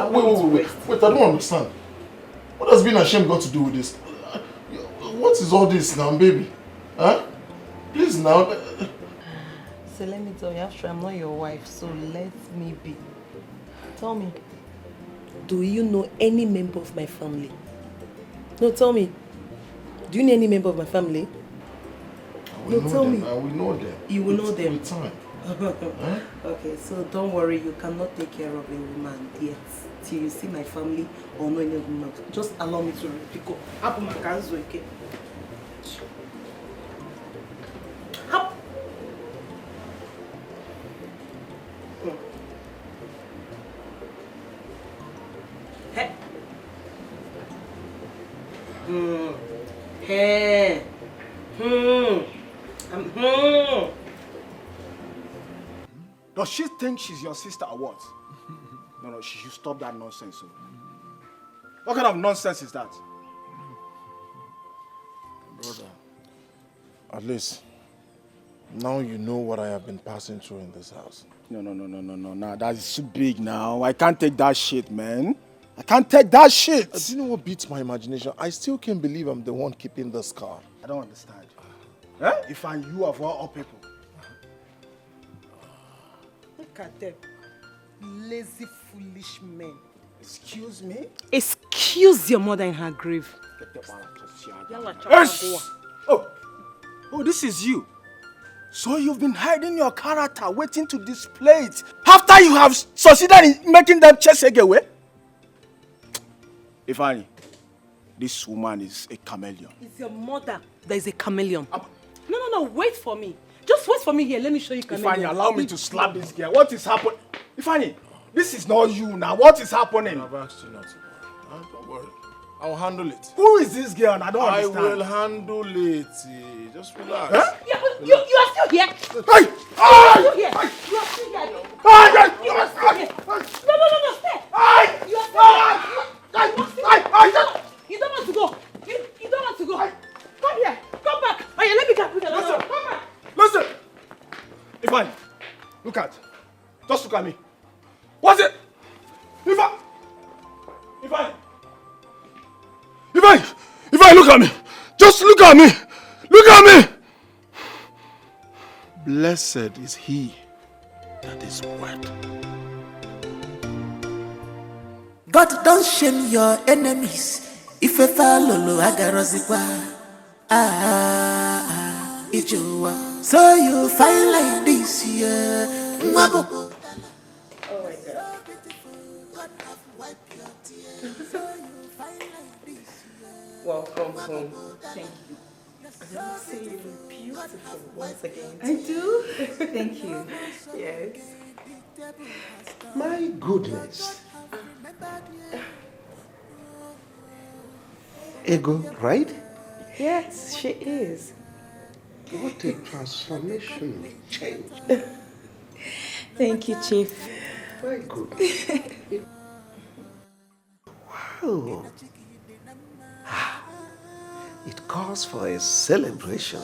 don't understand. What has being ashamed got to do with this? What is all this now, baby? Huh? Please now. So let me tell you, after I'm not your wife, so let me be. Tell me, do you know any member of my family? No, tell me. Do you know any member of my family? No, tell me. I will know them. You will know them? With time. Huh? Okay, so don't worry, you cannot take care of a woman yet. Till you see my family or know any of them. Just allow me to pick up. Up my hands, okay? Up. Hey. Hey. Does she think she's your sister or what? No, she should stop that nonsense. So. What kind of nonsense is that? Brother, at least now you know what I have been passing through in this house. No. That's too big now. I can't take that shit, man. I can't take that shit. Do you know what beats my imagination? I still can't believe I'm the one keeping the scar. I don't understand. Eh? If I'm you of all people. Look at them. Lazy, foolish men. Excuse me? Excuse your mother in her grave. Oh, this is you. So you've been hiding your character, waiting to display it after you have succeeded in making them chase away? Ifeanyi, this woman is a chameleon. It's your mother that is a chameleon. No, wait for me. Just wait for me here. Let me show you chameleon. Ifeanyi, allow me to slap this girl. What is happening? Ifeanyi, this is not you now. What is happening? I've asked you not to worry. Don't worry. I'll handle it. Who is this girl? I don't understand. I will handle it. Just relax. Huh? You are still here. Hey! You are still here. You are still here. You are still here. No, stay. You are still here. You don't want to go. You don't want to go. Come here. Come back. Oh yeah, let me get with you. Listen. Come back. Listen. Ifeanyi, look at. Just look at me. What's it? Ifeanyi, look at me. Just look at me. Look at me. Blessed is he that is wed. God don't shame your enemies. If a follow agarozikwa. Ijowa. So you find like this year. Oh my God. Welcome home. Thank you. I see you look beautiful once again. I do? Thank you. Yes. My goodness. Ego, right? Yes, she is. What a transformational change. Thank you, Chief. My goodness. Wow. It calls for a celebration.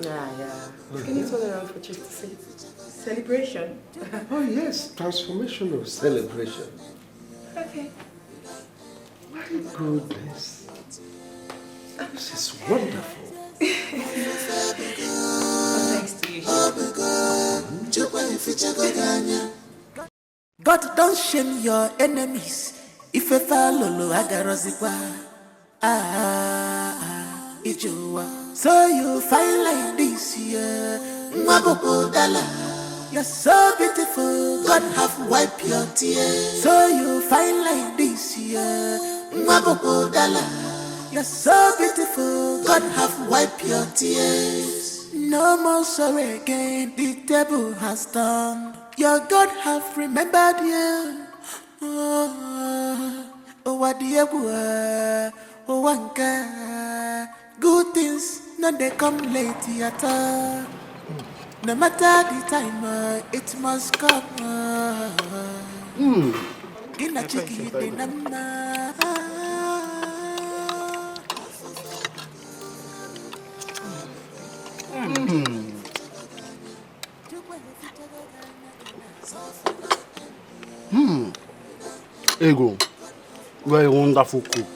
Yeah. Can you turn around for Chief to see? Celebration? Oh yes, transformational celebration. Okay. My goodness. This is wonderful. Thanks to you. God don't shame your enemies. If a follow agarozikwa. Ijowa. So you find like this year. You're so beautiful. God have wiped your tears. So you find like this year. You're so beautiful. God have wiped your tears. No more sorry again. The table has turned. Your God have remembered you. Oh, what do you want? Oh, wanka. Good. no they come late at all. No matter the time, it must come. In a chicky, the number. Ego, you are a wonderful cook.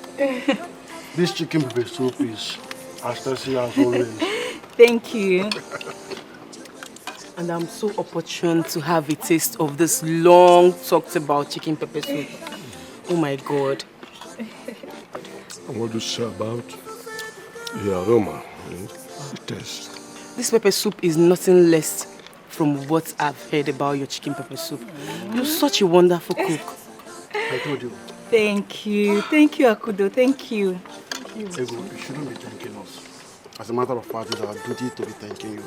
This chicken pepper soup is as tasty as always. Thank you. And I'm so opportune to have a taste of this long talked about chicken pepper soup. Oh my God. I want to say about the aroma and the taste. This pepper soup is nothing less from what I've heard about your chicken pepper soup. You're such a wonderful cook. I told you. Thank you. Thank you, Akudo. Thank you. Ego, you shouldn't be thanking us. As a matter of fact, it's our duty to be thanking you.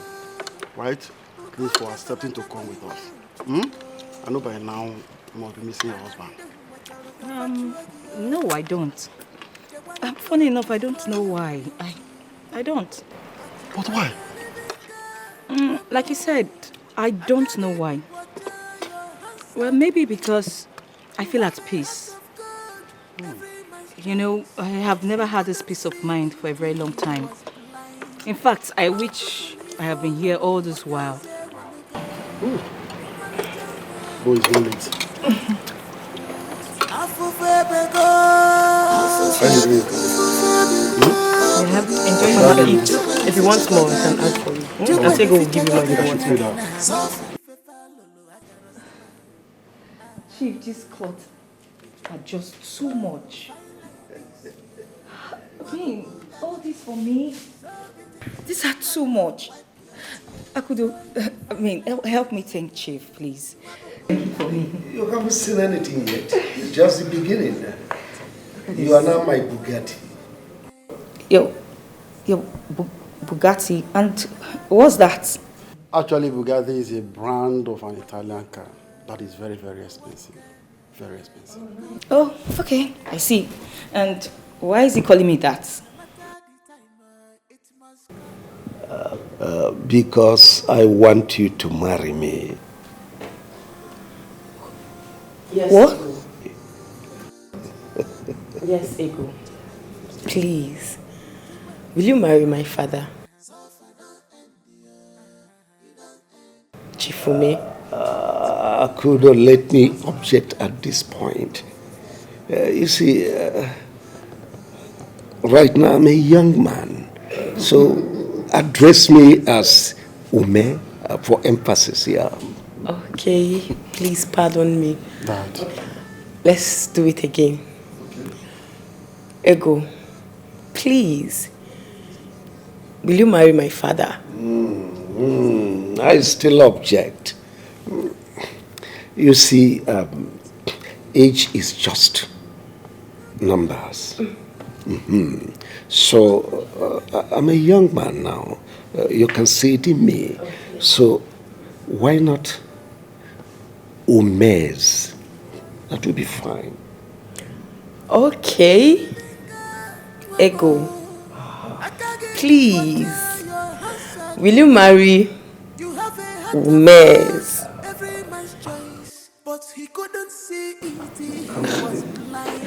Right? Please for accepting to come with us. I know by now you must be missing your husband. No, I don't. Funny enough, I don't know why. I don't. But why? Like you said, I don't know why. Well, maybe because I feel at peace. You know, I have never had this peace of mind for a very long time. In fact, I wish I have been here all this while. Boy, it's not late. Enjoy your eat. If you want more, I can ask for you. I'll say go will give you money if you want more. Chief, these clothes are just too much. I mean, all this for me, these are too much. Help me thank Chief, please. Thank you for me. You haven't seen anything yet. It's just the beginning. You are now my Bugatti. Yo, Bugatti, and what's that? Actually, Bugatti is a brand of an Italian car that is very, very expensive. Very expensive. Oh, okay, I see. And why is he calling me that? Because I want you to marry me. Yes, What? Ego. Yes, Ego. Please, will you marry my father? Chifume? Akudo, let me object at this point. You see, right now I'm a young man, so address me as Ume for emphasis here. Okay, please pardon me. Dad. Let's do it again. Ego, please, will you marry my father? I still object. You see, age is just numbers. So, I'm a young man now. You can see it in me. So, why not Umes? That will be fine. Okay. Ego, please, will you marry Umes? But he couldn't see it. He was blind.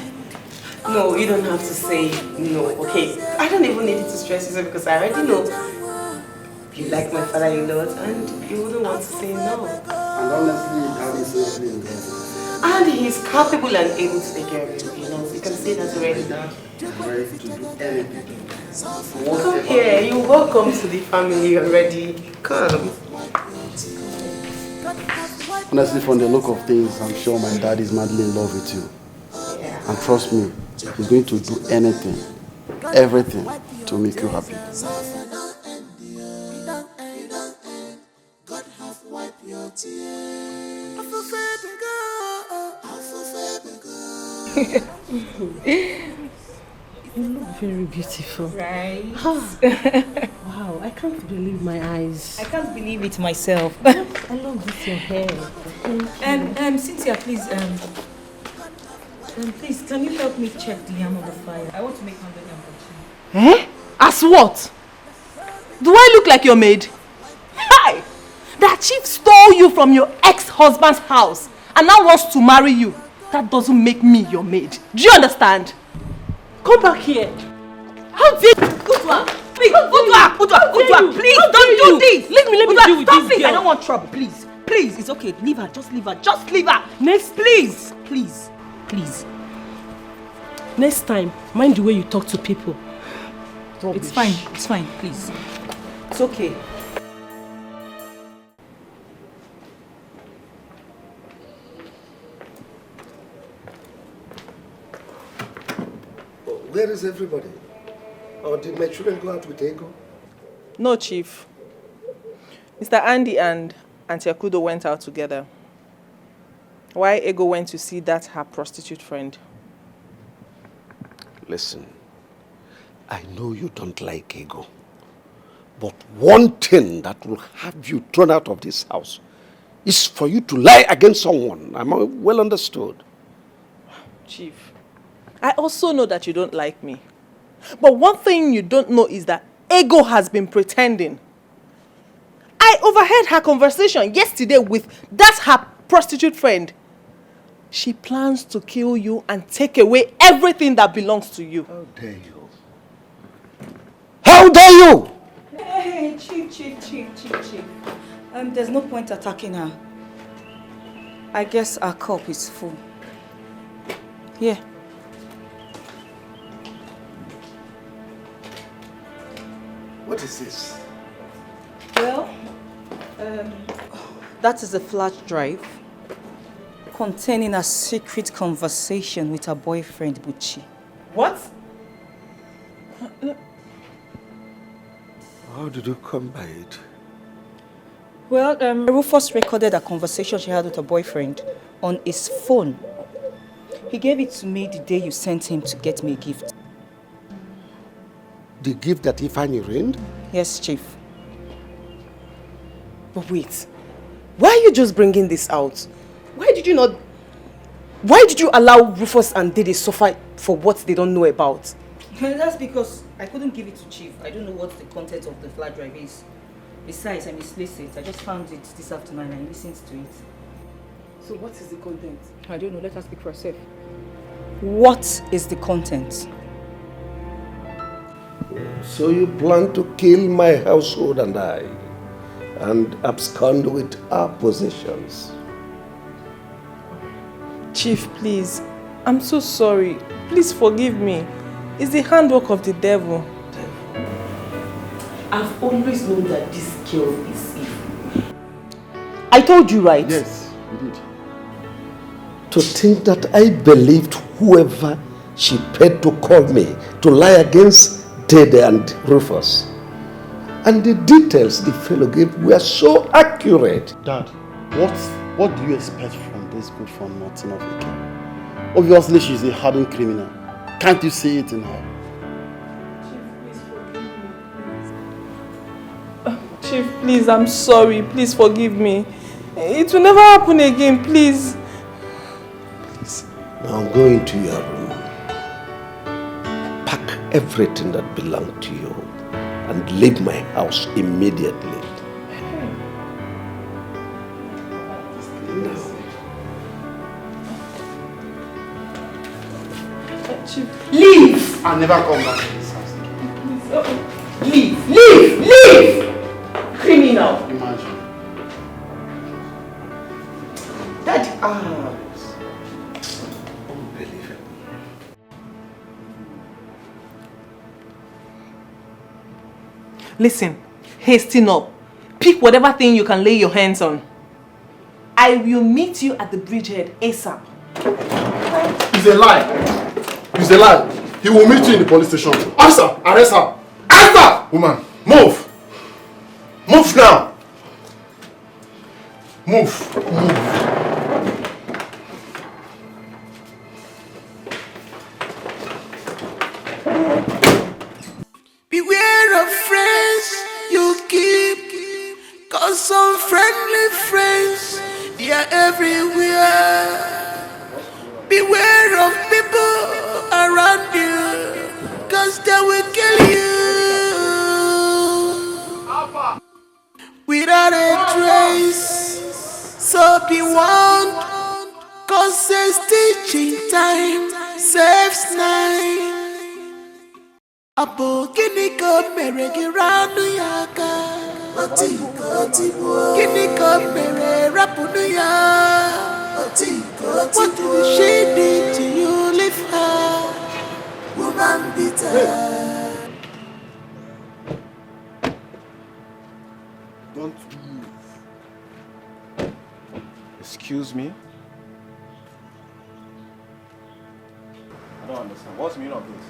No, you don't have to say no, okay? I don't even need you to stress yourself because I already know you like my father a lot and you wouldn't want to say no. And honestly, Dad is seriously in love. And he's capable and able to take care of you, you know, you can say that already. I'm ready to do anything. Come here, you're welcome to the family already. Come. Honestly, from the look of things, I'm sure my dad is madly in love with you. Yeah. And trust me, he's going to do anything, everything to make you happy. You look very beautiful. Right? Wow, I can't believe my eyes. I can't believe it myself. I love this your hair. Cynthia, please, please, can you help me check the yam of the fire? I want to make 100 yam for Eh? As what? Do I look like your maid? Hi! That chief stole you from your ex-husband's house and now wants to marry you. That doesn't make me your maid. Do you understand? Come back here. How dare you? Udwa, please, Udwa, please don't do this. Let me deal with stop this this. girl. I don't want trouble, please. Please, it's okay. Leave her, just leave her, just leave her. Next, please, please, please. Next time, mind the way you talk to people. It's fine, please. It's okay. Where is everybody? Or did my children go out with Ego? No, Chief. Mr. Andy and Auntie Akudo went out together. Why Ego went to see that her prostitute friend? Listen, I know you don't like Ego. But one thing that will have you thrown out of this house is for you to lie against someone. I'm well understood. Chief, I also know that you don't like me. But one thing you don't know is that Ego has been pretending. I overheard her conversation yesterday with that her prostitute friend. She plans to kill you and take away everything that belongs to you. How dare you? How dare you? Hey, Chief. There's no point attacking her. I guess our cup is full. Here. What is this? Well, that is a flash drive containing a secret conversation with her boyfriend, Uche. What? How did you come by it? Well, Rufus recorded a conversation she had with her boyfriend on his phone. He gave it to me the day you sent him to get me a gift. The gift that Ifeanyi reigned? Yes, Chief. But wait, why are you just bringing this out? Why did you allow Rufus and Dede suffer for what they don't know about? That's because I couldn't give it to Chief. I don't know what the content of the flash drive is. Besides, I mislaced it. I just found it this afternoon and I listened to it. So what is the content? I don't know. Let her speak for herself. What is the content? So you plan to kill my household and I, and abscond with our possessions. Chief, please. I'm so sorry. Please forgive me. It's the handwork of the devil. I've always known that this girl is evil. I told you, right? Yes, you did. To think that I believed whoever she paid to call me to lie against Dede and Rufus. And the details the fellow gave were so accurate. Dad, what do you expect from this good for nothing of a girl? Obviously, she's a hardened criminal. Can't you see it in her? Chief, please, I'm sorry. Please forgive me. It will never happen again, please. Now go into your room. Pack everything that belonged to you and leave my house immediately. Chief, leave! I'll never come back to this house. Leave! Leave! Leave! Criminal! Imagine. Daddy, Unbelievable. Listen, hasten up. Pick whatever thing you can lay your hands on. I will meet you at the bridgehead ASAP. It's a lie. It's a lie. He will meet you in the police station. Officer, arrest her. Arrest her! Woman, move. Move now. Move. Move. Beware of friends you keep, cause some friendly friends, they are everywhere. Beware of people around you, cause they will kill you. be warned, causes teaching time, saves 9. Apo kiniko meregi ranu yaka, kiniko mere rapunu ya. What did she did to you, leave her, woman bitter. Don't move. Excuse me? I don't understand. What's the meaning of this?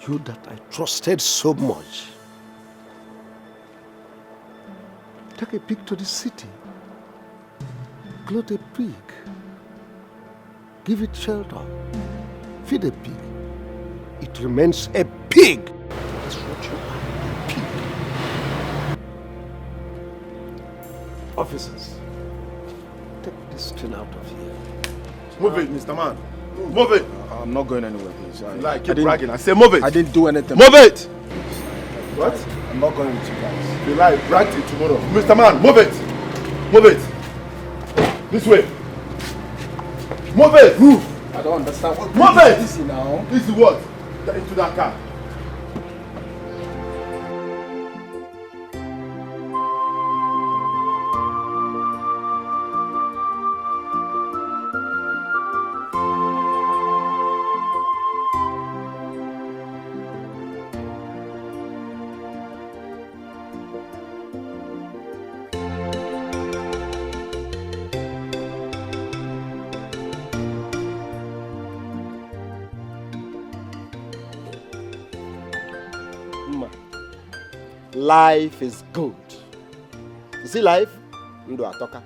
You that I trusted so much. Take a pig to the city. Clothe a pig. Give it shelter. Feed a pig. It remains a pig. That's what you are, a pig. Officers, take this thing out of here. Move it, Mr. Man. Move it. I'm not going anywhere, please. Keep bragging. I say move it. I didn't do anything. Move it. What? I'm not going with you guys. You lie, brag till tomorrow. Mr. Man, move it. Move it. This way. Move it. Move. I don't understand what. Move it. This is now. This is what? Into that car. Life is good. You see life? Ndo atoka.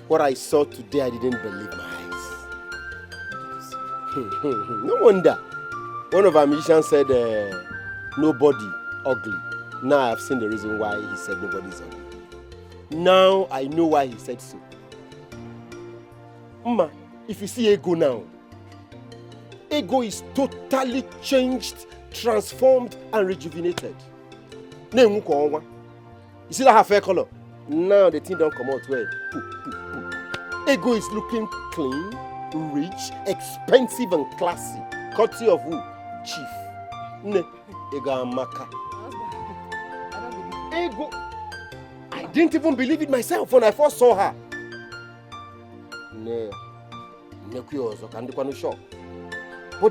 What I saw today, I didn't believe my eyes. No wonder. One of our musicians said, nobody ugly. Now I have seen the reason why he said nobody is ugly. Now I know why he said so. Mma, if you see Ego now, Ego is totally changed, transformed, and rejuvenated. You see that her fair color? Now the thing don't come out well. Ego is looking clean, rich, expensive, and classy. Courtesy of who? Chief. Ne, Ego Amaka. Ego. I didn't even believe it myself when I first saw her. Ne, but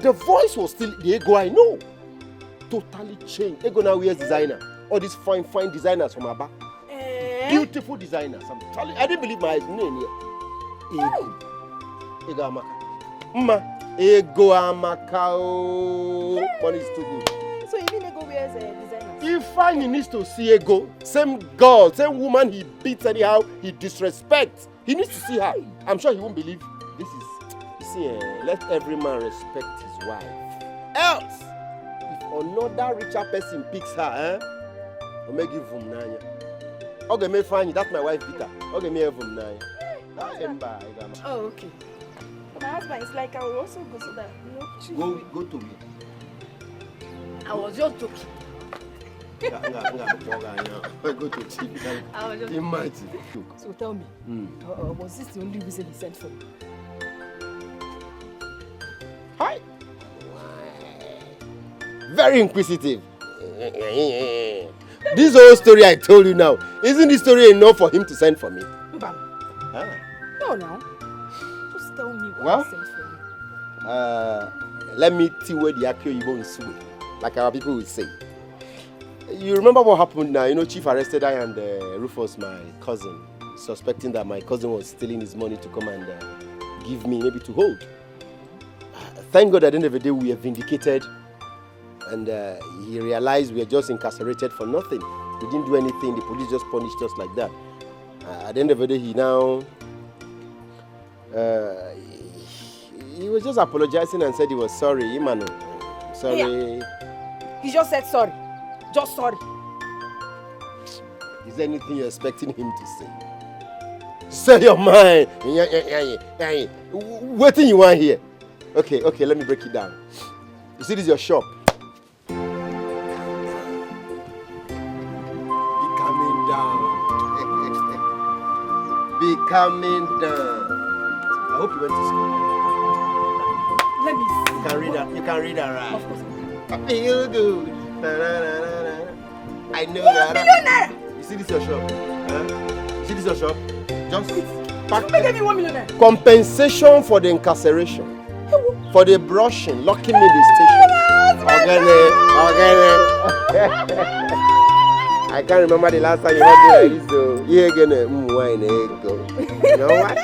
the voice was still the Ego I know. Totally changed. Ego now wears designer. All these fine designers from Abba. Beautiful designers. I'm telling you, I didn't believe my eyes. Ego Amaka. Ego Amaka. Money is too good. So even Ego wears designers? If he needs to see Ego, same girl, same woman he beats anyhow, he disrespects. He needs to see her. I'm sure he won't believe this is. You see, let every man respect his wife. Else, if another richer person picks her, I'll make give him nine. Okay, me find you. That's my wife, Vita. Okay, me have him nine. Oh, okay. My husband is like, I will also go so that, Go to me. I was just joking. Go to Chief. I was just Imagine. So tell me, was this the only reason he sent for me? Hi. Very inquisitive. This whole story I told you now, isn't this story enough for him to send for me? No. Just tell me why he sent for me. Let me tell where the Akio you won't sue, like our people would say. You remember what happened now? You know, Chief arrested I and Rufus, my cousin, suspecting that my cousin was stealing his money to come and give me, maybe to hold. Thank God at the end of the day we are vindicated. And he realized we are just incarcerated for nothing. We didn't do anything. The police just punished us like that. At the end of the day, he now... he was just apologizing and said he was sorry. Imano, sorry. Yeah. He just said sorry. Just sorry. Is there anything you're expecting him to say? Say your mind. What thing you want here? Okay, let me break it down. You see, this is your shop. Be coming down. Be coming down. I hope you went to school. Let me see. You can read that, right? Of course. I feel good. I know that. You see this your shop? Huh? You see this your shop? Just pack. Give me 1 million. Compensation for the incarceration. For the brushing, locking me in the station. I can't remember the last time you heard me like this though. You're gonna wine ego. You know what?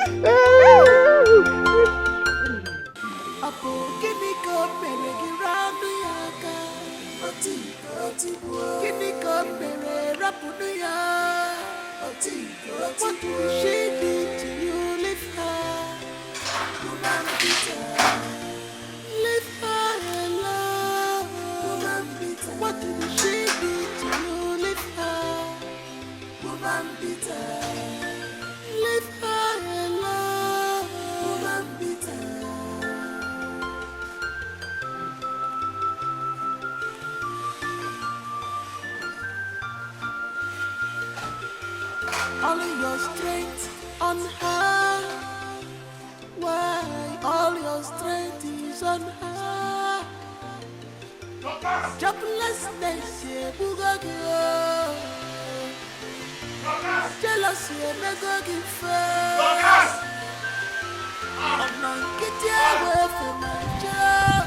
What did she do to you? Leave her. Woman beater. Leave her alone. Woman beater. What did she do to you? Leave her. Woman beater. Leave her alone. Woman beater. All your strength on her. Why all your strength is on her? Joblessness, bugagio. Jealousy, never give fair. I'm not getting away from my job.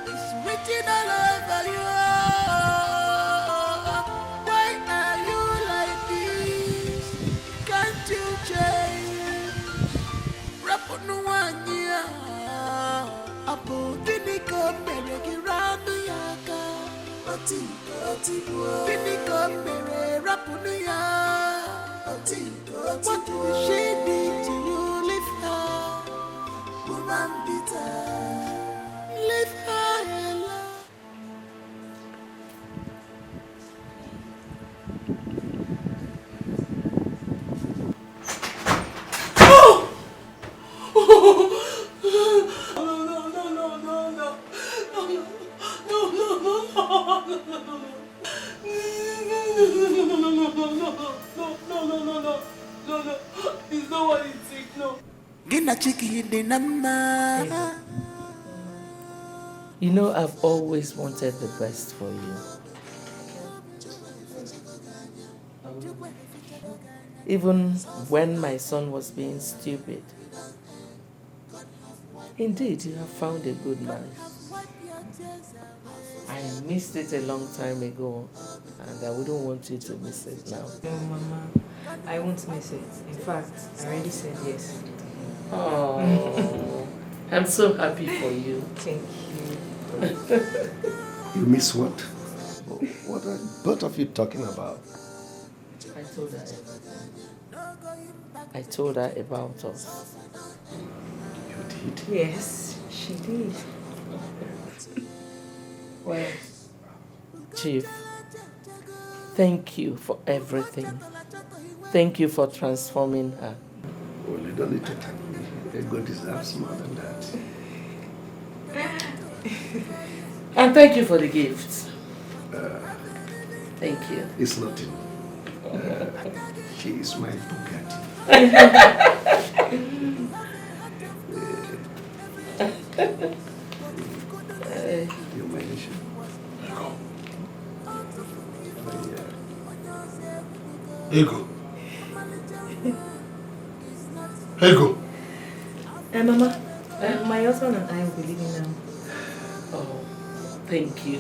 It's written all over you. What did she do to you? Leave her. Woman beater. Leave her alone. It's not what it takes, no. Get a chicken in the number. You know, I've always wanted the best for you. Even when my son was being stupid. Indeed, you have found a good man. I missed it a long time ago, and I wouldn't want you to miss it now. No, Mama, I won't miss it. In fact, I already said yes. Oh, I'm so happy for you. Thank you. You miss what? What are both of you talking about? I told her. I told her about us. You did? Yes, she did. Well, Chief, thank you for everything. Thank you for transforming her. Well, you don't need to thank me. God deserves more than that. And thank you for the gifts. Thank you. It's nothing. She is my Bugatti. You mentioned. Ego. Ego. Mama, my husband and I will be leaving now. Oh, thank you.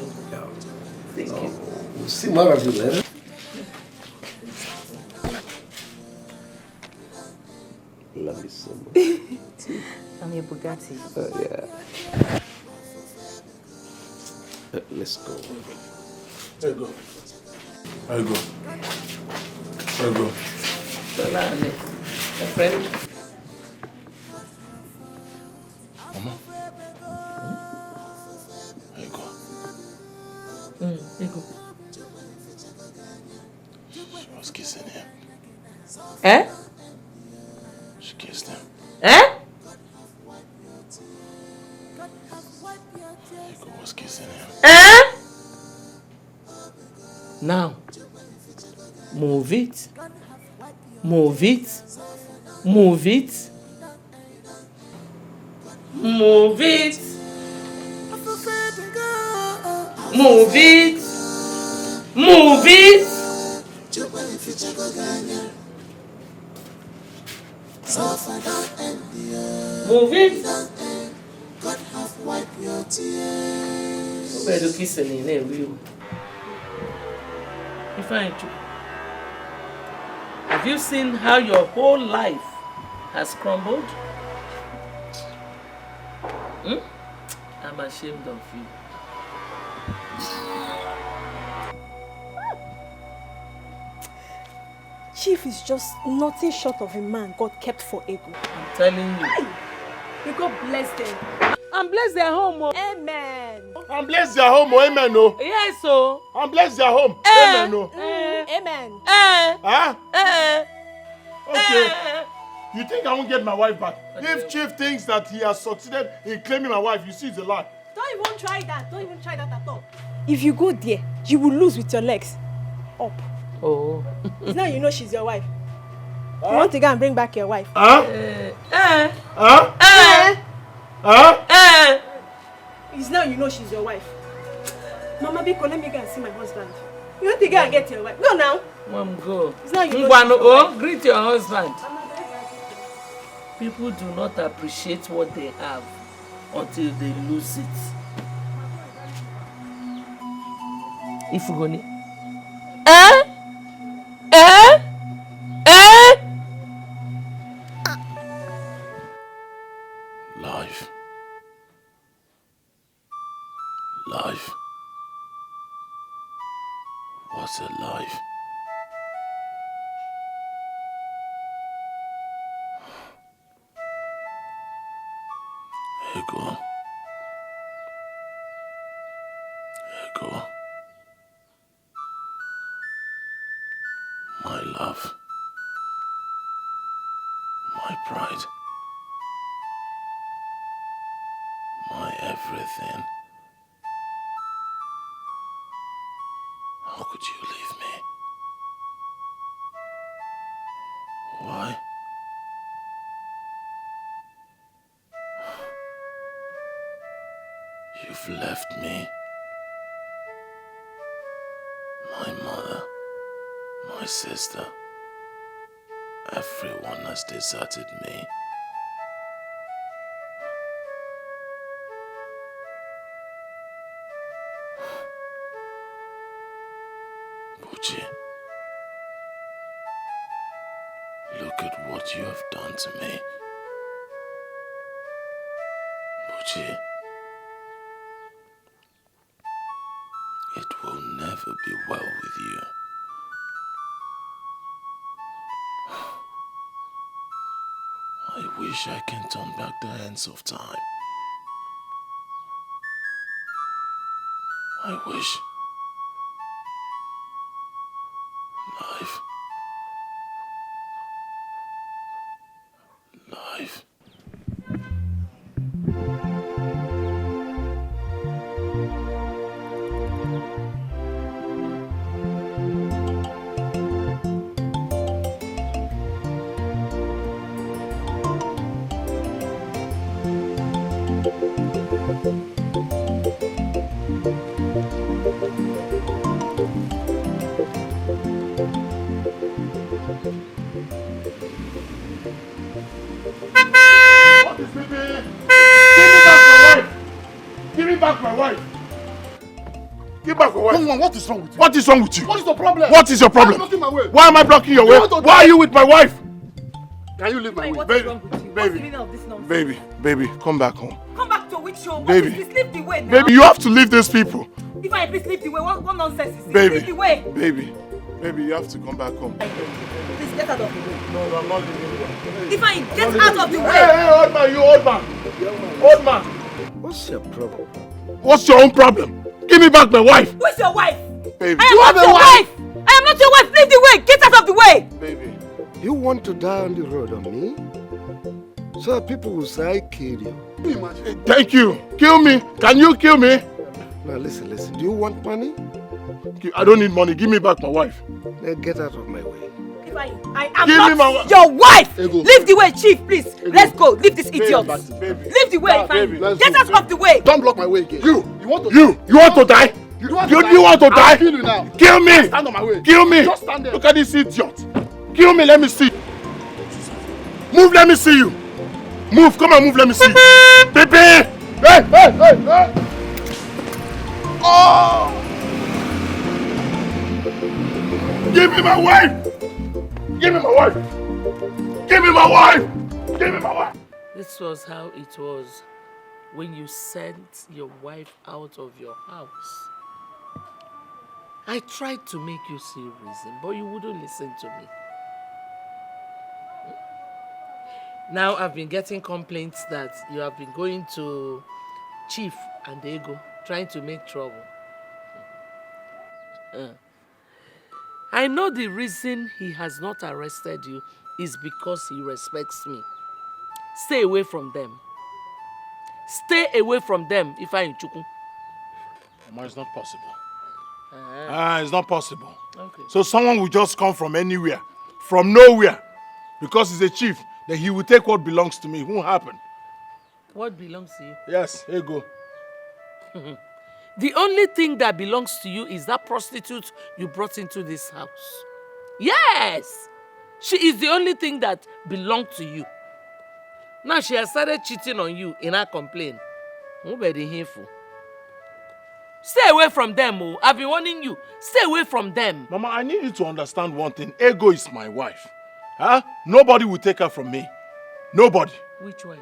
Thank you. We'll see more of you later. Love you so much. I'm your Bugatti. Yeah. Let's go. Ego. Ego. Ego. Solane, my friend. Mama. Ego. Ego. kissing him. Eh? She kissed him. Eh? Ego was kissing him. Eh? Now, move it. Move it. Move it. Move it. Move it. Move it. Move it. Where do kissing in there, will? Have you seen how your whole life has crumbled? I'm ashamed of you. Chief is just nothing short of a man God kept for ego. I'm telling you. May God bless them. And bless their home. Oh. Amen. And bless their home. Oh. Amen. Oh. Yes, so. And bless their home. Amen. Oh. Amen. Huh? Okay. You think I won't get my wife back? If Chief thinks that he has succeeded in claiming my wife, you see it's a lie. Don't even try that. Don't even try that at all. If you go there, you will lose with your legs up. Oh. It's now you know she's your wife. You want to go and bring back your wife. It's now you know she's your wife. Mama Biko, let me go and see my husband. You want to go and get your wife? Go now. Mom, go. It's now you know greet your husband. People do not appreciate what they have until they lose it. If you go Life. Life. What's a life? Ego. Ego. My love. My pride. My everything. How could you leave me? Why? You've left me. My mother, my sister, everyone has deserted me. Uche, look at what you have done to me. Uche, it will never be well with you. I wish I can turn back the hands of time. I wish life. back my wife. Give back my wife. Come on, what is wrong with you? What is wrong with you? What is the problem? What is your problem? I'm blocking my way. Why am I blocking your way? Why are you with my wife? Can you leave my way? What is wrong with you? What's the meaning of this nonsense? Baby, come back home. Come back to which show? Baby. What is this? Leave the way now. Baby, you have to leave these people. If I please leave the way, what nonsense is this? Leave the way. Baby, you have to come back home. Please get out of the way. No, I'm not leaving you. If I get out of the way. Hey, old man, you old man. Old man. What's your problem? What's your own problem? Give me back my wife. Who's your wife? Baby. I am not your wife. I am not your wife. Leave the way. Get out of the way. Baby, you want to die on the road on me? So that people will say I killed you. Thank you. Kill me. Can you kill me? Now listen. Do you want money? I don't need money. Give me back my wife. Then get out of my way. I am not your wife. Leave the way, Chief, please. Let's go. Leave this idiot. Leave the way, Ifeanyi. Get out of the way. Don't block my way again. You want to die? You want to die? I'll kill you now. Kill me. Stand on my way. Kill me. Just stand there. Look at this idiot. Kill me. Let me see. Move. Let me see you. Move. Come on. Move. Let me see. Baby. Hey. Oh. Give me my wife. Give me my wife. Give me my wife. Give me my wife. This was how it was when you sent your wife out of your house. I tried to make you see reason, but you wouldn't listen to me. Now I've been getting complaints that you have been going to Chief and Ego, trying to make trouble. I know the reason he has not arrested you is because he respects me. Stay away from them. Stay away from them, Ifeanyi Chukwu. Mama, it's not possible. Uh-huh. It's not possible. Okay. So someone will just come from anywhere, from nowhere, because he's a chief, then he will take what belongs to me. It won't happen. What belongs to you? Yes, here you go. The only thing that belongs to you is that prostitute you brought into this house. Yes! She is the only thing that belongs to you. Now she has started cheating on you in her complaint. Stay away from them, oh. I've been warning you. Stay away from them. Mama, I need you to understand one thing. Ego is my wife. Huh? Nobody will take her from me. Nobody. Which wife?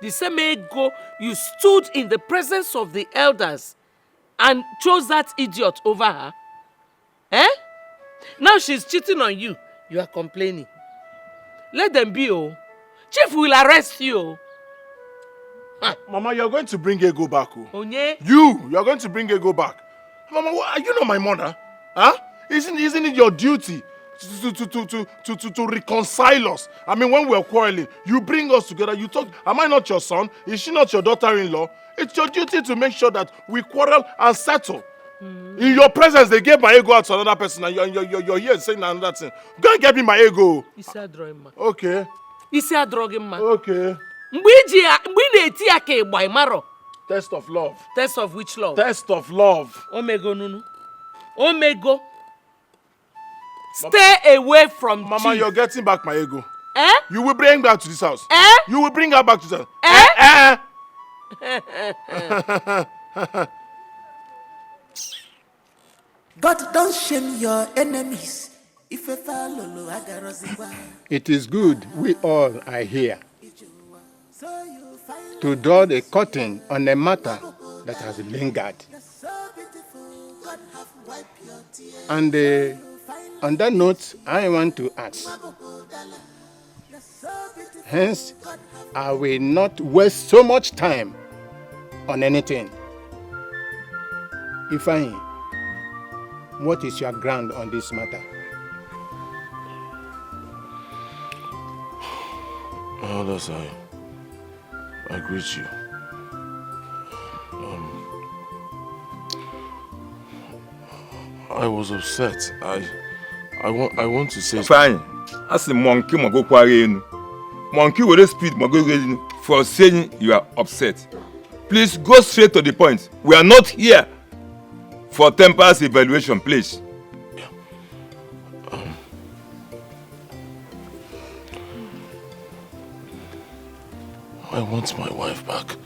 The same Ego you stood in the presence of the elders and chose that idiot over her. Eh? Now she's cheating on you. You are complaining. Let them be, oh. Chief will arrest you. Mama, you're going to bring Ego back, oh. Onye? You're going to bring Ego back. Mama, are you not my mother? Huh? Isn't it your duty to reconcile us? I mean, when we're quarreling, you bring us together, you talk. Am I not your son? Is she not your daughter-in-law? It's your duty to make sure that we quarrel and settle. In your presence, they gave my ego out to another person, and you're here saying another thing. Go and get me my ego. Okay. Okay. Test of love. Test of which love? Test of love. Omego nunu. Omego. Stay away from Mama, Chief. you're getting back my ego. Eh? You will bring her to this house. Eh? You will bring her back to this house. God don't shame your enemies. It is good we all are here to draw the curtain on a matter that has lingered. And on that note, I want to ask. Hence, I will not waste so much time on anything. Ifeanyi, what is your ground on this matter? Elders, I greet you. I was upset. I want to say. Fine. As a monkey, go quarry. Monkey with a speed, go for saying you are upset. Please go straight to the point. We are not here for temperance evaluation, please. I want my wife back.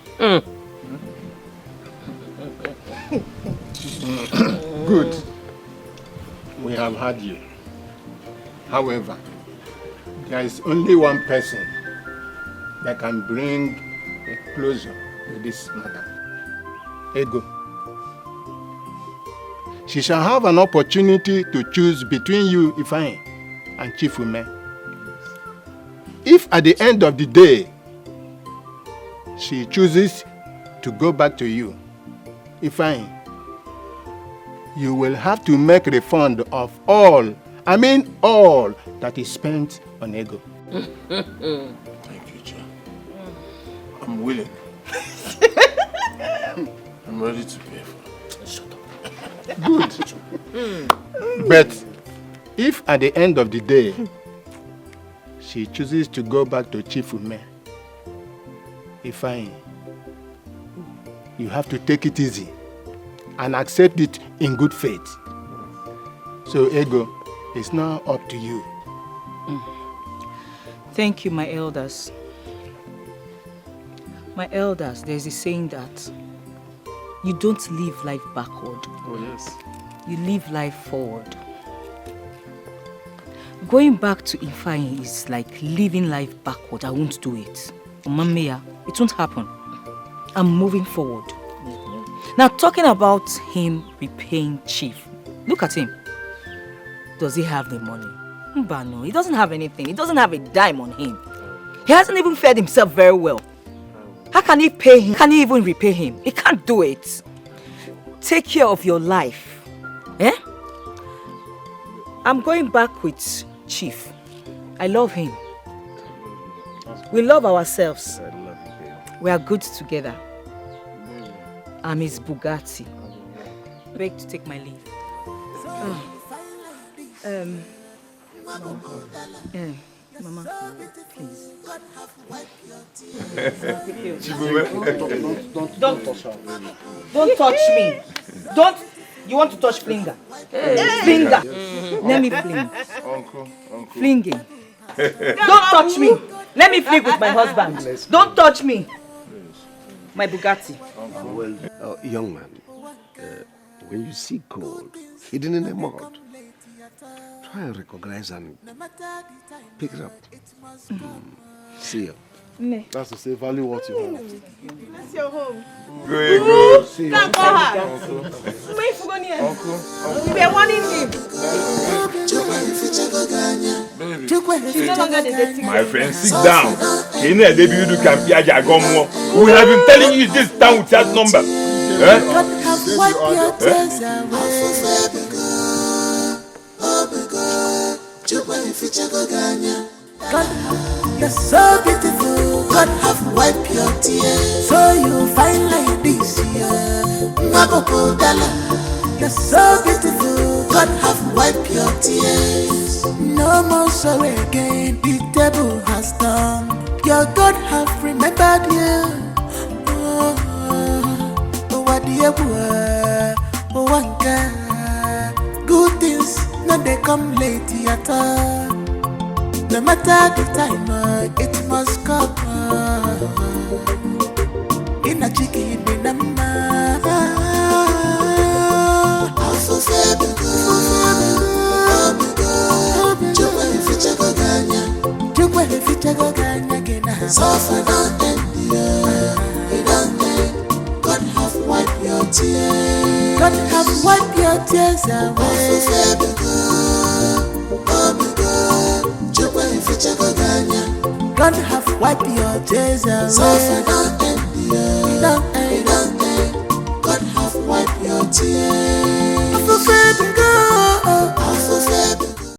Good. We have had you. However, there is only one person that can bring a closure to this matter. Ego. She shall have an opportunity to choose between you, Ifeanyi, and Chief Ume. If at the end of the day, she chooses to go back to you, Ifeanyi, you will have to make refund of all that is spent on Ego. Thank you, Joe. I'm willing. I'm ready to pay for it. Shut up. Good. But if at the end of the day, she chooses to go back to Chief Ume, Ifeanyi, you have to take it easy and accept it in good faith. So, Ego, it's now up to you. Thank you, my elders. My elders, there's a saying that you don't live life backward. Oh, yes. You live life forward. Going back to Ifeanyi is like living life backward. I won't do it. Mamiya, it won't happen. I'm moving forward. Now, talking about him repaying Chief, look at him. Does he have the money? But no, he doesn't have anything. He doesn't have a dime on him. He hasn't even fed himself very well. How can he pay him? Can he even repay him? He can't do it. Take care of your life. Eh? I'm going back with Chief. I love him. We love ourselves. We are good together. I'm his Bugatti. Beg to take my leave. Mama, please. Don't touch me. Don't. You want to touch Flinger? Flinger. Let me fling. Uncle. Flinging. Don't touch me. Let me fling with my husband. Don't touch me. My Bugatti. Well, young man, when you see gold hidden in the mud, try and recognize and pick it up. See you. That's to say, value what you have. That's your home. Go. See you. Can't go her. Wait for one here. We were warning him. My friend, sit down. We have been telling you this town with that number. God, you're so beautiful. God have wiped your tears, so you fine like this year. Maboko Dala, you're so beautiful. God have wiped your tears. No more sorrow again. The table has done. Your God have remembered you. What do you want? One God. Good things, no they come late at all. No matter the time, it must come. In a chicken, in a man. Also, say, God have wiped your tears. God have wiped your tears away. God have wiped your tears away.